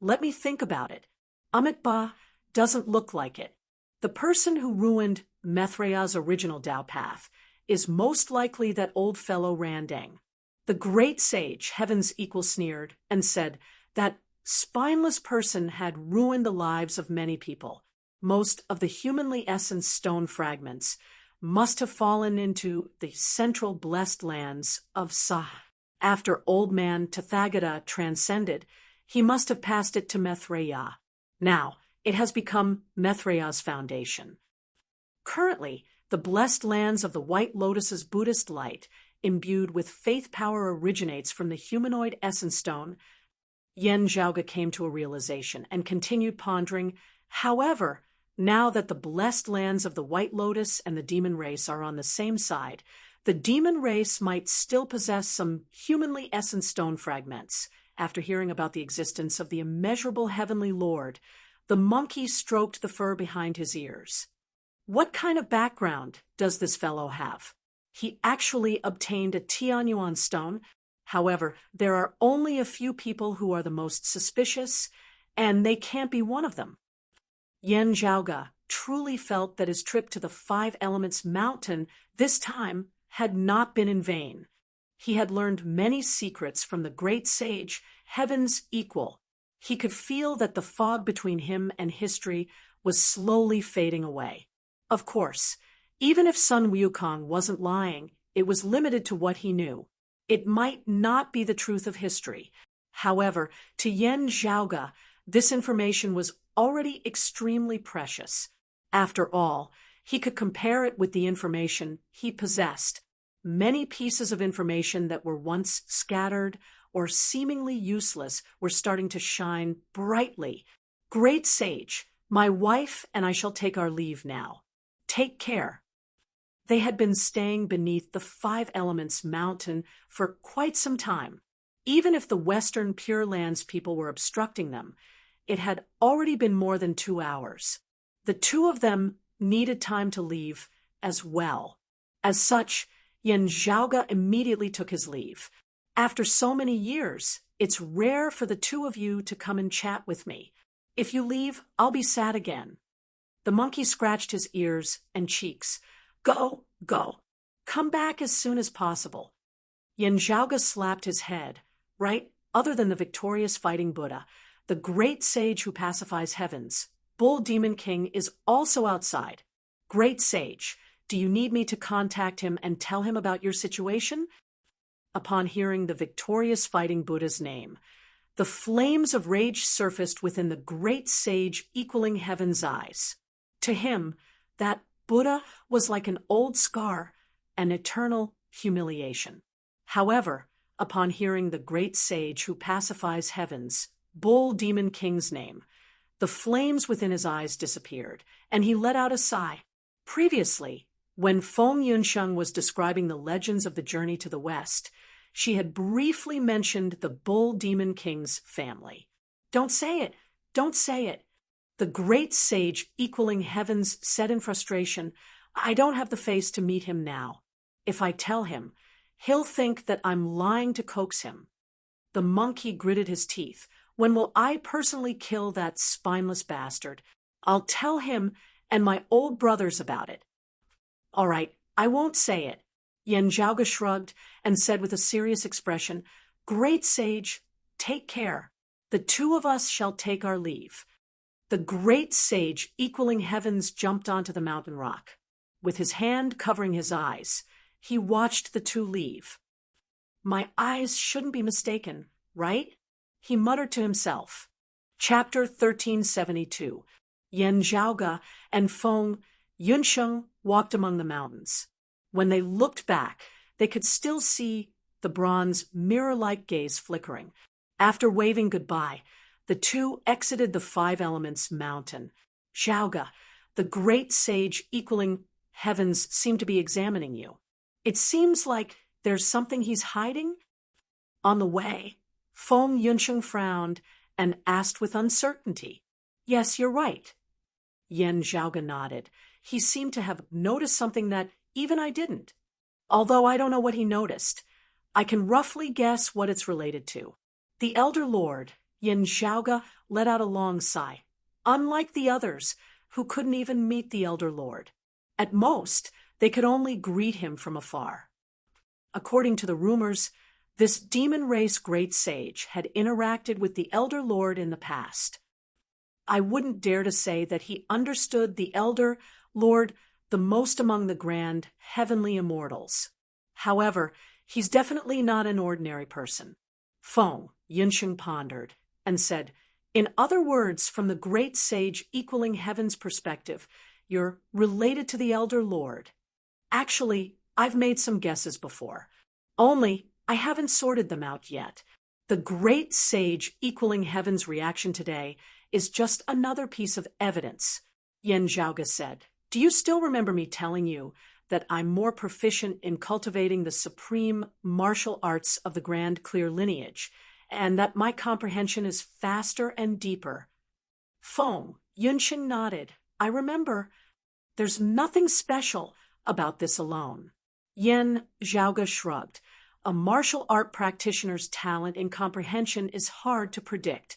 Let me think about it. Amitabha doesn't look like it. The person who ruined Maitreya's original Tao path is most likely that old fellow Randang. The great sage, heavens equal, sneered and said that spineless person had ruined the lives of many people. Most of the humanly essenced stone fragments must have fallen into the central blessed lands of Sah. After old man Tathagata transcended, he must have passed it to Maitreya. Now, it has become Maitreya's foundation. Currently, the blessed lands of the White Lotus's Buddhist light, imbued with faith power, originates from the humanoid essence stone. Yen Zhaoge came to a realization and continued pondering. However, now that the blessed lands of the White Lotus and the demon race are on the same side, the demon race might still possess some humanly essence stone fragments. After hearing about the existence of the immeasurable heavenly lord, the monkey stroked the fur behind his ears. What kind of background does this fellow have? He actually obtained a Tianyuan stone. However, there are only a few people who are the most suspicious, and they can't be one of them. Yen Zhaoge truly felt that his trip to the Five Elements Mountain this time had not been in vain. He had learned many secrets from the great sage, Heaven's Equal. He could feel that the fog between him and history was slowly fading away. Of course, even if Sun Wukong wasn't lying, it was limited to what he knew. It might not be the truth of history. However, to Yen Zhaoge, this information was already extremely precious. After all, he could compare it with the information he possessed. Many pieces of information that were once scattered or seemingly useless were starting to shine brightly. Great sage, my wife and I shall take our leave now. Take care. They had been staying beneath the Five Elements Mountain for quite some time. Even if the Western Pure Lands people were obstructing them, it had already been more than 2 hours. The two of them needed time to leave as well. As such, Yen Zhaoge immediately took his leave. After so many years, it's rare for the two of you to come and chat with me. If you leave, I'll be sad again. The monkey scratched his ears and cheeks. Go, go. Come back as soon as possible. Yen Zhaoge slapped his head. Right, other than the victorious fighting Buddha, the great sage who pacifies heavens, Bull Demon King, is also outside. Great sage, do you need me to contact him and tell him about your situation? Upon hearing the victorious fighting Buddha's name, the flames of rage surfaced within the great sage, equaling heaven's eyes. To him, that Buddha was like an old scar, an eternal humiliation. However, upon hearing the great sage who pacifies heavens, Bull Demon King's name, the flames within his eyes disappeared, and he let out a sigh. Previously, when Feng Yunsheng was describing the legends of the journey to the west, she had briefly mentioned the Bull Demon King's family. Don't say it! Don't say it! The great sage equaling heavens said in frustration, I don't have the face to meet him now. If I tell him, he'll think that I'm lying to coax him. The monkey gritted his teeth. When will I personally kill that spineless bastard? I'll tell him and my old brothers about it. All right, I won't say it. Yen Zhaoge shrugged and said with a serious expression, Great sage, take care. The two of us shall take our leave. The great sage equaling heavens jumped onto the mountain rock. With his hand covering his eyes, he watched the two leave. My eyes shouldn't be mistaken, right? He muttered to himself. Chapter 1372. Yen Zhaoge and Feng Yunsheng walked among the mountains. When they looked back, they could still see the bronze mirror-like gaze flickering. After waving goodbye, the two exited the Five Elements Mountain. Zhaoge, the great sage equaling heavens, seemed to be examining you. It seems like there's something he's hiding? On the way, Feng Yunsheng frowned and asked with uncertainty. Yes, you're right. Yen Zhaoge nodded. He seemed to have noticed something that even I didn't. Although I don't know what he noticed, I can roughly guess what it's related to. The Elder Lord, Yen Zhaoge, let out a long sigh. Unlike the others, who couldn't even meet the Elder Lord. At most, they could only greet him from afar. According to the rumors, this demon race great sage had interacted with the Elder Lord in the past. I wouldn't dare to say that he understood the elder Lord the most among the grand heavenly immortals. However, he's definitely not an ordinary person. Feng Yinsheng pondered and said, in other words, from the great sage equaling heaven's perspective, you're related to the elder Lord. Actually, I've made some guesses before. Only, I haven't sorted them out yet. The great sage equaling heaven's reaction today is just another piece of evidence. Yen Zhaoge said, do you still remember me telling you that I'm more proficient in cultivating the supreme martial arts of the grand clear lineage, and that my comprehension is faster and deeper? Feng Yunxin nodded. I remember. There's nothing special about this alone. Yen Zhaoge shrugged. A martial art practitioner's talent in comprehension is hard to predict.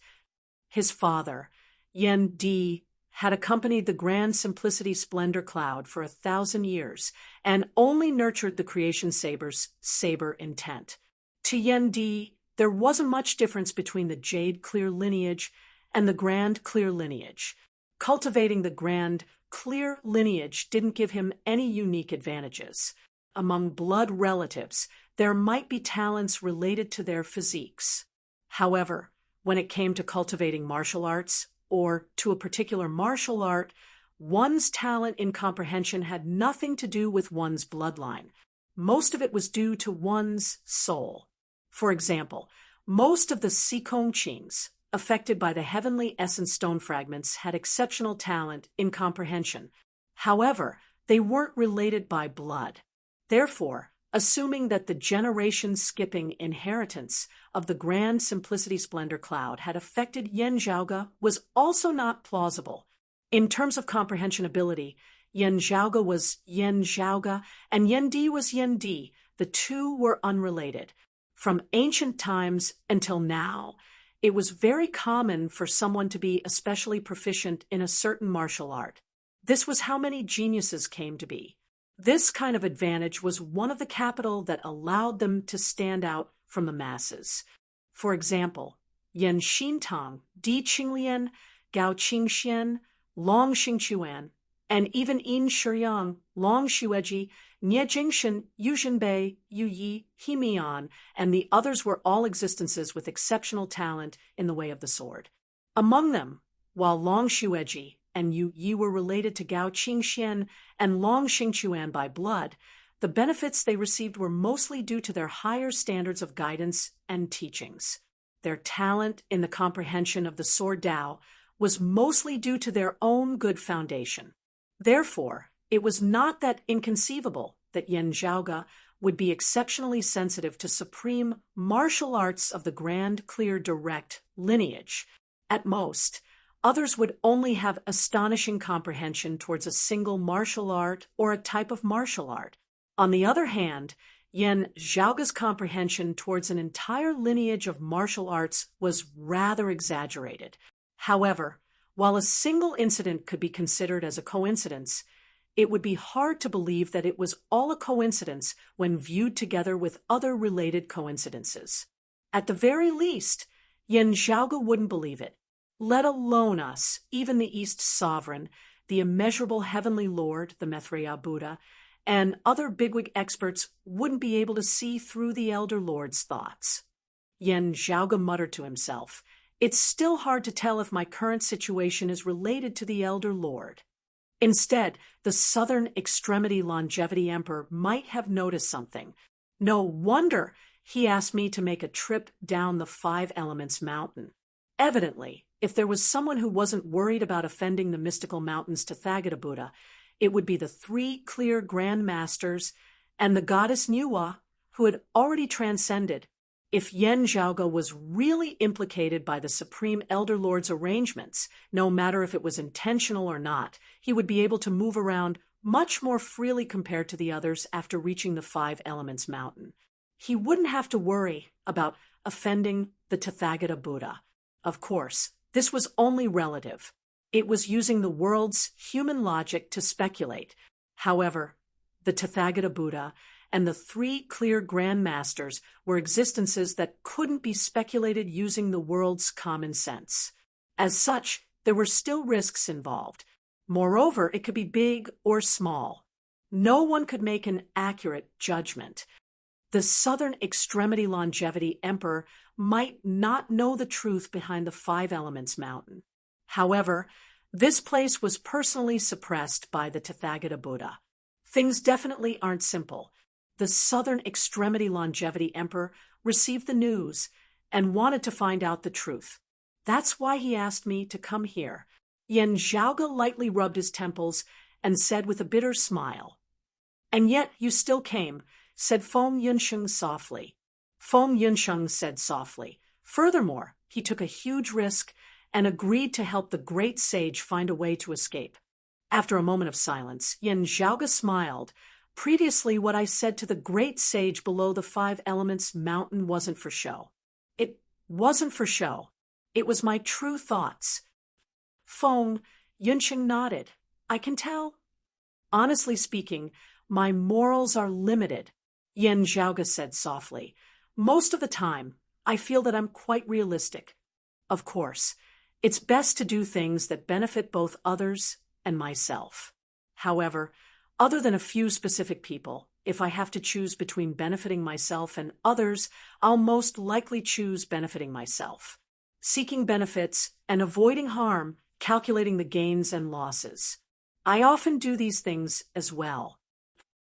His father, Yen Di, had accompanied the grand simplicity splendor cloud for 1,000 years and only nurtured the creation saber's saber intent. To Yen Di, there wasn't much difference between the jade clear lineage and the grand clear lineage. Cultivating the grand clear lineage didn't give him any unique advantages. Among blood relatives, there might be talents related to their physiques. However, when it came to cultivating martial arts, or to a particular martial art, one's talent in comprehension had nothing to do with one's bloodline. Most of it was due to one's soul. For example, most of the Sikongqings affected by the heavenly essence stone fragments had exceptional talent in comprehension. However, they weren't related by blood. Therefore, assuming that the generation-skipping inheritance of the grand simplicity splendor cloud had affected Yen Zhaoge was also not plausible. In terms of comprehension ability, Yen Zhaoge was Yen Zhaoge and Yen Di was Yen Di. The two were unrelated. From ancient times until now, it was very common for someone to be especially proficient in a certain martial art. This was how many geniuses came to be. This kind of advantage was one of the capital that allowed them to stand out from the masses. For example, Yan Xintang, Di Qinglian, Gao Qingxian, Long Xingquan, and even Yin Shiyang, Long Xueji, Nie Jingshen, Yu Jinbei, Yu Yi, He Mian, and the others were all existences with exceptional talent in the way of the sword. Among them, while Long Xueji and Yu Yi were related to Gao Qingxian and Long Xingquan by blood, the benefits they received were mostly due to their higher standards of guidance and teachings. Their talent in the comprehension of the sword Dao was mostly due to their own good foundation. Therefore, it was not that inconceivable that Yen Zhaoge would be exceptionally sensitive to supreme martial arts of the grand, clear, direct lineage. At most, others would only have astonishing comprehension towards a single martial art or a type of martial art. On the other hand, Yen Zhaoge's comprehension towards an entire lineage of martial arts was rather exaggerated. However, while a single incident could be considered as a coincidence, it would be hard to believe that it was all a coincidence when viewed together with other related coincidences. At the very least, Yen Zhaoge wouldn't believe it, let alone us, even the East Sovereign, the immeasurable heavenly Lord, the Maitreya Buddha, and other bigwig experts wouldn't be able to see through the Elder Lord's thoughts. Yen Zhaoge muttered to himself, it's still hard to tell if my current situation is related to the Elder Lord. Instead, the Southern Extremity Longevity Emperor might have noticed something. No wonder he asked me to make a trip down the Five Elements Mountain. Evidently, if there was someone who wasn't worried about offending the mystical mountain's Tathagata Buddha, it would be the three clear Grand Masters and the goddess Nuwa, who had already transcended. If Yen Zhaoge was really implicated by the Supreme Elder Lord's arrangements, no matter if it was intentional or not, he would be able to move around much more freely compared to the others after reaching the Five Elements Mountain. He wouldn't have to worry about offending the Tathagata Buddha. Of course, this was only relative. It was using the world's human logic to speculate. However, the Tathagata Buddha and the three clear Grand Masters were existences that couldn't be speculated using the world's common sense. As such, there were still risks involved. Moreover, it could be big or small. No one could make an accurate judgment. The Southern Extremity Longevity Emperor might not know the truth behind the Five Elements Mountain. However, this place was personally suppressed by the Tathagata Buddha. Things definitely aren't simple. The Southern Extremity Longevity Emperor received the news and wanted to find out the truth. That's why he asked me to come here. Yen Zhaoge lightly rubbed his temples and said with a bitter smile, "And yet you still came," said Feng Yunsheng softly. Feng Yunsheng said softly. Furthermore, he took a huge risk and agreed to help the great sage find a way to escape. After a moment of silence, Yen Zhaoge smiled. Previously, what I said to the great sage below the Five Elements Mountain wasn't for show. It wasn't for show. It was my true thoughts. Feng Yunsheng nodded. I can tell. Honestly speaking, my morals are limited, Yen Zhaoge said softly. Most of the time, I feel that I'm quite realistic. Of course, it's best to do things that benefit both others and myself. However, other than a few specific people, if I have to choose between benefiting myself and others, I'll most likely choose benefiting myself. Seeking benefits and avoiding harm, calculating the gains and losses. I often do these things as well.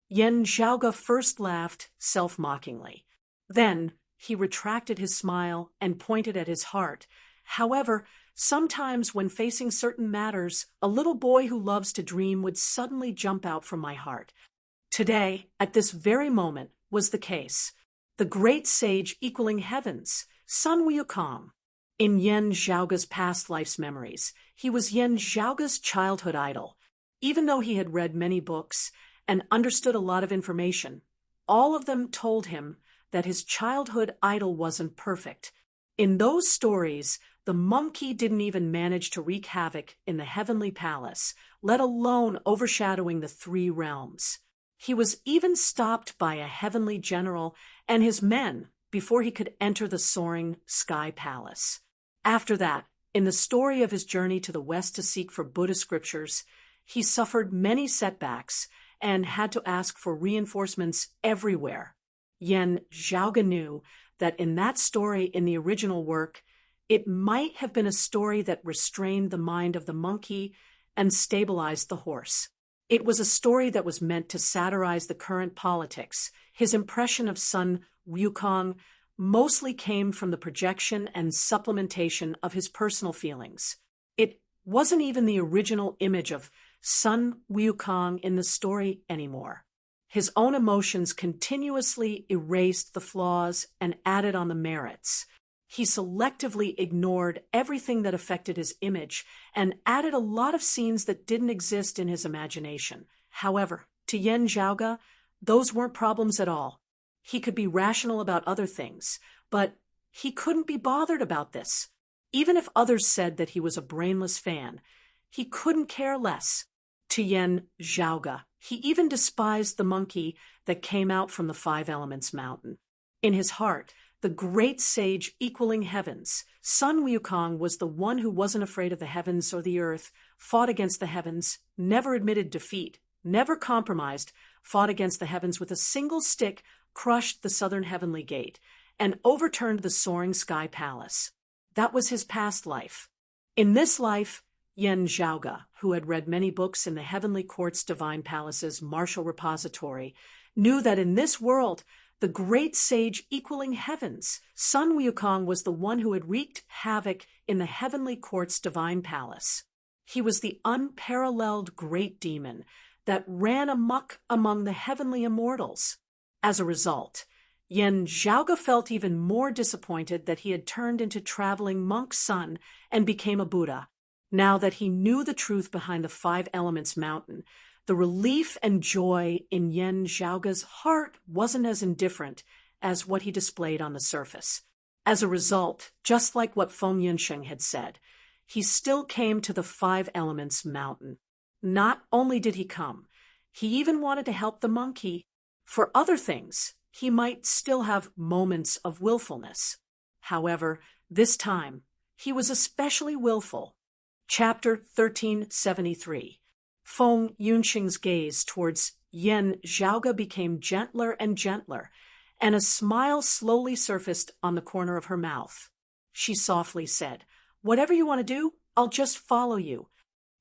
Yen Zhaoge first laughed self-mockingly. Then he retracted his smile and pointed at his heart. However, sometimes when facing certain matters, a little boy who loves to dream would suddenly jump out from my heart. Today, at this very moment, was the case. The great sage equaling heavens, Sun Wukong. In Yen Zhaoge's past life's memories, he was Yen Zhaoge's childhood idol. Even though he had read many books and understood a lot of information, all of them told him that his childhood idol wasn't perfect. In those stories, the monkey didn't even manage to wreak havoc in the heavenly palace, let alone overshadowing the three realms. He was even stopped by a heavenly general and his men before he could enter the soaring sky palace. After that, in the story of his journey to the West to seek for Buddhist scriptures, he suffered many setbacks and had to ask for reinforcements everywhere. Yen Zhaoge knew that in that story in the original work, it might have been a story that restrained the mind of the monkey and stabilized the horse. It was a story that was meant to satirize the current politics. His impression of Sun Wukong mostly came from the projection and supplementation of his personal feelings. It wasn't even the original image of Sun Wukong in the story anymore. His own emotions continuously erased the flaws and added on the merits. He selectively ignored everything that affected his image and added a lot of scenes that didn't exist in his imagination. However, to Yen Zhaoge, those weren't problems at all. He could be rational about other things, but he couldn't be bothered about this. Even if others said that he was a brainless fan, he couldn't care less. To Yen Zhaoge, he even despised the monkey that came out from the Five Elements Mountain. In his heart, the great sage equaling heavens, Sun Wukong was the one who wasn't afraid of the heavens or the earth, fought against the heavens, never admitted defeat, never compromised, fought against the heavens with a single stick, crushed the southern heavenly gate, and overturned the soaring sky palace. That was his past life. In this life, Yen Zhaoge, who had read many books in the Heavenly Court's Divine Palace's Martial Repository, knew that in this world, the great sage equaling heavens, Sun Wukong was the one who had wreaked havoc in the Heavenly Court's Divine Palace. He was the unparalleled great demon that ran amok among the heavenly immortals. As a result, Yen Zhaoge felt even more disappointed that he had turned into traveling monk son and became a Buddha. Now that he knew the truth behind the Five Elements Mountain, the relief and joy in Yen Zhaoge's heart wasn't as indifferent as what he displayed on the surface. As a result, just like what Feng Yunsheng had said, he still came to the Five Elements Mountain. Not only did he come, he even wanted to help the monkey. For other things, he might still have moments of willfulness. However, this time, he was especially willful. Chapter 1373. Feng Yunxing's gaze towards Yan Zhaoge became gentler and gentler, and a smile slowly surfaced on the corner of her mouth. She softly said, "Whatever you want to do, I'll just follow you."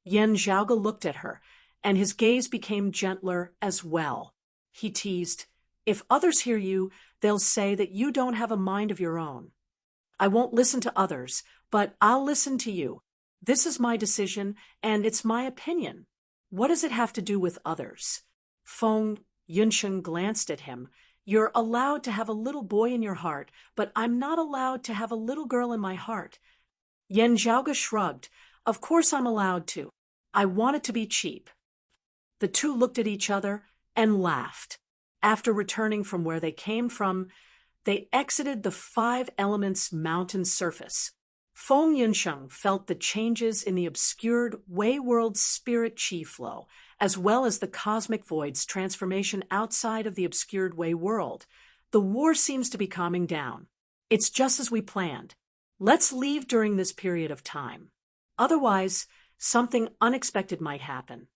Yan Zhaoge looked at her, and his gaze became gentler as well. He teased, "If others hear you, they'll say that you don't have a mind of your own. I won't listen to others, but I'll listen to you. This is my decision, and it's my opinion. What does it have to do with others?" Feng Yunsheng glanced at him. "You're allowed to have a little boy in your heart, but I'm not allowed to have a little girl in my heart." Yan Zhaoge shrugged. "Of course I'm allowed to. I want it to be cheap." The two looked at each other and laughed. After returning from where they came from, they exited the Five Elements mountain surface. Feng Yunsheng felt the changes in the obscured Wei world's spirit chi flow, as well as the cosmic void's transformation outside of the obscured Wei world. The war seems to be calming down. It's just as we planned. Let's leave during this period of time. Otherwise, something unexpected might happen.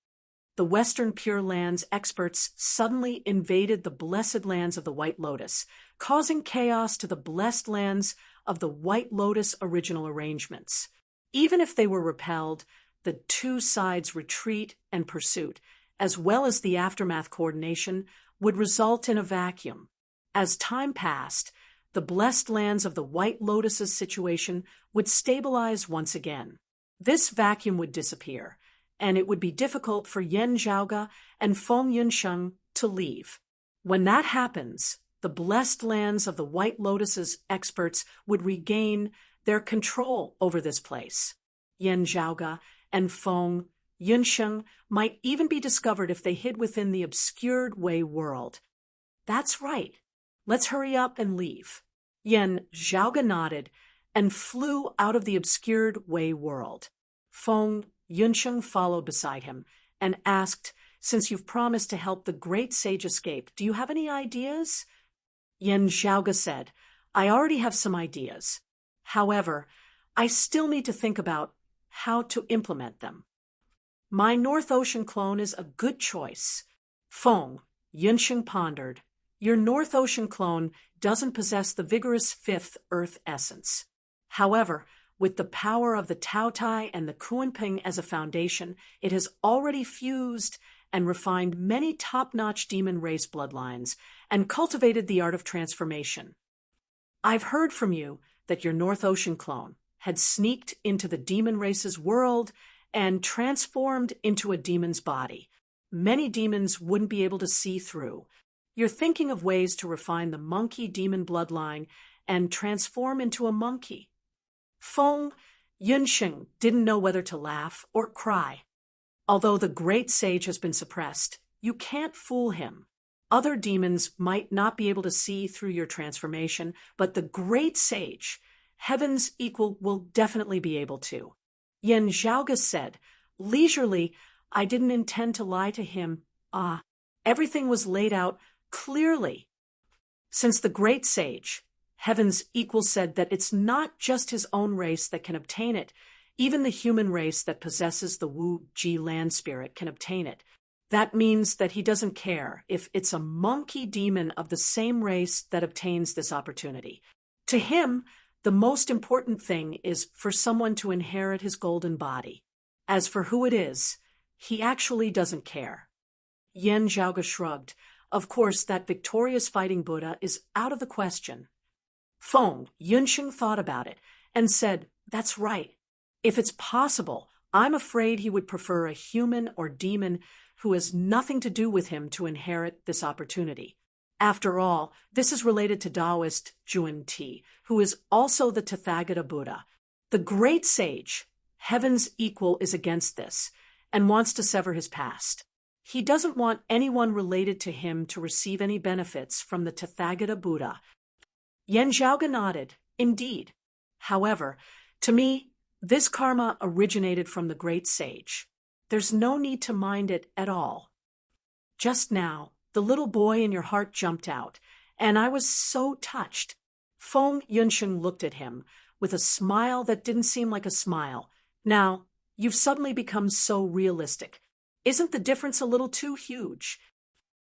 The Western Pure Lands experts suddenly invaded the blessed lands of the White Lotus, causing chaos to the blessed lands of the White Lotus original arrangements. Even if they were repelled, the two sides' retreat and pursuit, as well as the aftermath coordination, would result in a vacuum. As time passed, the blessed lands of the White Lotus's situation would stabilize once again. This vacuum would disappear, and it would be difficult for Yan Zhaoge and Feng Yunsheng to leave. When that happens, the blessed lands of the White Lotus's experts would regain their control over this place. Yan Zhaoge and Feng Yunsheng might even be discovered if they hid within the obscured Wei world. That's right. Let's hurry up and leave. Yan Zhaoge nodded and flew out of the obscured Wei world. Feng Yunsheng followed beside him and asked, "Since you've promised to help the great sage escape, do you have any ideas?" Yan Zhaoge said, "I already have some ideas. However, I still need to think about how to implement them. My North Ocean clone is a good choice." Feng Yunsheng pondered. "Your North Ocean clone doesn't possess the vigorous fifth Earth essence. However, with the power of the Taotai and the Kuanping as a foundation, it has already fused and refined many top-notch demon race bloodlines and cultivated the art of transformation. I've heard from you that your North Ocean clone had sneaked into the demon race's world and transformed into a demon's body. Many demons wouldn't be able to see through. You're thinking of ways to refine the monkey demon bloodline and transform into a monkey." Feng Yunsheng didn't know whether to laugh or cry. Although the great sage has been suppressed, you can't fool him. Other demons might not be able to see through your transformation, but the great sage, heaven's equal, will definitely be able to. Yan Zhaoge said, leisurely, "I didn't intend to lie to him. Everything was laid out clearly. Since the great sage, heaven's equal, said that it's not just his own race that can obtain it. Even the human race that possesses the Wu Ji land spirit can obtain it. That means that he doesn't care if it's a monkey demon of the same race that obtains this opportunity. To him, the most important thing is for someone to inherit his golden body. As for who it is, he actually doesn't care." Yan Zhaoge shrugged. "Of course, that victorious fighting Buddha is out of the question." Feng Yunsheng thought about it and said, "That's right. If it's possible, I'm afraid he would prefer a human or demon who has nothing to do with him to inherit this opportunity. After all, this is related to Taoist Juan Ti, who is also the Tathagata Buddha. The great sage, heaven's equal, is against this and wants to sever his past. He doesn't want anyone related to him to receive any benefits from the Tathagata Buddha." Yan Zhaoge nodded. "Indeed. However, to me, this karma originated from the great sage. There's no need to mind it at all. Just now, the little boy in your heart jumped out, and I was so touched." Feng Yunsheng looked at him with a smile that didn't seem like a smile. "Now, You've suddenly become so realistic. Isn't the difference a little too huge?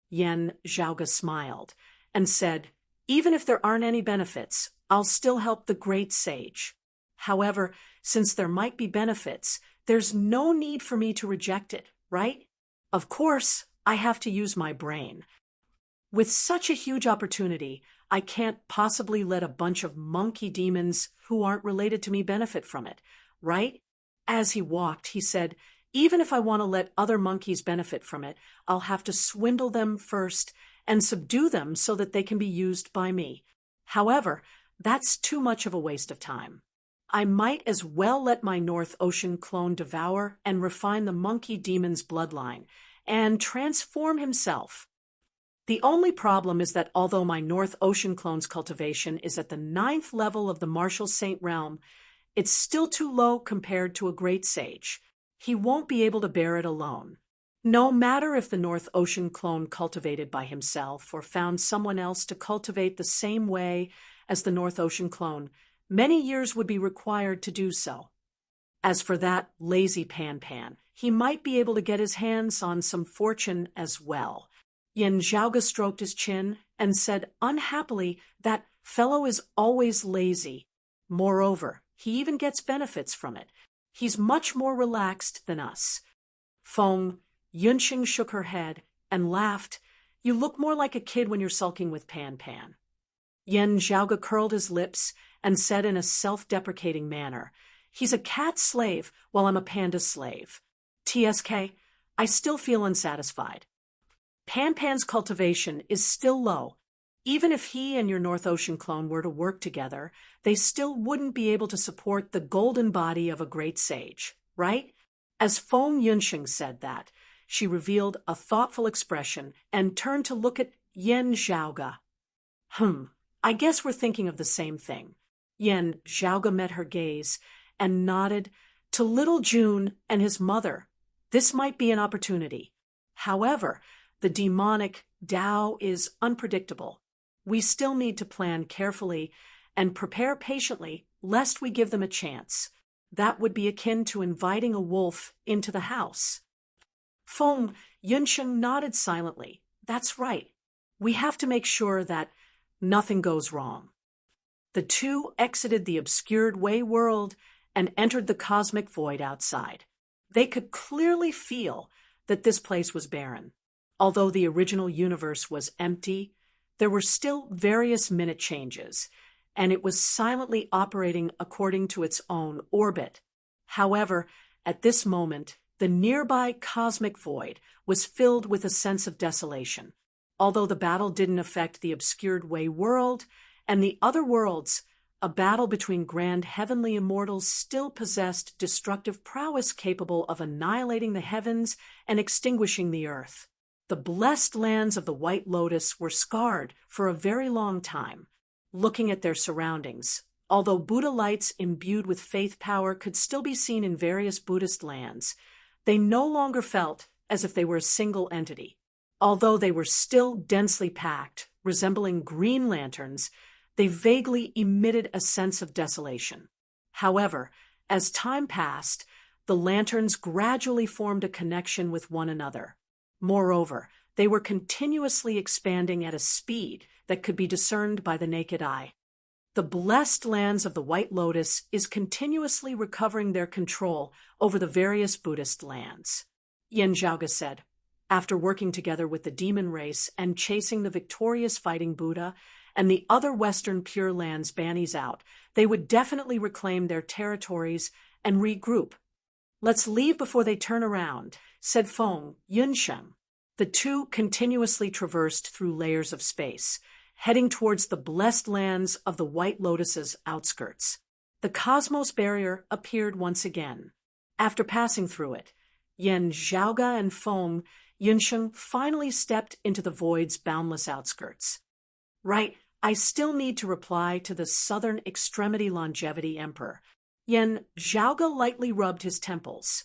Yen Zhaoge smiled and said, even if there aren't any benefits, I'll still help the great sage. However, since there might be benefits, there's no need for me to reject it, right? Of course, I have to use my brain. With such a huge opportunity, I can't possibly let a bunch of monkey demons who aren't related to me benefit from it, right? As he walked, he said, even if I want to let other monkeys benefit from it, I'll have to swindle them first and subdue them so that they can be used by me. However, that's too much of a waste of time. I might as well let my North Ocean clone devour and refine the monkey demon's bloodline and transform himself. The only problem is that although my North Ocean clone's cultivation is at the 9th level of the Martial Saint realm, it's still too low compared to a great sage. He won't be able to bear it alone. No matter if the North Ocean clone cultivated by himself or found someone else to cultivate the same way as the North Ocean clone, many years would be required to do so. As for that lazy Pan, he might be able to get his hands on some fortune as well. Yen Zhaoge stroked his chin and said unhappily, that fellow is always lazy. Moreover, he even gets benefits from it. He's much more relaxed than us. Feng Yunqing shook her head and laughed. You look more like a kid when you're sulking with Pan. Yen Zhaoge curled his lips and said in a self-deprecating manner, he's a cat slave while I'm a panda slave. TSK, I still feel unsatisfied. Pan's cultivation is still low. Even if he and your North Ocean clone were to work together, they still wouldn't be able to support the golden body of a great sage, right? As Feng Yunqing said that, she revealed a thoughtful expression and turned to look at Yen Zhaoge. I guess we're thinking of the same thing. Yen Zhaoge met her gaze and nodded to little June and his mother. This might be an opportunity. However, the demonic Tao is unpredictable. We still need to plan carefully and prepare patiently lest we give them a chance. That would be akin to inviting a wolf into the house. Feng Yunqing nodded silently. That's right. We have to make sure that nothing goes wrong. The two exited the obscured way world and entered the cosmic void outside. They could clearly feel that this place was barren. Although the original universe was empty, there were still various minute changes, and it was silently operating according to its own orbit. However, at this moment, the nearby cosmic void was filled with a sense of desolation. Although the battle didn't affect the obscured way world and the other worlds, a battle between grand heavenly immortals still possessed destructive prowess capable of annihilating the heavens and extinguishing the earth. The blessed lands of the White Lotus were scarred for a very long time. Looking at their surroundings, although Buddha lights imbued with faith power could still be seen in various Buddhist lands, they no longer felt as if they were a single entity. Although they were still densely packed, resembling green lanterns, they vaguely emitted a sense of desolation. However, as time passed, the lanterns gradually formed a connection with one another. Moreover, they were continuously expanding at a speed that could be discerned by the naked eye. The blessed lands of the White Lotus is continuously recovering their control over the various Buddhist lands. Yen Zhaoge said, after working together with the demon race and chasing the victorious fighting Buddha and the other Western Pure Lands bannies out, they would definitely reclaim their territories and regroup. Let's leave before they turn around, said Feng Yunqing. The two continuously traversed through layers of space, heading towards the blessed lands of the White Lotus's outskirts. The cosmos barrier appeared once again. After passing through it, Yen Zhaoge and Feng Yunqing finally stepped into the void's boundless outskirts. Right, I still need to reply to the Southern Extremity Longevity Emperor. Yen Zhaoge lightly rubbed his temples.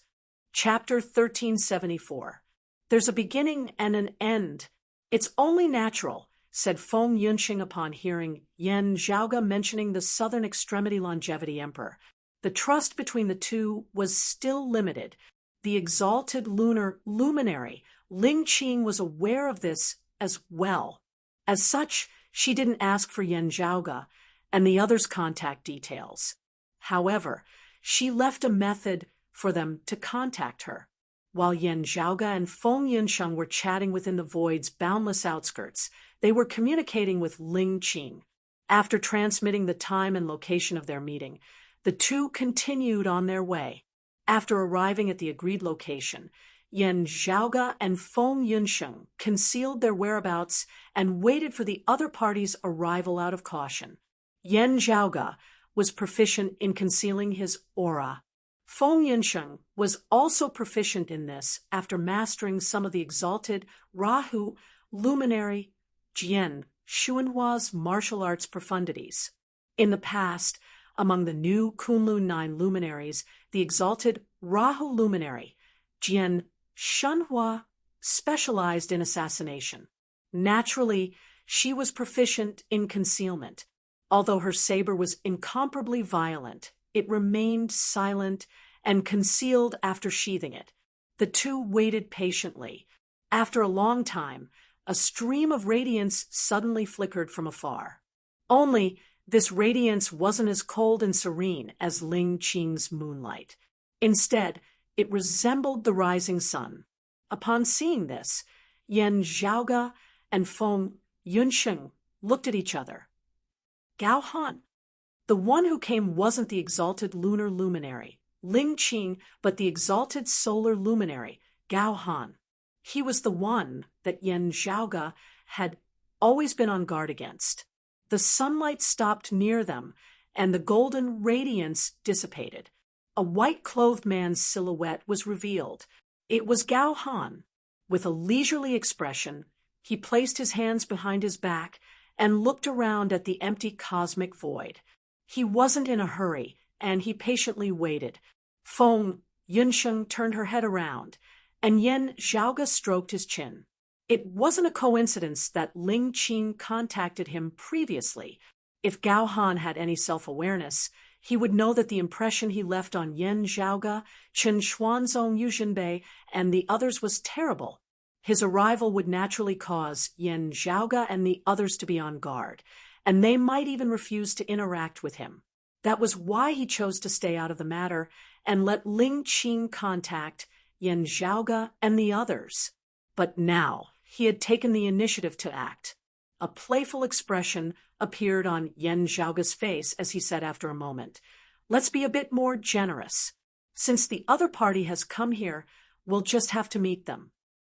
Chapter 1374. There's a beginning and an end. It's only natural, said Feng Yunqing upon hearing Yen Zhaoge mentioning the Southern Extremity Longevity Emperor. The trust between the two was still limited. The exalted lunar luminary, Ling Qing, was aware of this as well. As such, she didn't ask for Yan Zhaoge and the others' contact details. However, she left a method for them to contact her. While Yan Zhaoge and Feng Yunsheng were chatting within the void's boundless outskirts, they were communicating with Ling Qing. After transmitting the time and location of their meeting, the two continued on their way. After arriving at the agreed location, Yan Zhaoge and Feng Yunsheng concealed their whereabouts and waited for the other party's arrival out of caution. Yan Zhaoge was proficient in concealing his aura. Feng Yunsheng was also proficient in this after mastering some of the exalted Rahu luminary Jian Xuanhua's martial arts profundities. In the past, among the new Kunlun 9 luminaries, the exalted Rahu luminary Jian Xuanhua specialized in assassination. Naturally, she was proficient in concealment. Although her saber was incomparably violent, it remained silent and concealed after sheathing it. The two waited patiently. After a long time, a stream of radiance suddenly flickered from afar. Only this radiance wasn't as cold and serene as Ling Qing's moonlight. Instead, it resembled the rising sun. Upon seeing this, Yan Zhaoge and Feng Yunsheng looked at each other. Gao Han. The one who came wasn't the exalted lunar luminary, Ling Qing, but the exalted solar luminary, Gao Han. He was the one that Yan Zhaoge had always been on guard against. The sunlight stopped near them, and the golden radiance dissipated. A white-clothed man's silhouette was revealed. It was Gao Han. With a leisurely expression, he placed his hands behind his back and looked around at the empty cosmic void. He wasn't in a hurry, and he patiently waited. Feng Yunsheng turned her head around, and Yan Zhaoge stroked his chin. It wasn't a coincidence that Ling Qing contacted him previously. If Gao Han had any self-awareness, he would know that the impression he left on Yan Zhaoge, Chen Xuanzong, Yu Jinbei, and the others was terrible. His arrival would naturally cause Yan Zhaoge and the others to be on guard, and they might even refuse to interact with him. That was why he chose to stay out of the matter and let Ling Qing contact Yan Zhaoge and the others. But now he had taken the initiative to act. A playful expression appeared on Yan Zhaoge's face as he said after a moment, "Let's be a bit more generous. Since the other party has come here, we'll just have to meet them."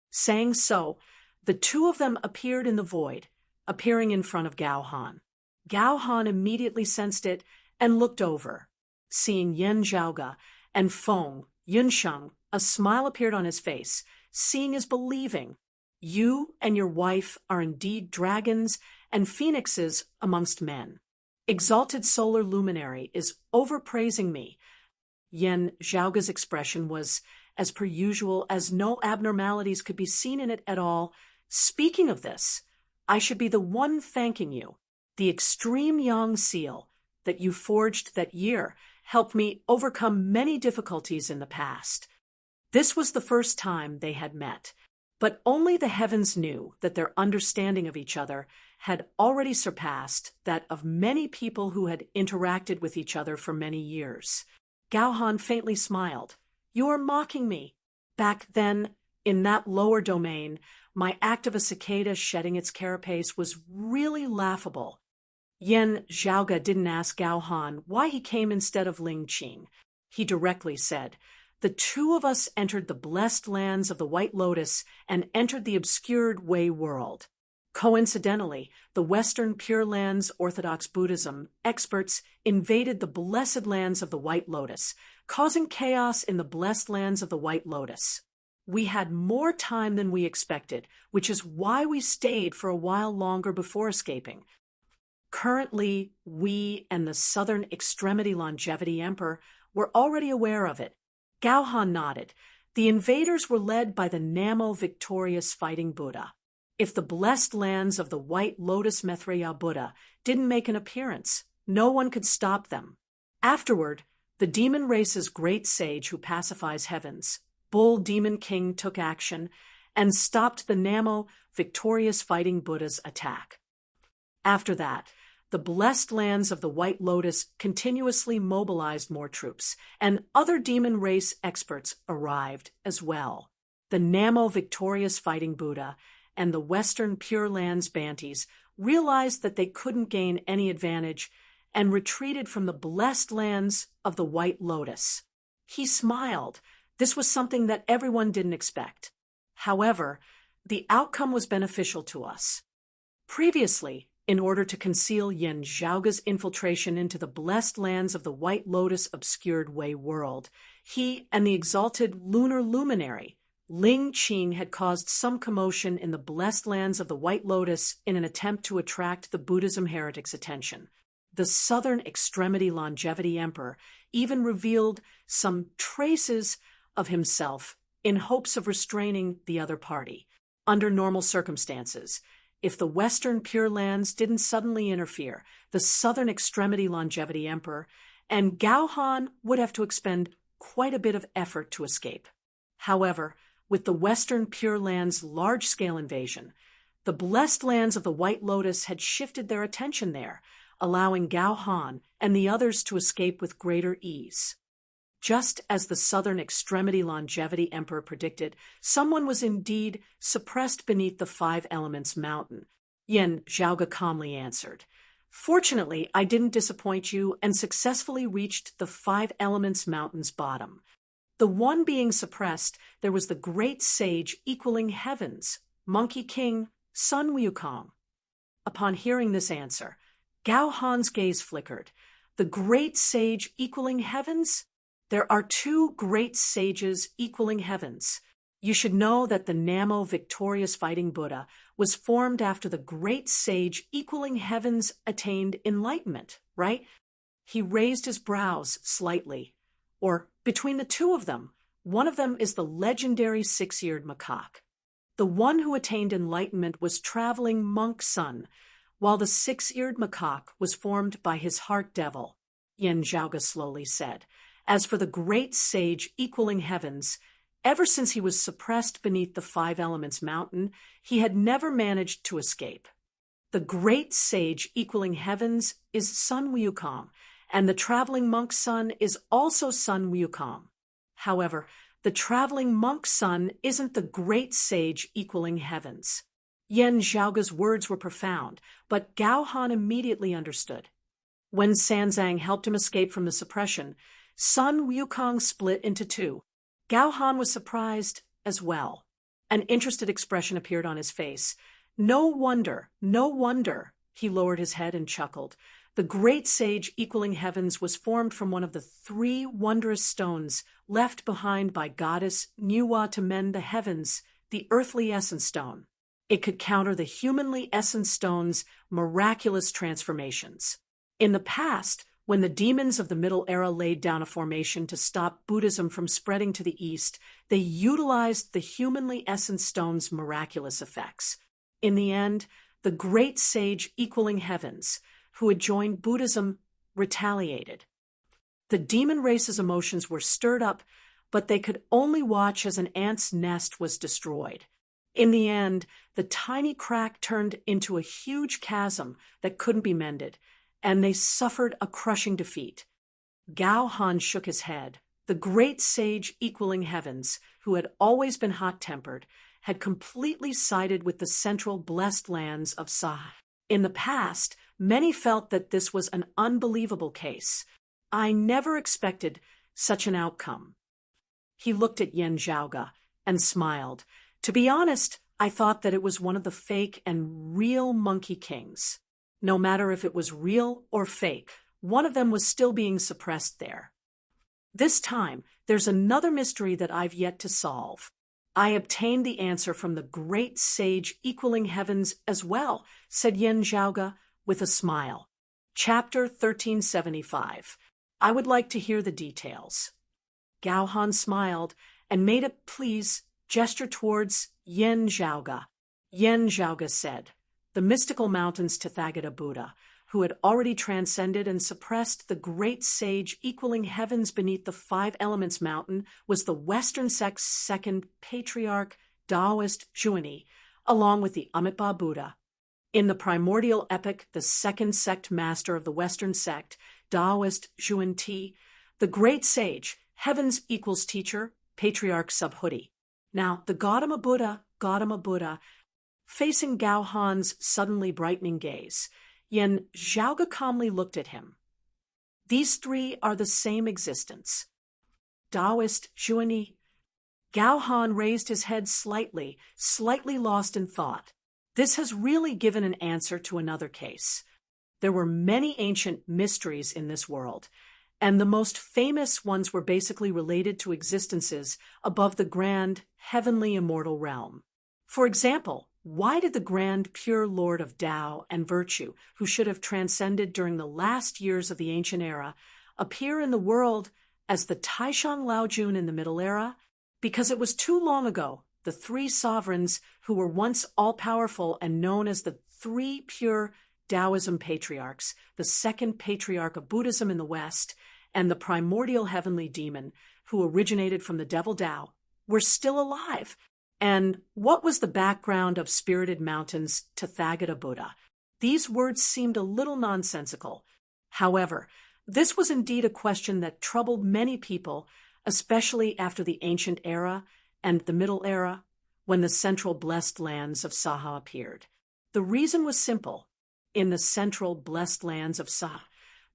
Saying so, the two of them appeared in the void, appearing in front of Gao Han. Gao Han immediately sensed it and looked over. Seeing Yan Zhaoge and Feng Yunsheng, a smile appeared on his face. Seeing is believing. You and your wife are indeed dragons and phoenixes amongst men. Exalted solar luminary is overpraising me. Yan Zhaoge's expression was, as per usual, as no abnormalities could be seen in it at all. Speaking of this, I should be the one thanking you. The extreme yang seal that you forged that year helped me overcome many difficulties in the past. This was the first time they had met, but only the heavens knew that their understanding of each other had already surpassed that of many people who had interacted with each other for many years. Gao Han faintly smiled. "You are mocking me. Back then, in that lower domain, my act of a cicada shedding its carapace was really laughable." Yan Zhaoge didn't ask Gao Han why he came instead of Ling Qing. He directly said, "The two of us entered the blessed lands of the White Lotus and entered the obscured Wei world." Coincidentally, the Western Pure Lands Orthodox Buddhism experts invaded the blessed lands of the White Lotus, causing chaos in the blessed lands of the White Lotus. We had more time than we expected, which is why we stayed for a while longer before escaping. Currently, we and the Southern Extremity Longevity Emperor were already aware of it. Gao Han nodded. The invaders were led by the Namo victorious fighting Buddha. If the blessed lands of the White Lotus Maitreya Buddha didn't make an appearance, no one could stop them. Afterward, The demon race's great sage who pacifies heavens, Bull Demon King, took action and stopped the Namo victorious fighting Buddha's attack. After that, the blessed lands of the White Lotus continuously mobilized more troops, and other demon race experts arrived as well. The Namo victorious fighting Buddha and the Western Pure Lands Bantis realized that they couldn't gain any advantage and retreated from the blessed lands of the White Lotus. He smiled. This was something that everyone didn't expect. However, the outcome was beneficial to us. Previously, in order to conceal Yin Zhaoga's infiltration into the blessed lands of the White Lotus obscured Wei world, he and the exalted lunar luminary, Ling Qing, had caused some commotion in the blessed lands of the White Lotus in an attempt to attract the Buddhism heretics' attention. The Southern Extremity Longevity Emperor even revealed some traces of himself in hopes of restraining the other party. Under normal circumstances, if the Western Pure Lands didn't suddenly interfere, the Southern Extremity Longevity Emperor and Gao Han would have to expend quite a bit of effort to escape. However, with the Western Pure Lands' large-scale invasion, the blessed lands of the White Lotus had shifted their attention there, allowing Gao Han and the others to escape with greater ease. Just as the Southern Extremity Longevity Emperor predicted, someone was indeed suppressed beneath the Five Elements Mountain. Yin Zhaoga calmly answered. Fortunately, I didn't disappoint you and successfully reached the Five Elements Mountain's bottom. The one being suppressed, there was the great sage equaling heavens, Monkey King Sun Wukong. Upon hearing this answer, Gao Han's gaze flickered. The great sage equaling heavens? There are two great sages equaling heavens. You should know that the Namo victorious fighting Buddha was formed after the great sage equaling heavens attained enlightenment, right? He raised his brows slightly. Or between the two of them, one of them is the legendary six-eared macaque. The one who attained enlightenment was traveling monk Sun, while the six-eared macaque was formed by his heart devil, Yin Zhaoga slowly said. As for the great sage equaling heavens, ever since he was suppressed beneath the Five Elements Mountain, he had never managed to escape. The great sage equaling heavens is Sun Wukong, and the traveling monk Sun is also Sun Wukong. However, the traveling monk Sun isn't the great sage equaling heavens. Yin Zhaoga's words were profound, but Gao Han immediately understood. When Sanzang helped him escape from the suppression, Sun Wukong split into two. Gao Han was surprised as well. An interested expression appeared on his face. No wonder, he lowered his head and chuckled. The great sage equaling heavens was formed from one of the three wondrous stones left behind by goddess Nuwa to mend the heavens, the earthly essence stone. It could counter the humanly essence stone's miraculous transformations. In the past, when the demons of the Middle Era laid down a formation to stop Buddhism from spreading to the East, they utilized the humanly essence stone's miraculous effects. In the end, the great sage equaling heavens, who had joined Buddhism, retaliated. The demon race's emotions were stirred up, but they could only watch as an ant's nest was destroyed. In the end, the tiny crack turned into a huge chasm that couldn't be mended, and they suffered a crushing defeat. Gao Han shook his head. The great sage equaling heavens, who had always been hot-tempered, had completely sided with the central blessed lands of Sa. In the past, many felt that this was an unbelievable case. I never expected such an outcome. He looked at Yin Zhaoga and smiled. To be honest, I thought that it was one of the fake and real Monkey Kings. No matter if it was real or fake, one of them was still being suppressed there. This time, there's another mystery that I've yet to solve. I obtained the answer from the great sage equaling heavens as well, said Yin Zhaoga with a smile. Chapter 1375. I would like to hear the details. Gao Han smiled and made a please gesture towards Yin Zhaoga. Yin Zhaoga said, the mystical mountain's Tathagata Buddha, who had already transcended and suppressed the great sage equaling heavens beneath the five elements mountain, was the Western sect's second patriarch, Taoist Zhuani, along with the Amitabha Buddha. In the primordial epic, the second sect master of the Western sect, Taoist Zhuan, the great sage, heavens equals teacher, patriarch Subhuti. Now, the Gautama Buddha, facing Gao Han's suddenly brightening gaze, Yen Zhaoge calmly looked at him. These three are the same existence. Taoist Zhuan. Gao Han raised his head slightly lost in thought. This has really given an answer to another case. There were many ancient mysteries in this world, and the most famous ones were basically related to existences above the grand, heavenly immortal realm. For example, why did the grand pure Lord of Tao and virtue, who should have transcended during the last years of the ancient era, appear in the world as the Taishan Laojun in the Middle Era? Because it was too long ago, the three sovereigns who were once all-powerful and known as the three pure Taoism patriarchs, the second patriarch of Buddhism in the West, and the primordial heavenly demon, who originated from the devil Tao, were still alive. And what was the background of Spirited Mountain's Tathagata Buddha? These words seemed a little nonsensical. However, this was indeed a question that troubled many people, especially after the ancient era and the middle era, when the central blessed lands of Saha appeared. The reason was simple. In the central blessed lands of Saha,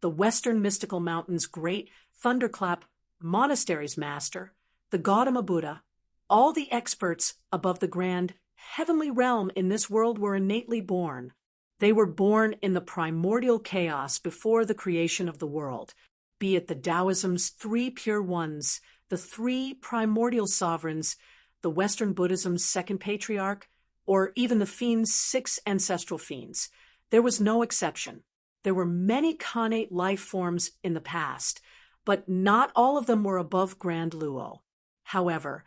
the western mystical mountain's great thunderclap monastery's master, the Gautama Buddha, all the experts above the grand heavenly realm in this world were innately born. They were born in the primordial chaos before the creation of the world, be it the Taoism's three pure ones, the three primordial sovereigns, the Western Buddhism's second patriarch, or even the fiend's six ancestral fiends. There was no exception. There were many connate life forms in the past, but not all of them were above Grand Luo. However,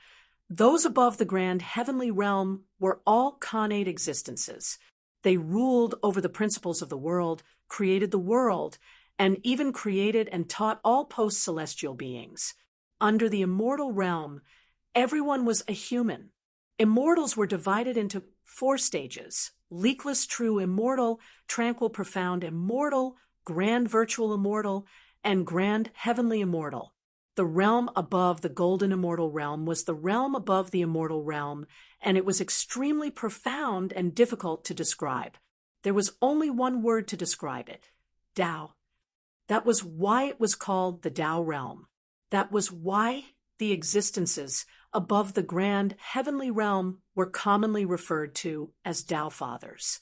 those above the grand heavenly realm were all connate existences. They ruled over the principles of the world, created the world, and even created and taught all post-celestial beings. Under the immortal realm, everyone was a human. Immortals were divided into 4 stages: leakless, true, immortal, tranquil, profound, immortal, grand, virtual, immortal, and grand, heavenly, immortal. The realm above the golden immortal realm was the realm above the immortal realm, and it was extremely profound and difficult to describe. There was only one word to describe it: Tao. That was why it was called the Tao realm. That was why the existences above the grand heavenly realm were commonly referred to as Tao Fathers.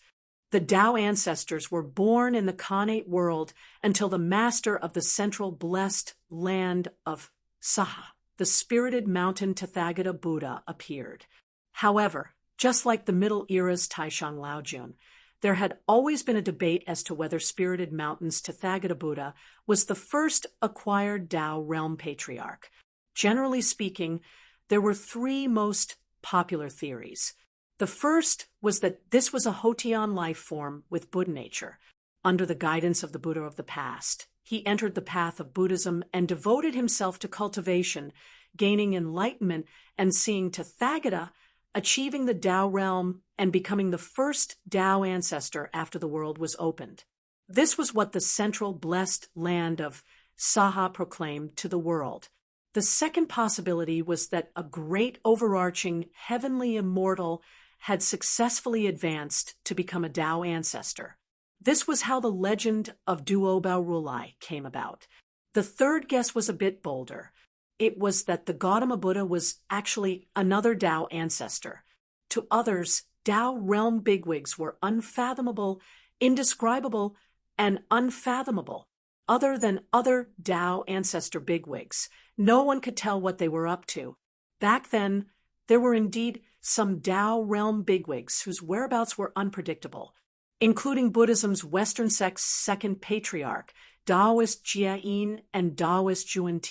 The Tao ancestors were born in the connate world until the master of the central blessed land of Saha, the spirited mountain Tathagata Buddha, appeared. However, just like the Middle Era's Taishan Laojun, there had always been a debate as to whether Spirited Mountain's Tathagata Buddha was the first acquired Tao realm patriarch. Generally speaking, there were 3 most popular theories. The first was that this was a Hotian life form with Buddha nature. Under the guidance of the Buddha of the past, he entered the path of Buddhism and devoted himself to cultivation, gaining enlightenment and seeing Tathagata achieving the Tao realm and becoming the first Tao ancestor after the world was opened. This was what the central blessed land of Saha proclaimed to the world. The second possibility was that a great overarching heavenly immortal had successfully advanced to become a Tao ancestor. This was how the legend of Duobao Rulai came about. The third guess was a bit bolder. It was that the Gautama Buddha was actually another Tao ancestor. To others, Tao realm bigwigs were unfathomable, indescribable, and unfathomable. Other than other Tao ancestor bigwigs, no one could tell what they were up to. Back then, there were indeed some Tao realm bigwigs whose whereabouts were unpredictable, including Buddhism's Western sect's second patriarch, Taoist Jia-yin and Taoist Zhuan.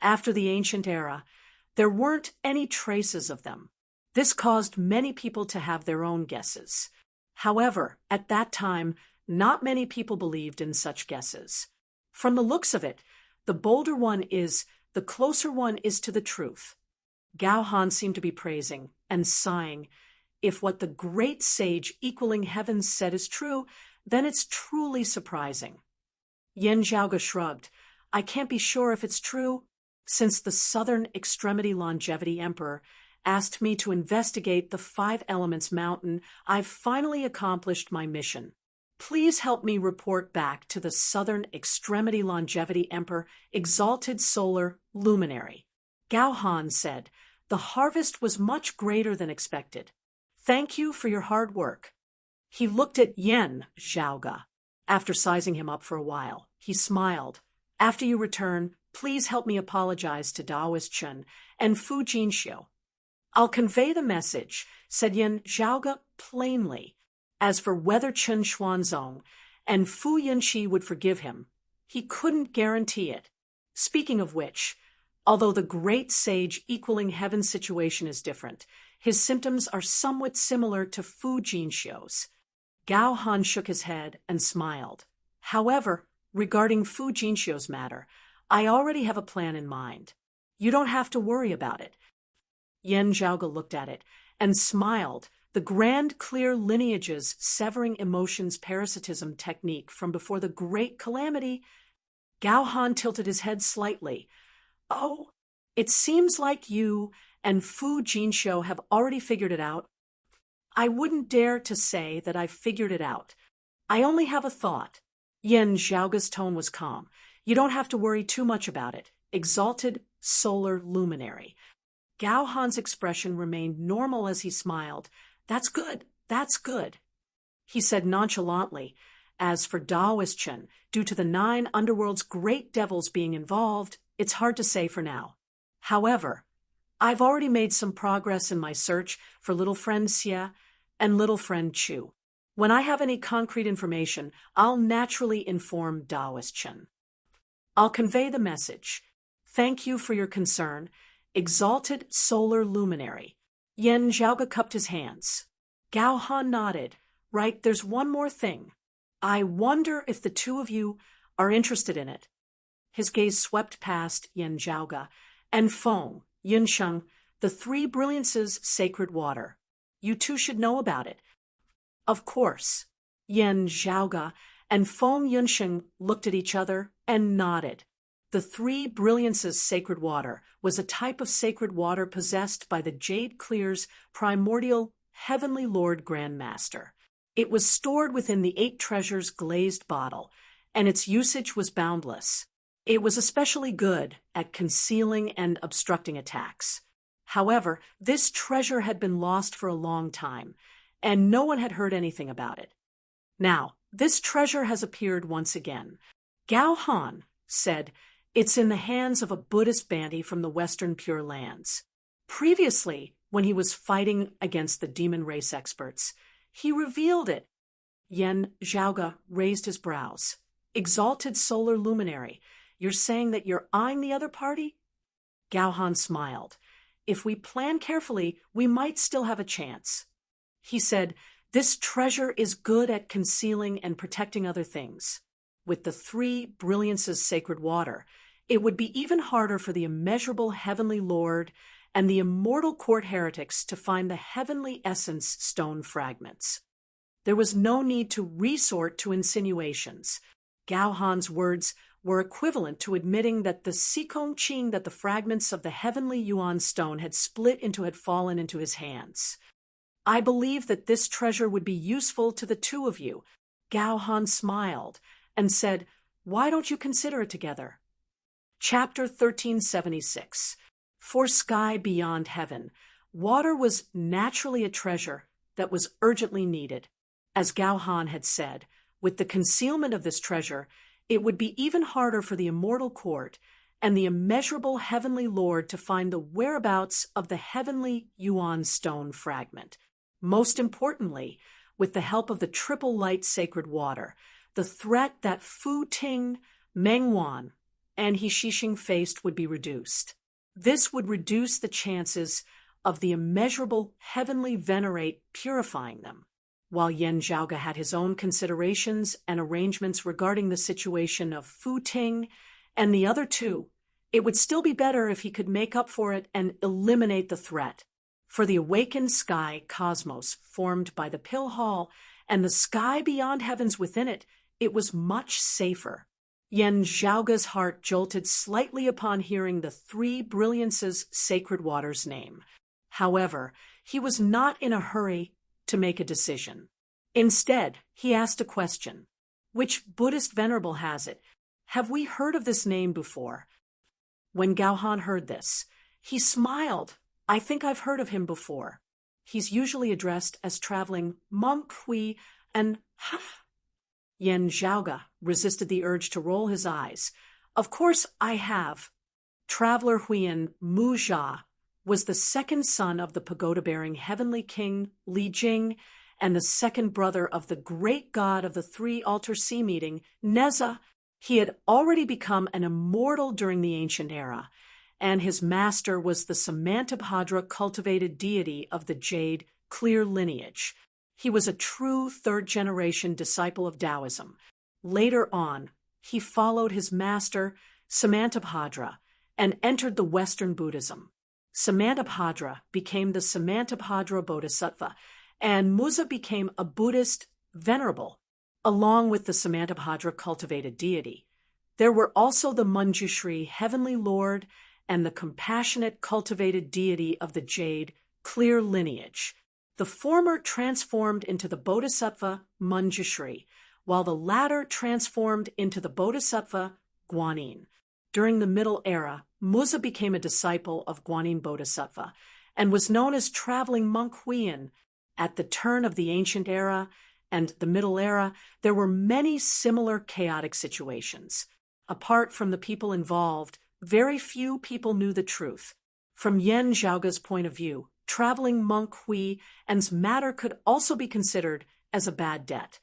After the ancient era, there weren't any traces of them. This caused many people to have their own guesses. However, at that time, Not many people believed in such guesses. From the looks of it, the bolder one is, the closer one is to the truth. Gao Han seemed to be praising and sighing. If what the great sage equaling heavens said is true, then it's truly surprising. Yen Zhaoge shrugged. I can't be sure if it's true. Since the Southern Extremity Longevity Emperor asked me to investigate the Five Elements Mountain, I've finally accomplished my mission. Please help me report back to the Southern Extremity Longevity Emperor, Exalted Solar Luminary. Gao Han said, the harvest was much greater than expected. Thank you for your hard work. He looked at Yen Zhaoge. After sizing him up for a while, he smiled. After you return, please help me apologize to Daoist Chen and Fu Jinxiu. I'll convey the message, said Yen Zhaoge plainly. As for whether Chen Xuanzong and Fu Yinqi would forgive him, he couldn't guarantee it. Speaking of which, although the great sage equaling heaven's situation is different, his symptoms are somewhat similar to Fu Jinxiu's. Gao Han shook his head and smiled. However, regarding Fu Jinxiu's matter, I already have a plan in mind. You don't have to worry about it. Yen Zhaoge looked at it and smiled. The grand clear lineages severing emotions parasitism technique from before the great calamity. Gao Han tilted his head slightly. Oh, it seems like you and Fu Jinxiu have already figured it out. I wouldn't dare to say that I've figured it out. I only have a thought. Yen Zhaoge's tone was calm. You don't have to worry too much about it. Exalted Solar Luminary. Gao Han's expression remained normal as he smiled. That's good. That's good. He said nonchalantly, as for Daoist Chen, due to the 9 underworld's great devils being involved, it's hard to say for now. However, I've already made some progress in my search for little friend Xie and little friend Chu. When I have any concrete information, I'll naturally inform Daoist Chen. I'll convey the message. Thank you for your concern. Exalted Solar Luminary. Yen Zhaoge cupped his hands. Gao Han nodded. Right, there's one more thing. I wonder if the two of you are interested in it. His gaze swept past Yen Zhaoge and Feng, Yinsheng, the 3 brilliances' sacred water. You two should know about it. Of course. Yen Zhaoge and Feng Yinsheng looked at each other and nodded. The 3 brilliances' sacred water was a type of sacred water possessed by the Jade Clear's primordial Heavenly Lord Grand Master. It was stored within the 8 treasures glazed bottle, and its usage was boundless. It was especially good at concealing and obstructing attacks. However, this treasure had been lost for a long time, and no one had heard anything about it. Now, this treasure has appeared once again. Gao Han said, it's in the hands of a Buddhist bandy from the Western Pure Lands. Previously, when he was fighting against the demon race experts, he revealed it. Yen Zhaoge raised his brows. Exalted Solar Luminary, you're saying that you're eyeing the other party? Gao Han smiled. If we plan carefully, we might still have a chance. He said, this treasure is good at concealing and protecting other things. With the 3 brilliances' sacred water, it would be even harder for the immeasurable Heavenly Lord and the immortal court heretics to find the heavenly essence stone fragments. There was no need to resort to insinuations. Gao Han's words were equivalent to admitting that the Sikong Qing that the fragments of the heavenly Yuan stone had split into had fallen into his hands. I believe that this treasure would be useful to the two of you. Gao Han smiled and said, why don't you consider it together? Chapter 1376. For sky beyond heaven, water was naturally a treasure that was urgently needed. As Gao Han had said, with the concealment of this treasure, it would be even harder for the immortal court and the immeasurable Heavenly Lord to find the whereabouts of the heavenly Yuan stone fragment. Most importantly, with the help of the triple light sacred water, the threat that Fu Ting, Meng Wan, and He Shixing faced would be reduced. This would reduce the chances of the immeasurable heavenly venerate purifying them. while Yan Zhaoge had his own considerations and arrangements regarding the situation of Fu Ting and the other two, it would still be better if he could make up for it and eliminate the threat. For the awakened sky cosmos formed by the Pill Hall and the sky beyond heavens within it, it was much safer. Yan Zhaoge's heart jolted slightly upon hearing the three brilliances' sacred water's name. However, he was not in a hurry to make a decision. Instead, he asked a question. Which Buddhist venerable has it? Have we heard of this name before? When Gao Han heard this, he smiled. I think I've heard of him before. He's usually addressed as traveling monk Hui and ha. Yan Zhaoge resisted the urge to roll his eyes. Of course I have. Traveler Huiyan Mu Jia was the second son of the pagoda-bearing heavenly king Li Jing and the second brother of the great god of the three-altar sea meeting, Neza. He had already become an immortal during the ancient era, and his master was the Samantabhadra cultivated deity of the jade clear lineage. He was a true third-generation disciple of Taoism. Later on, he followed his master, Samantabhadra, and entered the Western Buddhism. Samantabhadra became the Samantabhadra Bodhisattva, and Muza became a Buddhist venerable, along with the Samantabhadra cultivated deity. There were also the Manjushri heavenly lord and the compassionate cultivated deity of the jade clear lineage. The former transformed into the Bodhisattva Manjushri, while the latter transformed into the Bodhisattva Guanyin. During the Middle Era, Muza became a disciple of Guanyin Bodhisattva and was known as traveling monk Huiyan. At the turn of the Ancient Era and the Middle Era, there were many similar chaotic situations. Apart from the people involved, very few people knew the truth. From Yan Zhaoge's point of view, traveling monk Huiyan's matter could also be considered as a bad debt.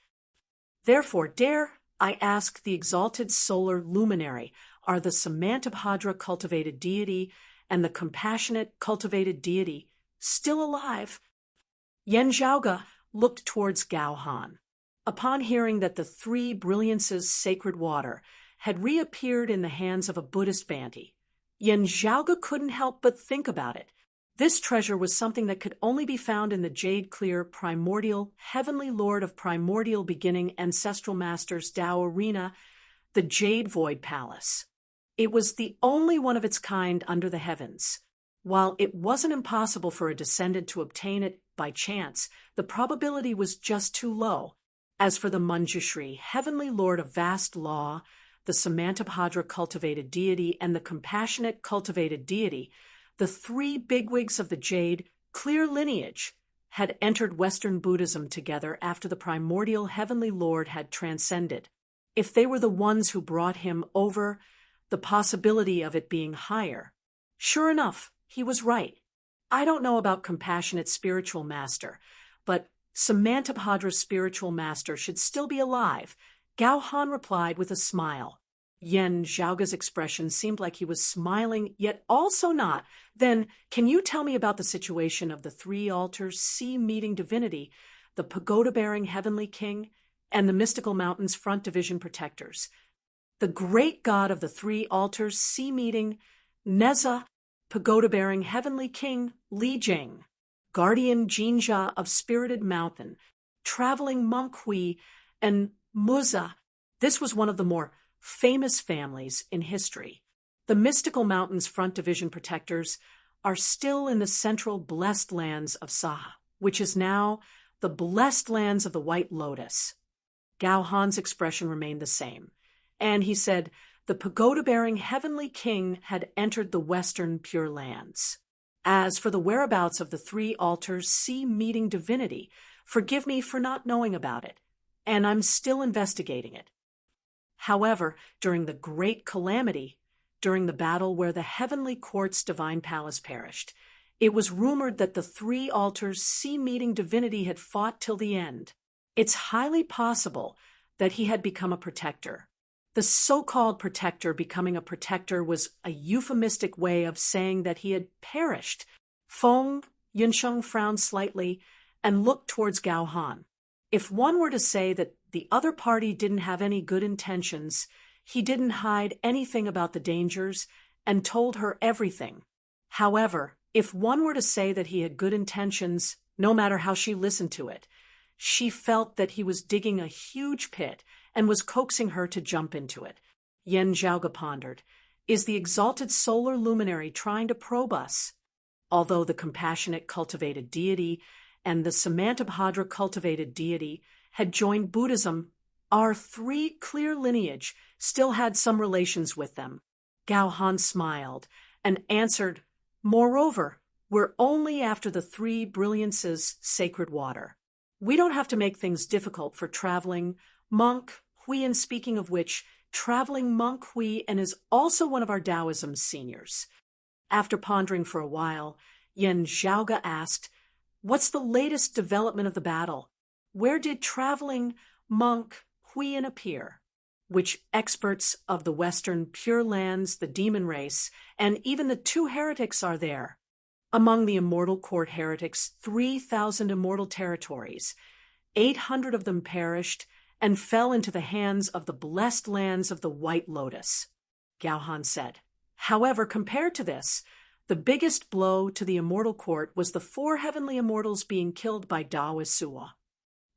Therefore, dare I ask the exalted solar luminary, are the Samantabhadra cultivated deity and the compassionate cultivated deity still alive? Yan Zhaoge looked towards Gao Han. Upon hearing that the three brilliances' sacred water had reappeared in the hands of a Buddhist Bhante, Yan Zhaoge couldn't help but think about it. This treasure was something that could only be found in the jade-clear, primordial, heavenly lord of primordial beginning ancestral masters Tao Arena, the Jade Void Palace. It was the only one of its kind under the heavens. While it wasn't impossible for a descendant to obtain it by chance, the probability was just too low. As for the Manjushri, heavenly lord of vast law, the Samantabhadra cultivated deity, and the compassionate cultivated deity, the three bigwigs of the jade clear lineage had entered Western Buddhism together after the primordial heavenly lord had transcended. If they were the ones who brought him over, the possibility of it being higher. Sure enough, he was right. I don't know about compassionate spiritual master, but Samantabhadra's spiritual master should still be alive. Gao Han replied with a smile. Yan Zhaoge's expression seemed like he was smiling, yet also not. Then, can you tell me about the situation of the three altars, sea meeting divinity, the pagoda-bearing heavenly king, and the mystical mountains front division protectors? The great god of the three altars, sea meeting, Neza, pagoda-bearing heavenly king, Li Jing, guardian Jinja of spirited mountain, traveling monk Hui, and Muza. This was one of the more famous families in history. The mystical mountains front division protectors are still in the central blessed lands of Saha, which is now the blessed lands of the White Lotus. Gao Han's expression remained the same, and he said the pagoda-bearing heavenly king had entered the western Pure Lands. As for the whereabouts of the three altars' sea-meeting divinity, forgive me for not knowing about it, and I'm still investigating it. However, during the great calamity, during the battle where the heavenly court's divine palace perished, it was rumored that the three altars' sea-meeting divinity had fought till the end. It's highly possible that he had become a protector. The so-called protector becoming a protector was a euphemistic way of saying that he had perished. Feng Yunsheng frowned slightly and looked towards Gao Han. If one were to say that the other party didn't have any good intentions, he didn't hide anything about the dangers and told her everything. However, if one were to say that he had good intentions, no matter how she listened to it, she felt that he was digging a huge pit and was coaxing her to jump into it. Yen Zhaoge pondered, is the exalted solar luminary trying to probe us? Although the compassionate cultivated deity and the Samantabhadra cultivated deity had joined Buddhism, our three clear lineage still had some relations with them. Gao Han smiled and answered, moreover, we're only after the three brilliances sacred water. We don't have to make things difficult for traveling monk Huiyan, speaking of which, traveling monk Huiyan is also one of our Taoism's seniors. After pondering for a while, Yen Zhaoge asked, what's the latest development of the battle? Where did traveling monk Huiyan appear? Which experts of the Western Pure Lands, the demon race, and even the two heretics are there? Among the immortal court heretics, 3,000 immortal territories, 800 of them perished and fell into the hands of the blessed lands of the White Lotus, Gao Han said. However, compared to this, the biggest blow to the immortal court was the 4 heavenly immortals being killed by Taoist Suwa.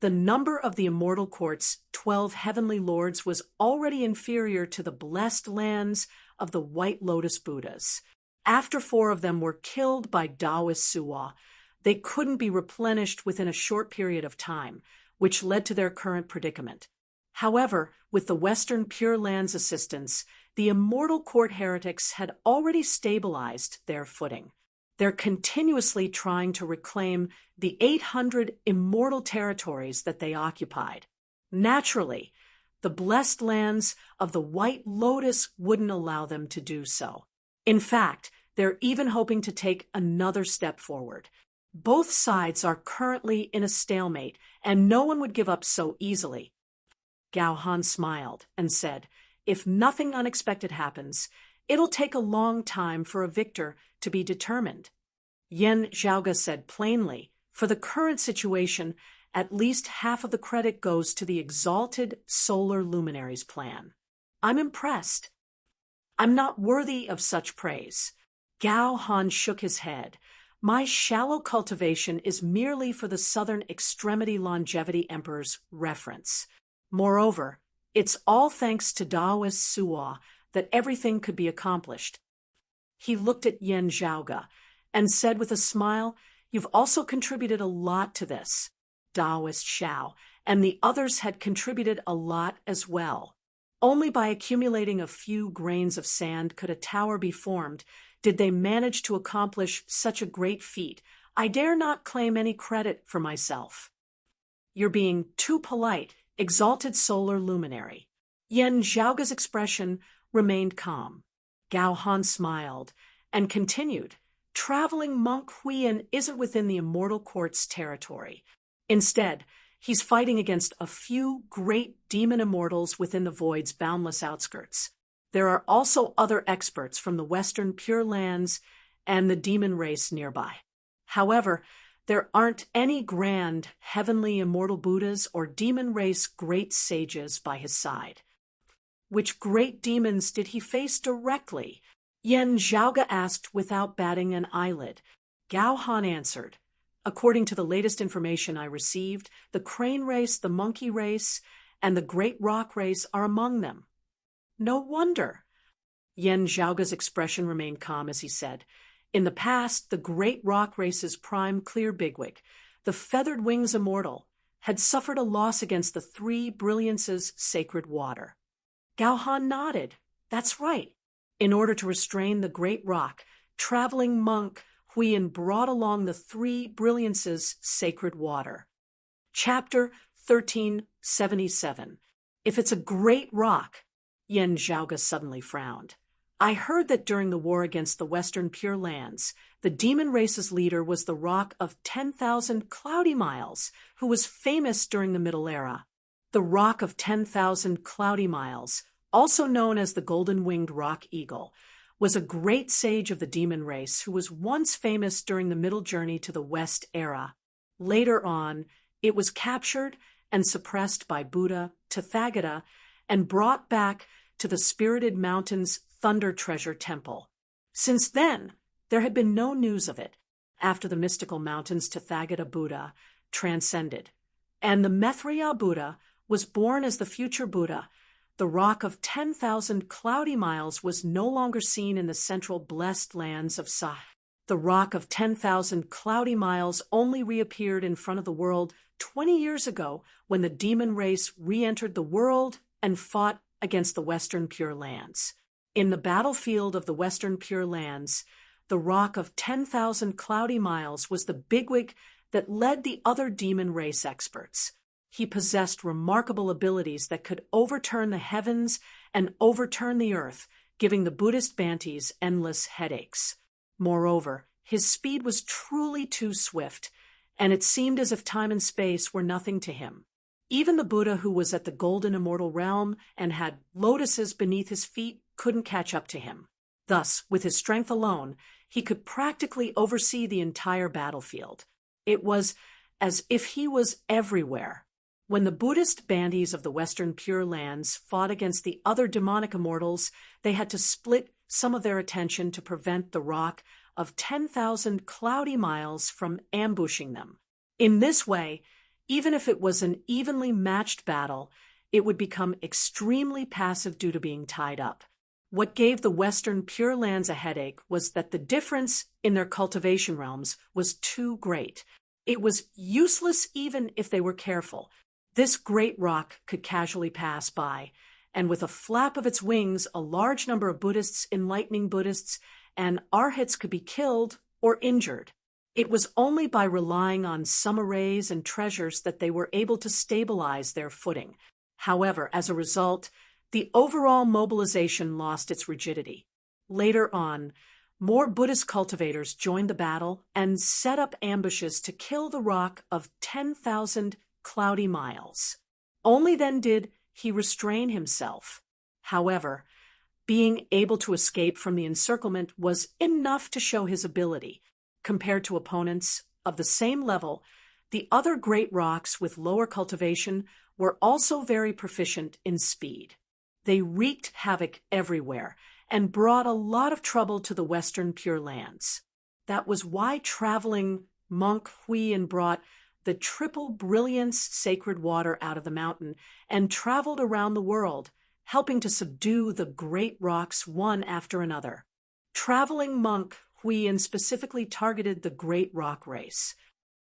The number of the immortal court's 12 heavenly lords was already inferior to the blessed lands of the White Lotus Buddhas. After 4 of them were killed by Taoist Suwa, they couldn't be replenished within a short period of time, which led to their current predicament. However, with the Western Pure Lands assistance, the immortal court heretics had already stabilized their footing. They're continuously trying to reclaim the 800 immortal territories that they occupied. Naturally, the blessed lands of the White Lotus wouldn't allow them to do so. In fact, they're even hoping to take another step forward. Both sides are currently in a stalemate, and no one would give up so easily. Gao Han smiled and said, if nothing unexpected happens, it'll take a long time for a victor to be determined. Yen Zhaoge said plainly, for the current situation, at least half of the credit goes to the exalted solar luminary's plan. I'm impressed. I'm not worthy of such praise. Gao Han shook his head. My shallow cultivation is merely for the Southern Extremity Longevity Emperor's reference. Moreover, it's all thanks to Taoist Suwa that everything could be accomplished. He looked at Yen Zhaoge and said with a smile, you've also contributed a lot to this. Taoist Shao and the others had contributed a lot as well. Only by accumulating a few grains of sand could a tower be formed. Did they manage to accomplish such a great feat? I dare not claim any credit for myself. You're being too polite, exalted solar luminary. Yen Zhaoge's expression remained calm. Gao Han smiled and continued, traveling monk Huiyan isn't within the immortal court's territory. Instead, he's fighting against a few great demon immortals within the void's boundless outskirts. There are also other experts from the Western Pure Lands and the demon race nearby. However, there aren't any grand, heavenly immortal Buddhas or demon race great sages by his side. Which great demons did he face directly? Yen Zhaoge asked without batting an eyelid. Gao Han answered, according to the latest information I received, the crane race, the monkey race, and the great rock race are among them. No wonder. Yen Zhaoge's expression remained calm as he said, in the past, the great rock race's prime clear bigwig, the feathered wings immortal, had suffered a loss against the 3 brilliances sacred water. Gao Han nodded. That's right. In order to restrain the great rock, traveling monk Huiyan brought along the 3 brilliances sacred water. Chapter 1377. If it's a great rock, Yen Zhaoge suddenly frowned. I heard that during the war against the Western Pure Lands, the demon race's leader was the rock of 10,000 cloudy miles, who was famous during the Middle Era. The rock of 10,000 cloudy miles, also known as the golden-winged rock eagle, was a great sage of the demon race who was once famous during the Middle Journey to the West Era. Later on, it was captured and suppressed by Buddha, Tathagata, and brought back to the Spirited Mountain's Thunder Treasure Temple. Since then, there had been no news of it, after the mystical mountain's Tathagata Buddha transcended, and the Maitreya Buddha was born as the future Buddha. The rock of 10,000 cloudy miles was no longer seen in the central blessed lands of Sah. The rock of 10,000 cloudy miles only reappeared in front of the world 20 years ago when the demon race re-entered the world and fought against the Western Pure Lands. In the battlefield of the Western Pure Lands, the rock of 10,000 cloudy miles was the bigwig that led the other demon race experts. He possessed remarkable abilities that could overturn the heavens and overturn the earth, giving the Buddhist Bantis endless headaches. Moreover, his speed was truly too swift, and it seemed as if time and space were nothing to him. Even the Buddha who was at the golden immortal realm and had lotuses beneath his feet couldn't catch up to him. Thus, with his strength alone, he could practically oversee the entire battlefield. It was as if he was everywhere. When the Buddhist Bantis of the Western Pure Lands fought against the other demonic immortals, they had to split some of their attention to prevent the rock of 10,000 cloudy miles from ambushing them. In this way, even if it was an evenly matched battle, it would become extremely passive due to being tied up. What gave the Western Pure Lands a headache was that the difference in their cultivation realms was too great. It was useless even if they were careful. This great rock could casually pass by, and with a flap of its wings, a large number of Buddhists, enlightening Buddhists, and arhats could be killed or injured. It was only by relying on some arrays and treasures that they were able to stabilize their footing. However, as a result, the overall mobilization lost its rigidity. Later on, more Buddhist cultivators joined the battle and set up ambushes to kill the rock of 10,000 cloudy miles. Only then did he restrain himself. However, being able to escape from the encirclement was enough to show his ability. Compared to opponents of the same level, the other great rocks with lower cultivation were also very proficient in speed. They wreaked havoc everywhere and brought a lot of trouble to the Western Pure Lands. That was why traveling monk Huiyin brought the triple brilliance sacred water out of the mountain and traveled around the world, helping to subdue the great rocks one after another. Traveling monk Huiyin specifically targeted the great rock race.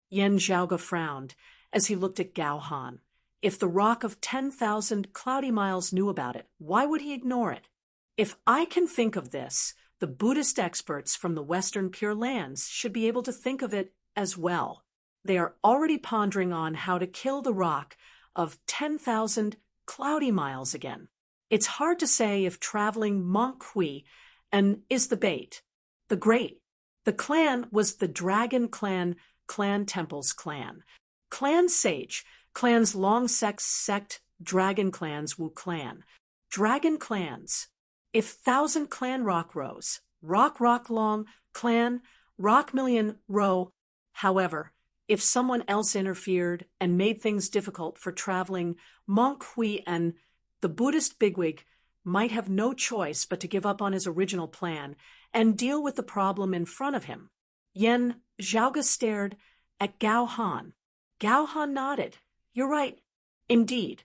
Yen Zhaoge frowned as he looked at Gao Han. If the rock of 10,000 cloudy miles knew about it, why would he ignore it? If I can think of this, the Buddhist experts from the Western Pure Lands should be able to think of it as well. They are already pondering on how to kill the rock of 10,000 cloudy miles again. It's hard to say if traveling monk Hui and is the bait. The great. The clan was the Dragon Clan, Clan Temple's clan. Clan Sage, clan's long sect, Dragon Clans Wu Clan. Dragon Clans. If 1,000 clan rock rows, rock long, clan, rock million row. However, if someone else interfered and made things difficult for traveling monk Hui, and the Buddhist bigwig might have no choice but to give up on his original plan and deal with the problem in front of him. Yen Zhaoge stared at Gao Han. Gao Han nodded. You're right. Indeed.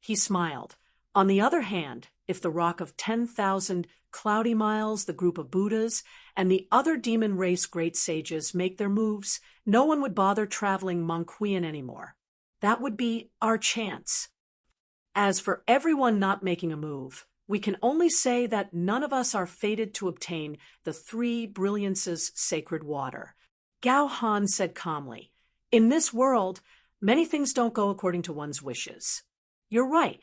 He smiled. On the other hand, if the rock of 10,000 cloudy miles, the group of Buddhas, and the other demon race great sages make their moves, no one would bother traveling monk Huiyin anymore. That would be our chance. As for everyone not making a move, we can only say that none of us are fated to obtain the 3 brilliances sacred water. Gao Han said calmly, in this world, many things don't go according to one's wishes. You're right.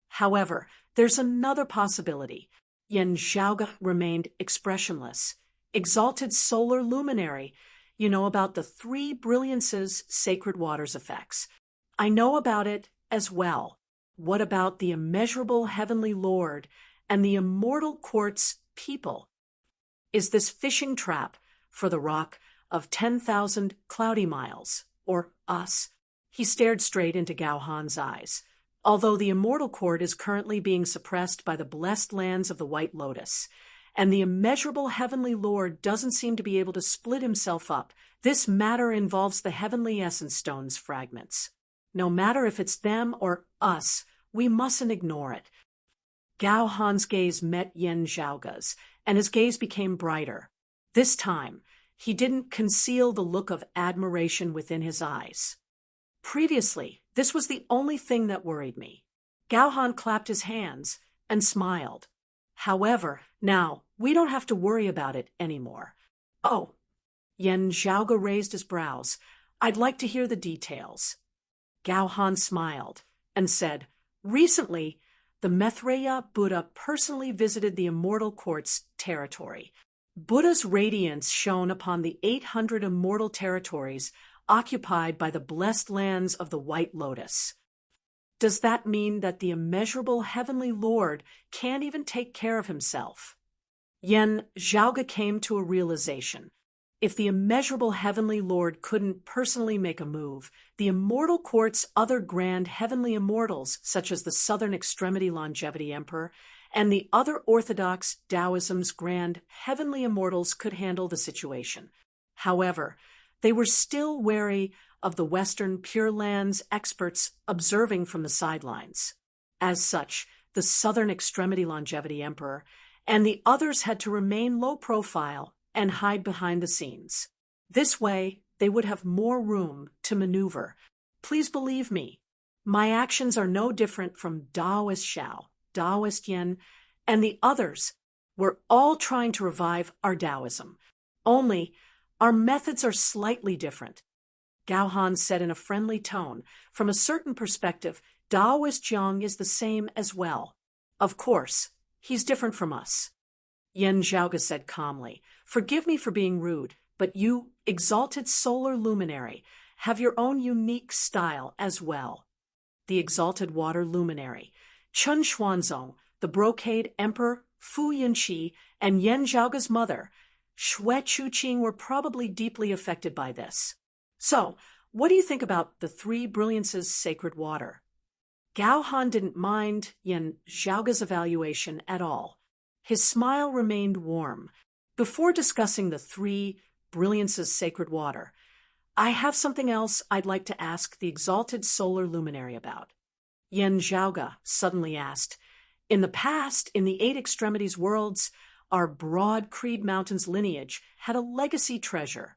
However, there's another possibility. Yen Zhaoge remained expressionless. Exalted solar luminary, you know about the 3 brilliances sacred waters effects. I know about it as well. What about the immeasurable heavenly Lord and the immortal quartz people? Is this fishing trap for the rock of 10,000 cloudy miles, or us? He stared straight into Gao Han's eyes. Although the immortal court is currently being suppressed by the blessed lands of the White Lotus, and the immeasurable heavenly Lord doesn't seem to be able to split himself up, this matter involves the heavenly essence stone's fragments. No matter if it's them or us, we mustn't ignore it. Gao Han's gaze met Yan Zhaoga's, and his gaze became brighter. This time, he didn't conceal the look of admiration within his eyes. Previously, this was the only thing that worried me. Gao Han clapped his hands and smiled. However, now, we don't have to worry about it anymore. Oh, Yan Zhaoga raised his brows. I'd like to hear the details. Gao Han smiled and said, recently, the Maitreya Buddha personally visited the immortal court's territory. Buddha's radiance shone upon the 800 immortal territories occupied by the blessed lands of the White Lotus. Does that mean that the immeasurable heavenly Lord can't even take care of himself? Yan Zhaoga came to a realization. If the immeasurable heavenly Lord couldn't personally make a move, the immortal court's other grand heavenly immortals, such as the Southern Extremity Longevity Emperor and the other orthodox Taoism's grand heavenly immortals, could handle the situation. However, they were still wary of the Western Pure Lands experts observing from the sidelines. As such, the Southern Extremity Longevity Emperor and the others had to remain low profile and hide behind the scenes. This way, they would have more room to maneuver. Please believe me, my actions are no different from Taoist Xiao, Taoist Yen, and the others. We're all trying to revive our Taoism. Only, our methods are slightly different. Gao Han said in a friendly tone. From a certain perspective, Taoist Zhang is the same as well. Of course, he's different from us. Yan Zhaoga said calmly, forgive me for being rude, but you, exalted solar luminary, have your own unique style as well. The exalted water luminary, Chun Xuanzong, the brocade emperor, Fu Yunqi, and Yan Zhaoga's mother, Xue Chuqing, were probably deeply affected by this. So, what do you think about the three brilliances sacred water? Gao Han didn't mind Yan Zhaoga's evaluation at all. His smile remained warm. Before discussing the three brilliances sacred water, I have something else I'd like to ask the exalted solar luminary about. Yan Zhaoga suddenly asked, in the past, in the Eight Extremities worlds, our broad Creed Mountains lineage had a legacy treasure.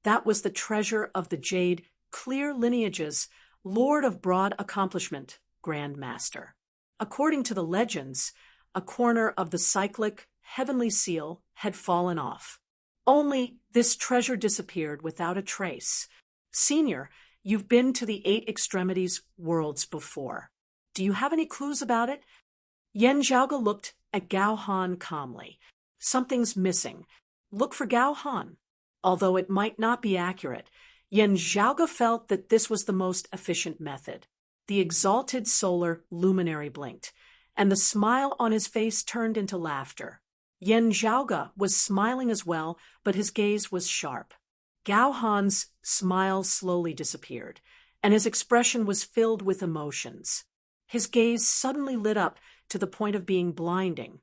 That was the treasure of the Jade Clear lineage's Lord of Broad Accomplishment, Grand Master. According to the legends, a corner of the cyclic heavenly seal had fallen off. Only this treasure disappeared without a trace. Senior, you've been to the Eight Extremities worlds before. Do you have any clues about it? Yan Zhaoga looked at Gao Han calmly. Something's missing. Look for Gao Han. Although it might not be accurate, Yan Zhaoga felt that this was the most efficient method. The exalted solar luminary blinked, and the smile on his face turned into laughter. Yan Zhaoga was smiling as well, but his gaze was sharp. Gao Han's smile slowly disappeared, and his expression was filled with emotions. His gaze suddenly lit up to the point of being blinding.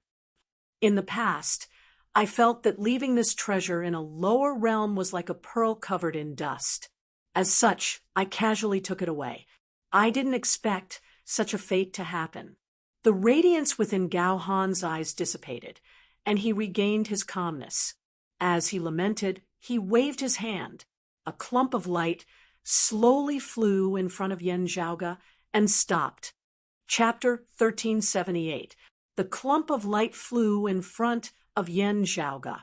In the past, I felt that leaving this treasure in a lower realm was like a pearl covered in dust. As such, I casually took it away. I didn't expect such a fate to happen. The radiance within Gao Han's eyes dissipated, and he regained his calmness. As he lamented, he waved his hand. A clump of light slowly flew in front of Yan Zhaoga and stopped. Chapter 1378. The clump of light flew in front of Yan Zhaoga.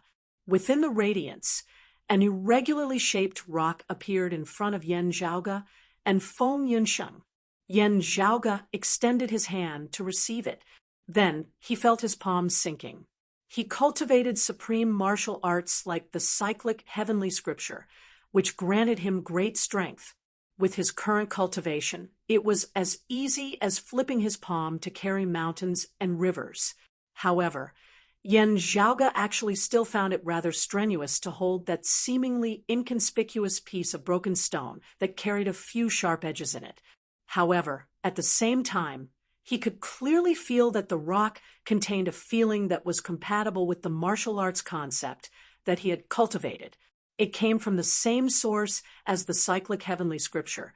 Within the radiance, an irregularly shaped rock appeared in front of Yan Zhaoga and Feng Yunsheng. Yan Zhaoga extended his hand to receive it. Then he felt his palms sinking. He cultivated supreme martial arts like the cyclic heavenly scripture, which granted him great strength. With his current cultivation, it was as easy as flipping his palm to carry mountains and rivers. However, Yen Zhaoge actually still found it rather strenuous to hold that seemingly inconspicuous piece of broken stone that carried a few sharp edges in it. However, at the same time, he could clearly feel that the rock contained a feeling that was compatible with the martial arts concept that he had cultivated. It came from the same source as the cyclic heavenly scripture,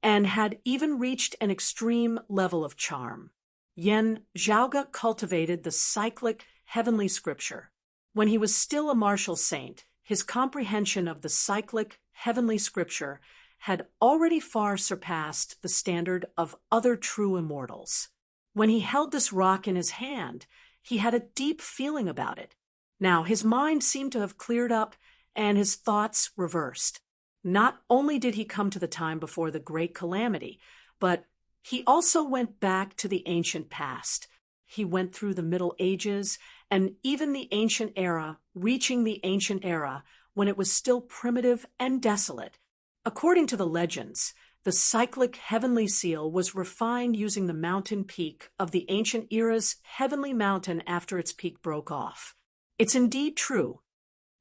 and had even reached an extreme level of charm. Yen Zhaoge cultivated the cyclic heavenly scripture. When he was still a martial saint, his comprehension of the cyclic heavenly scripture had already far surpassed the standard of other true immortals. When he held this rock in his hand, he had a deep feeling about it. Now his mind seemed to have cleared up and his thoughts reversed. Not only did he come to the time before the great calamity, but he also went back to the ancient past. He went through the Middle Ages and even the ancient era, reaching the ancient era when it was still primitive and desolate. According to the legends, the cyclic heavenly seal was refined using the mountain peak of the ancient era's heavenly mountain after its peak broke off. It's indeed true.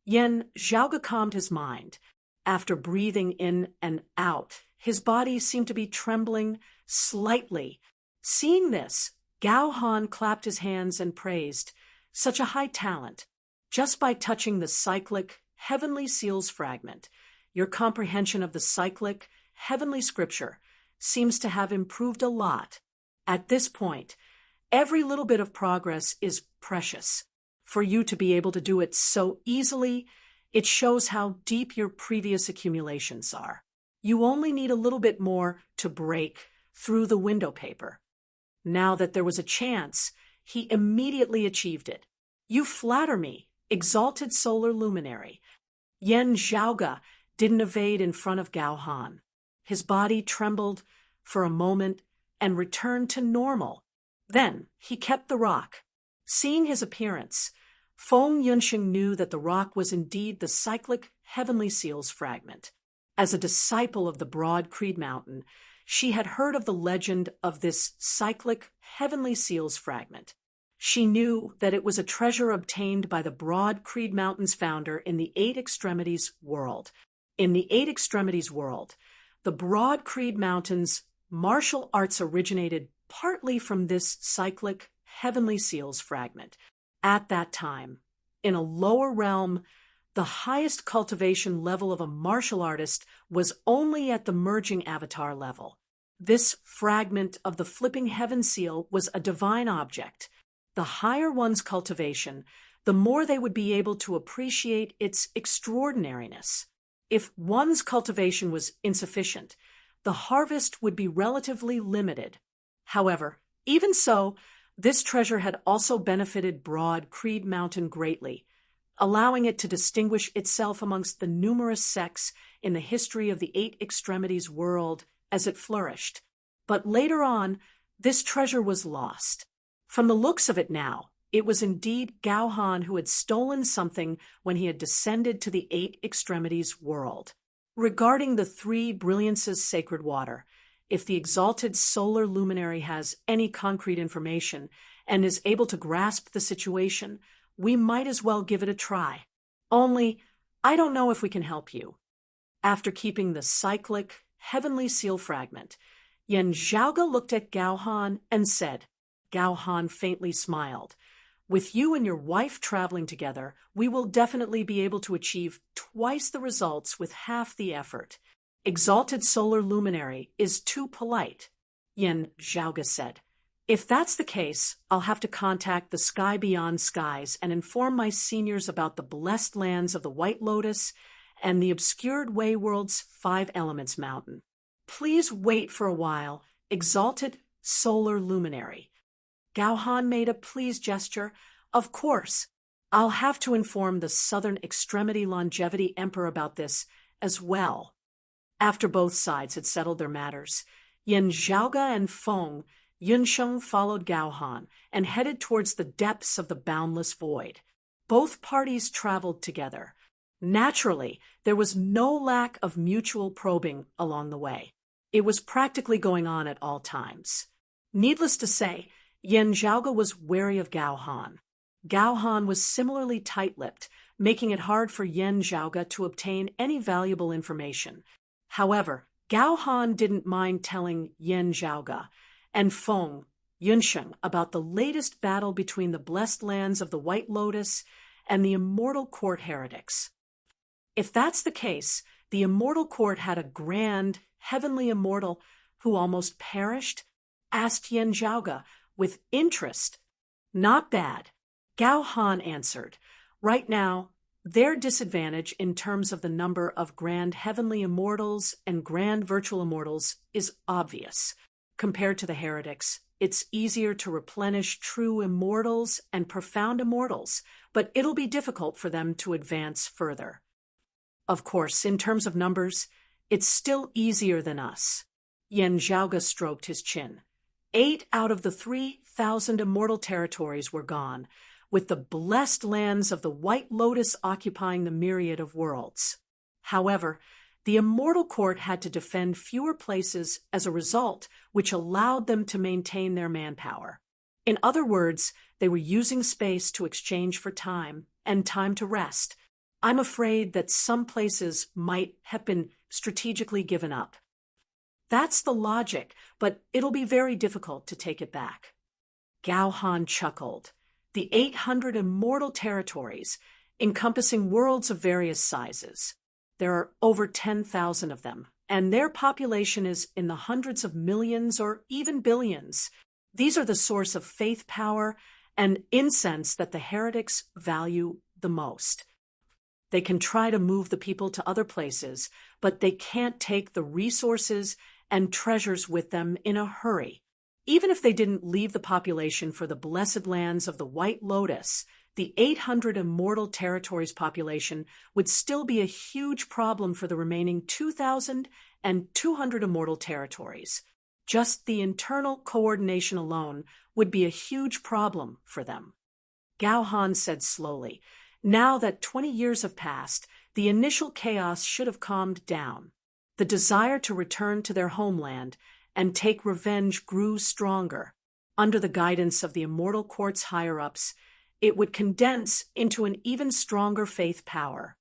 Yen Zhaoge calmed his mind. After breathing in and out, his body seemed to be trembling slightly. Seeing this, Gao Han clapped his hands and praised, "Such a high talent. Just by touching the cyclic heavenly seal's fragment, your comprehension of the cyclic heavenly scripture seems to have improved a lot. At this point, every little bit of progress is precious. For you to be able to do it so easily, it shows how deep your previous accumulations are. You only need a little bit more to break through the window paper." Now that there was a chance, he immediately achieved it. "You flatter me, exalted solar luminary." Yen Zhaoge didn't evade in front of Gao Han. His body trembled for a moment and returned to normal. Then he kept the rock. Seeing his appearance, Feng Yunsheng knew that the rock was indeed the cyclic heavenly seal's fragment. As a disciple of the broad Creed Mountain, she had heard of the legend of this cyclic heavenly seal's fragment. She knew that it was a treasure obtained by the broad Creed Mountain's founder in the Eight Extremities world. In the Eight Extremities world, the broad Creed Mountain's martial arts originated partly from this cyclic heavenly seal's fragment. At that time, in a lower realm, the highest cultivation level of a martial artist was only at the merging avatar level. This fragment of the flipping heaven seal was a divine object. The higher one's cultivation, the more they would be able to appreciate its extraordinariness. If one's cultivation was insufficient, the harvest would be relatively limited. However, even so, this treasure had also benefited broad Creed Mountain greatly, allowing it to distinguish itself amongst the numerous sects in the history of the Eight Extremities world as it flourished. But later on, this treasure was lost. From the looks of it now, it was indeed Gao Han who had stolen something when he had descended to the Eight Extremities world. Regarding the three brilliances sacred water, if the exalted solar luminary has any concrete information and is able to grasp the situation, we might as well give it a try. Only, I don't know if we can help you. After keeping the cyclic heavenly seal fragment, Yen Zhaoge looked at Gao Han and said. Gao Han faintly smiled. "With you and your wife traveling together, we will definitely be able to achieve twice the results with half the effort. Exalted solar luminary is too polite," Yen Zhaoge said. "If that's the case, I'll have to contact the sky beyond skies and inform my seniors about the blessed lands of the White Lotus and the obscured Way World's Five Elements Mountain. Please wait for a while, exalted solar luminary." Gao Han made a pleased gesture. "Of course, I'll have to inform the Southern Extremity Longevity Emperor about this as well." After both sides had settled their matters, Yen Zhaoge and Feng Yunsheng followed Gao Han and headed towards the depths of the boundless void. Both parties traveled together. Naturally, there was no lack of mutual probing along the way. It was practically going on at all times. Needless to say, Yen Zhaoge was wary of Gao Han. Gao Han was similarly tight-lipped, making it hard for Yan Zhaoge to obtain any valuable information. However, Gao Han didn't mind telling Yan Zhaoge and Feng Yunsheng about the latest battle between the blessed lands of the White Lotus and the Immortal Court heretics. If that's the case, the Immortal Court had a grand, heavenly immortal who almost perished? Asked Yan Zhaoge with interest. Not bad, Gao Han answered. Right now, their disadvantage in terms of the number of grand heavenly immortals and grand virtual immortals is obvious. Compared to the heretics, it's easier to replenish true immortals and profound immortals, but it'll be difficult for them to advance further. Of course, in terms of numbers, it's still easier than us. Yan Zhaoge stroked his chin. 8 out of the 3,000 immortal territories were gone, with the blessed lands of the White Lotus occupying the myriad of worlds. However, the Immortal Court had to defend fewer places as a result, which allowed them to maintain their manpower. In other words, they were using space to exchange for time, and time to rest. I'm afraid that some places might have been strategically given up. That's the logic, but it'll be very difficult to take it back. Gao Han chuckled. The 800 immortal territories, encompassing worlds of various sizes. There are over 10,000 of them, and their population is in the hundreds of millions or even billions. These are the source of faith power and incense that the heretics value the most. They can try to move the people to other places, but they can't take the resources and treasures with them in a hurry. Even if they didn't leave the population for the blessed lands of the White Lotus, the 800 immortal territories population would still be a huge problem for the remaining 2,200 immortal territories. Just the internal coordination alone would be a huge problem for them. Gao Han said slowly, now that 20 years have passed, the initial chaos should have calmed down. The desire to return to their homeland and take revenge grew stronger. Under the guidance of the Immortal Court's higher-ups, it would condense into an even stronger faith power.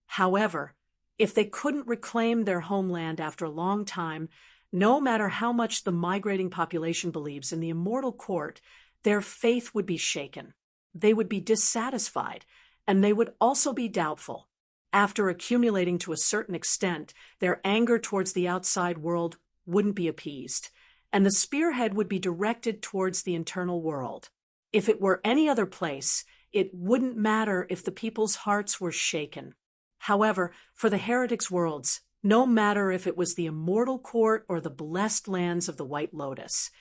However, if they couldn't reclaim their homeland after a long time, no matter how much the migrating population believes in the Immortal Court, their faith would be shaken. They would be dissatisfied, and they would also be doubtful. After accumulating to a certain extent, their anger towards the outside world wouldn't be appeased, and the spearhead would be directed towards the internal world. If it were any other place, it wouldn't matter if the people's hearts were shaken. However, for the heretics' worlds, no matter if it was the Immortal Court or the blessed lands of the White Lotus,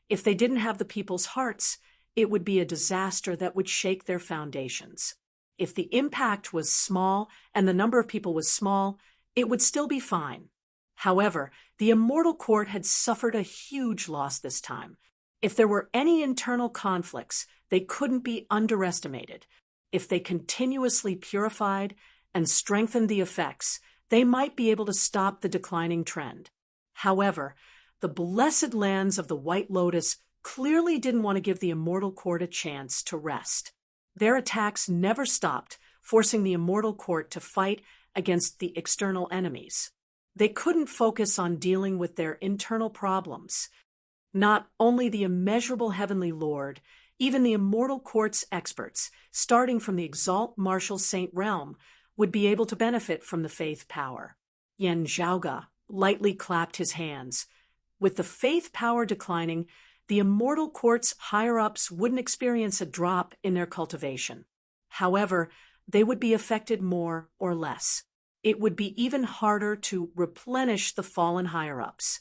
if they didn't have the people's hearts, it would be a disaster that would shake their foundations. If the impact was small and the number of people was small, it would still be fine. However, the Immortal Court had suffered a huge loss this time. If there were any internal conflicts, they couldn't be underestimated. If they continuously purified and strengthened the effects, they might be able to stop the declining trend. However, the blessed lands of the White Lotus clearly didn't want to give the Immortal Court a chance to rest. Their attacks never stopped, forcing the Immortal Court to fight against the external enemies. They couldn't focus on dealing with their internal problems. Not only the immeasurable Heavenly Lord, even the Immortal Court's experts, starting from the Exalt Martial Saint realm, would be able to benefit from the faith power. Yan Zhaoge lightly clapped his hands. With the faith power declining, the Immortal Court's higher-ups wouldn't experience a drop in their cultivation. However, they would be affected more or less. It would be even harder to replenish the fallen higher-ups.